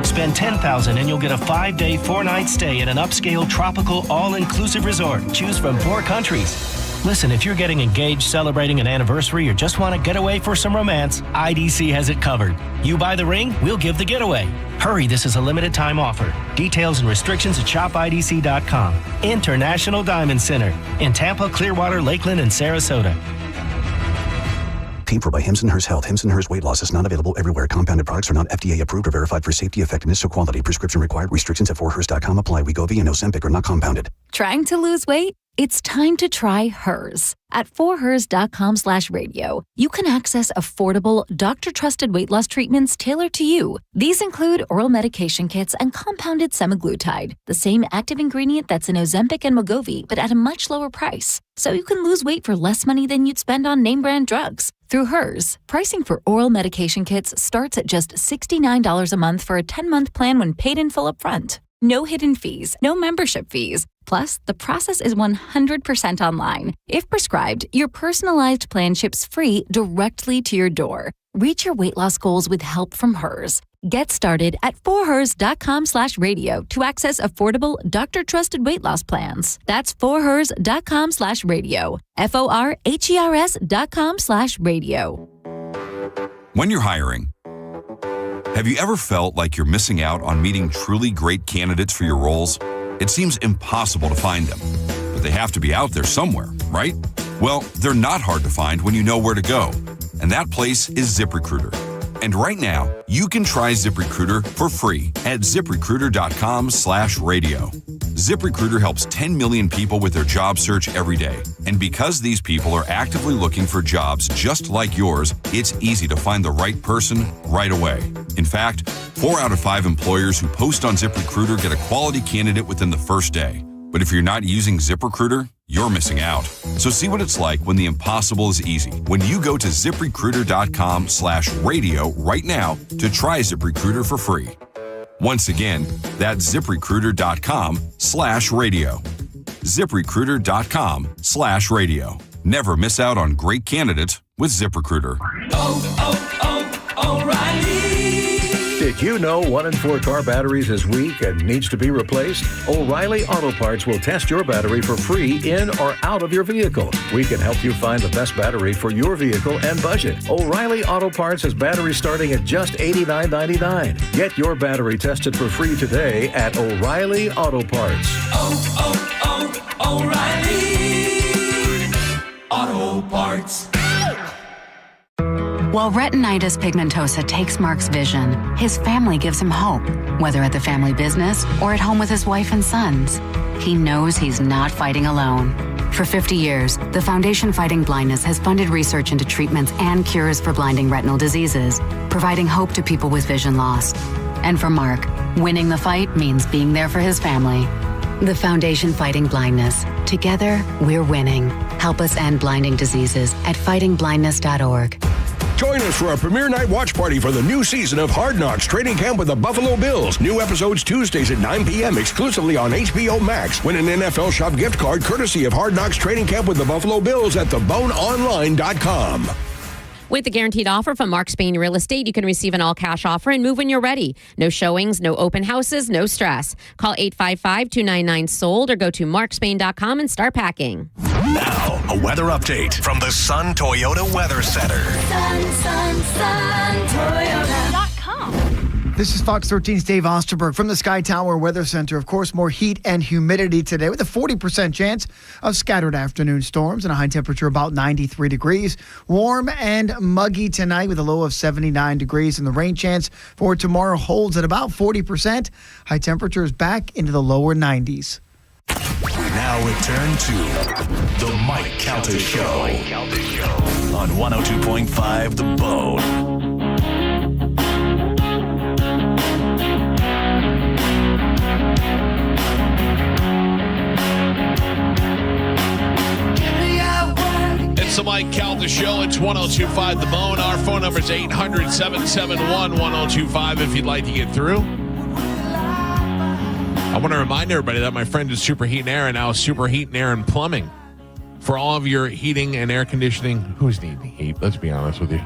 Spend $10,000 and you'll get a 5-day, 4-night stay at an upscale tropical all-inclusive resort. Choose from 4 countries. Listen, if you're getting engaged, celebrating an anniversary, or just want to get away for some romance, IDC has it covered. You buy the ring, we'll give the getaway. Hurry, this is a limited time offer. Details and restrictions at shopidc.com. International Diamond Center in Tampa, Clearwater, Lakeland, and Sarasota. Paid for by Hims & Hers Health. Hims & Hers Weight Loss is not available everywhere. Compounded products are not FDA approved or verified for safety, effectiveness, or quality. Prescription required. Restrictions at forhers.com apply. Wegovy and Ozempic are not compounded. Trying to lose weight? It's time to try Hers. At forhers.com/radio, you can access affordable, doctor-trusted weight loss treatments tailored to you. These include oral medication kits and compounded semaglutide, the same active ingredient that's in Ozempic and Wegovy, but at a much lower price. So you can lose weight for less money than you'd spend on name-brand drugs. Through Hers, pricing for oral medication kits starts at just $69 a month for a 10-month plan when paid in full upfront. No hidden fees, no membership fees. Plus, the process is 100% online. If prescribed, your personalized plan ships free directly to your door. Reach your weight loss goals with help from Hers. Get started at forhers.com/radio to access affordable, doctor-trusted weight loss plans. That's forhers.com/radio. forhers.com/radio. When you're hiring, have you ever felt like you're missing out on meeting truly great candidates for your roles? It seems impossible to find them, but they have to be out there somewhere, right? Well, they're not hard to find when you know where to go, and that place is ZipRecruiter. And right now, you can try ZipRecruiter for free at ZipRecruiter.com/radio. ZipRecruiter helps 10 million people with their job search every day. And because these people are actively looking for jobs just like yours, it's easy to find the right person right away. In fact, 4 out of 5 employers who post on ZipRecruiter get a quality candidate within the first day. But if you're not using ZipRecruiter, you're missing out. So see what it's like when the impossible is easy. When you go to ZipRecruiter.com/radio right now to try ZipRecruiter for free. Once again, that's ZipRecruiter.com/radio. ZipRecruiter.com/radio. Never miss out on great candidates with ZipRecruiter. O'Reilly. Did you know 1 in 4 car batteries is weak and needs to be replaced? O'Reilly Auto Parts will test your battery for free in or out of your vehicle. We can help you find the best battery for your vehicle and budget. O'Reilly Auto Parts has batteries starting at just $89.99. Get your battery tested for free today at O'Reilly Auto Parts. O'Reilly Auto Parts. While retinitis pigmentosa takes Mark's vision, his family gives him hope, whether at the family business or at home with his wife and sons. He knows he's not fighting alone. For 50 years, the Foundation Fighting Blindness has funded research into treatments and cures for blinding retinal diseases, providing hope to people with vision loss. And for Mark, winning the fight means being there for his family. The Foundation Fighting Blindness. Together, we're winning. Help us end blinding diseases at fightingblindness.org. Join us for a premiere night watch party for the new season of Hard Knocks Training Camp with the Buffalo Bills. New episodes Tuesdays at 9 p.m. exclusively on HBO Max. Win an NFL Shop gift card courtesy of Hard Knocks Training Camp with the Buffalo Bills at theboneonline.com. With the guaranteed offer from Mark Spain Real Estate, you can receive an all-cash offer and move when you're ready. No showings, no open houses, no stress. Call 855-299-SOLD or go to markspain.com and start packing. Now, a weather update from the Sun Toyota Weather Center. SunToyota.com. This is Fox 13's Dave Osterberg from the Sky Tower Weather Center. Of course, more heat and humidity today with a 40% chance of scattered afternoon storms and a high temperature about 93 degrees. Warm and muggy tonight with a low of 79 degrees, and the rain chance for tomorrow holds at about 40%. High temperatures back into the lower 90s. We now return to the Mike Calta Show on 102.5 The Bone. It's the Mike Calta Show. It's 102.5 The Bone. Our phone number is 800-771-1025 if you'd like to get through. I want to remind everybody that my friend is Superheat and Air, and now Superheat and Air and Plumbing. For all of your heating and air conditioning, who's needing heat? Let's be honest with you.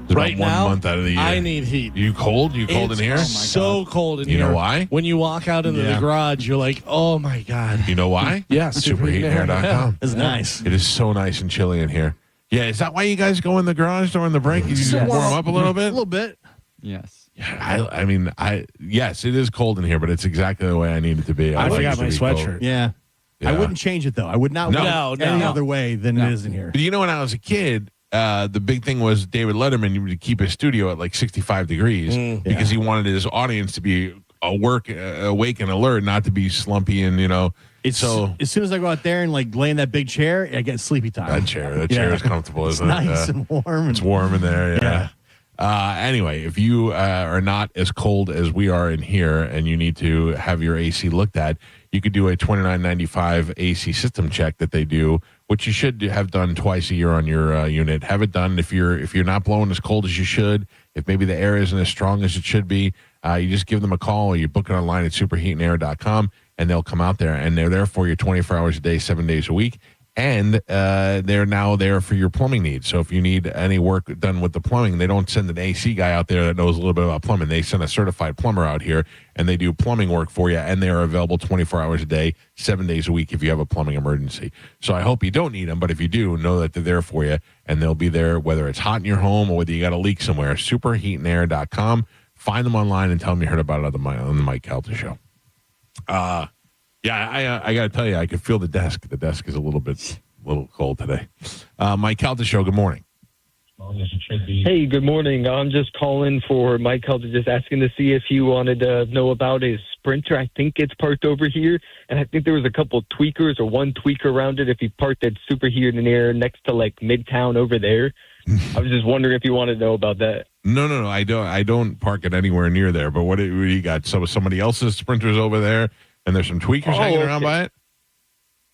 It's right about now, 1 month out of the year. I need heat. You cold? You cold It's in here? So cold in here. You know why? When you walk out into the garage, you're like, oh my God. You know why? Yeah, Superheatandair.com. It's nice. It is so nice and chilly in here. Yeah, is that why you guys go in the garage during the break? You just warm up a little bit? A little bit. Yes. Yeah, I mean, yes, it is cold in here, but it's exactly the way I need it to be. I like forgot it to my be sweatshirt. cold. Yeah. I wouldn't change it, though. I would not wear it any other way than it is in here. But you know, when I was a kid, the big thing was David Letterman would keep his studio at like 65 degrees because he wanted his audience to be awake and alert, not to be slumpy and, So as soon as I go out there and like lay in that big chair, I get sleepy time. That chair is comfortable, isn't it? Nice and warm. It's warm in there. Yeah. Anyway, if you are not as cold as we are in here and you need to have your AC looked at, you could do a $29.95 AC system check that they do, which you should have done twice a year on your unit. Have it done if you're not blowing as cold as you should. If maybe the air isn't as strong as it should be, you just give them a call or you book it online at superheatandair.com. And they'll come out there, and they're there for you 24 hours a day, 7 days a week. And they're now there for your plumbing needs. So if you need any work done with the plumbing, they don't send an AC guy out there that knows a little bit about plumbing. They send a certified plumber out here, and they do plumbing work for you. And they are available 24 hours a day, 7 days a week if you have a plumbing emergency. So I hope you don't need them, but if you do, know that they're there for you, and they'll be there whether it's hot in your home or whether you got a leak somewhere. Superheatandair.com. Find them online and tell them you heard about it on the Mike Calta Show. Yeah, I got to tell you, I could feel the desk. The desk is a little cold today. Mike Calta Show, good morning. Hey, good morning. I'm just calling for Mike Calta, just asking to see if he wanted to know about his Sprinter. I think it's parked over here, and I think there was a couple tweakers or one tweaker around it if he parked at Superheat and Air next to like Midtown over there. I was just wondering if you wanted to know about that. No, I don't park it anywhere near there. But what do you got? So somebody else's Sprinters over there, and there's some tweakers hanging around by it?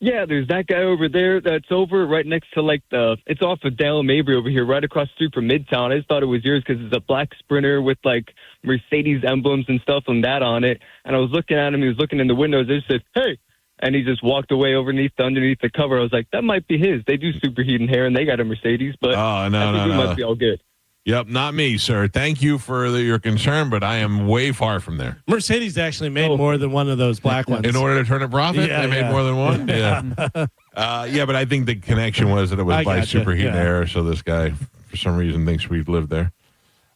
Yeah, there's that guy over there that's over right next to it's off of Dale Mabry over here, right across the street from Midtown. I just thought it was yours because it's a black Sprinter with like Mercedes emblems and stuff and that on it. And I was looking at him, he was looking in the windows, I just said, hey. And he just walked away underneath the cover. I was like, that might be his. They do Superheat and Hair, and they got a Mercedes, but I think we must be all good. Yep, not me, sir. Thank you for your concern, but I am way far from there. Mercedes actually made more than one of those black ones. In order to turn a profit, they made more than one? Yeah. But I think the connection was that it was by Superheat and Air, so this guy, for some reason, thinks we lived there.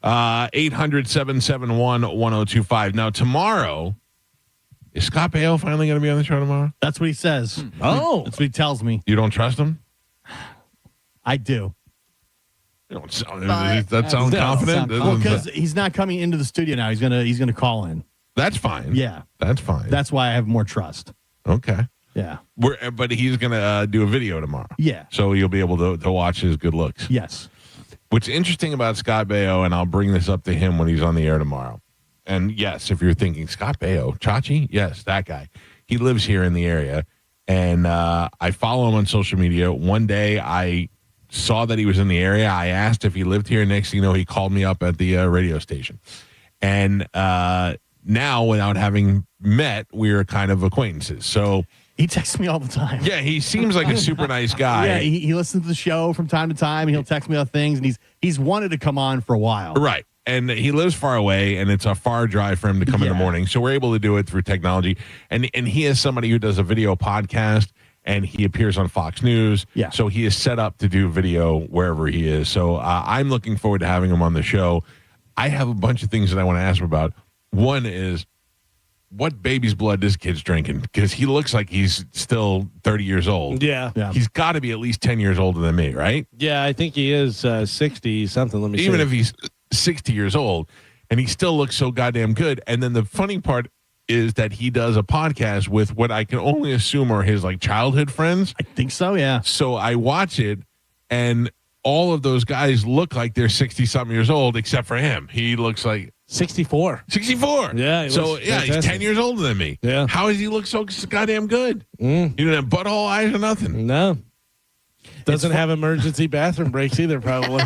800-771-1025. Now, tomorrow, is Scott Baio finally going to be on the show tomorrow? That's what he says. Oh. That's what he tells me. You don't trust him? I do. That sounds confident? Well, because he's not coming into the studio now. He's gonna call in. That's fine. Yeah. That's fine. That's why I have more trust. Okay. Yeah. But he's going to do a video tomorrow. Yeah. So you'll be able to watch his good looks. Yes. What's interesting about Scott Baio, and I'll bring this up to him when he's on the air tomorrow. And yes, if you're thinking Scott Baio, Chachi, yes, that guy. He lives here in the area. And I follow him on social media. One day I saw that he was in the area. I asked if he lived here. Next thing you know, he called me up at the radio station. And now, without having met, we're kind of acquaintances. So he texts me all the time. Yeah, he seems like a super nice guy. Yeah, he listens to the show from time to time. He'll text me about things, and he's wanted to come on for a while. Right. And he lives far away, and it's a far drive for him to come in the morning. So we're able to do it through technology. And he is somebody who does a video podcast, and he appears on Fox News. Yeah. So he is set up to do video wherever he is. So I'm looking forward to having him on the show. I have a bunch of things that I want to ask him about. One is, what baby's blood this kid's drinking? Because he looks like he's still 30 years old. Yeah. He's got to be at least 10 years older than me, right? Yeah, I think he is 60 something. Let me see. Even if he's 60 years old, and he still looks so goddamn good. And then the funny part is that he does a podcast with what I can only assume are his like childhood friends. I think so, yeah. So I watch it, and all of those guys look like they're 60-something years old, except for him. He looks like 64. 64. Yeah. So, yeah, he's 10 years older than me. Yeah. How does he look so goddamn good? You don't have butthole eyes or nothing. No. Doesn't have emergency bathroom breaks either, probably.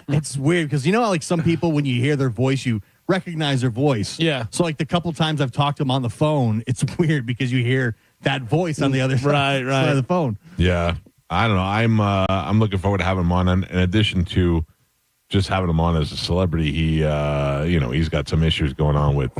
It's weird because, how, like, some people, when you hear their voice, you recognize their voice. Yeah. So, like, the couple times I've talked to him on the phone, it's weird because you hear that voice on the other side of the phone. Yeah. I don't know. I'm looking forward to having him on. In addition to just having him on as a celebrity, he he's got some issues going on with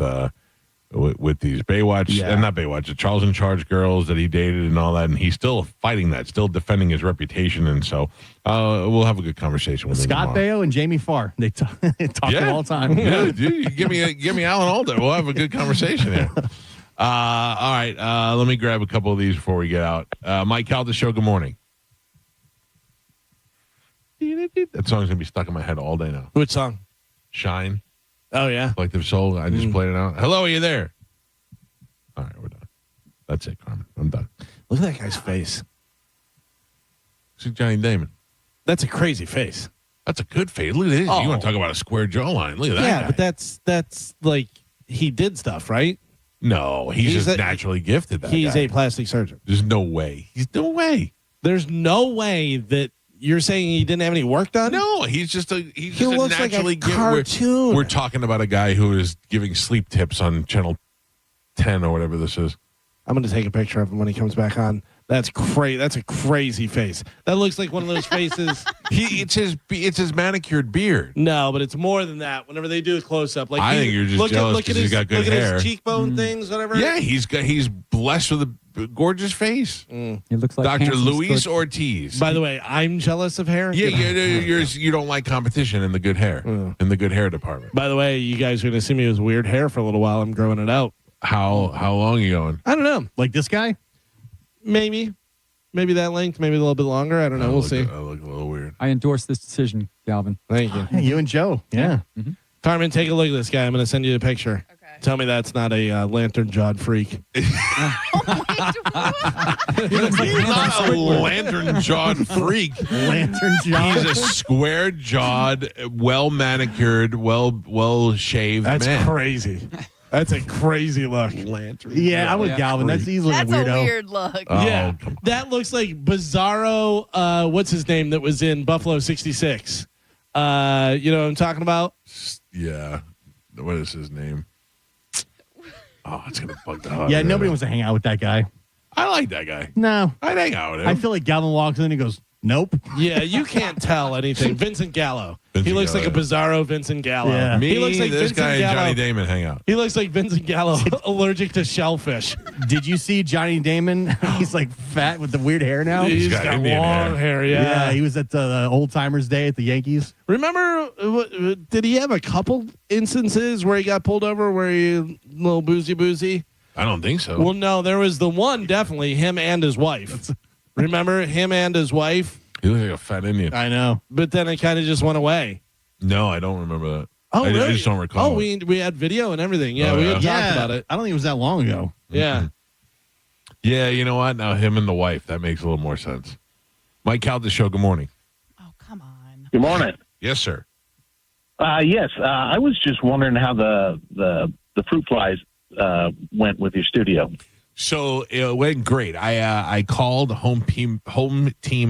these Baywatch and not Baywatch, the Charles in Charge girls that he dated and all that, and he's still fighting that, still defending his reputation, and so we'll have a good conversation with Scott him. Baio and Jamie Farr, they talk all the time. Yeah, dude, give me Alan Alda. We'll have a good conversation here. All right, let me grab a couple of these before we get out. Mike Calta Show. Good morning. That song's gonna be stuck in my head all day now. Which song? Shine. Oh, yeah. Collective Soul. I just played it out. Hello, are you there? All right, we're done. That's it, Carmen. I'm done. Look at that guy's face. See Johnny Damon. That's a crazy face. That's a good face. Look at this. Oh. You want to talk about a square jawline? Look at that. Yeah, guy. but that's like he did stuff, right? No, he's just naturally gifted. He's guy. a plastic surgeon. There's no way. No way. There's no way that you're saying he didn't have any work done? No, he's just a looks naturally like a cartoon. We're talking about a guy who is giving sleep tips on Channel 10 or whatever this is. I'm going to take a picture of him when he comes back on. That's crazy. That's a crazy face. That looks like one of those faces. It's his manicured beard. No, but it's more than that. Whenever they do a close up, like I think you're just jealous because he's got good hair. Look at his cheekbone things, whatever. Yeah, he's blessed with a gorgeous face. He looks like Dr. Hanson's Luis good. Ortiz. By the way, I'm jealous of hair. Yeah, you don't like competition in the good hair, in the good hair department. By the way, you guys are going to see me with weird hair for a little while. I'm growing it out. How long are you going? I don't know. Like this guy? Maybe that length, maybe a little bit longer. I don't know. We'll see. I look a little weird. I endorse this decision, Galvin. Thank you. Hey, you and Joe. Yeah. Mm-hmm. Carmen, take a look at this guy. I'm going to send you a picture. Okay. Tell me that's not a lantern-jawed freak. He's not a lantern-jawed freak. Lantern-jawed. He's a square-jawed, well-manicured, well-shaved man. That's crazy. That's a crazy look. Lantern. Yeah, I'm with Galvin. That's easily a weirdo. a weird look. Oh, yeah, that looks like Bizarro. What's his name that was in Buffalo 66? You know what I'm talking about? Yeah. What is his name? Oh, it's gonna bug the hell out Yeah, of me. nobody wants to hang out with that guy. I like that guy. No. I'd hang out with him. I feel like Galvin walks in and he goes, nope. Yeah, you can't tell anything. Vincent Gallo. Vincent He looks Gallo. like a Bizarro Vincent Gallo. Yeah. Me, he looks like this Vincent guy, and Gallo. Johnny Damon hang out. He looks like Vincent Gallo, allergic to shellfish. Did you see Johnny Damon? He's like fat with the weird hair now. He's got got Indian long hair. Yeah, he was at the Old Timers Day at the Yankees. Remember, did he have a couple instances where he got pulled over where he a little boozy? I don't think so. Well, no, there was the one, definitely, him and his wife. Remember him and his wife? He looks like a fat Indian. I know. But then it kind of just went away. No, I don't remember that. Oh, I really? just don't recall. Oh, we had video and everything. Yeah, Oh, we yeah? had talked about it. I don't think it was that long ago. Yeah. Yeah, you know what? Now him and the wife, that makes a little more sense. Mike Calta Show, good morning. Oh, come on. Good morning. Yes, sir. Yes, I was just wondering how the fruit flies went with your studio. So it went great. I called Home Team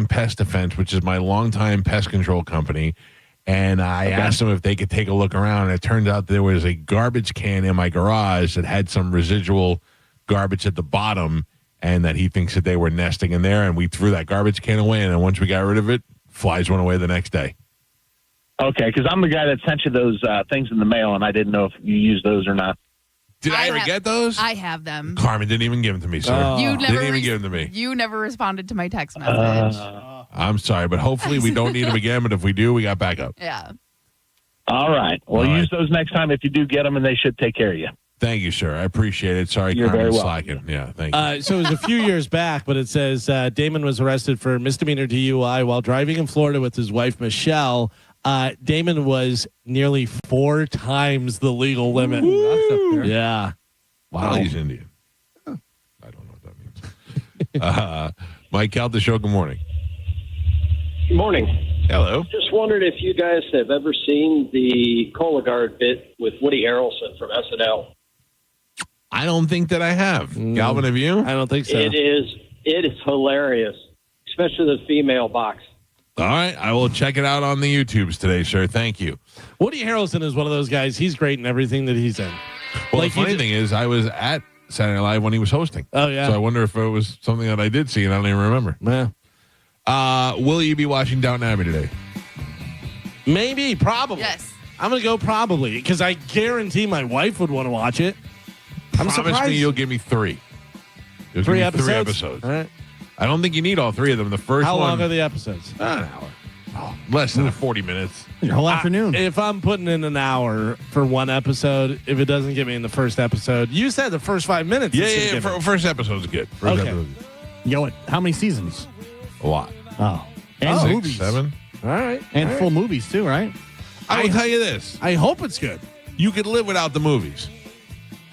Pest Defense, which is my longtime pest control company, and I asked them if they could take a look around. And it turned out there was a garbage can in my garage that had some residual garbage at the bottom, and that he thinks that they were nesting in there. And we threw that garbage can away, and then once we got rid of it, flies went away the next day. Okay, because I'm the guy that sent you those things in the mail, and I didn't know if you used those or not. Did I ever get those? I have them. Carmen didn't even give them to me, sir. You never didn't even give them to me. You never responded to my text message. I'm sorry, but hopefully we don't need them again. But if we do, we got backup. Yeah. All right. Well, use those next time if you do get them, and they should take care of you. Thank you, sir. I appreciate it. Sorry, You're Carmen very slacking. Yeah, thank you. So it was a few years back, but it says Damon was arrested for misdemeanor DUI while driving in Florida with his wife, Michelle. Damon was nearly 4 times the legal limit. That's up there. Yeah. Wow. He's Indian. I don't know what that means. Mike Calta Show, good morning. Good morning. Hello. Just wondered if you guys have ever seen the Cologuard bit with Woody Harrelson from SNL. I don't think that I have. Galvin, have you? I don't think so. It is hilarious, especially the female box. All right. I will check it out on the YouTubes today, sir. Thank you. Woody Harrelson is one of those guys. He's great in everything that he's in. Well, the funny thing is, I was at Saturday Night Live when he was hosting. Oh, yeah. So I wonder if it was something that I did see and I don't even remember. Yeah. Oh. Will you be watching Downton Abbey today? Maybe, probably. Yes. I'm going to go probably because I guarantee my wife would want to watch it. I'm Promise surprised. me you'll give me 3. You'll 3 give me episodes? 3 episodes. All right. I don't think you need all 3 of them. The first How one. long are the episodes? An hour. Oh, less than 40 minutes. Your whole afternoon. If I'm putting in an hour for one episode, if it doesn't get me in the first episode, you said the first 5 minutes. Yeah. First episode's good. First Okay. episode's good. You know what? How many seasons? A lot. Oh. And 6, movies. 7. All right. And All full right. movies, too, right? I will tell you this. I hope it's good. You could live without the movies.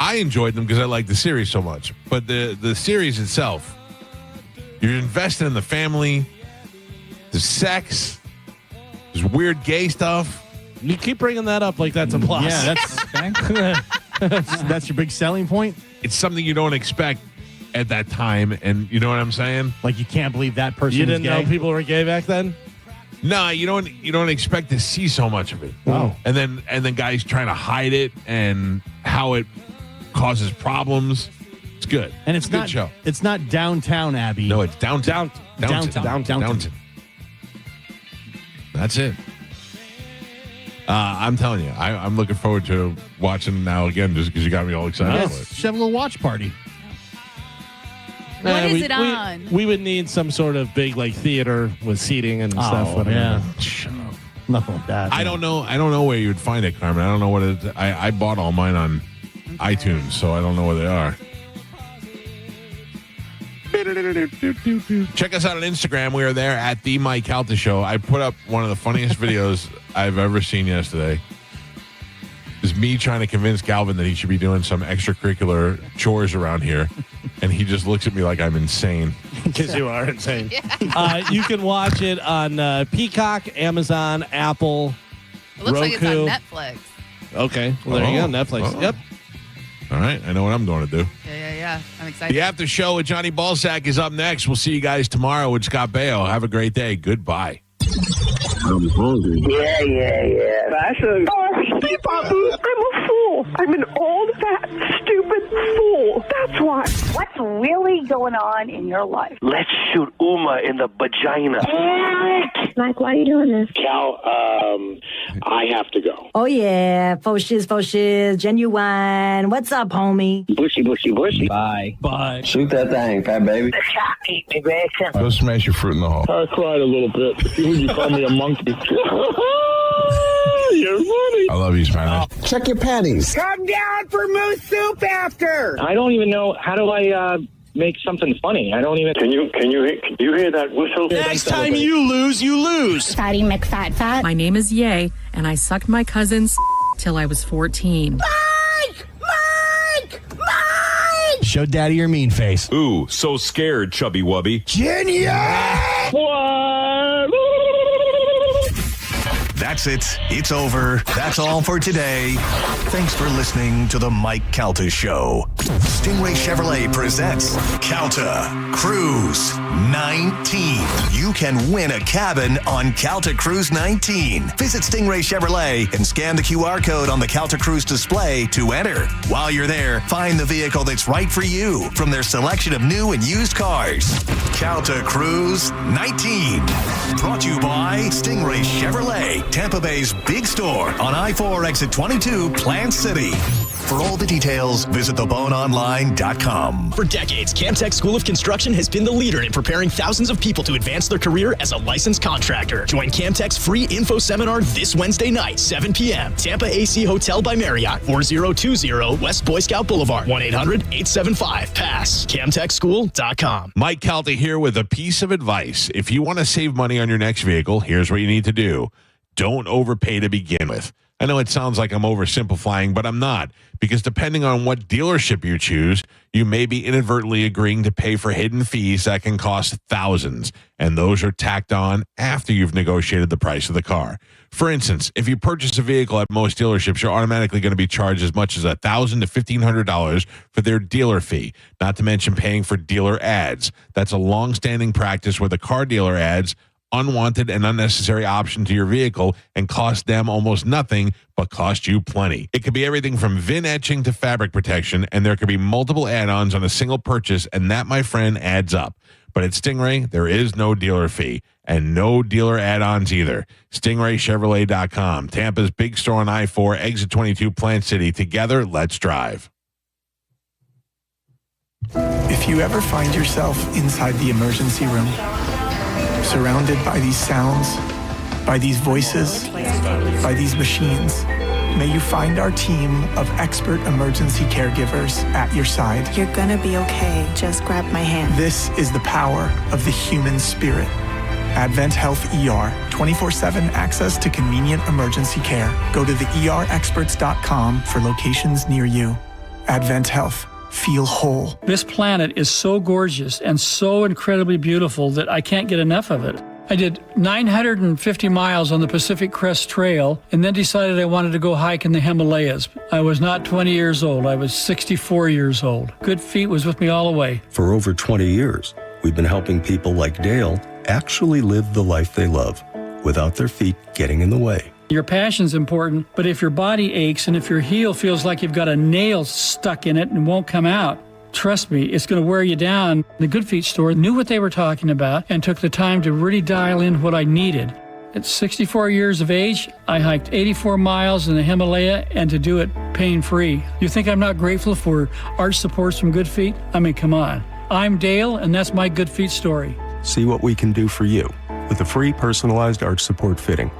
I enjoyed them because I like the series so much. But the series itself, you're invested in the family, the sex, there's weird gay stuff. You keep bringing that up like that's a plus. Yeah, that's your big selling point. It's something you don't expect at that time, and you know what I'm saying? Like you can't believe that person You is didn't know gay? people were gay back then? No, you don't expect to see so much of it. Oh. And then guys trying to hide it and how it causes problems. It's good. And it's a good not show. It's not Downtown Abbey. No, it's downtown. Downtown. That's it. I'm telling you, I'm looking forward to watching now again just because you got me all excited. Yes, about it. should have a little watch party. What is it on? We would need some sort of big like theater with seating and stuff. Oh, Whatever. yeah. Shut up. Nothing like that. I don't know where you would find it, Carmen. I don't know what it is. I bought all mine on iTunes, so I don't know where they are. Check us out on Instagram. We are there at the Mike Calta Show. I put up one of the funniest videos I've ever seen yesterday. Is me trying to convince Galvin that he should be doing some extracurricular chores around here, and he just looks at me like I'm insane. Because you are insane. You can watch it on Peacock, Amazon, Apple, It looks like it's Roku. on Netflix. Okay, well, there you go, Netflix. Oh. Yep. All right, I know what I'm going to do. Yeah. I'm excited. The after show with Johnny Ballsack is up next. We'll see you guys tomorrow with Scott Baio. Have a great day. Goodbye. I'm hungry. Yeah. That's a... Oh, I'm a fool. I'm an old, fat, stupid fool. That's why. What's really going on in your life? Let's shoot Uma in the vagina. Mike, why are you doing this? Cal, I have to go. Oh, yeah. Faux shiz, genuine. What's up, homie? Bushy. Bye. Shoot that thing, fat baby. Eat me, Grayson. Go smash your fruit in the hole. I cried a little bit. You called me a monkey. You're funny. I love you, Spanish. Check your panties. Come down for moose soup after. I don't even know. How do I make something funny? I don't even. Can you hear that whistle? Next time you lose. Fatty McFat. My name is Ye, and I sucked my cousin's till I was 14. Mike! Show daddy your mean face. Ooh, so scared, chubby wubby. Genius! What? That's it. It's over. That's all for today. Thanks for listening to the Mike Calta Show. Stingray Chevrolet presents Calta Cruise 19. You can win a cabin on Calta Cruise 19. Visit Stingray Chevrolet and scan the QR code on the Calta Cruise display to enter. While you're there, find the vehicle that's right for you from their selection of new and used cars. Calta Cruise 19. Brought to you by Stingray Chevrolet, Tampa Bay's big store on I-4 exit 22, Plant City. For all the details, visit theboneonline.com. For decades, Camtech School of Construction has been the leader in preparing thousands of people to advance their career as a licensed contractor. Join Camtech's free info seminar this Wednesday night, 7 p.m. Tampa AC Hotel by Marriott, 4020 West Boy Scout Boulevard, 1-800-875-PASS. CamtechSchool.com. Mike Calta here with a piece of advice. If you want to save money on your next vehicle, here's what you need to do. Don't overpay to begin with. I know it sounds like I'm oversimplifying, but I'm not, because depending on what dealership you choose, you may be inadvertently agreeing to pay for hidden fees that can cost thousands, and those are tacked on after you've negotiated the price of the car. For instance, if you purchase a vehicle at most dealerships, you're automatically going to be charged as much as $1,000 to $1,500 for their dealer fee, not to mention paying for dealer ads. That's a long-standing practice where the car dealer adds unwanted and unnecessary option to your vehicle and cost them almost nothing, but cost you plenty. It could be everything from VIN etching to fabric protection, and there could be multiple add-ons on a single purchase, and that, my friend, adds up. But at Stingray, there is no dealer fee and no dealer add-ons either. StingrayChevrolet.com, Tampa's big store on I-4, exit 22, Plant City. Together, let's drive. If you ever find yourself inside the emergency room, surrounded by these sounds, by these voices, by these machines, may you find our team of expert emergency caregivers at your side. You're gonna be okay. Just grab my hand. This is the power of the human spirit. Advent Health ER, 24/7 access to convenient emergency care. Go to theerexperts.com for locations near you. Advent Health. Feel whole. This planet is so gorgeous and so incredibly beautiful that I can't get enough of it. I did 950 miles on the Pacific Crest Trail and then decided I wanted to go hike in the Himalayas. I was not 20 years old. I was 64 years old. Good Feet was with me all the way. For over 20 years, we've been helping people like Dale actually live the life they love without their feet getting in the way. Your passion's important, but if your body aches and if your heel feels like you've got a nail stuck in it and won't come out, trust me, it's going to wear you down. The Good Feet store knew what they were talking about and took the time to really dial in what I needed. At 64 years of age, I hiked 84 miles in the Himalaya and to do it pain-free. You think I'm not grateful for arch supports from Good Feet? I mean, come on. I'm Dale, and that's my Good Feet story. See what we can do for you with a free personalized arch support fitting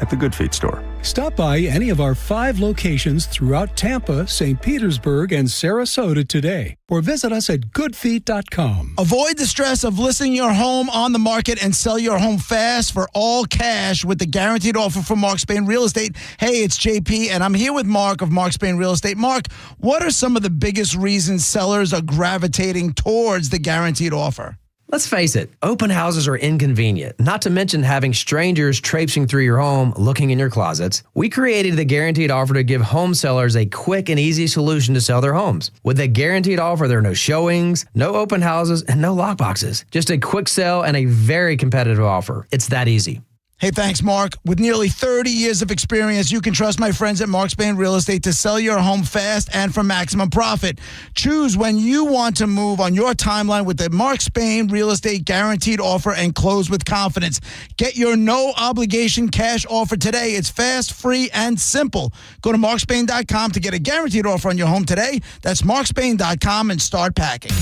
at the Good Feet store. Stop by any of our 5 locations throughout Tampa, St. Petersburg, and Sarasota today, or visit us at goodfeet.com. Avoid the stress of listing your home on the market and sell your home fast for all cash with the guaranteed offer from Mark Spain Real Estate. Hey, it's JP, and I'm here with Mark of Mark Spain Real Estate. Mark, what are some of the biggest reasons sellers are gravitating towards the guaranteed offer? Let's face it, open houses are inconvenient, not to mention having strangers traipsing through your home looking in your closets. We created the Guaranteed Offer to give home sellers a quick and easy solution to sell their homes. With the Guaranteed Offer, there are no showings, no open houses, and no lockboxes. Just a quick sell and a very competitive offer. It's that easy. Hey, thanks, Mark. With nearly 30 years of experience, you can trust my friends at Mark Spain Real Estate to sell your home fast and for maximum profit. Choose when you want to move on your timeline with the Mark Spain Real Estate Guaranteed Offer and close with confidence. Get your no-obligation cash offer today. It's fast, free, and simple. Go to markspain.com to get a guaranteed offer on your home today. That's markspain.com and start packing.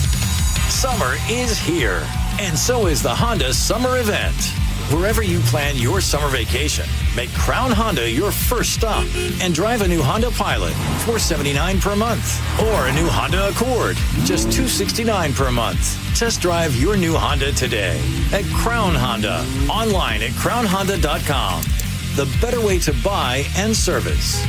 Summer is here, and so is the Honda Summer Event. Wherever you plan your summer vacation, make Crown Honda your first stop and drive a new Honda Pilot, $479 per month, or a new Honda Accord, just $269 per month. Test drive your new Honda today at Crown Honda, online at crownhonda.com. The better way to buy and service.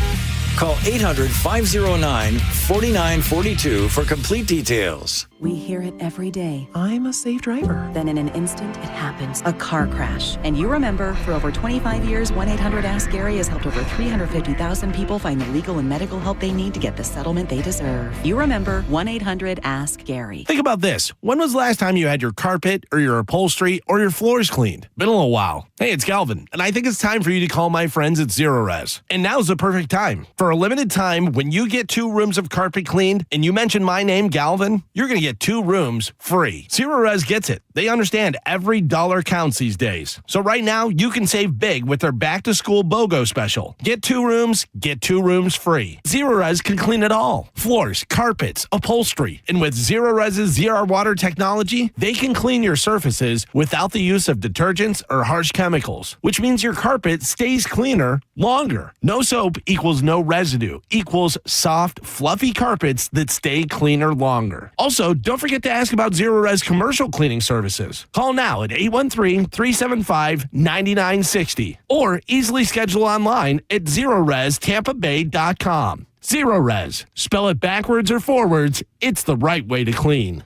Call 800-509-4942 for complete details. We hear it every day. I'm a safe driver. Then in an instant, it happens. A car crash. And you remember, for over 25 years, 1-800-ASK-GARY has helped over 350,000 people find the legal and medical help they need to get the settlement they deserve. You remember 1-800-ASK-GARY. Think about this. When was the last time you had your carpet or your upholstery or your floors cleaned? Been a little while. Hey, it's Galvin, and I think it's time for you to call my friends at Zero Res. And now's the perfect time. For a limited time, when you get 2 rooms of carpet cleaned and you mention my name, Galvin, you're going to get 2 rooms free. Zero Res gets it. They understand every dollar counts these days. So right now, you can save big with their back-to-school BOGO special. Get 2 rooms, get 2 rooms free. Zero Res can clean it all. Floors, carpets, upholstery. And with Zero Res's ZR water technology, they can clean your surfaces without the use of detergents or harsh chemicals, which means your carpet stays cleaner longer. No soap equals no residue equals soft, fluffy carpets that stay cleaner longer. Also, don't forget to ask about Zero Res commercial cleaning services. Call now at 813-375-9960 or easily schedule online at ZeroResTampaBay.com. Zero Res. Spell it backwards or forwards, it's the right way to clean.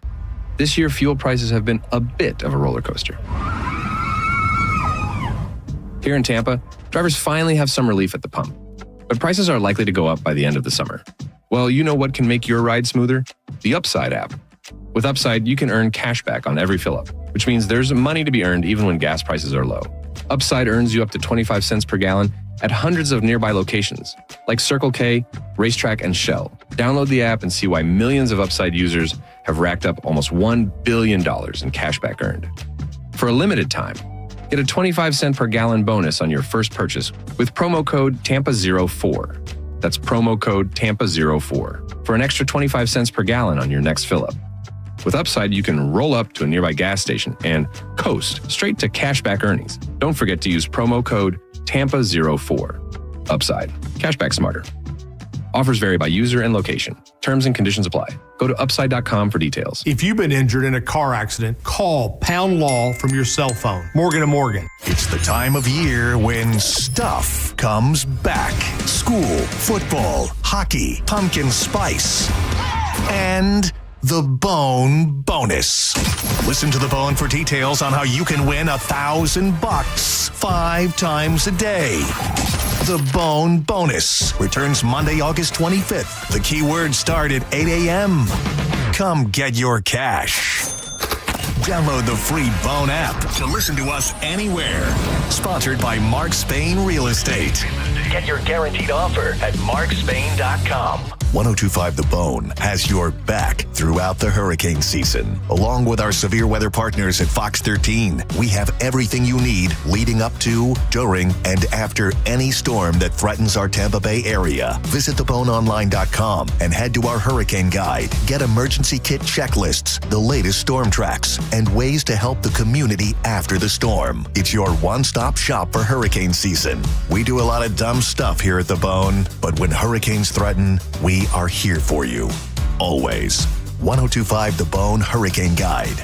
This year, fuel prices have been a bit of a roller coaster. Here in Tampa, drivers finally have some relief at the pump, but prices are likely to go up by the end of the summer. Well, you know what can make your ride smoother? The Upside app. With Upside, you can earn cash back on every fill-up, which means there's money to be earned even when gas prices are low. Upside earns you up to 25 cents per gallon at hundreds of nearby locations, like Circle K, Racetrack, and Shell. Download the app and see why millions of Upside users have racked up almost $1 billion in cash back earned. For a limited time, get a 25-cent per gallon bonus on your first purchase with promo code TAMPA04. That's promo code TAMPA04 for an extra 25 cents per gallon on your next fill-up. With Upside, you can roll up to a nearby gas station and coast straight to cashback earnings. Don't forget to use promo code TAMPA04. Upside. Cashback smarter. Offers vary by user and location. Terms and conditions apply. Go to upside.com for details. If you've been injured in a car accident, call Pound Law from your cell phone. Morgan & Morgan. It's the time of year when stuff comes back. School, football, hockey, pumpkin spice, and the Bone Bonus. Listen to The Bone for details on how you can win $1,000 5 times a day. The Bone Bonus returns Monday, August 25th. The keywords start at 8 a.m. Come get your cash. Download the free Bone app to listen to us anywhere. Sponsored by Mark Spain Real Estate. Get your guaranteed offer at markspain.com. 102.5 The Bone has your back throughout the hurricane season. Along with our severe weather partners at Fox 13, we have everything you need leading up to, during, and after any storm that threatens our Tampa Bay area. Visit theboneonline.com and head to our hurricane guide. Get emergency kit checklists, the latest storm tracks, and ways to help the community after the storm. It's your one-stop shop for hurricane season. We do a lot of dumb stuff here at The Bone, but when hurricanes threaten, we are here for you. Always. 102.5 The Bone Hurricane Guide.